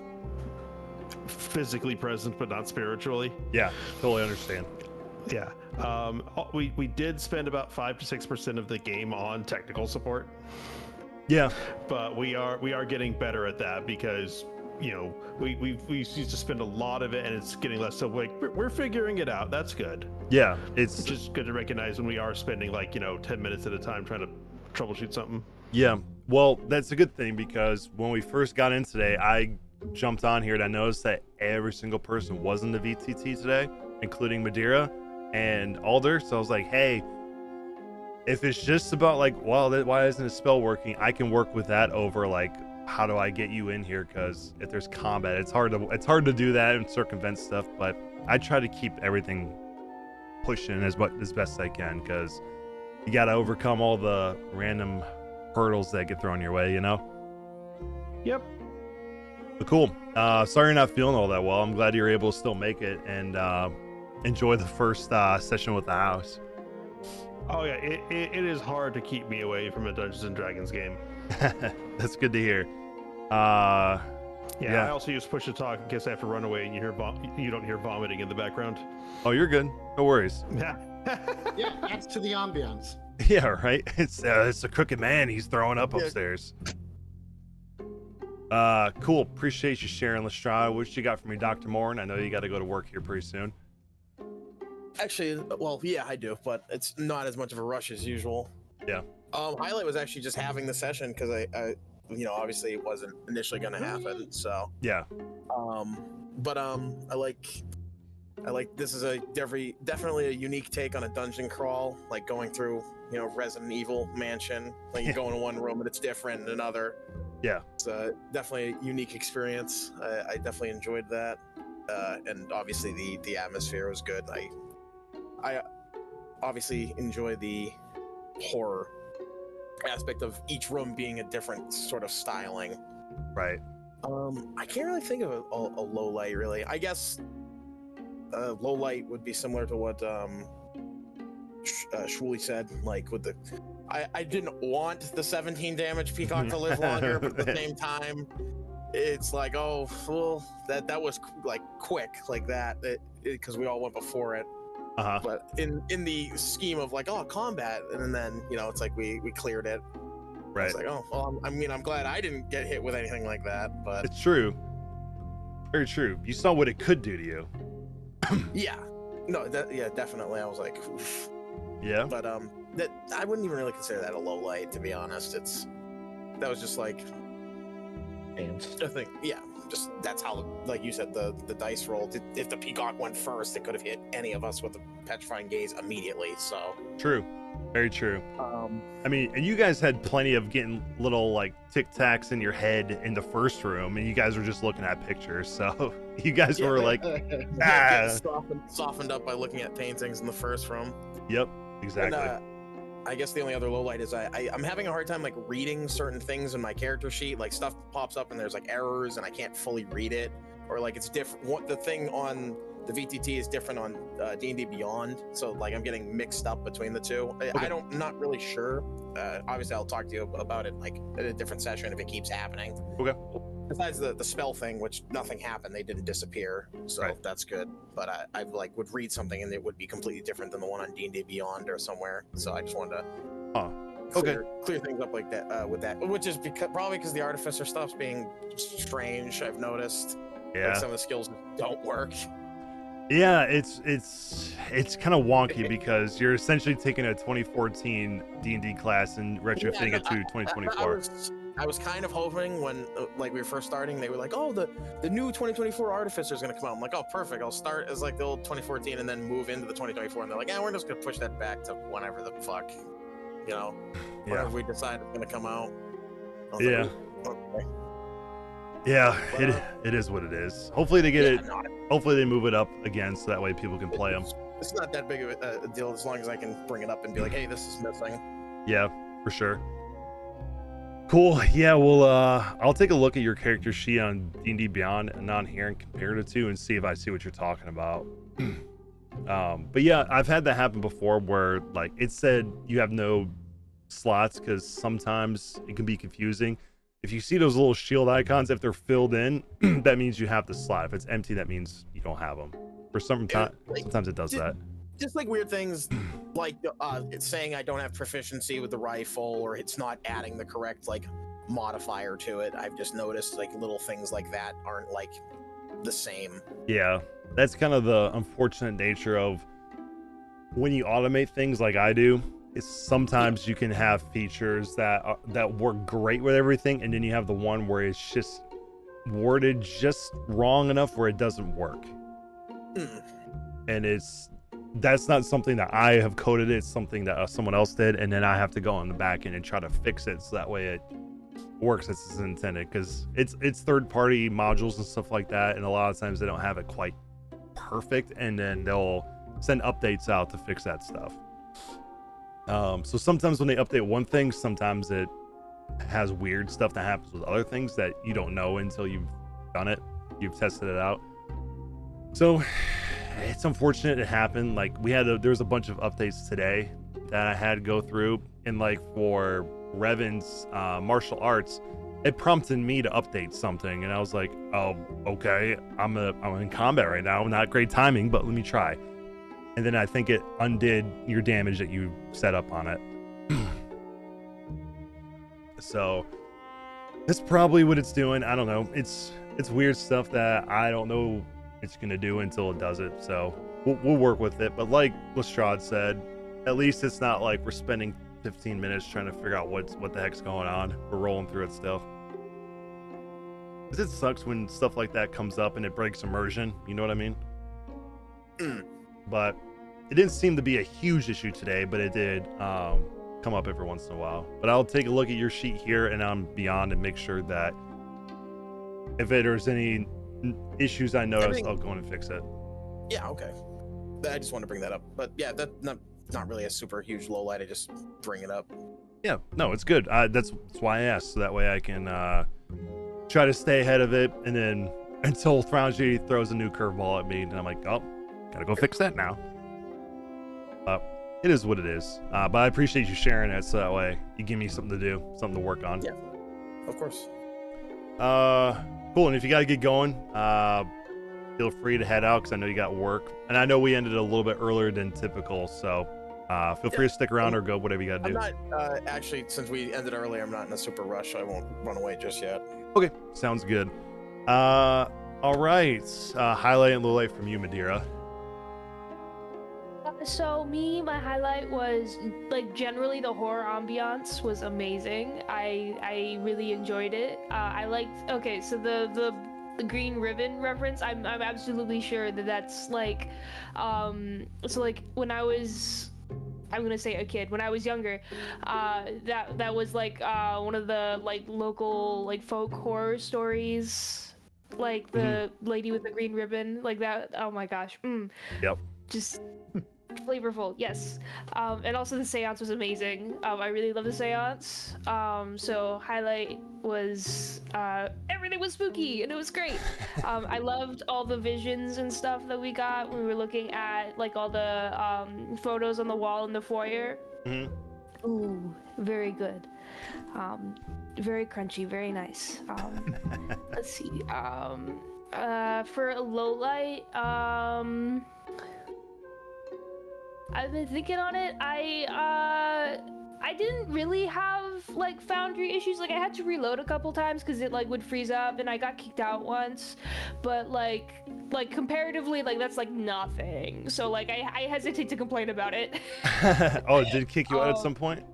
physically present, but not spiritually. Yeah, totally understand. Yeah. We did spend about 5 to 6% of the game on technical support. Yeah. But we are getting better at that because we used to spend a lot of it, and it's getting less. So like we're figuring it out. That's good. Yeah, it's just good to recognize when we are spending 10 minutes at a time trying to troubleshoot something. Yeah, well, that's a good thing because when we first got in today, I jumped on here and I noticed that every single person was in the VTT today, including Madeira and Alder. So I was like, hey, if it's just about why isn't a spell working, I can work with that over how do I get you in here? Because if there's combat, it's hard to do that and circumvent stuff. But I try to keep everything pushing as best I can because you got to overcome all the random hurdles that get thrown your way, Yep. But cool. Sorry you're not feeling all that well. I'm glad you're able to still make it and enjoy the first session with the house. Oh yeah, it is hard to keep me away from a Dungeons and Dragons game. That's good to hear. Yeah, I also use push to talk in case I have to run away and you don't hear vomiting in the background. Oh, you're good. No worries. Yeah. Yeah, adds to the ambiance. Yeah, right. It's a crooked man. He's throwing up upstairs. Cool. Appreciate you sharing, Lestrade. What you got for me, Dr. Morin? I know you got to go to work here pretty soon. Actually, well, yeah, I do, but it's not as much of a rush as usual. Yeah. Highlight was actually just having the session because I obviously it wasn't initially going to happen. So yeah. But I like this is definitely a unique take on a dungeon crawl, like going through Resident Evil Mansion. Like you go in one room and it's different in another. Yeah. It's definitely a unique experience. I definitely enjoyed that, and obviously the atmosphere was good. I obviously enjoy the horror aspect of each room being a different sort of styling. Right. I can't really think of a low light really. I guess low light would be similar to what Shwooly said, like with the I didn't want the 17 damage Peacock to live longer, but at the same time it's like, oh well, that was like quick like that because we all went before it. Uh-huh. But in the scheme of combat, and then it's like we cleared it. Right. It's like, oh well, I'm glad I didn't get hit with anything like that. But it's true. Very true. You saw what it could do to you. Yeah. No. Definitely. I was like, oof. Yeah. But that I wouldn't even really consider that a low light, to be honest. That was just like I think, yeah. Just that's how, like you said, the dice rolled. If the Peacock went first, it could have hit any of us with a petrifying gaze immediately. So true, very true. I mean, and you guys had plenty of getting little tic tacs in your head in the first room, and you guys were just looking at pictures. So you guys were like, softened up by looking at paintings in the first room. Yep, exactly. And, I guess the only other low light is I'm having a hard time reading certain things in my character sheet. Like stuff pops up and there's errors and I can't fully read it, or it's different. The thing on the VTT is different on D&D Beyond, so I'm getting mixed up between the two. Okay. I'm not really sure. Obviously, I'll talk to you about it in a different session if it keeps happening. Okay. Besides the spell thing, which nothing happened, they didn't disappear, so right. That's good. But I would read something and it would be completely different than the one on D&D Beyond or somewhere. So I just wanted to clear things up like that with that, which is probably because the artificer stuff's being strange. I've noticed. Yeah. Some of the skills don't work. Yeah, it's kind of wonky because you're essentially taking a 2014 D&D class and retrofitting it to 2024. I was kind of hoping when we were first starting, they were like, oh, the new 2024 artificer is going to come out. I'm like, oh, perfect. I'll start as the old 2014 and then move into the 2024. And they're like, yeah, we're just going to push that back to whenever the fuck, whenever we decide it's going to come out. Yeah. Like, okay. Yeah, it is what it is. Hopefully they get it. Hopefully they move it up again so that way people can play them. It's not that big of a deal as long as I can bring it up and be like, hey, this is missing. Yeah, for sure. Cool. Yeah, well, I'll take a look at your character sheet on D&D Beyond and on here and compare it to and see if I see what you're talking about. But yeah, I've had that happen before where it said you have no slots because sometimes it can be confusing. If you see those little shield icons, if they're filled in, that means you have the slot. If it's empty, that means you don't have them. For sometimes it does that. Just weird things, it's saying I don't have proficiency with the rifle, or it's not adding the correct modifier to it. I've just noticed like little things like that aren't like the same. Yeah, that's kind of the unfortunate nature of when you automate things like I do. Is sometimes you can have features that work great with everything, and then you have the one where it's just worded just wrong enough where it doesn't work. And that's not something that I have coded. It's something that someone else did, and then I have to go on the back end and try to fix it so that way it works as it's intended, because it's third-party modules and stuff like that, and a lot of times they don't have it quite perfect, and then they'll send updates out to fix that stuff. So sometimes when they update one thing, sometimes it has weird stuff that happens with other things that you don't know until you've done it, you've tested it out. So it's unfortunate it happened. Like there was a bunch of updates today that I had to go through, and like for Revan's martial arts, it prompted me to update something, and I was like, oh, okay, I'm in combat right now, not great timing, but let me try. And then I think it undid your damage that you set up on it. So that's probably what it's doing. I don't know. It's weird stuff that I don't know it's gonna do until it does it. So we'll work with it. But like Lestrade said, at least it's not like we're spending 15 minutes trying to figure out what the heck's going on. We're rolling through it still. 'Cause it sucks when stuff like that comes up and it breaks immersion. You know what I mean? But it didn't seem to be a huge issue today, but it did come up every once in a while. But I'll take a look at your sheet here and on Beyond and make sure that if there's any issues I notice, I'll go in and fix it. Yeah, okay. I just want to bring that up. But yeah, that's not really a super huge low light. I just bring it up. Yeah, no, it's good. That's why I asked, so that way I can try to stay ahead of it, and then until Frangie throws a new curveball at me, and I'm like, oh, gotta go fix that now. It is what it is. But I appreciate you sharing it, so that way you give me something to do, something to work on. Yeah, of course. Cool. And if you gotta get going, feel free to head out, because I know you got work, and I know we ended a little bit earlier than typical, so feel free to stick around or go, whatever you gotta do. I'm not actually, since we ended early, I'm not in a super rush. So I won't run away just yet. Okay, sounds good. All right. Highlight and low light from you, Madeira. So my highlight was like generally the horror ambiance was amazing. I really enjoyed it. I liked. Okay, so the green ribbon reference. I'm absolutely sure that's like, so like when I was, I'm gonna say a kid, when I was younger, that was like one of the like local like folk horror stories, like the lady with the green ribbon, like that. Oh my gosh. Yep. Just flavorful, yes. And also the seance was amazing. I really love the seance. So highlight was everything was spooky and it was great. I loved all the visions and stuff that we got when we were looking at like all the photos on the wall in the foyer. Ooh, very good. Very crunchy, very nice. Let's see. For a low light, I've been thinking on it. I didn't really have like Foundry issues. Like I had to reload a couple times because it like would freeze up, and I got kicked out once. But like comparatively, like that's like nothing. So like I hesitate to complain about it. Oh, it did kick you out at some point?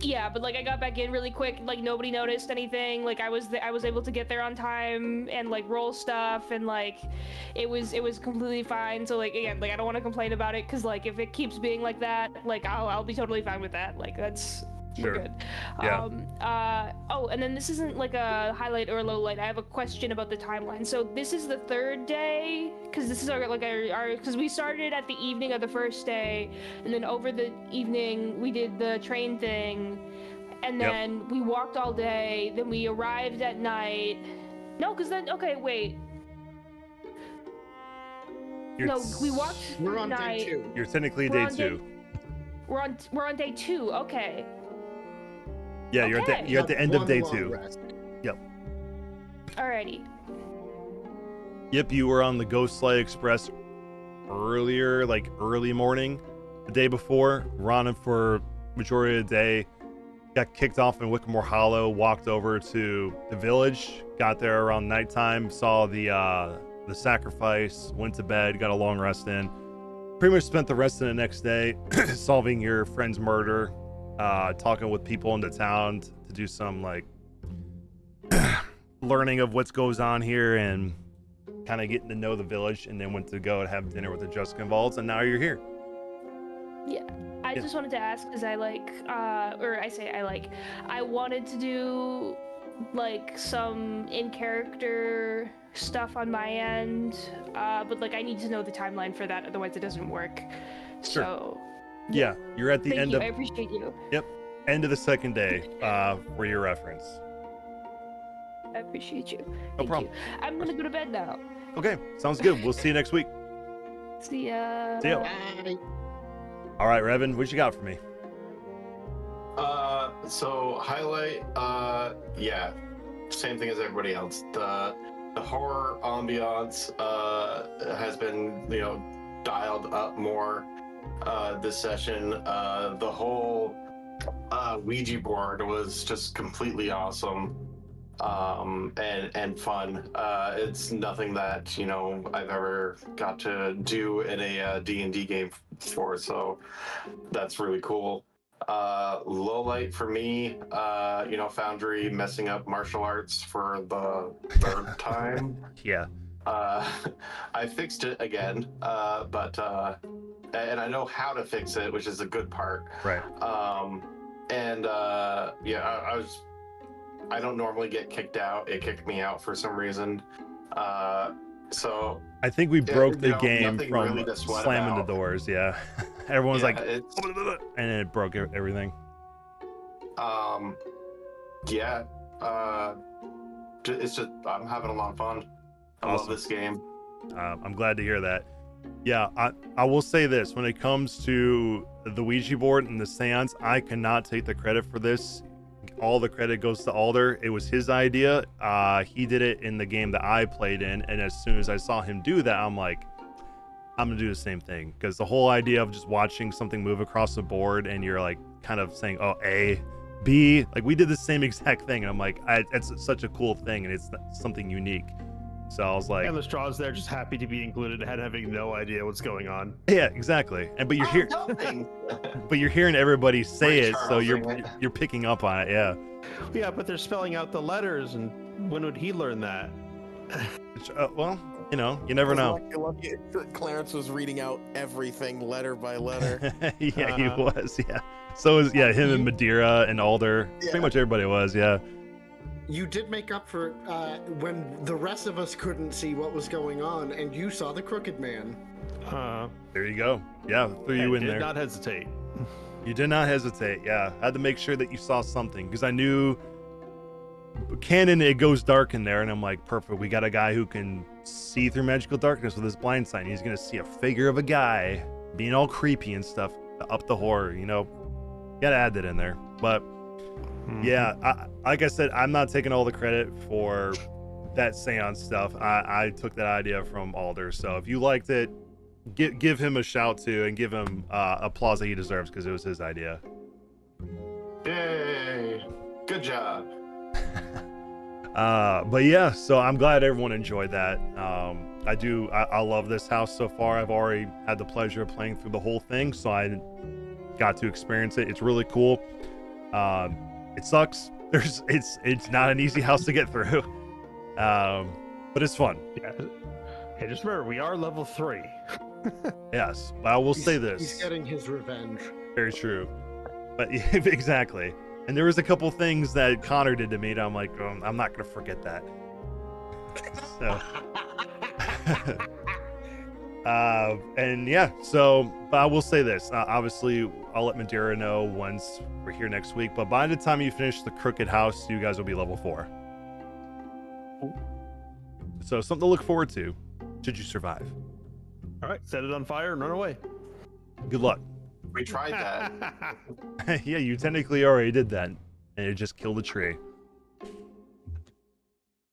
Yeah, but like I got back in really quick. Like nobody noticed anything. Like I was able to get there on time and like roll stuff, and like it was completely fine. So like again, like I don't want to complain about it because like if it keeps being like that, like I'll be totally fine with that. Like that's we're good. Yeah. Oh, and then this isn't like a highlight or a low light. I have a question about the timeline. So this is the third day, because this is our because we started at the evening of the first day, and then over the evening we did the train thing, and then we walked all day. Then we arrived at night. No, because then wait. We walked. We're on night. day 2. You're technically day 2. We're on day 2. Okay. Yeah, you're at the end of day 2. Rest. Yep. Alrighty. Yep, you were on the Ghostlight Express earlier, like early morning, the day before. Running for majority of the day. got kicked off in Wickamore Hollow, walked over to the village, got there around nighttime, saw the sacrifice, went to bed, got a long rest in. Pretty much spent the rest of the next day solving your friend's murder, talking with people in the town to do some like learning of what goes on here and kind of getting to know the village, and then went to go and have dinner with the Jessica Vaults, and now you're here. Yeah. I just wanted to ask because I wanted to do like some in character stuff on my end, but like I need to know the timeline for that, otherwise it doesn't work. Sure. So Yeah, you're at the thank end you. of. I appreciate you. Yep, end of the second day. For your reference. I appreciate you. No Thank problem. you. I'm gonna go to bed now. Okay, sounds good. We'll see you next week. See ya. See ya. Bye. All right, Revan, what you got for me? So highlight, yeah, same thing as everybody else. The horror ambiance has been, dialed up more this session. The whole Ouija board was just completely awesome and fun. It's nothing that I've ever got to do in a D&D game before, so that's really cool. Low light for me, Foundry messing up martial arts for the third time. Yeah. I fixed it again, but and I know how to fix it, which is a good part. Right. I don't normally get kicked out. It kicked me out for some reason. So I think we broke the game nothing from really to sweat slamming about. the doors. Yeah. Everyone's Yeah, like, and then it broke everything. Yeah. It's just I'm having a lot of fun. I love this game. I'm glad to hear that. Yeah, I will say this. When it comes to the Ouija board and the seance, I cannot take the credit for this. All the credit goes to Alder. It was his idea. He did it in the game that I played in, and as soon as I saw him do that, I'm like, I'm gonna do the same thing. Because the whole idea of just watching something move across the board and you're like kind of saying, oh, A, B, like we did the same exact thing, and I'm like, it's such a cool thing, and it's something unique. So I was like, and Lestraw's there, just happy to be included, and having no idea what's going on. yeah, exactly. And but you're hearing everybody say it, so you're picking up on it. Yeah. Yeah, but they're spelling out the letters, and when would he learn that? Well, you never know. Lucky Clarence was reading out everything letter by letter. Yeah, he was. Yeah. So was him and Madeira and Alder. Yeah. Pretty much everybody was. Yeah. You did make up for when the rest of us couldn't see what was going on, and you saw the Crooked Man. There you go. Yeah, threw you in there. Did not hesitate. You did not hesitate. Yeah, I had to make sure that you saw something because I knew canon it goes dark in there, and I'm like, perfect. We got a guy who can see through magical darkness with his blind sight. He's gonna see a figure of a guy being all creepy and stuff to up the horror. Gotta add that in there. But yeah, like I said, I'm not taking all the credit for that seance stuff. I took that idea from Alder. So if you liked it, give him a shout too, and give him applause that he deserves because it was his idea. Yay! Good job. But yeah, so I'm glad everyone enjoyed that. I love this house so far. I've already had the pleasure of playing through the whole thing, so I got to experience it. It's really cool. It sucks. It's not an easy house to get through. But it's fun. Yeah. Hey, just remember, we are level 3. Yes, but I will say this. He's getting his revenge. Very true. But exactly. And there was a couple things that Connor did to me that I'm like, I'm not gonna forget that. So and yeah, but I will say this. Obviously, I'll let Madeira know once we're here next week. But by the time you finish the Crooked House, you guys will be level 4. So something to look forward to, should you survive. All right, set it on fire and run away. Good luck. We tried that. Yeah, you technically already did that, and it just killed a tree.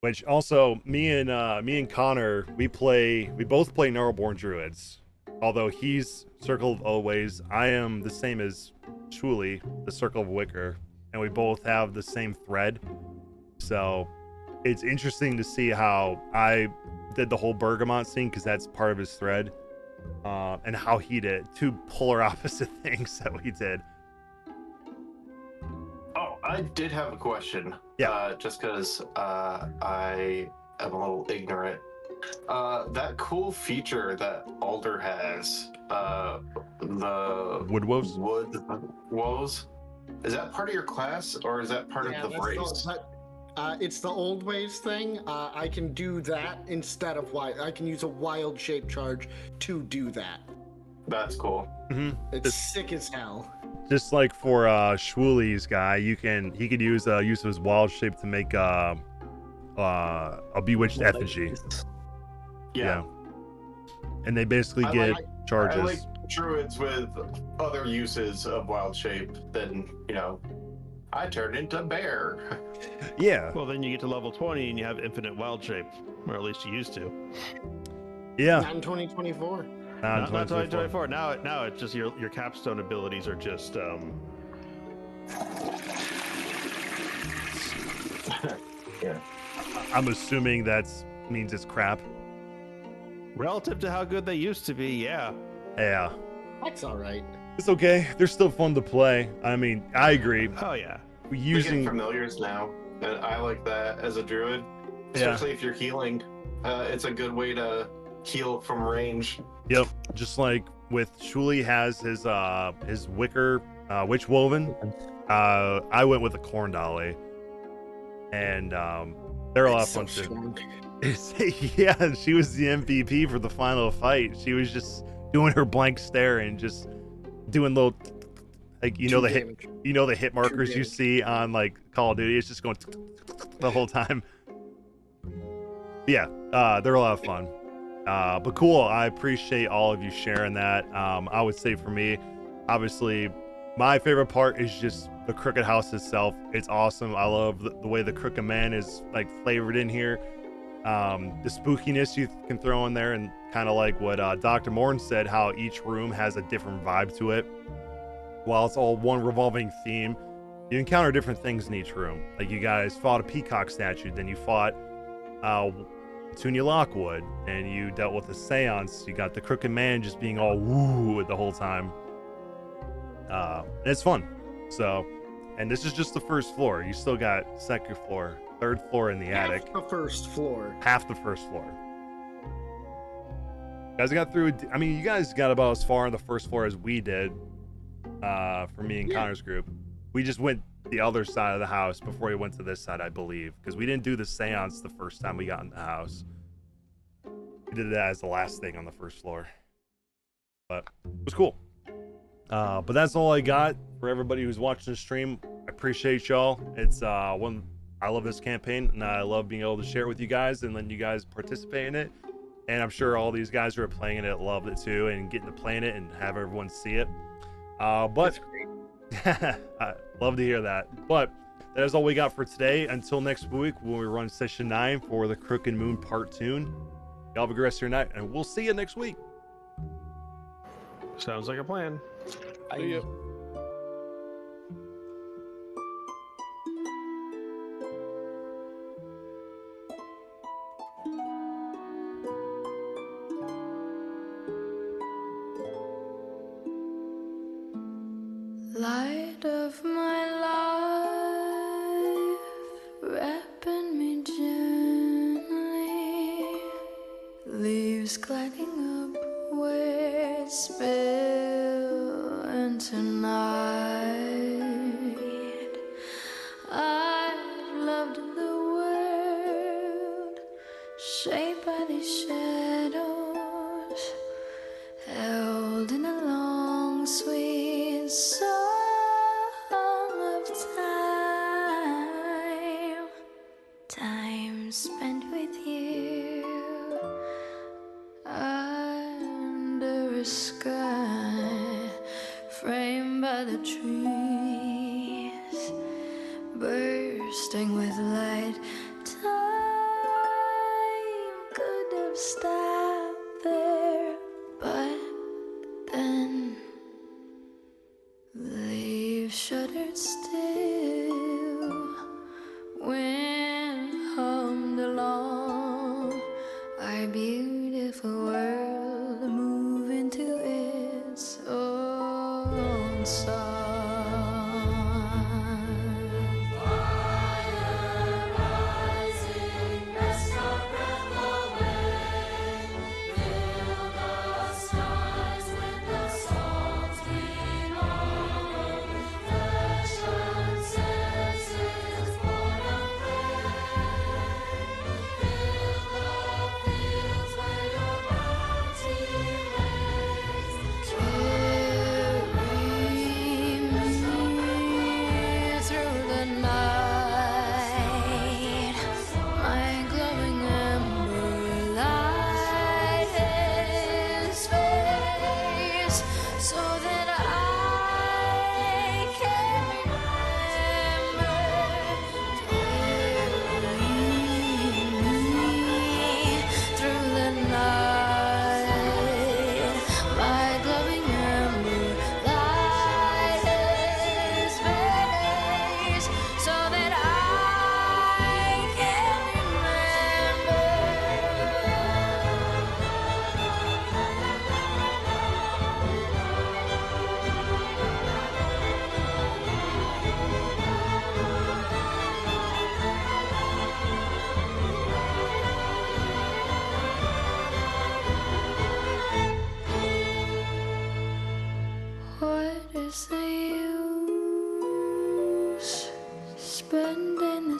Which also, me and Connor, we both play Gnarlborn Druids. Although he's Circle of Always, I am the same as Shuli, the Circle of Wicker. and we both have the same thread. So it's interesting to see how I did the whole bergamot scene because that's part of his thread, and how he did two polar opposite things that we did. Oh, I did have a question. Yeah. Just because I am a little ignorant. That cool feature that Alder has, the wood woes. Wood woes. Is that part of your class or is that part of the race? It's the old ways thing. I can do that instead of wild. I can use a wild shape charge to do that. That's cool. Mm-hmm. It's sick as hell. Just like for Shwooly's guy, he could use use of his wild shape to make a bewitched effigy. Yeah. And they basically get charges. I like druids with other uses of wild shape than, I turned into bear. Yeah. Well, then you get to level 20 and you have infinite wild shape, or at least you used to. Yeah. Not in 2024. Not 2024. Now it's just your capstone abilities are just Yeah. I'm assuming that means it's crap. Relative to how good they used to be, yeah. Yeah. That's all right. It's okay. They're still fun to play. I mean, I agree. Oh yeah. Using We get familiars now, and I like that as a druid, especially if you're healing. It's a good way to heal from range. Yep. Just like with Shuli has his wicker witch woven. I went with a corn dolly, and they're a lot of fun too. Yeah, she was the MVP for the final fight. She was just doing her blank stare and just doing little, like the hit markers you see on like Call of Duty. It's just going the whole time. Yeah, they're a lot of fun. But cool. I appreciate all of you sharing that. I would say for me, obviously, my favorite part is just the Crooked House itself. It's awesome. I love the way the Crooked Man is like flavored in here. The spookiness you can throw in there, and kind of like what Dr. Morn said, how each room has a different vibe to it. While it's all one revolving theme, you encounter different things in each room. Like you guys fought a peacock statue, then you fought Tunia Lockwood, and you dealt with a seance. You got the Crooked Man just being all woo the whole time. And it's fun. So, and this is just the first floor. You still got second floor, third floor in the attic. Half the first floor. Half the first floor. You guys got through. I mean, you guys got about as far on the first floor as we did. For me and Connor's group, we just went the other side of the house before we went to this side, I believe, because we didn't do the seance the first time we got in the house. We did that as the last thing on the first floor, but it was cool. But that's all I got for everybody who's watching the stream. I appreciate y'all. It's one. I love this campaign, and I love being able to share it with you guys and letting you guys participate in it. And I'm sure all these guys who are playing it love it too, and getting to play in it and have everyone see it. But I love to hear that. But that is all we got for today. Until next week when we run session 9 for the Crooked Moon Part 2. Y'all have a good rest of your night, and we'll see you next week. Sounds like a plan. See ya. Light of my life, wrapping me gently, leaves gliding up where spill into night. I've loved the world, shaped by these shadows, held in a long sweet song of time, time spent with you under a sky framed by the trees, bursting with light. Time could have stopped there, but then leaves shuddered still.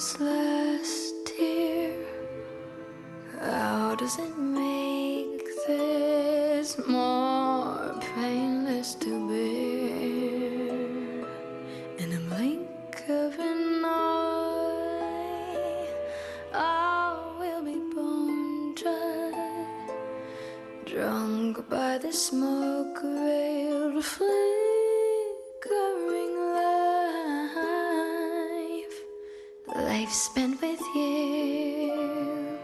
this last tear? How does it make this more painless to bear? In a blink of an eye, I will be bone dry, drunk by the smoke-veiled flickering life spent with you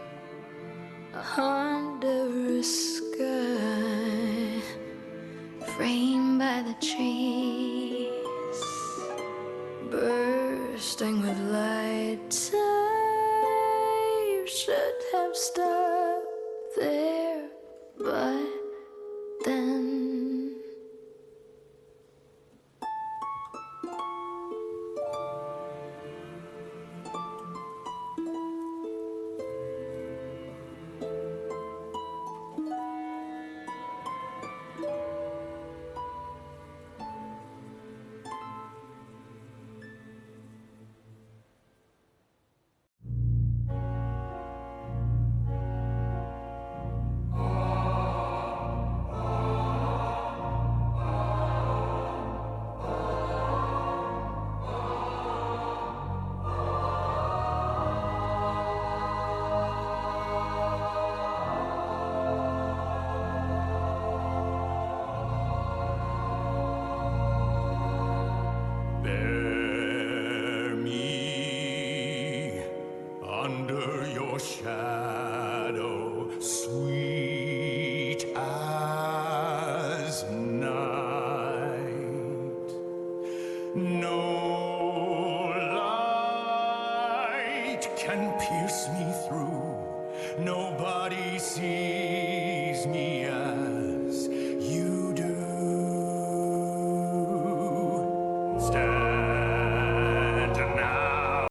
under a sky framed by the trees, bursting with light. Time should have stopped there, but then Bear me under your shadow, sweet as night. No light can pierce me through. Nobody sees me as you do. Stand